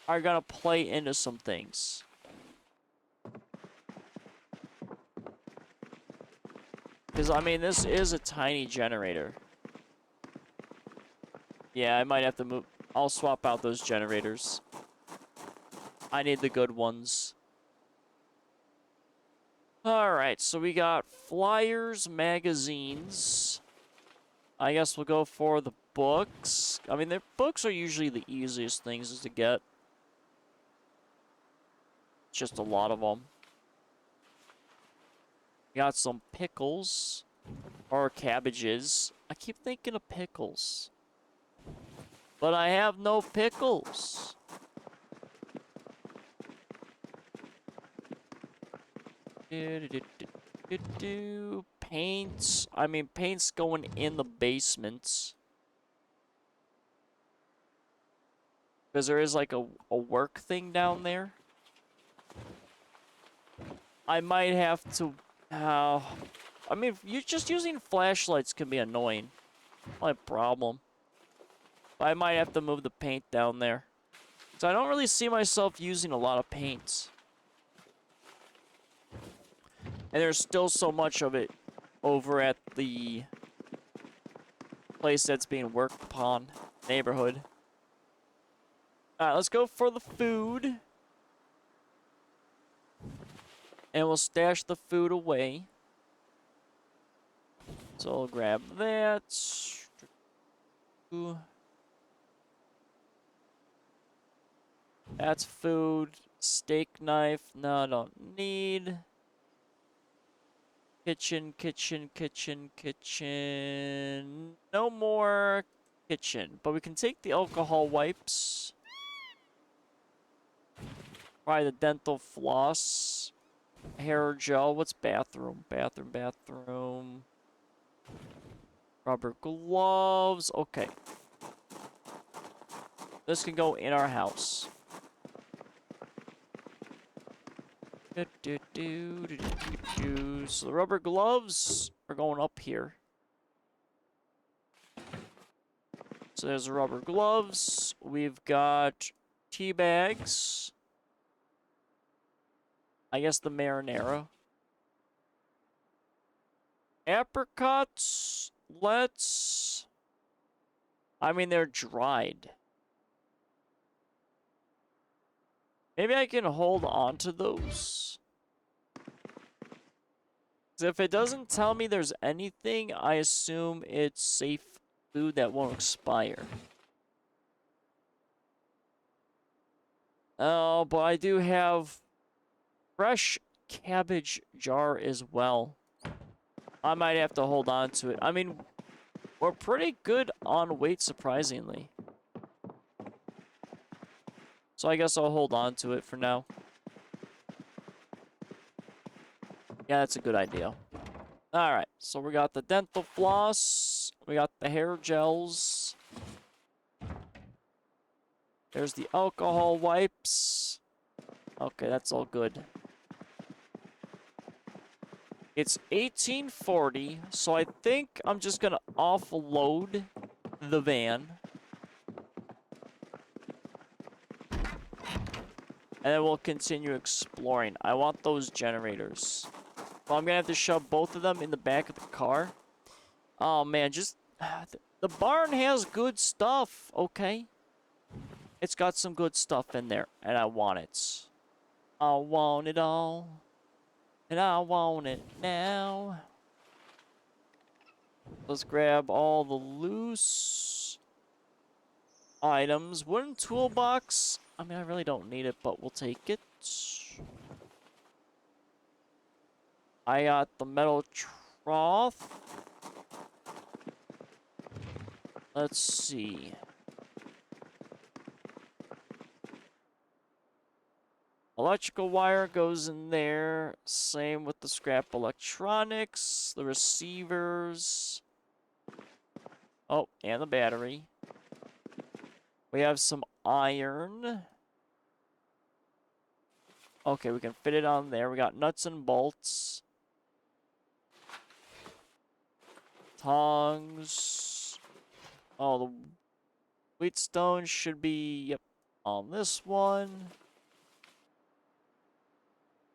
are gonna play into some things. Because, I mean, this is a tiny generator. Yeah, I might have to move. I'll swap out those generators. I need the good ones. Alright, so we got flyers, magazines. I guess we'll go for the books. I mean, the books are usually the easiest things to get. Just a lot of them. Got some pickles. Or cabbages. I keep thinking of pickles. But I have no pickles. Paints. I mean, paint's going in the basements. Because there is like a work thing down there. I might have to... I mean, you just using flashlights can be annoying. Not a problem. But I might have to move the paint down there. So I don't really see myself using a lot of paints. And there's still so much of it over at the place that's being worked upon. Neighborhood. Alright, let's go for the food. And we'll stash the food away. So I'll grab that. That's food. Steak knife. No, I don't need. Kitchen, kitchen, kitchen, kitchen. No more kitchen. But we can take the alcohol wipes. Probably the dental floss. Hair gel. What's bathroom? Bathroom. Rubber gloves. Okay. This can go in our house. So the rubber gloves are going up here. So there's the rubber gloves. We've got tea bags. I guess the marinara. Apricots. Let's... I mean, they're dried. Maybe I can hold on to those. 'Cause if it doesn't tell me there's anything, I assume it's safe food that won't expire. Oh, but I do have fresh cabbage jar as well. I might have to hold on to it. I mean, we're pretty good on weight, surprisingly. So I guess I'll hold on to it for now. Yeah, that's a good idea. Alright, so we got the dental floss. We got the hair gels. There's the alcohol wipes. Okay, that's all good. It's 1840, so I think I'm just gonna offload the van. And then we'll continue exploring. I want those generators. Well, I'm gonna have to shove both of them in the back of the car. Oh man, just... The barn has good stuff, okay? It's got some good stuff in there, and I want it. I want it all. And I want it now. Let's grab all the loose items. Wooden toolbox. I mean, I really don't need it, but we'll take it. I got the metal trough. Let's see. Electrical wire goes in there. Same with the scrap electronics, the receivers. Oh, and the battery. We have some iron. Okay, we can fit it on there. We got nuts and bolts. Tongs. Oh, the wheatstone should be, yep, on this one.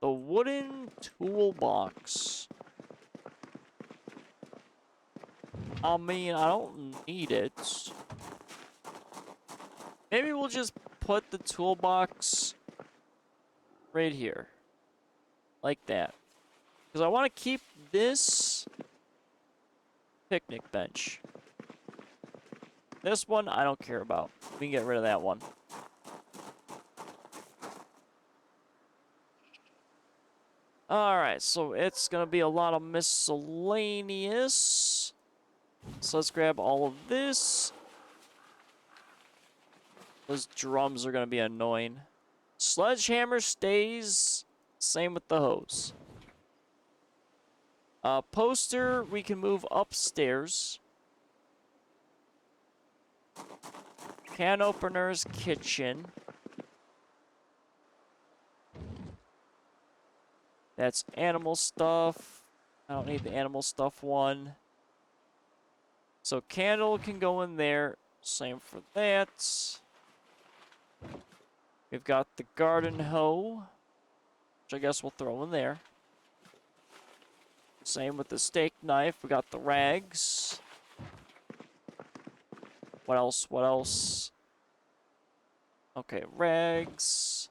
The wooden toolbox. I mean, I don't need it. Maybe we'll just put the toolbox right here. Like that. Because I want to keep this picnic bench. This one, I don't care about. We can get rid of that one. Alright, so it's going to be a lot of miscellaneous. So let's grab all of this. Those drums are going to be annoying. Sledgehammer stays. Same with the hose. Poster, we can move upstairs. Can openers, kitchen. That's animal stuff. I don't need the animal stuff one. So candle can go in there. Same for that. We've got the garden hoe, which I guess we'll throw in there. Same with the steak knife. We got the rags. What else? What else? Okay, rags.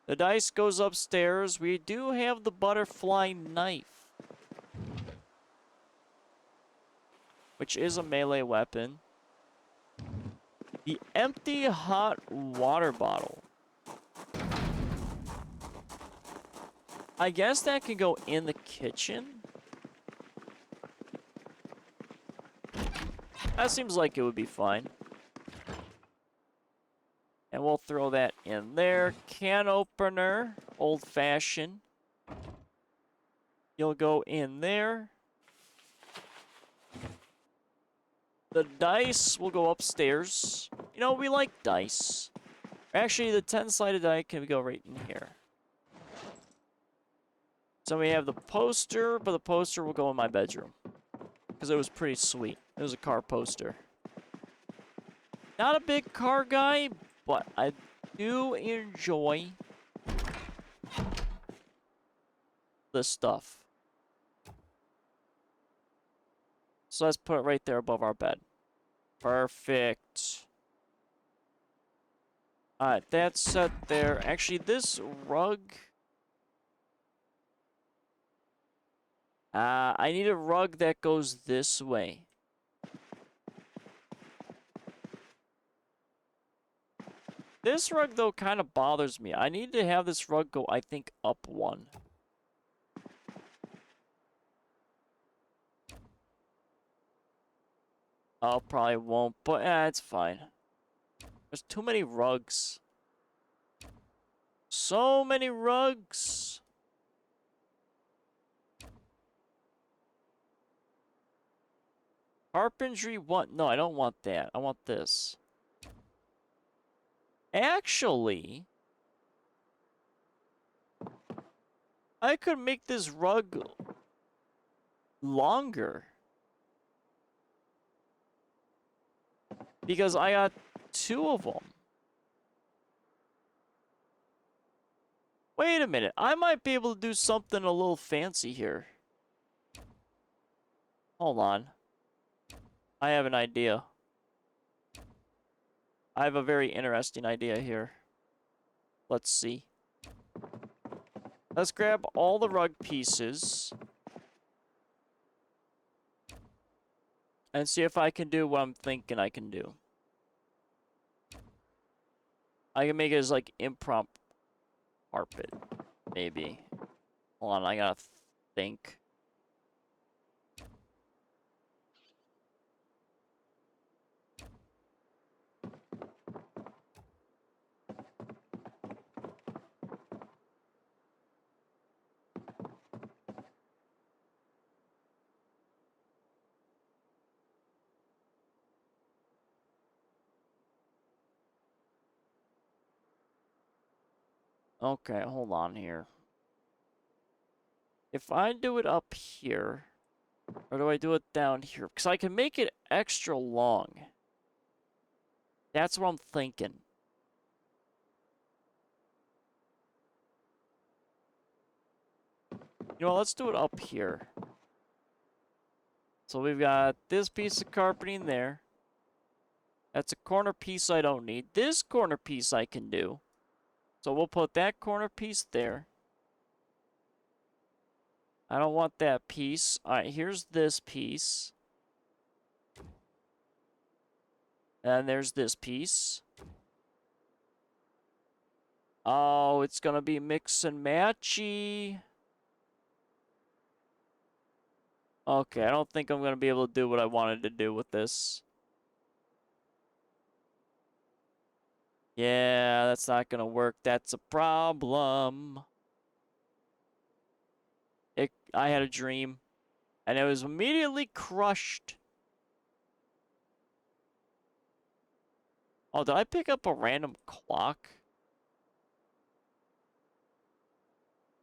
The dice goes upstairs. We do have the butterfly knife, which is a melee weapon. The empty hot water bottle. I guess that can go in the kitchen. That seems like it would be fine. And we'll throw that in there. Can opener, old-fashioned. You'll go in there. The dice will go upstairs. You know, we like dice. Actually, the 10-sided die can go right in here. So we have the poster, but the poster will go in my bedroom. Because it was pretty sweet. It was a car poster. Not a big car guy, but I do enjoy this stuff. So let's put it right there above our bed. Perfect. Alright, that's set there. Actually, this rug... I need a rug that goes this way. This rug, though, kind of bothers me. I need to have this rug go, I think, up one. Oh, probably won't, but it's fine. There's too many rugs. So many rugs. Carpentry one. No, I don't want that. I want this. Actually, I could make this rug longer. Because I got 2 of them. Wait a minute. I might be able to do something a little fancy here. Hold on. I have an idea. I have a very interesting idea here. Let's see. Let's grab all the rug pieces. And see if I can do what I'm thinking I can do. I can make it as like impromptu carpet. Maybe. Hold on, I gotta think. Okay, hold on here. If I do it up here, or do I do it down here? Because I can make it extra long. That's what I'm thinking. You know, let's do it up here. So we've got this piece of carpeting there. That's a corner piece I don't need. This corner piece I can do. So we'll put that corner piece there. I don't want that piece. Alright, here's this piece. And there's this piece. Oh, it's gonna be mix and matchy. Okay, I don't think I'm gonna be able to do what I wanted to do with this. Yeah, that's not gonna work. That's a problem. I had a dream, and it was immediately crushed. Oh, did I pick up a random clock?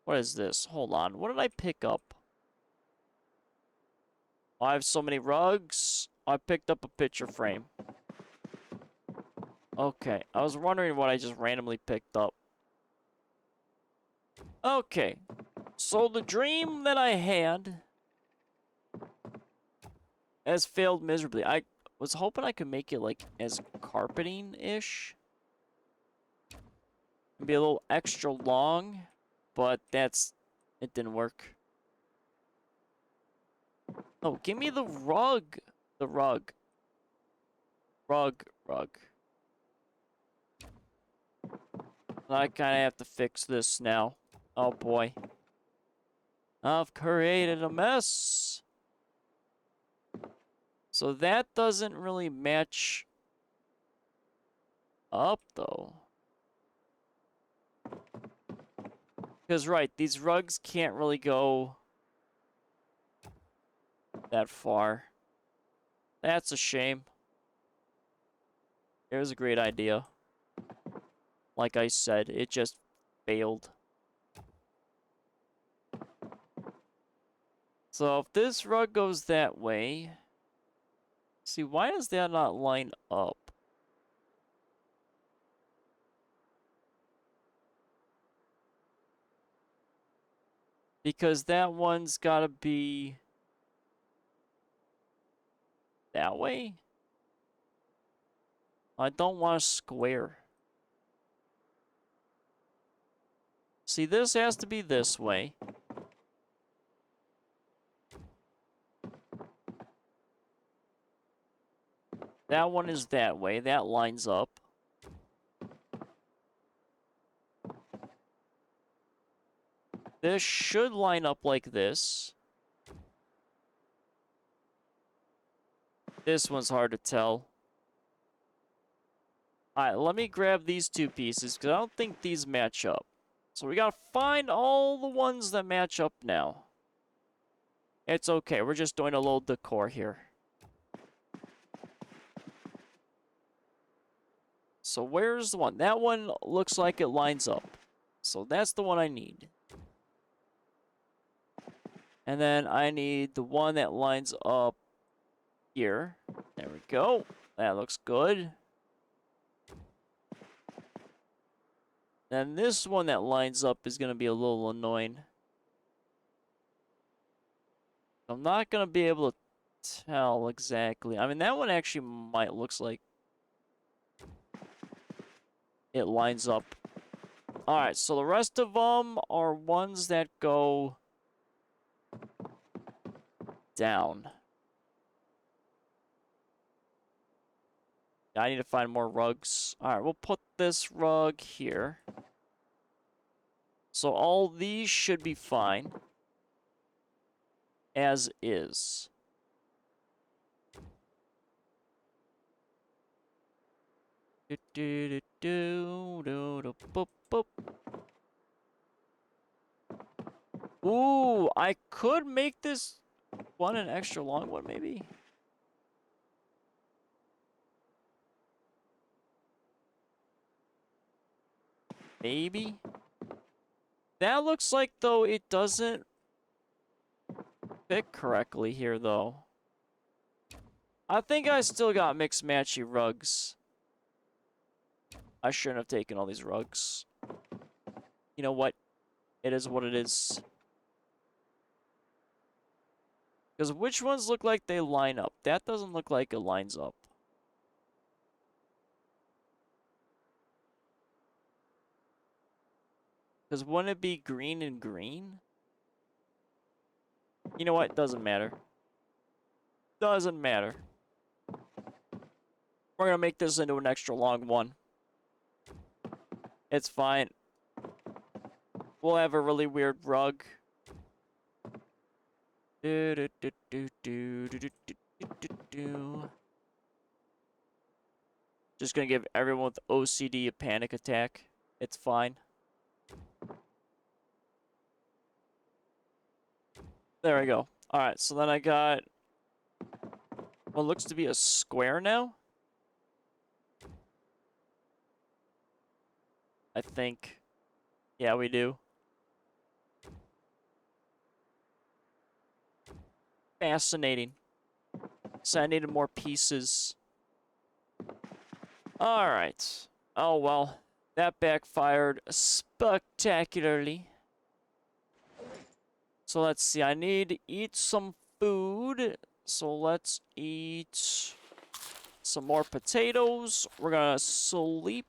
What is this? Hold on. What did I pick up? Oh, I have so many rugs. I picked up a picture frame. Okay, I was wondering what I just randomly picked up. Okay, so the dream that I had has failed miserably. I was hoping I could make it like as carpeting-ish. Be a little extra long, but it didn't work. Oh, give me the rug. The rug. Rug. I kind of have to fix this now. Oh boy. I've created a mess. So that doesn't really match up though. Because right, these rugs can't really go that far. That's a shame. It was a great idea. Like I said, it just failed. So if this rug goes that way... See, why does that not line up? Because that one's gotta be... that way? I don't want a square. See, this has to be this way. That one is that way. That lines up. This should line up like this. This one's hard to tell. Alright, let me grab these 2 pieces, because I don't think these match up. So we gotta find all the ones that match up now. It's okay, we're just doing a little decor here. So where's the one? That one looks like it lines up. So that's the one I need. And then I need the one that lines up here. There we go. That looks good. Then this one that lines up is going to be a little annoying. I'm not going to be able to tell exactly. I mean, that one actually might looks like it lines up. Alright, so the rest of them are ones that go down. I need to find more rugs. Alright, we'll put this rug here. So all these should be fine. As is. Ooh, I could make this one an extra long one, maybe? Maybe? That looks like, though, it doesn't fit correctly here, though. I think I still got mixed matchy rugs. I shouldn't have taken all these rugs. You know what? It is what it is. Because which ones look like they line up? That doesn't look like it lines up. Because wouldn't it be green and green? You know what? Doesn't matter. Doesn't matter. We're gonna make this into an extra long one. It's fine. We'll have a really weird rug. Just gonna give everyone with OCD a panic attack. It's fine. There we go. Alright, so then I got what looks to be a square now. I think. Yeah, we do. Fascinating. So I needed more pieces. Alright. Oh, well. That backfired spectacularly. So let's see. I need to eat some food. So let's eat some more potatoes. We're gonna sleep.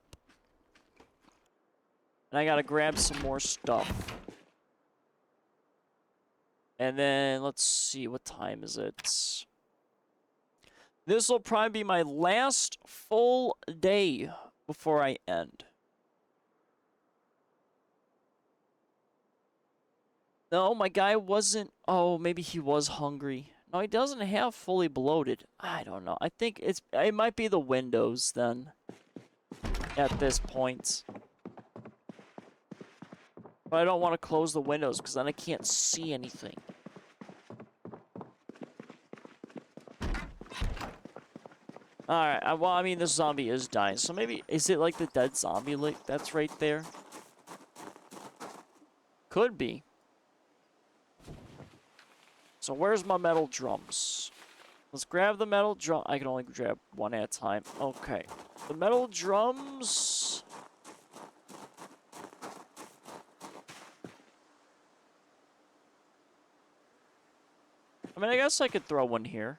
And I gotta grab some more stuff. And then, let's see, what time is it? This will probably be my last full day before I end. No, my guy wasn't... Oh, maybe he was hungry. No, he doesn't have fully bloated. I don't know. I think it might be the windows, then. At this point. But I don't want to close the windows, because then I can't see anything. Alright, well, I mean, this zombie is dying, so maybe... Is it like the dead zombie that's right there? Could be. So where's my metal drums? Let's grab the metal drum. I can only grab one at a time. Okay. The metal drums... I mean, I guess I could throw one here.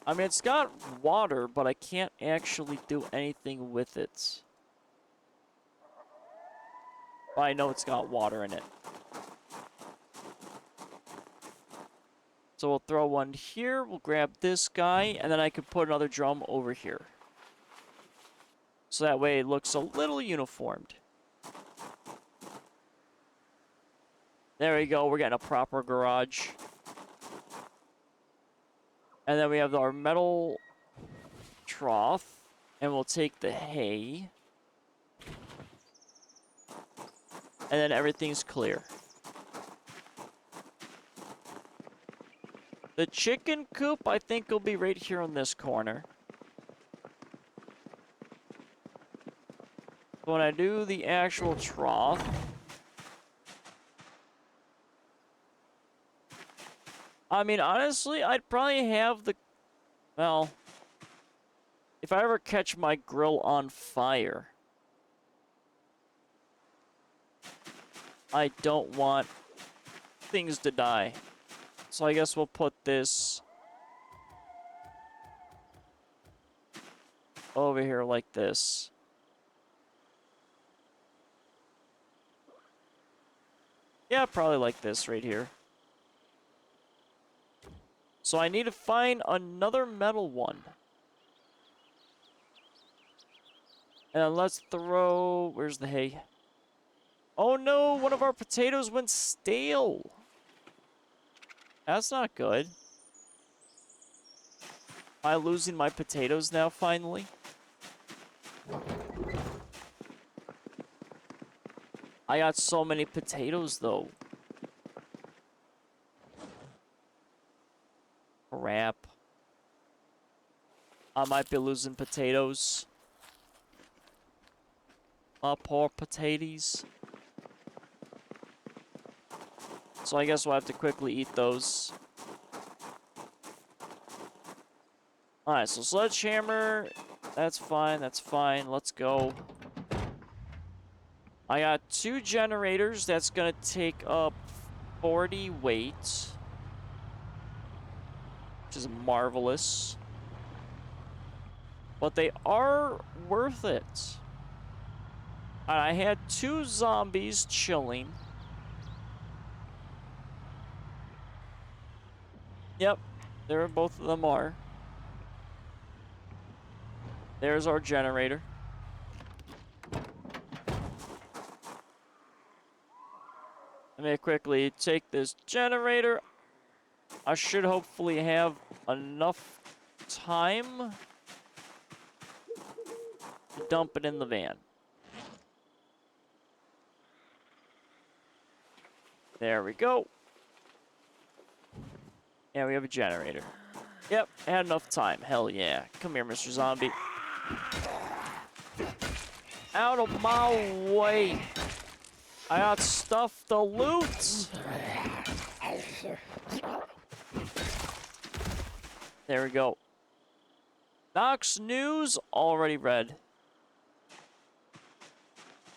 I mean, it's got water, but I can't actually do anything with it. But I know it's got water in it. So we'll throw one here, we'll grab this guy, and then I can put another drum over here. So that way it looks a little uniformed. There we go, we're getting a proper garage. And then we have our metal trough, and we'll take the hay. And then everything's clear. The chicken coop, I think, will be right here on this corner. When I do the actual trough, I mean, honestly, I'd probably have the... Well, if I ever catch my grill on fire, I don't want things to die. So I guess we'll put this over here like this. Yeah, probably like this right here. So I need to find another metal one. And let's throw... Where's the hay? Oh no, one of our potatoes went stale. That's not good. Am I losing my potatoes now, finally? I got so many potatoes, though. Crap. I might be losing potatoes. Poor potatoes. So I guess we'll have to quickly eat those. Alright, so sledgehammer. That's fine, that's fine. Let's go. I got 2 generators. That's gonna take up 40 weight. Which is marvelous. But they are worth it. I had 2 zombies chilling. Yep, there both of them are. There's our generator. Let me quickly take this generator. I should hopefully have enough time to dump it in the van. There we go. Yeah, we have a generator. Yep, had enough time. Hell yeah. Come here, Mr. Zombie. Out of my way. I got stuff to loot. There we go. Knox news already read.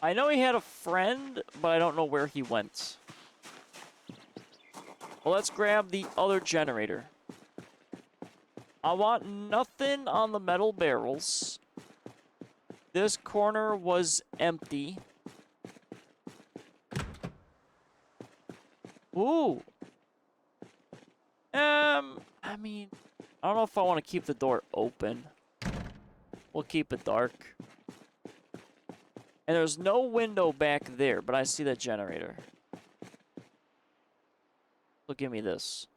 I know he had a friend, but I don't know where he went. Well, let's grab the other generator. I want nothing on the metal barrels. This corner was empty. Ooh. I mean, I don't know if I want to keep the door open. We'll keep it dark. And there's no window back there, but I see that generator. So give me this.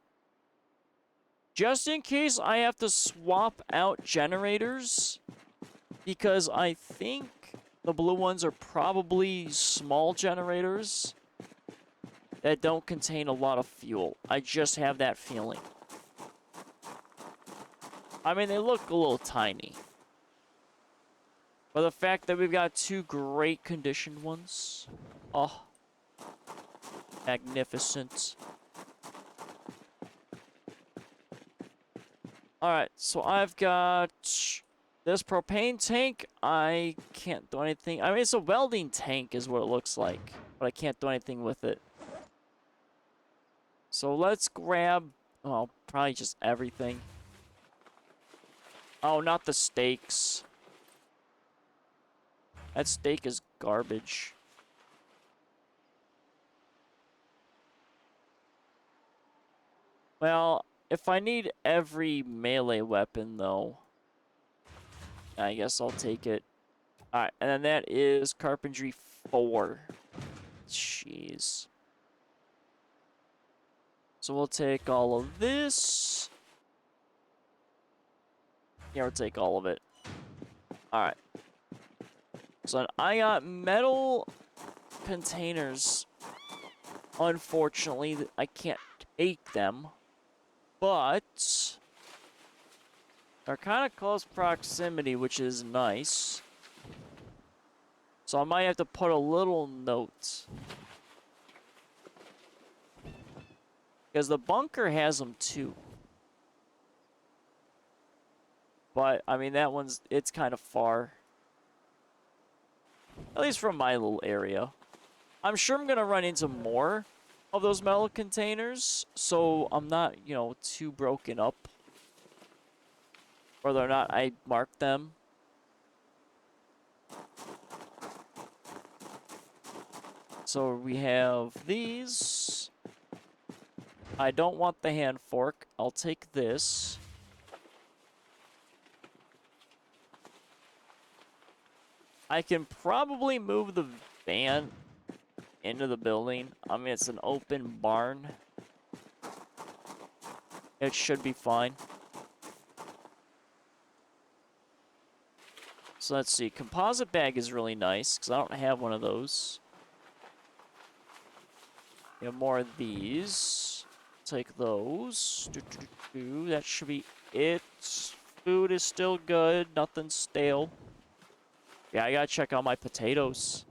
Just in case I have to swap out generators, because I think the blue ones are probably small generators that don't contain a lot of fuel. I just have that feeling. I mean, they look a little tiny. But the fact that we've got 2 great conditioned ones. Oh. Magnificent. Alright, so I've got this propane tank. I can't do anything. I mean, it's a welding tank is what it looks like. But I can't do anything with it. So let's grab, well, probably just everything. Oh, not the steaks. That steak is garbage. Well, if I need every melee weapon, though, I guess I'll take it. Alright, and then that is Carpentry 4. Jeez. So we'll take all of this. Yeah, we'll take all of it. Alright. So I got metal containers. Unfortunately, I can't take them. But they're kind of close proximity, which is nice. So I might have to put a little note. Because the bunker has them too. But, I mean, that one's, it's kind of far. At least from my little area. I'm sure I'm going to run into more of those metal containers. So I'm not, you know, too broken up. Whether or not I mark them. So we have these. I don't want the hand fork. I'll take this. I can probably move the van into the building. I mean, it's an open barn. It should be fine. So let's see. Composite bag is really nice because I don't have one of those. We have more of these. Take those. That should be it. Food is still good. Nothing stale. Yeah, I gotta check out my potatoes.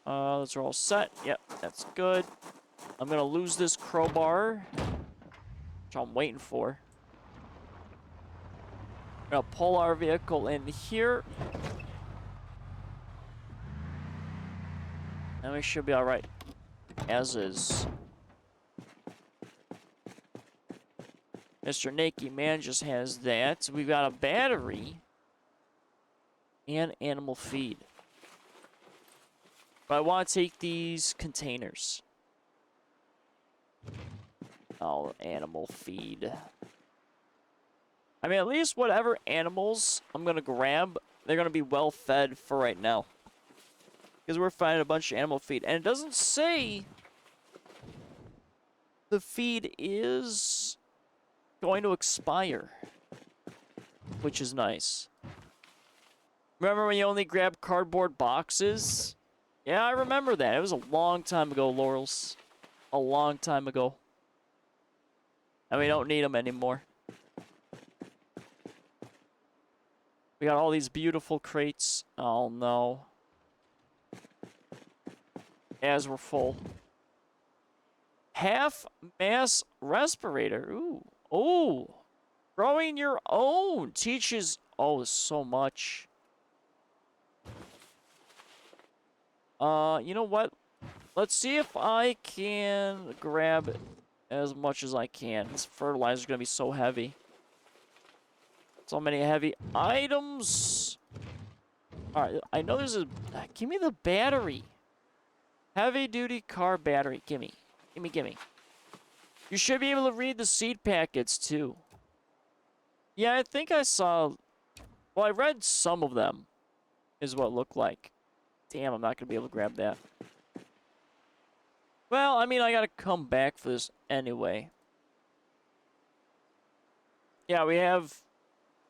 Those are all set. Yep, that's good. I'm gonna lose this crowbar, which I'm waiting for. I'm gonna pull our vehicle in here. And we should be alright. As is. Mr. Naked Man just has that. We've got a battery. And animal feed. But I want to take these containers. Oh, animal feed. I mean, at least whatever animals I'm going to grab, they're going to be well fed for right now. Because we're finding a bunch of animal feed. And it doesn't say the feed is going to expire. Which is nice. Remember when you only grabbed cardboard boxes? Yeah, I remember that. It was a long time ago, Laurels. A long time ago. And we don't need them anymore. We got all these beautiful crates. Oh, no. As we're full. Half mass respirator. Ooh. Oh. Growing your own teaches, oh, so much. You know what? Let's see if I can grab as much as I can. This fertilizer is going to be so heavy. So many heavy items. Alright, I know there's a... Give me the battery. Heavy duty car battery. Gimme. Gimme, gimme. You should be able to read the seed packets too. Yeah, I think I saw... Well, I read some of them. Is what it looked like. Damn, I'm not going to be able to grab that. Well, I mean, I got to come back for this anyway. Yeah, we have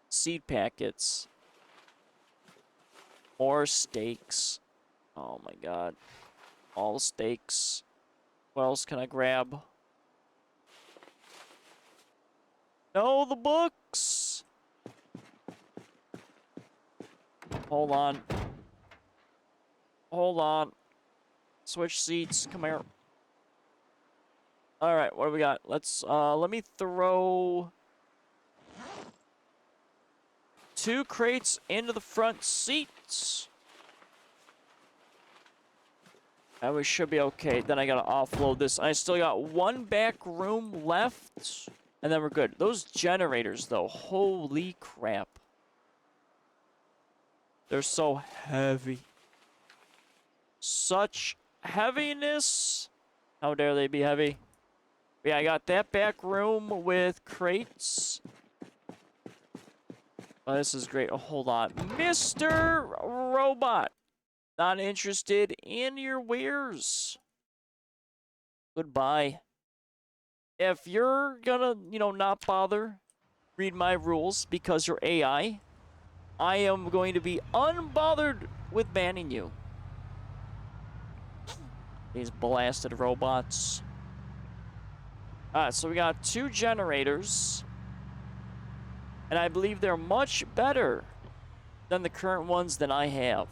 seed packets. More steaks. Oh my god. All steaks. What else can I grab? No, the books! Hold on. Hold on. Switch seats. Come here. Alright, what do we got? Let's, let me throw 2 crates into the front seats. And we should be okay. Then I gotta offload this. I still got 1 back room left. And then we're good. Those generators, though. Holy crap. They're so heavy. Such heaviness. How dare they be heavy? Yeah, I got that back room with crates. Oh, this is great. Oh, hold on. Mr. Robot. Not interested in your wares. Goodbye. If you're gonna, you know, not bother, read my rules because you're AI, I am going to be unbothered with banning you. These blasted robots. Alright, so we got 2 generators. And I believe they're much better than the current ones that I have.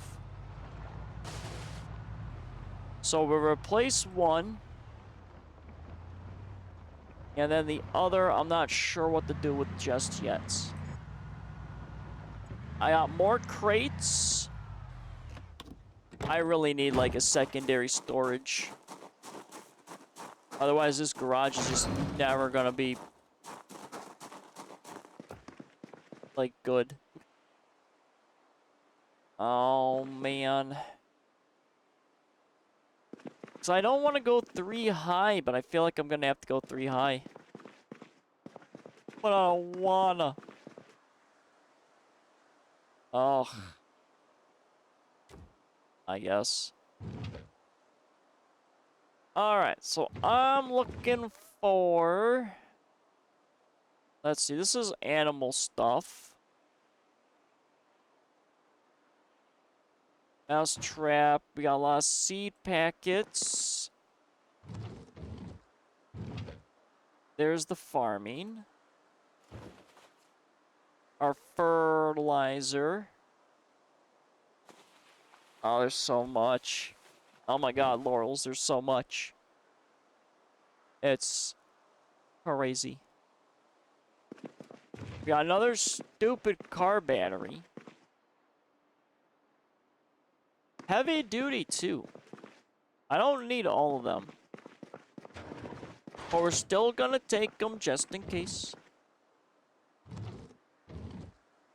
So we'll replace one And then the other, I'm not sure what to do with just yet. I got more crates. I really need like a secondary storage. Otherwise, this garage is just never gonna be like good. Oh man. So I don't want to go 3 high, but I feel like I'm gonna have to go 3 high. But I don't wanna. Oh. I guess. Alright, so I'm looking for... Let's see, this is animal stuff. Mouse trap. We got a lot of seed packets. There's the farming. Our fertilizer. Oh, there's so much. Oh my god, laurels, there's so much. It's crazy. We got another stupid car battery. Heavy duty, too. I don't need all of them. But we're still gonna take them just in case.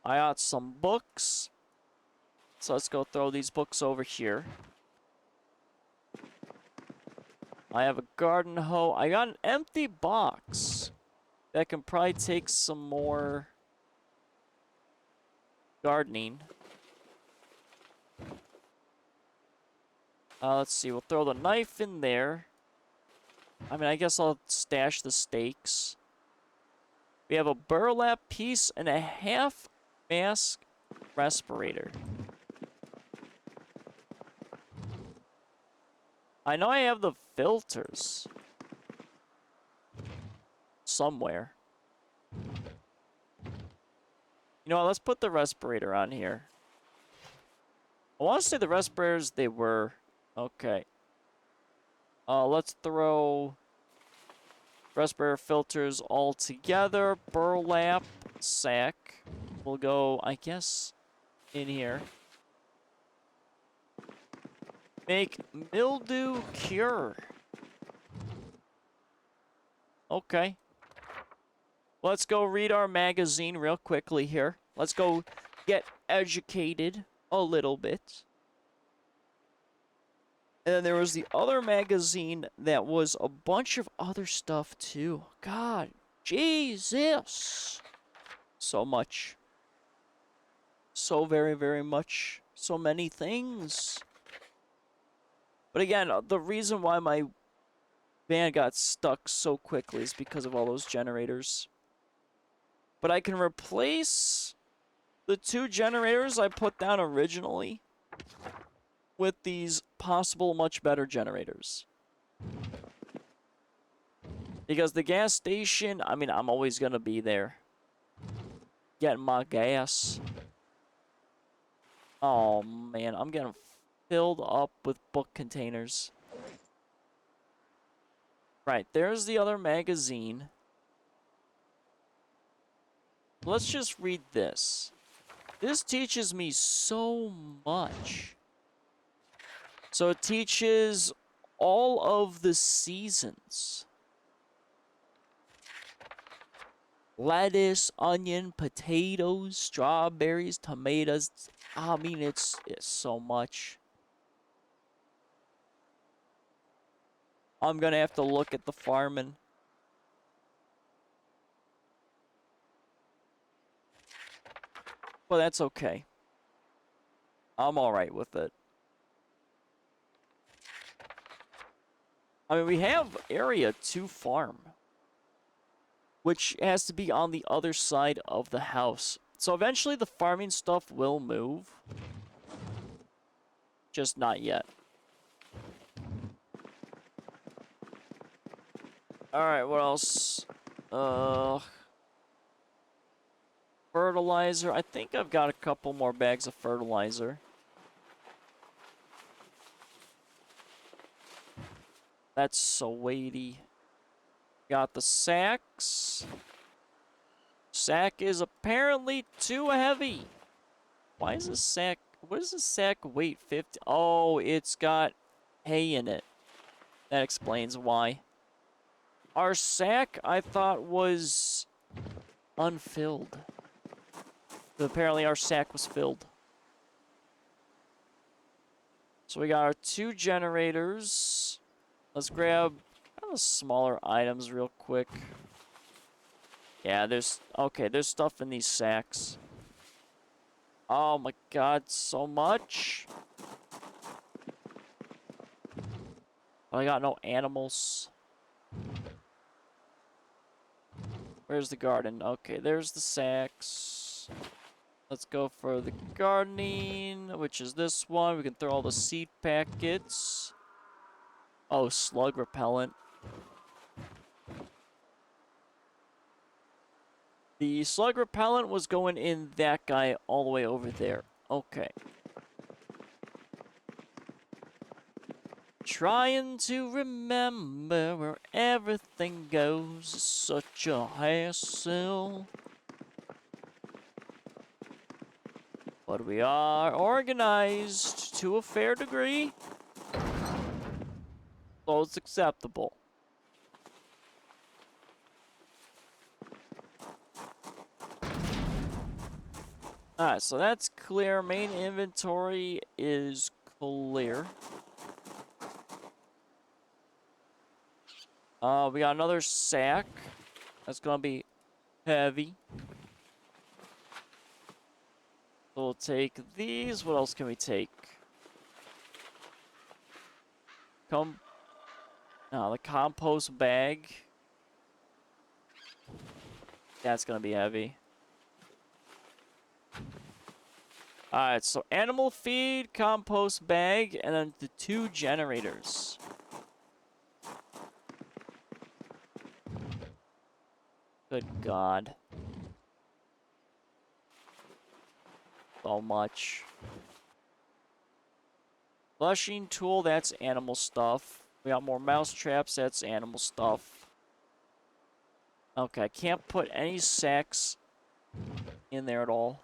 I got some books. So let's go throw these books over here. I have a garden hoe. I got an empty box that can probably take some more gardening. Let's see. We'll throw the knife in there. I mean, I guess I'll stash the steaks. We have a burlap piece and a half mask respirator. I know I have the filters somewhere. You know what? Let's put the respirator on here. I want to say the respirators, they were... Okay. Let's throw respirator filters all together. Burlap sack will go, I guess, in here. Make mildew cure. Okay. Let's go read our magazine real quickly here. Let's go get educated a little bit. And then there was the other magazine that was a bunch of other stuff too. God, Jesus. So much. So very, very much. So many things. But again, the reason why my van got stuck so quickly is because of all those generators. But I can replace the 2 generators I put down originally with these possible much better generators. Because the gas station, I mean, I'm always going to be there. Getting my gas. Oh, man, I'm getting filled up with book containers. Right, there's the other magazine. Let's just read this. This teaches me so much. So it teaches all of the seasons. Lettuce, onion, potatoes, strawberries, tomatoes. I mean, it's so much. I'm gonna have to look at the farming. Well, that's okay. I'm alright with it. I mean, we have area to farm, which has to be on the other side of the house. So eventually the farming stuff will move. Just not yet. Alright, what else? Fertilizer. I think I've got a couple more bags of fertilizer. That's so weighty. Got the sacks. Sack is apparently too heavy. Why is this sack... What does this sack weight 50? Oh, it's got hay in it. That explains why. Our sack, I thought, was unfilled. But apparently our sack was filled. So we got our 2 generators. Let's grab kind of smaller items real quick. Yeah, there's... Okay, there's stuff in these sacks. Oh my god, so much. I got no animals. Where's the garden? Okay, there's the sacks. Let's go for the gardening, which is this one. We can throw all the seed packets. Oh, slug repellent. The slug repellent was going in that guy all the way over there. Okay. Trying to remember where everything goes is such a hassle. But we are organized to a fair degree. So it's acceptable. Alright, so that's clear. Main inventory is clear. We got another sack. That's gonna be heavy. So we'll take these. What else can we take? The compost bag. That's gonna be heavy. Alright, so animal feed, compost bag, and then the 2 generators. Good God. So much. Flushing tool, that's animal stuff. We got more mouse traps, that's animal stuff. Okay, I can't put any sacks in there at all.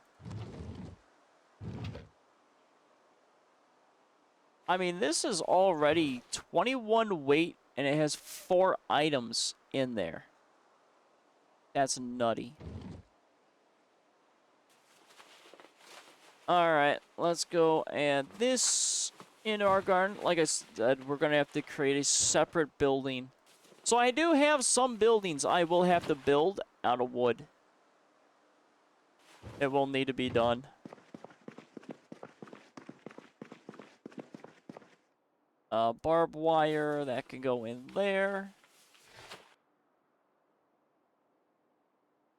I mean, this is already 21 weight, and it has 4 items in there. That's nutty. Alright, let's go add this in our garden. Like I said, we're going to have to create a separate building. So I do have some buildings I will have to build out of wood. It will need to be done. Barbed wire, that can go in there.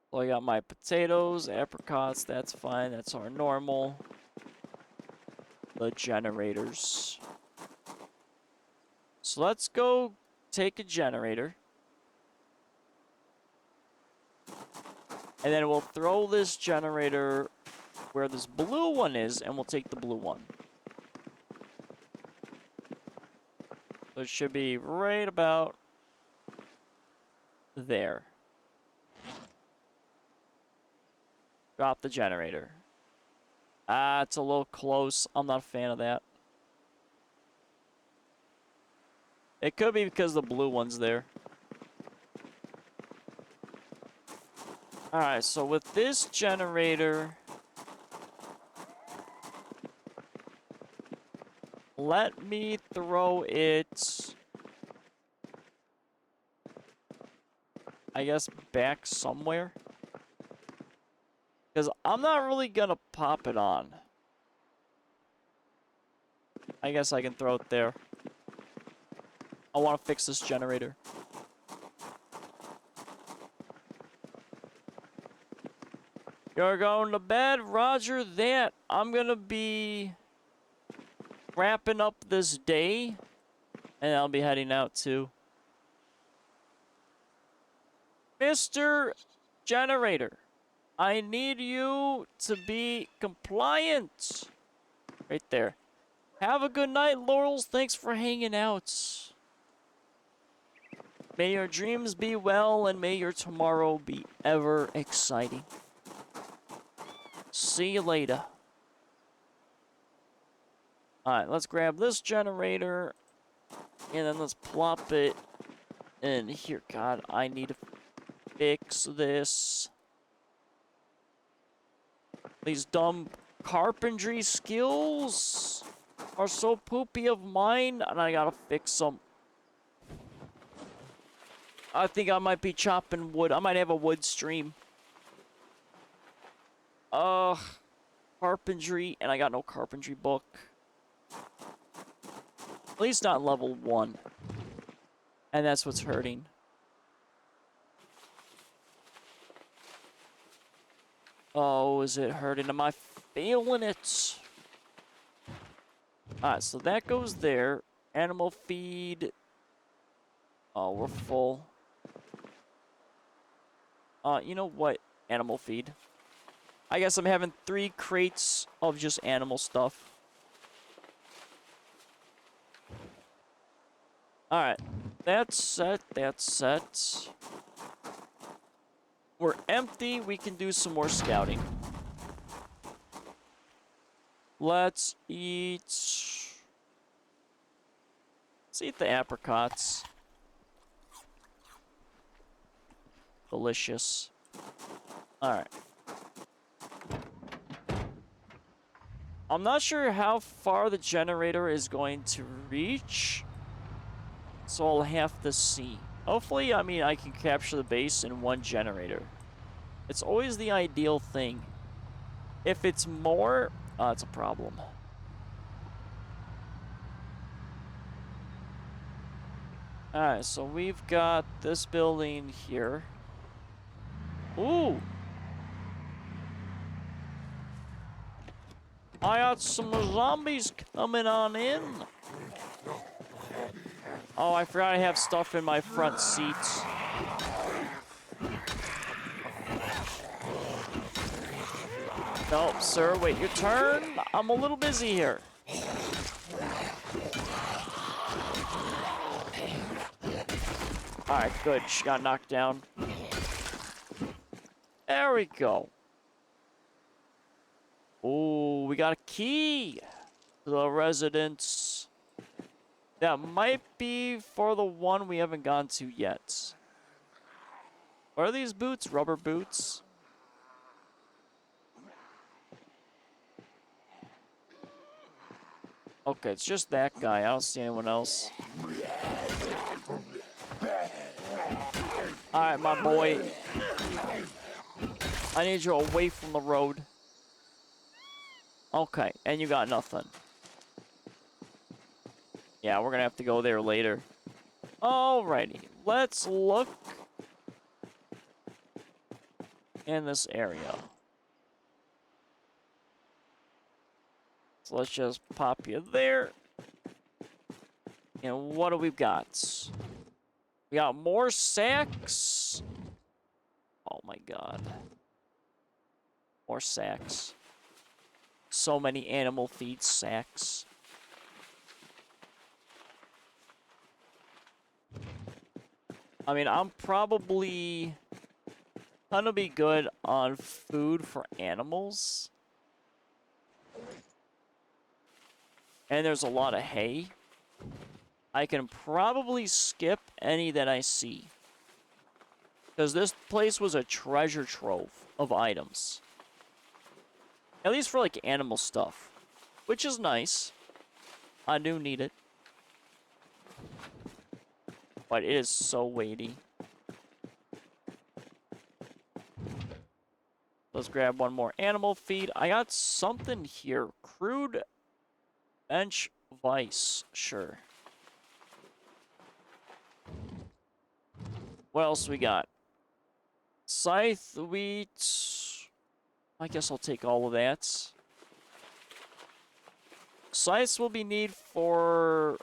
So I got my potatoes, apricots, that's fine, that's our normal. The generators. So let's go take a generator. And then we'll throw this generator where this blue one is, and we'll take the blue one. So it should be right about there. Drop the generator. Ah, it's a little close. I'm not a fan of that. It could be because the blue one's there. Alright, so with this generator, let me throw it, I guess, back somewhere. Because I'm not really going to pop it on. I guess I can throw it there. I want to fix this generator. You're going to bed? Roger that. I'm going to be wrapping up this day. And I'll be heading out too. Mr. Generator, I need you to be compliant. Right there. Have a good night, Laurels. Thanks for hanging out. May your dreams be well, and may your tomorrow be ever exciting. See you later. Alright, let's grab this generator, and then let's plop it in here. God, I need to fix this. These dumb carpentry skills are so poopy of mine, and I gotta fix them. I think I might be chopping wood. I might have a wood stream. Carpentry, and I got no carpentry book. At least not level 1. And that's what's hurting. Oh, is it hurting? Am I feeling it? Alright, so that goes there. Animal feed. Oh, we're full. You know what? Animal feed. I guess I'm having 3 crates of just animal stuff. Alright. That's set. That's set. We're empty. We can do some more scouting. Let's eat... Let's eat the apricots. Delicious. Alright. I'm not sure how far the generator is going to reach, so I'll have to see. Hopefully, I mean, I can capture the base in 1 generator. It's always the ideal thing. If it's more, it's a problem. Alright, so we've got this building here. Ooh! I got some zombies coming on in. Oh, I forgot I have stuff in my front seat. Nope, sir, wait your turn. I'm a little busy here. Alright, good. She got knocked down. There we go. Ooh, we got a key to the residence. That might be for the one we haven't gone to yet. What are these boots? Rubber boots? Okay, it's just that guy. I don't see anyone else. Alright, my boy. I need you away from the road. Okay, and you got nothing. Yeah, we're gonna have to go there later. Alrighty, let's look in this area. So let's just pop you there. And what do we got? We got more sacks. Oh my god. More sacks. So many animal feed sacks. I mean, I'm probably gonna be good on food for animals. And there's a lot of hay. I can probably skip any that I see. Because this place was a treasure trove of items. At least for, like, animal stuff. Which is nice. I do need it. But it is so weighty. Let's grab one more animal feed. I got something here. Crude bench vice. Sure. What else we got? Scythe wheat. I guess I'll take all of that. Scythes will be needed for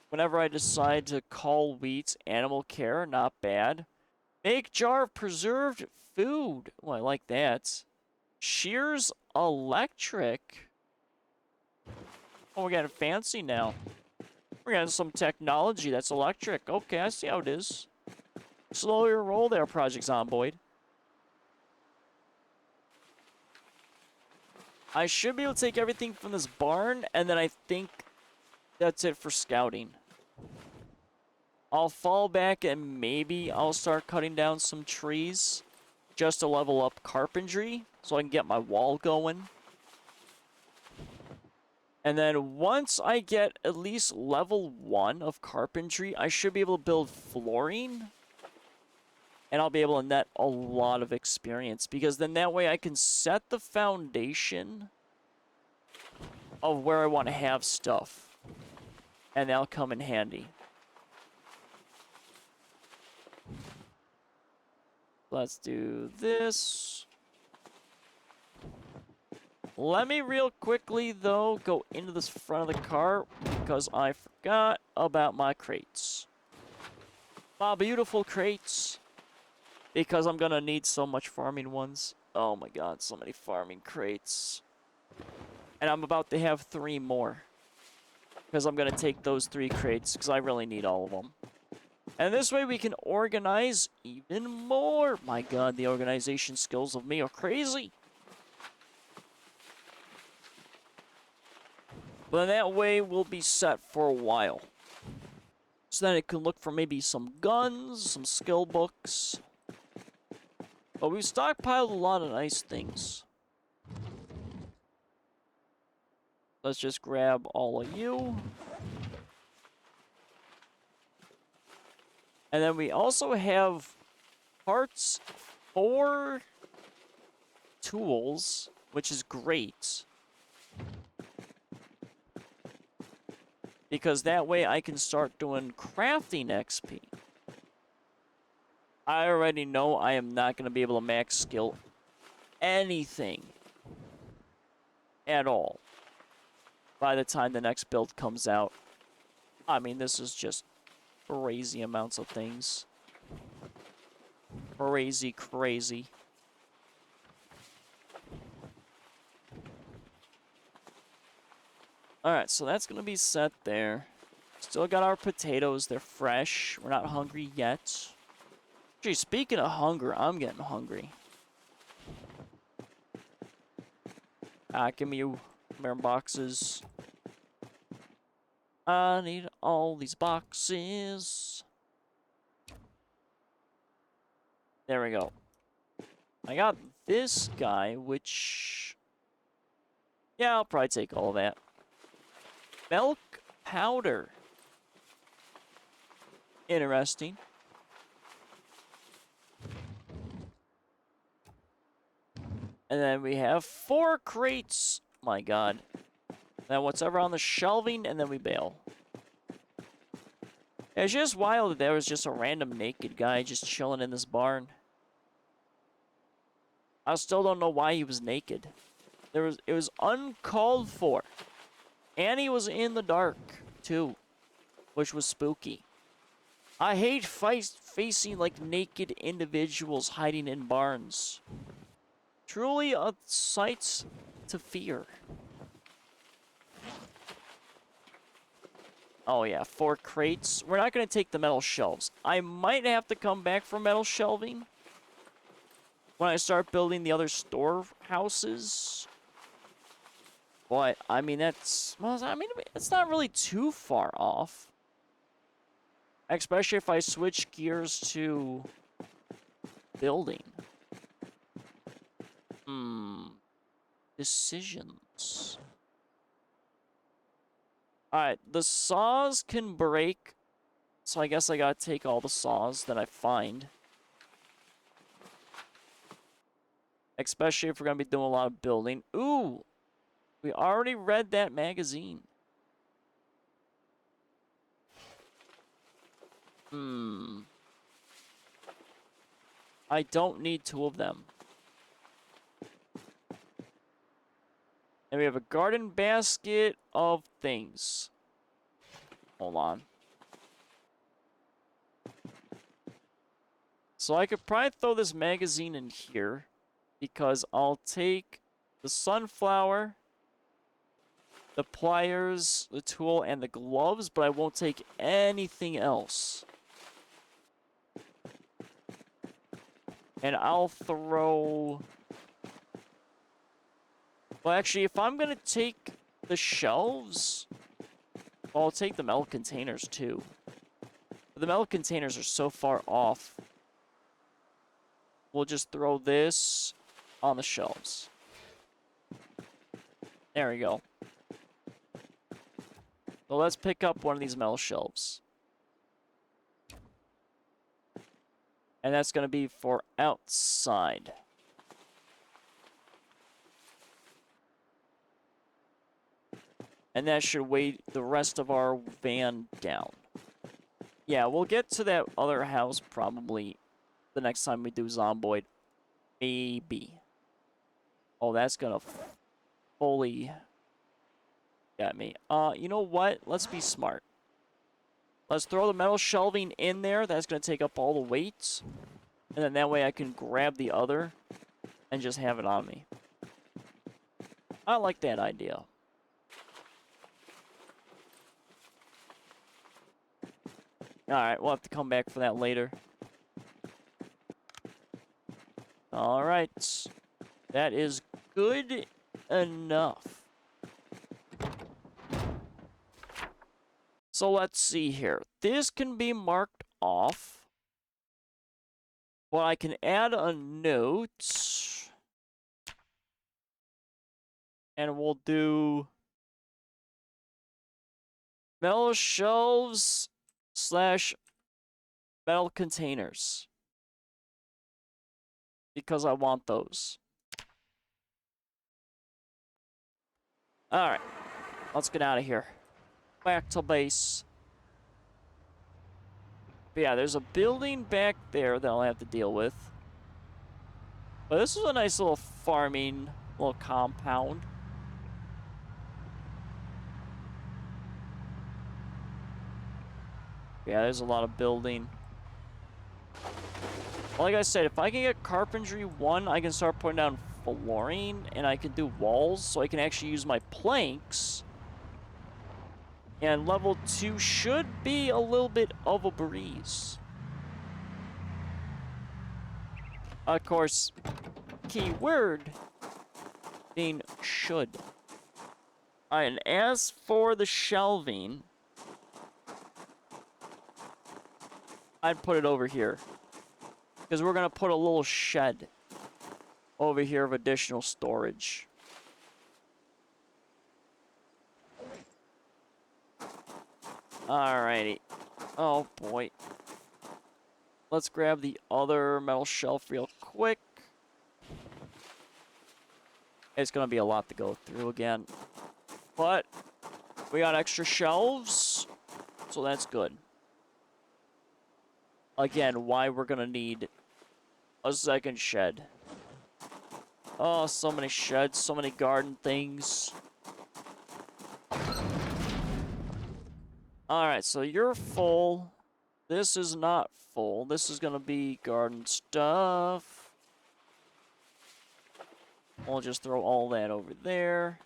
whenever I decide to call wheat animal care. Not bad. Make jar of preserved food. Oh, I like that. Shears electric. Oh, we're getting fancy now. We're getting some technology that's electric. Okay, I see how it is. Slow your roll there, Project Zomboid. I should be able to take everything from this barn, and then I think that's it for scouting. I'll fall back and maybe I'll start cutting down some trees just to level up carpentry so I can get my wall going. And then once I get at least level 1 of carpentry, I should be able to build flooring. And I'll be able to net a lot of experience, because then that way I can set the foundation of where I want to have stuff. And that'll come in handy. Let's do this. Let me real quickly, though, go into this front of the car because I forgot about my crates. My beautiful crates. Because I'm gonna need so much farming ones. Oh my god, so many farming crates. And I'm about to have 3 more. Because I'm gonna take those 3 crates, because I really need all of them. And this way we can organize even more. My god, the organization skills of me are crazy. But that way we'll be set for a while. So then it can look for maybe some guns, some skill books. But we've stockpiled a lot of nice things. Let's just grab all of you. And then we also have parts for tools, which is great. Because that way I can start doing crafting XP. I already know I am not going to be able to max skill anything at all by the time the next build comes out. I mean, this is just crazy amounts of things. Crazy, crazy. Alright, so that's going to be set there. Still got our potatoes. They're fresh. We're not hungry yet. Gee, speaking of hunger, I'm getting hungry. Give me your boxes. I need all these boxes. There we go. I got this guy, which... yeah, I'll probably take all of that. Milk powder. Interesting. And then we have 4 crates. My god. Then whatever on the shelving, and then we bail. It's just wild that there was just a random naked guy just chilling in this barn. I still don't know why he was naked. It was uncalled for. And he was in the dark, too. Which was spooky. I hate facing, like, naked individuals hiding in barns. Truly a sight to fear. Oh yeah, 4 crates. We're not going to take the metal shelves. I might have to come back for metal shelving when I start building the other storehouses. But, I mean, it's not really too far off. Especially if I switch gears to building. Decisions. Alright, the saws can break. So I guess I gotta take all the saws that I find. Especially if we're gonna be doing a lot of building. Ooh! We already read that magazine. I don't need 2 of them. And we have a garden basket of things. Hold on. So I could probably throw this magazine in here. Because I'll take the sunflower, the pliers, the tool, and the gloves. But I won't take anything else. And I'll throw... Well, actually, if I'm gonna take the shelves, well, I'll take the metal containers, too. But the metal containers are so far off. We'll just throw this on the shelves. There we go. So let's pick up one of these metal shelves. And that's going to be for outside. And that should weigh the rest of our van down. Yeah, we'll get to that other house probably the next time we do Zomboid. Maybe. Oh, that's going to fully get me. You know what? Let's be smart. Let's throw the metal shelving in there. That's going to take up all the weights. And then that way I can grab the other and just have it on me. I like that idea. Alright, we'll have to come back for that later. Alright. That is good enough. So let's see here. This can be marked off. Well, I can add a note. And we'll do metal shelves / metal containers. Because I want those. Alright. Let's get out of here. Back to base. But yeah, there's a building back there that I'll have to deal with. But this is a nice little farming little compound. Yeah, there's a lot of building. Like I said, if I can get carpentry 1, I can start putting down flooring, and I can do walls, so I can actually use my planks. And level 2 should be a little bit of a breeze. Of course, keyword being should. Alright, and as for the shelving, I'd put it over here. Because we're going to put a little shed over here of additional storage. Alrighty. Oh boy. Let's grab the other metal shelf real quick. It's going to be a lot to go through again. But we got extra shelves, so that's good. Again, why we're going to need a second shed. Oh, so many sheds, so many garden things. Alright, so you're full. This is not full. This is going to be garden stuff. We'll just throw all that over there.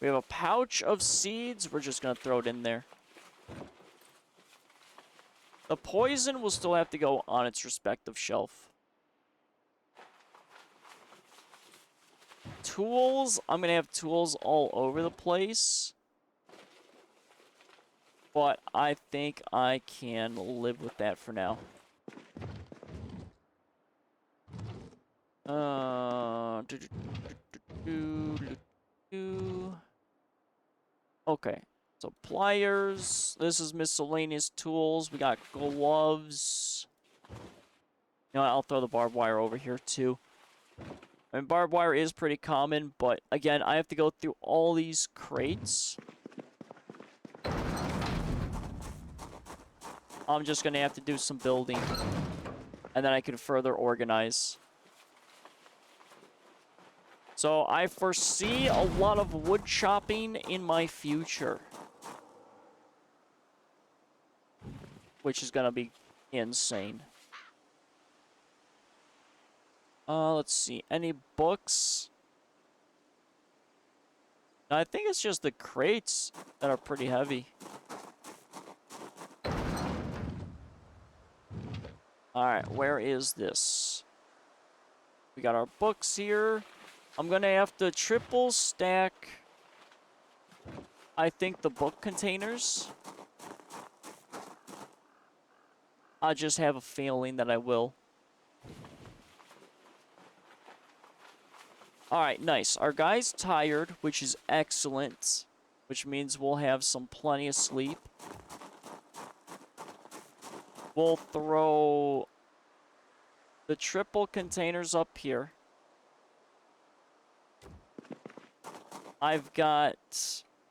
We have a pouch of seeds. We're just going to throw it in there. The poison will still have to go on its respective shelf. Tools. I'm going to have tools all over the place. But I think I can live with that for now. Okay. So pliers. This is miscellaneous tools. We got gloves. You know what? I'll throw the barbed wire over here too. I mean, barbed wire is pretty common, but again, I have to go through all these crates. I'm just going to have to do some building. And then I can further organize. So I foresee a lot of wood chopping in my future. Which is going to be insane. Let's see. Any books? I think it's just the crates that are pretty heavy. Alright, where is this? We got our books here. I'm gonna have to triple stack, I think, the book containers. I just have a feeling that I will. Alright, nice. Our guy's tired, which is excellent. Which means we'll have plenty of sleep. We'll throw the triple containers up here. I've got...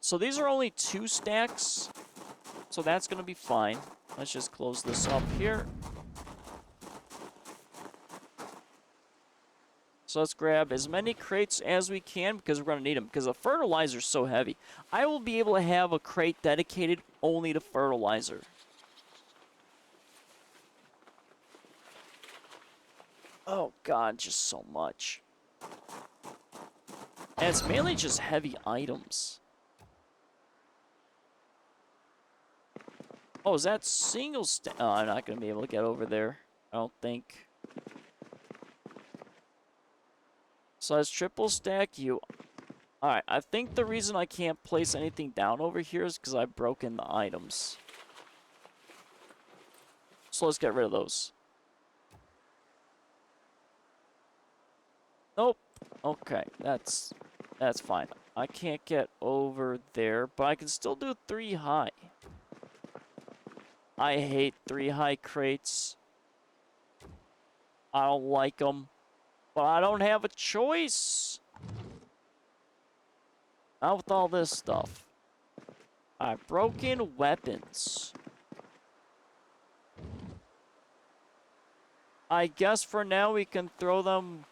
So these are only 2 stacks. So that's going to be fine. Let's just close this up here. So let's grab as many crates as we can because we're going to need them. Because the fertilizer's so heavy. I will be able to have a crate dedicated only to fertilizer. Oh god, just so much. And it's mainly just heavy items. Oh, is that single stack? Oh, I'm not going to be able to get over there. I don't think. So let's triple stack you. Alright, I think the reason I can't place anything down over here is because I've broken the items. So let's get rid of those. Nope. Okay, that's fine. I can't get over there, but I can still do 3 high. I hate 3 high crates. I don't like them. But I don't have a choice. Not with all this stuff. Alright, broken weapons. I guess for now we can throw them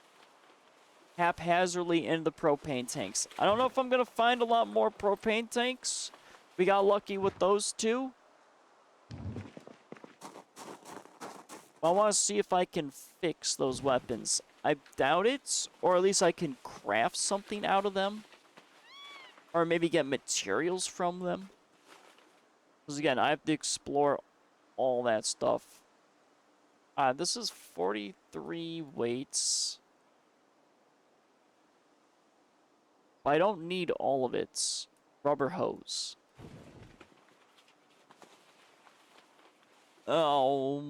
haphazardly into the propane tanks. I don't know if I'm going to find a lot more propane tanks. We got lucky with those 2. I want to see if I can fix those weapons. I doubt it, or at least I can craft something out of them. Or maybe get materials from them. Because again, I have to explore all that stuff. This is 43 weights. But I don't need all of it. Rubber hose. Oh,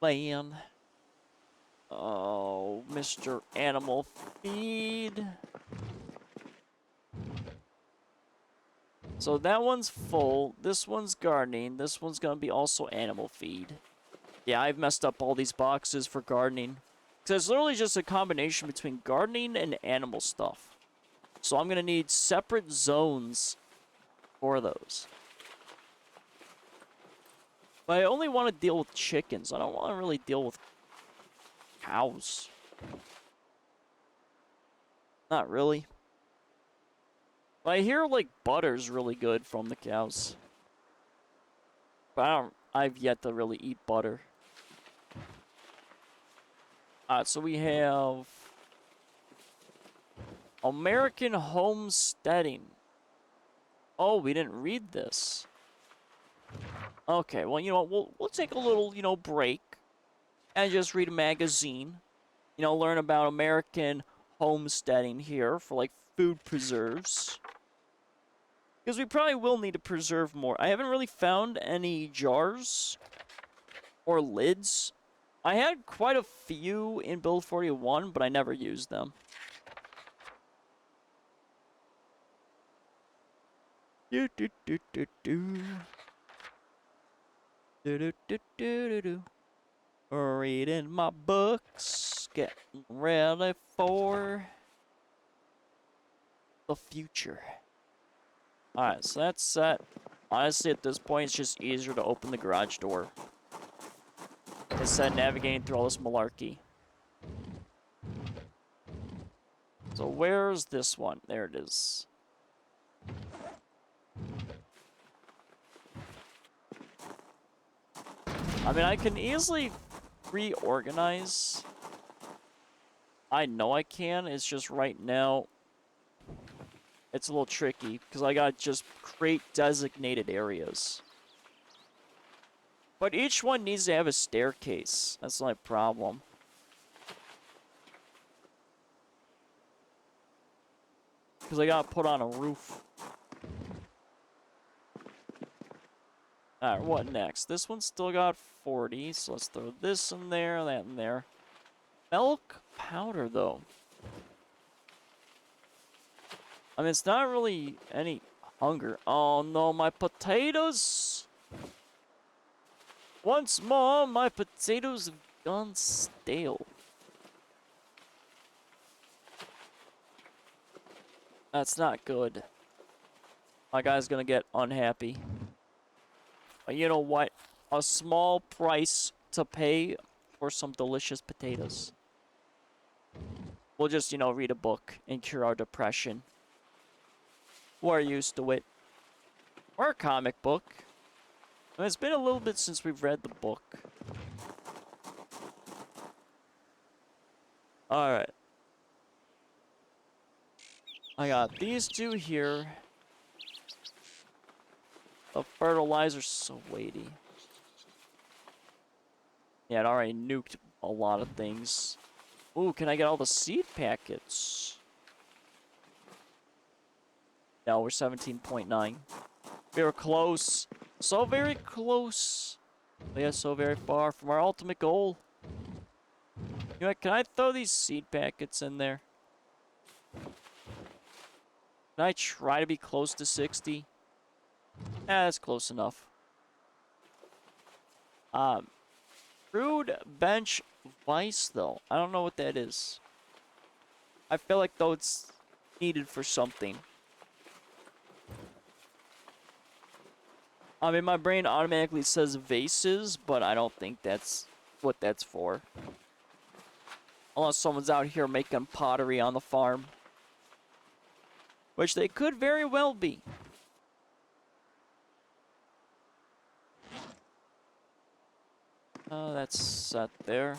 man. Oh, Mr. Animal Feed. So that one's full. This one's gardening. This one's going to be also animal feed. Yeah, I've messed up all these boxes for gardening. Because it's literally just a combination between gardening and animal stuff. So I'm going to need separate zones for those. But I only want to deal with chickens. I don't want to really deal with cows. Not really. But I hear, like, butter's really good from the cows. But I've yet to really eat butter. Alright, so we have American homesteading. Oh, we didn't read this. Okay, well, you know what, we'll take a little, you know, break and just read a magazine. You know, learn about American homesteading here for, like, food preserves. Because we probably will need to preserve more. I haven't really found any jars or lids. I had quite a few in Build 41, but I never used them. Do do do do do. Do do do do do do. Reading my books, getting ready for the future. Alright, so that's set. Honestly, at this point, it's just easier to open the garage door instead of navigating through all this malarkey. So where's this one? There it is. I mean, I can easily reorganize. I know I can, it's just right now it's a little tricky, because I gotta just create designated areas. But each one needs to have a staircase. That's the only problem. Because I gotta put on a roof. Alright, what next? This one's still got 40, so let's throw this in there, that in there. Milk powder, though. I mean, it's not really any hunger. Oh no, my potatoes! Once more, my potatoes have gone stale. That's not good. My guy's gonna get unhappy. But you know what? A small price to pay for some delicious potatoes. We'll just, you know, read a book and cure our depression. We're used to it. Or a comic book. I mean, it's been a little bit since we've read the book. Alright. I got these two here. The fertilizer's so weighty. Yeah, it already nuked a lot of things. Ooh, can I get all the seed packets? No, we're 17.9. We were close. So very close. But yeah, so very far from our ultimate goal. You know what, can I throw these seed packets in there? Can I try to be close to 60? That's close enough. Crude bench vice, though. I don't know what that is. I feel like, though, it's needed for something. I mean, my brain automatically says vases, but I don't think that's what that's for. Unless someone's out here making pottery on the farm. Which they could very well be. That's set there.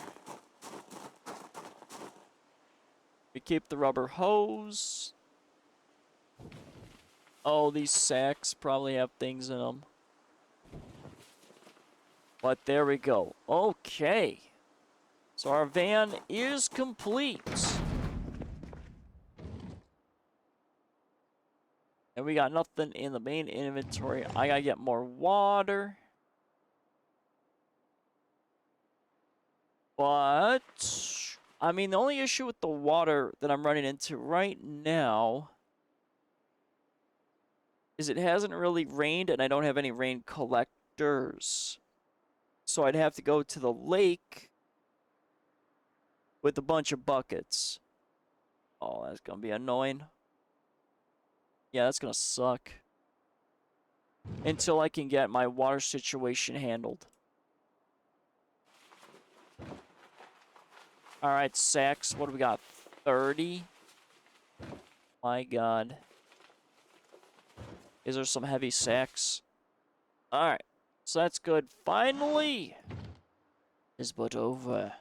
We keep the rubber hose. Oh, these sacks probably have things in them. But there we go. Okay. So our van is complete. And we got nothing in the main inventory. I gotta get more water. But, I mean, the only issue with the water that I'm running into right now is it hasn't really rained and I don't have any rain collectors. So I'd have to go to the lake with a bunch of buckets. Oh, that's gonna be annoying. Yeah, that's gonna suck. Until I can get my water situation handled. Alright, sacks. What do we got? 30? My god. Is there some heavy sacks? Alright. So that's good. Finally! Is but over.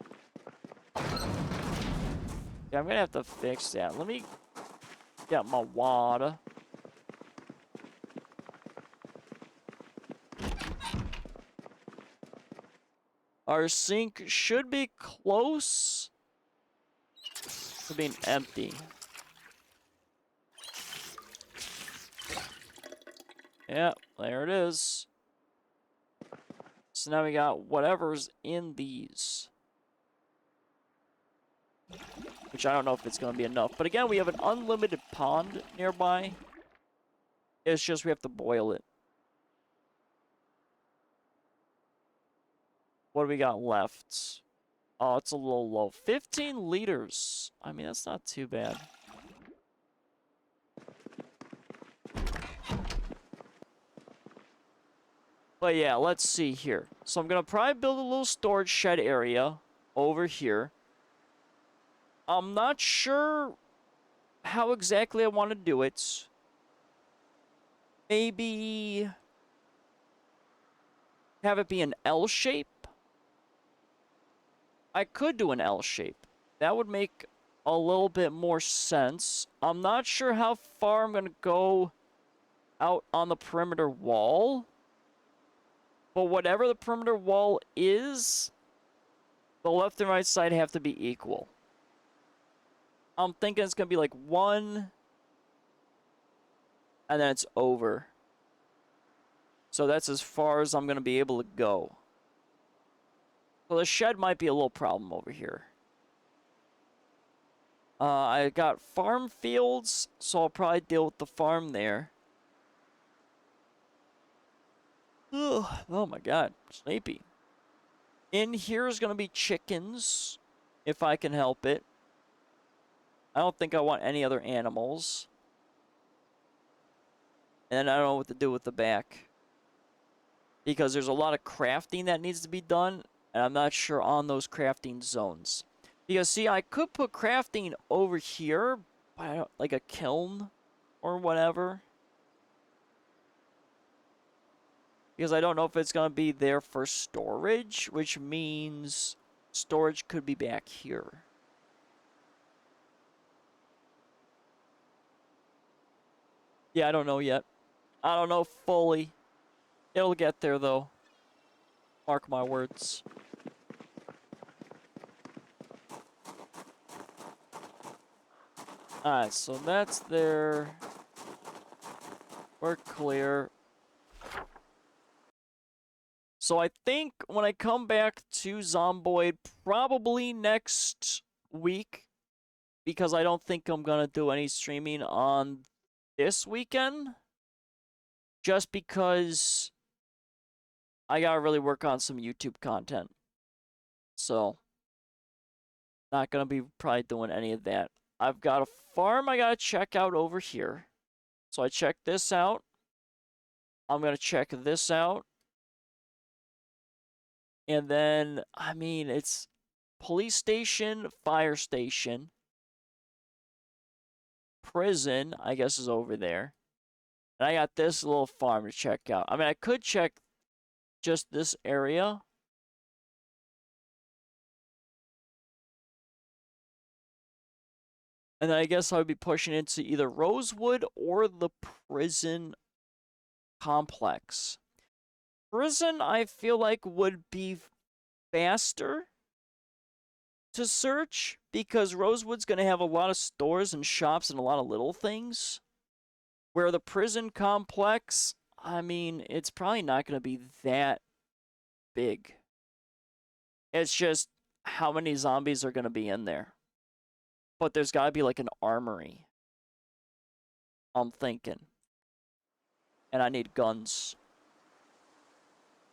Yeah, I'm gonna have to fix that. Let me get my water. Our sink should be close to being empty. Yeah, there it is. So now we got whatever's in these. Which I don't know if it's going to be enough. But again, we have an unlimited pond nearby. It's just we have to boil it. What do we got left? Oh, it's a little low. 15 liters. I mean, that's not too bad. But yeah, let's see here. So I'm going to probably build a little storage shed area over here. I'm not sure how exactly I want to do it. Maybe have it be an L shape. I could do an L shape. That would make a little bit more sense. I'm not sure how far I'm going to go out on the perimeter wall. But whatever the perimeter wall is, the left and right side have to be equal. I'm thinking it's going to be like 1, and then it's over. So that's as far as I'm going to be able to go. So the shed might be a little problem over here. I got farm fields, so I'll probably deal with the farm there. Ugh, oh my god, sleepy. In here is going to be chickens, if I can help it. I don't think I want any other animals. And I don't know what to do with the back. Because there's a lot of crafting that needs to be done, and I'm not sure on those crafting zones. Because, see, I could put crafting over here, but I don't, like a kiln or whatever. Because I don't know if it's going to be there for storage, which means storage could be back here. Yeah, I don't know yet. I don't know fully. It'll get there, though. Mark my words. Alright, so that's there. We're clear. So I think when I come back to Zomboid, probably next week, because I don't think I'm going to do any streaming on this weekend, just because I got to really work on some YouTube content. So, not going to be probably doing any of that. I've got a farm I got to check out over here. So I checked this out. I'm going to check this out. And then, I mean, it's police station, fire station. Prison, I guess, is over there. And I got this little farm to check out. I mean, I could check just this area. And then I guess I would be pushing into either Rosewood or the prison complex. Prison, I feel like, would be faster to search because Rosewood's going to have a lot of stores and shops and a lot of little things. Where the prison complex, I mean, it's probably not going to be that big. It's just how many zombies are going to be in there. But there's got to be like an armory. I'm thinking. And I need guns.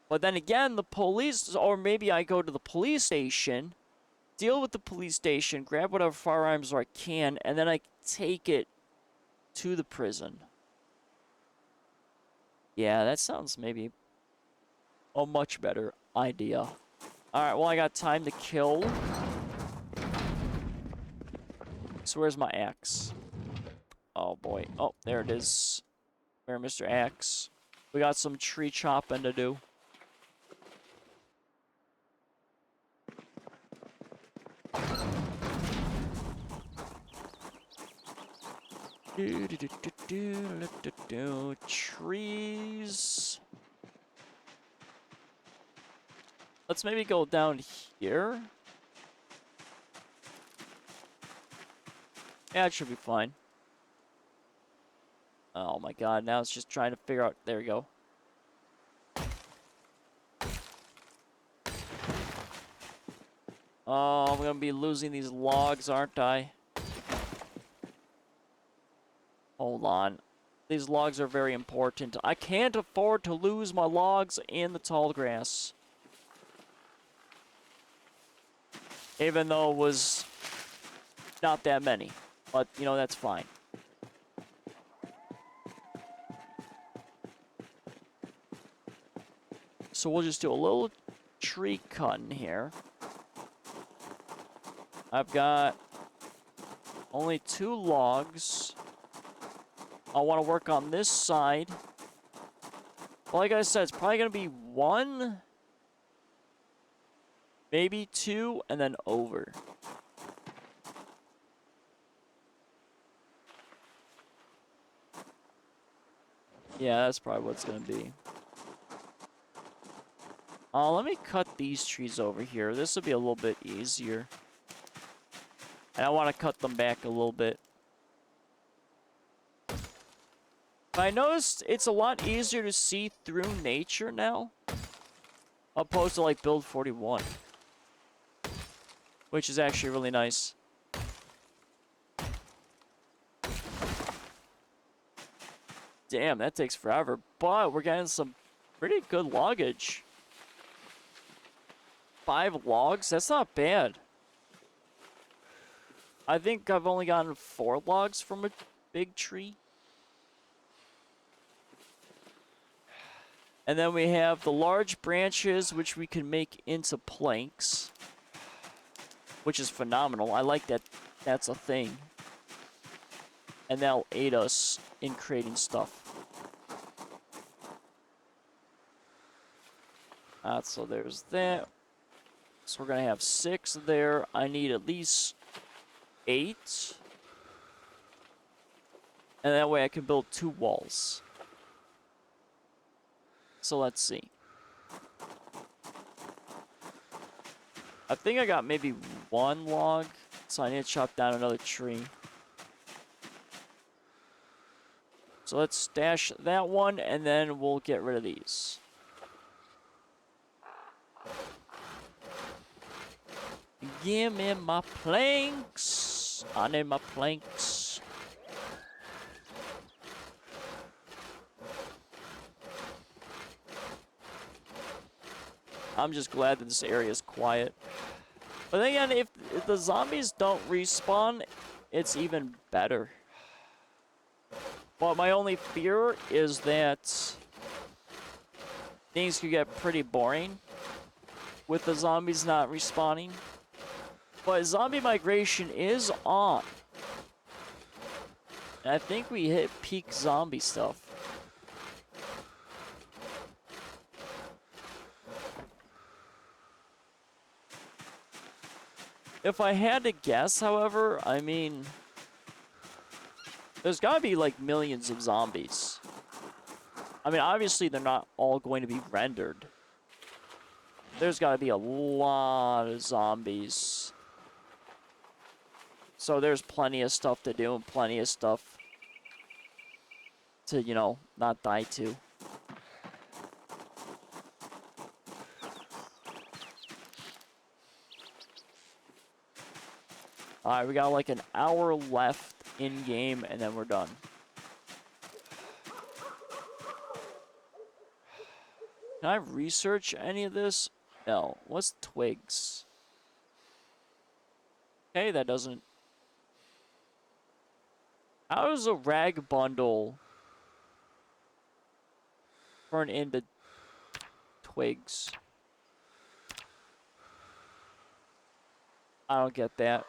But then again, the police, or maybe I go to the police station, deal with the police station, grab whatever firearms I can, and then I take it to the prison. Yeah, that sounds maybe a much better idea. Alright, well, I got time to kill. So where's my axe? Oh, boy. Oh, there it is. Where, Mr. Axe? We got some tree chopping to do. Trees. Let's maybe go down here. Yeah, it should be fine. Oh my god, now it's just trying to figure out. There we go. Oh, I'm gonna be losing these logs, aren't I? Hold on. These logs are very important. I can't afford to lose my logs in the tall grass. Even though it was not that many. But, you know, that's fine. So we'll just do a little tree cutting here. I've got only 2 logs. I want to work on this side. Like I said, it's probably going to be 1, maybe 2, and then over. Yeah, that's probably what it's going to be. Let me cut these trees over here. This will be a little bit easier. And I want to cut them back a little bit. But I noticed it's a lot easier to see through nature now. Opposed to like build 41. Which is actually really nice. Damn, that takes forever. But we're getting some pretty good loggage. 5 logs? That's not bad. I think I've only gotten 4 logs from a big tree. And then we have the large branches, which we can make into planks. Which is phenomenal. I like that that's a thing. And that'll aid us in creating stuff. So there's that. So we're going to have 6 there. I need at least 8. And that way I can build 2 walls. So let's see. I think I got maybe 1 log. So I need to chop down another tree. So let's stash that one, and then we'll get rid of these. Give me my planks. I need my planks. I'm just glad that this area is quiet. But then again, if the zombies don't respawn, it's even better. But my only fear is that things could get pretty boring with the zombies not respawning. But zombie migration is on. And I think we hit peak zombie stuff. If I had to guess, however, I mean, there's gotta be like millions of zombies. I mean, obviously they're not all going to be rendered. There's gotta be a lot of zombies. So there's plenty of stuff to do and plenty of stuff to, you know, not die to. Alright, we got like an hour left in game and then we're done. Can I research any of this? No. What's twigs? Okay, that doesn't... How does a rag bundle turn into twigs? I don't get that.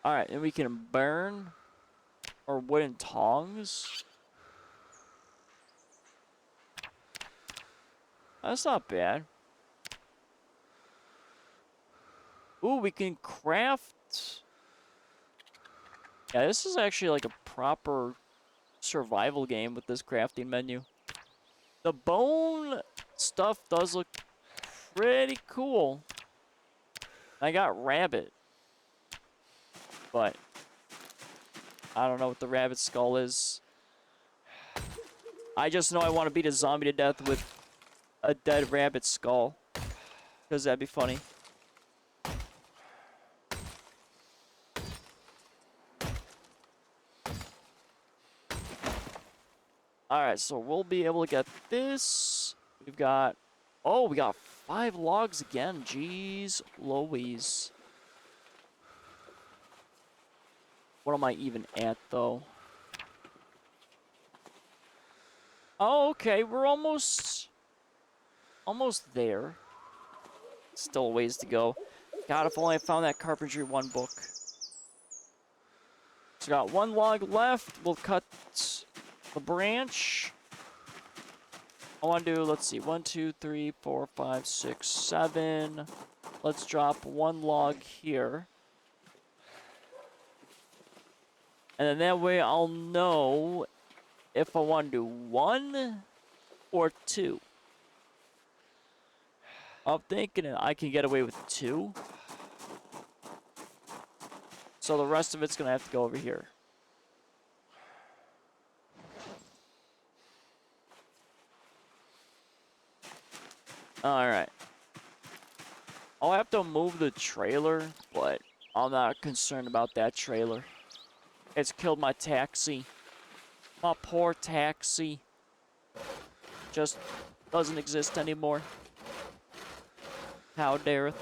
Alright, and we can burn or wooden tongs. That's not bad. Ooh, we can craft. Yeah, this is actually like a proper survival game with this crafting menu. The bone stuff does look pretty cool. I got rabbit. But I don't know what the rabbit skull is. I just know I want to beat a zombie to death with a dead rabbit skull. Because that'd be funny. Alright, so we'll be able to get this. We've got... Oh, we got 5 logs again. Jeez Louise. What am I even at, though? Oh, okay. We're almost there. Still a ways to go. God, if only I found that Carpentry 1 book. So got 1 log left. We'll cut the branch. I want to do, let's see, 1, 2, 3, 4, 5, 6, 7. Let's drop 1 log here. And then that way I'll know if I want to do 1 or 2? I'm thinking I can get away with 2. So the rest of it's going to have to go over here. Alright. I'll have to move the trailer, but I'm not concerned about that trailer. It's killed my taxi. My poor taxi. Just doesn't exist anymore. How dareth.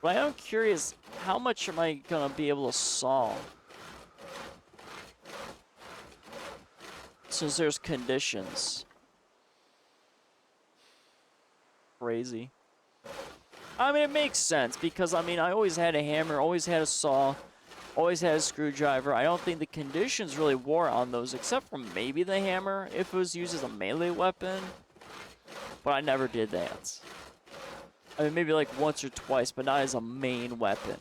But I am curious, how much am I gonna be able to saw? Since there's conditions. Crazy. I mean, it makes sense because, I mean, I always had a hammer, always had a saw, always had a screwdriver. I don't think the conditions really wore on those, except for maybe the hammer if it was used as a melee weapon. But I never did that. I mean, maybe like once or twice, but not as a main weapon.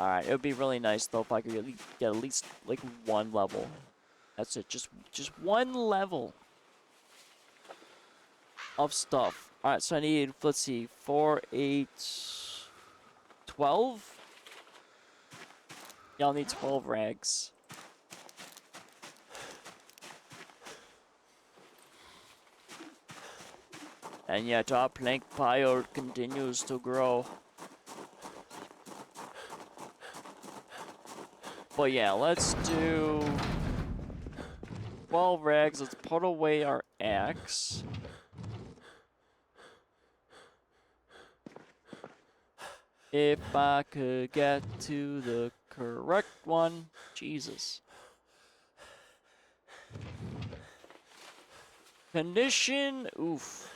Alright, it would be really nice, though, if I could get at least, like, 1 level. That's it, just 1 level of stuff. Alright, so I need, let's see, 4, 8, 12? Yeah, I'll need 12 rags. And yet our plank pile continues to grow. But yeah, let's do 12 rags. Let's put away our axe. If I could get to the correct one. Jesus. Condition. Oof.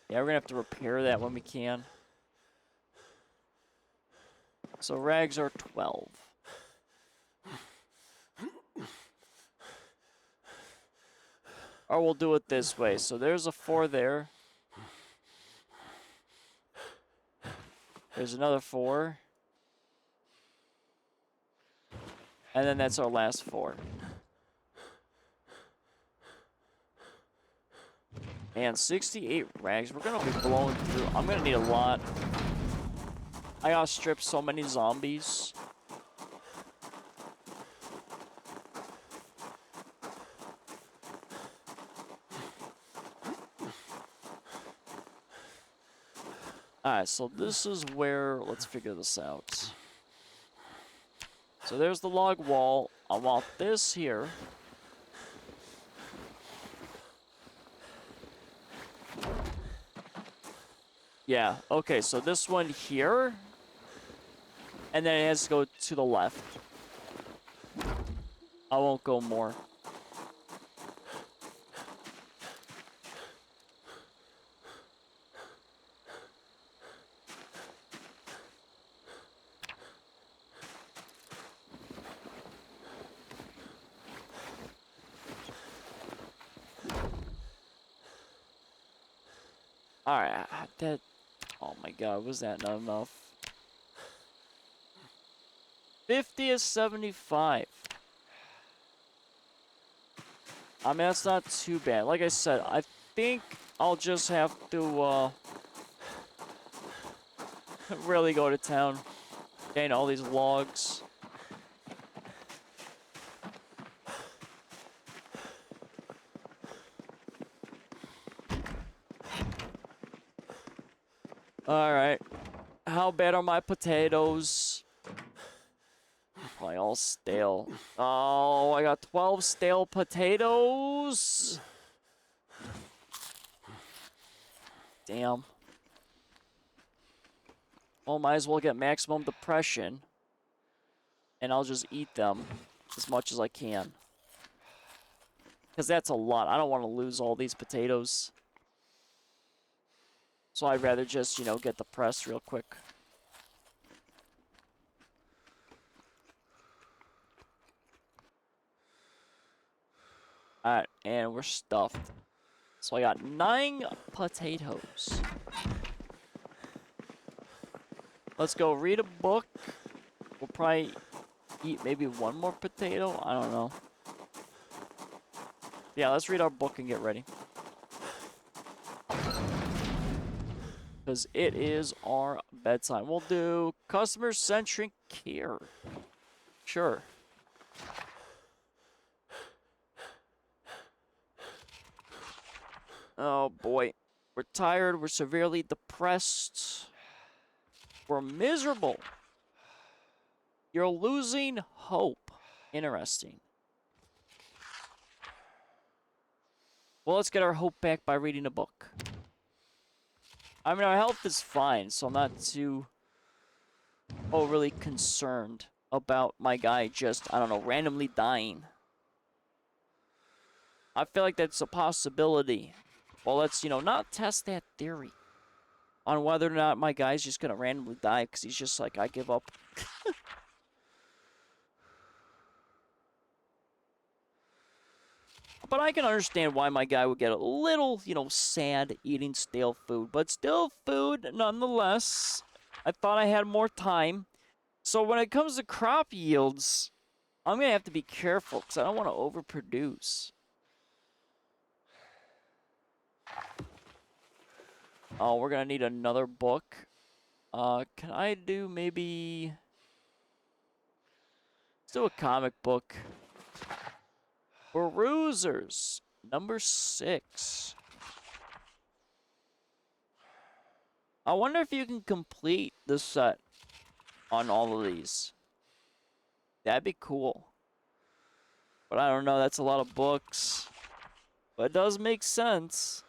Yeah, we're gonna have to repair that when we can. So rags are 12. Or we'll do it this way. So there's a 4 there. There's another 4. And then that's our last 4. And 68 rags. We're going to be blowing through. I'm going to need a lot. I got to strip so many zombies. Alright, so this is where... Let's figure this out. So there's the log wall. I want this here. Yeah, okay, so this one here. And then it has to go to the left. I won't go more. Alright, that... Oh my god, was that not enough? 50 is 75. I mean, that's not too bad. Like I said, I think I'll just have to, really go to town. Gain all these logs. Alright. How bad are my potatoes? Probably all stale. Oh, I got 12 stale potatoes. Damn. Well, might as well get maximum depression. And I'll just eat them as much as I can. Because that's a lot. I don't want to lose all these potatoes. So I'd rather just, you know, get depressed real quick. Alright, and we're stuffed. So I got 9 potatoes. Let's go read a book. We'll probably eat maybe 1 more potato. I don't know. Yeah, let's read our book and get ready. Because it is our bedtime. We'll do customer-centric care. Sure. Oh boy. We're tired. We're severely depressed. We're miserable. You're losing hope. Interesting. Well, let's get our hope back by reading a book. I mean, our health is fine, so I'm not too overly concerned about my guy just, I don't know, randomly dying. I feel like that's a possibility. Well, let's, not test that theory on whether or not my guy's just gonna randomly die because he's just like, I give up. But I can understand why my guy would get a little, sad eating stale food. But still food, nonetheless. I thought I had more time. So when it comes to crop yields, I'm going to have to be careful because I don't want to overproduce. Oh, we're going to need another book. Can I do maybe... Let's do a comic book. Perusers, number 6. I wonder if you can complete the set on all of these. That'd be cool. But I don't know, that's a lot of books. But it does make sense.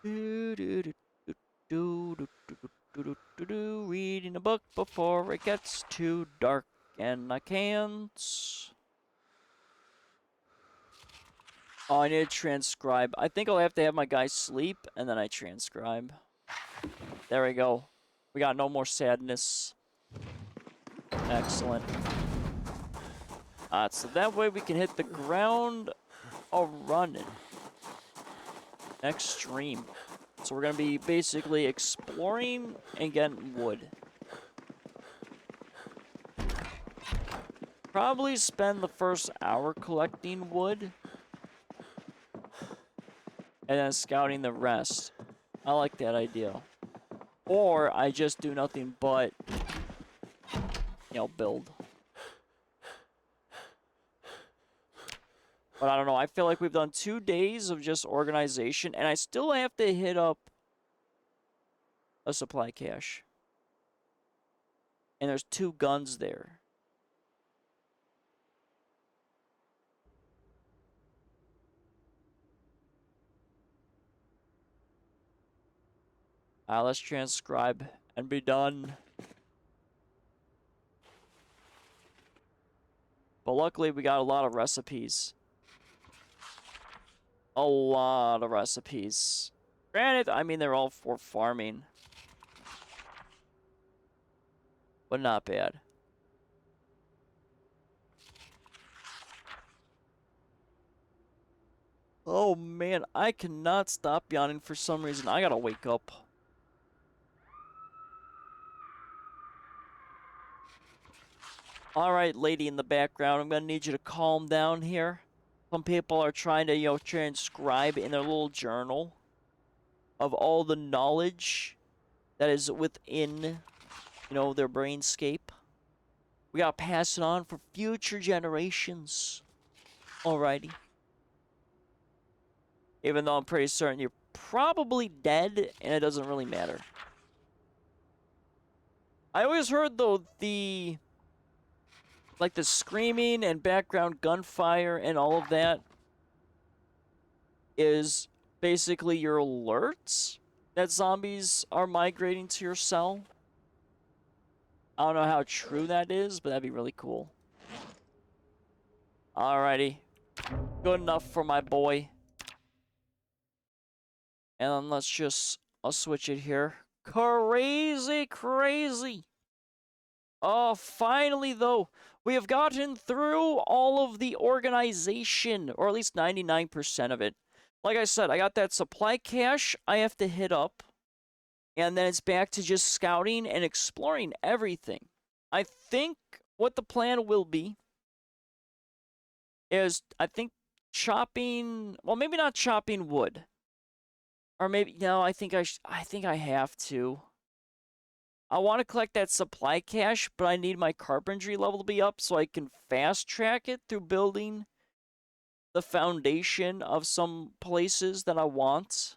Reading a book before it gets too dark and I can't. Oh, I need to transcribe. I think I'll have to have my guy sleep and then I transcribe. There we go. We got no more sadness. Excellent. So that way we can hit the ground a-running. Next stream. So we're going to be basically exploring and getting wood. Probably spend the first hour collecting wood. And then scouting the rest. I like that idea. Or I just do nothing but, build. But I don't know, I feel like we've done 2 days of just organization, and I still have to hit up a supply cache. And there's 2 guns there. Let's transcribe and be done. But luckily, we got a lot of recipes. A lot of recipes. Granted, I mean, they're all for farming. But not bad. Oh, man, I cannot stop yawning for some reason. I gotta wake up. Alright, lady in the background, I'm gonna need you to calm down here. Some people are trying to, transcribe in their little journal of all the knowledge that is within, their brainscape. We gotta pass it on for future generations. Alrighty. Even though I'm pretty certain you're probably dead, and it doesn't really matter. I always heard, though, the screaming and background gunfire and all of that is basically your alerts that zombies are migrating to your cell. I don't know how true that is, but that'd be really cool. Alrighty. Good enough for my boy. And then I'll switch it here. crazy, crazy. Oh, finally, though, we have gotten through all of the organization, or at least 99% of it. Like I said, I got that supply cache I have to hit up, and then it's back to just scouting and exploring everything. I think what the plan will be is, I think, chopping, well, maybe not chopping wood. Or maybe, no, I think I have to. I want to collect that supply cache, but I need my carpentry level to be up so I can fast track it through building the foundation of some places that I want.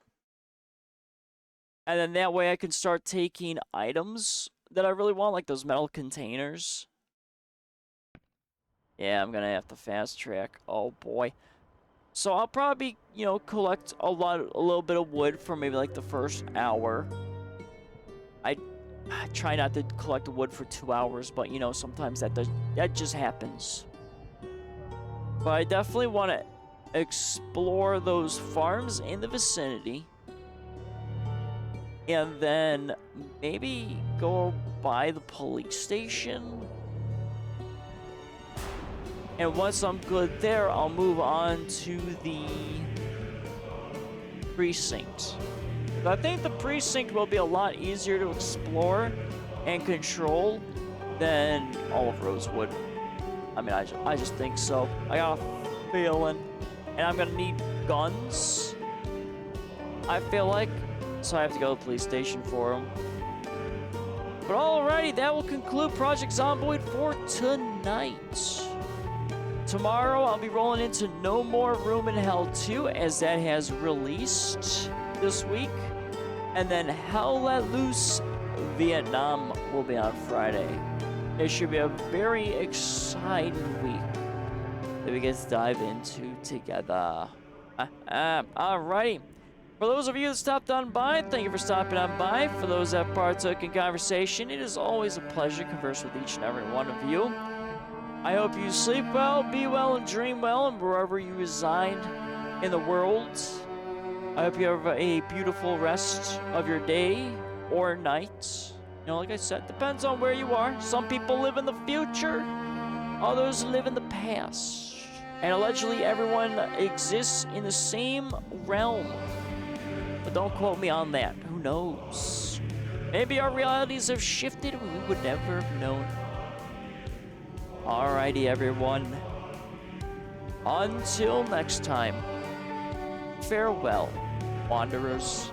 And then that way I can start taking items that I really want, like those metal containers. Yeah, I'm gonna have to fast track. Oh boy. So I'll probably, collect a little bit of wood for maybe like the first hour. I try not to collect wood for 2 hours, but sometimes that just happens. But I definitely want to explore those farms in the vicinity, and then maybe go by the police station. And once I'm good there, I'll move on to the precinct. But I think the precinct will be a lot easier to explore and control than all of Rosewood. I mean, I just think so. I got a feeling. And I'm gonna need guns, I feel like. So I have to go to the police station for them. But alrighty, that will conclude Project Zomboid for tonight. Tomorrow, I'll be rolling into No More Room in Hell 2, as that has released this week. And then Hell Let Loose Vietnam will be on Friday. It should be a very exciting week that we get to dive into together. Alrighty. For those of you that stopped on by, thank you for stopping on by. For those that partook in conversation, it is always a pleasure to converse with each and every one of you. I hope you sleep well, be well, and dream well, and wherever you reside in the world. I hope you have a beautiful rest of your day or night. Like I said, depends on where you are. Some people live in the future, others live in the past. And allegedly everyone exists in the same realm. But don't quote me on that. Who knows? Maybe our realities have shifted and we would never have known. Alrighty, everyone. Until next time, farewell, wanderers.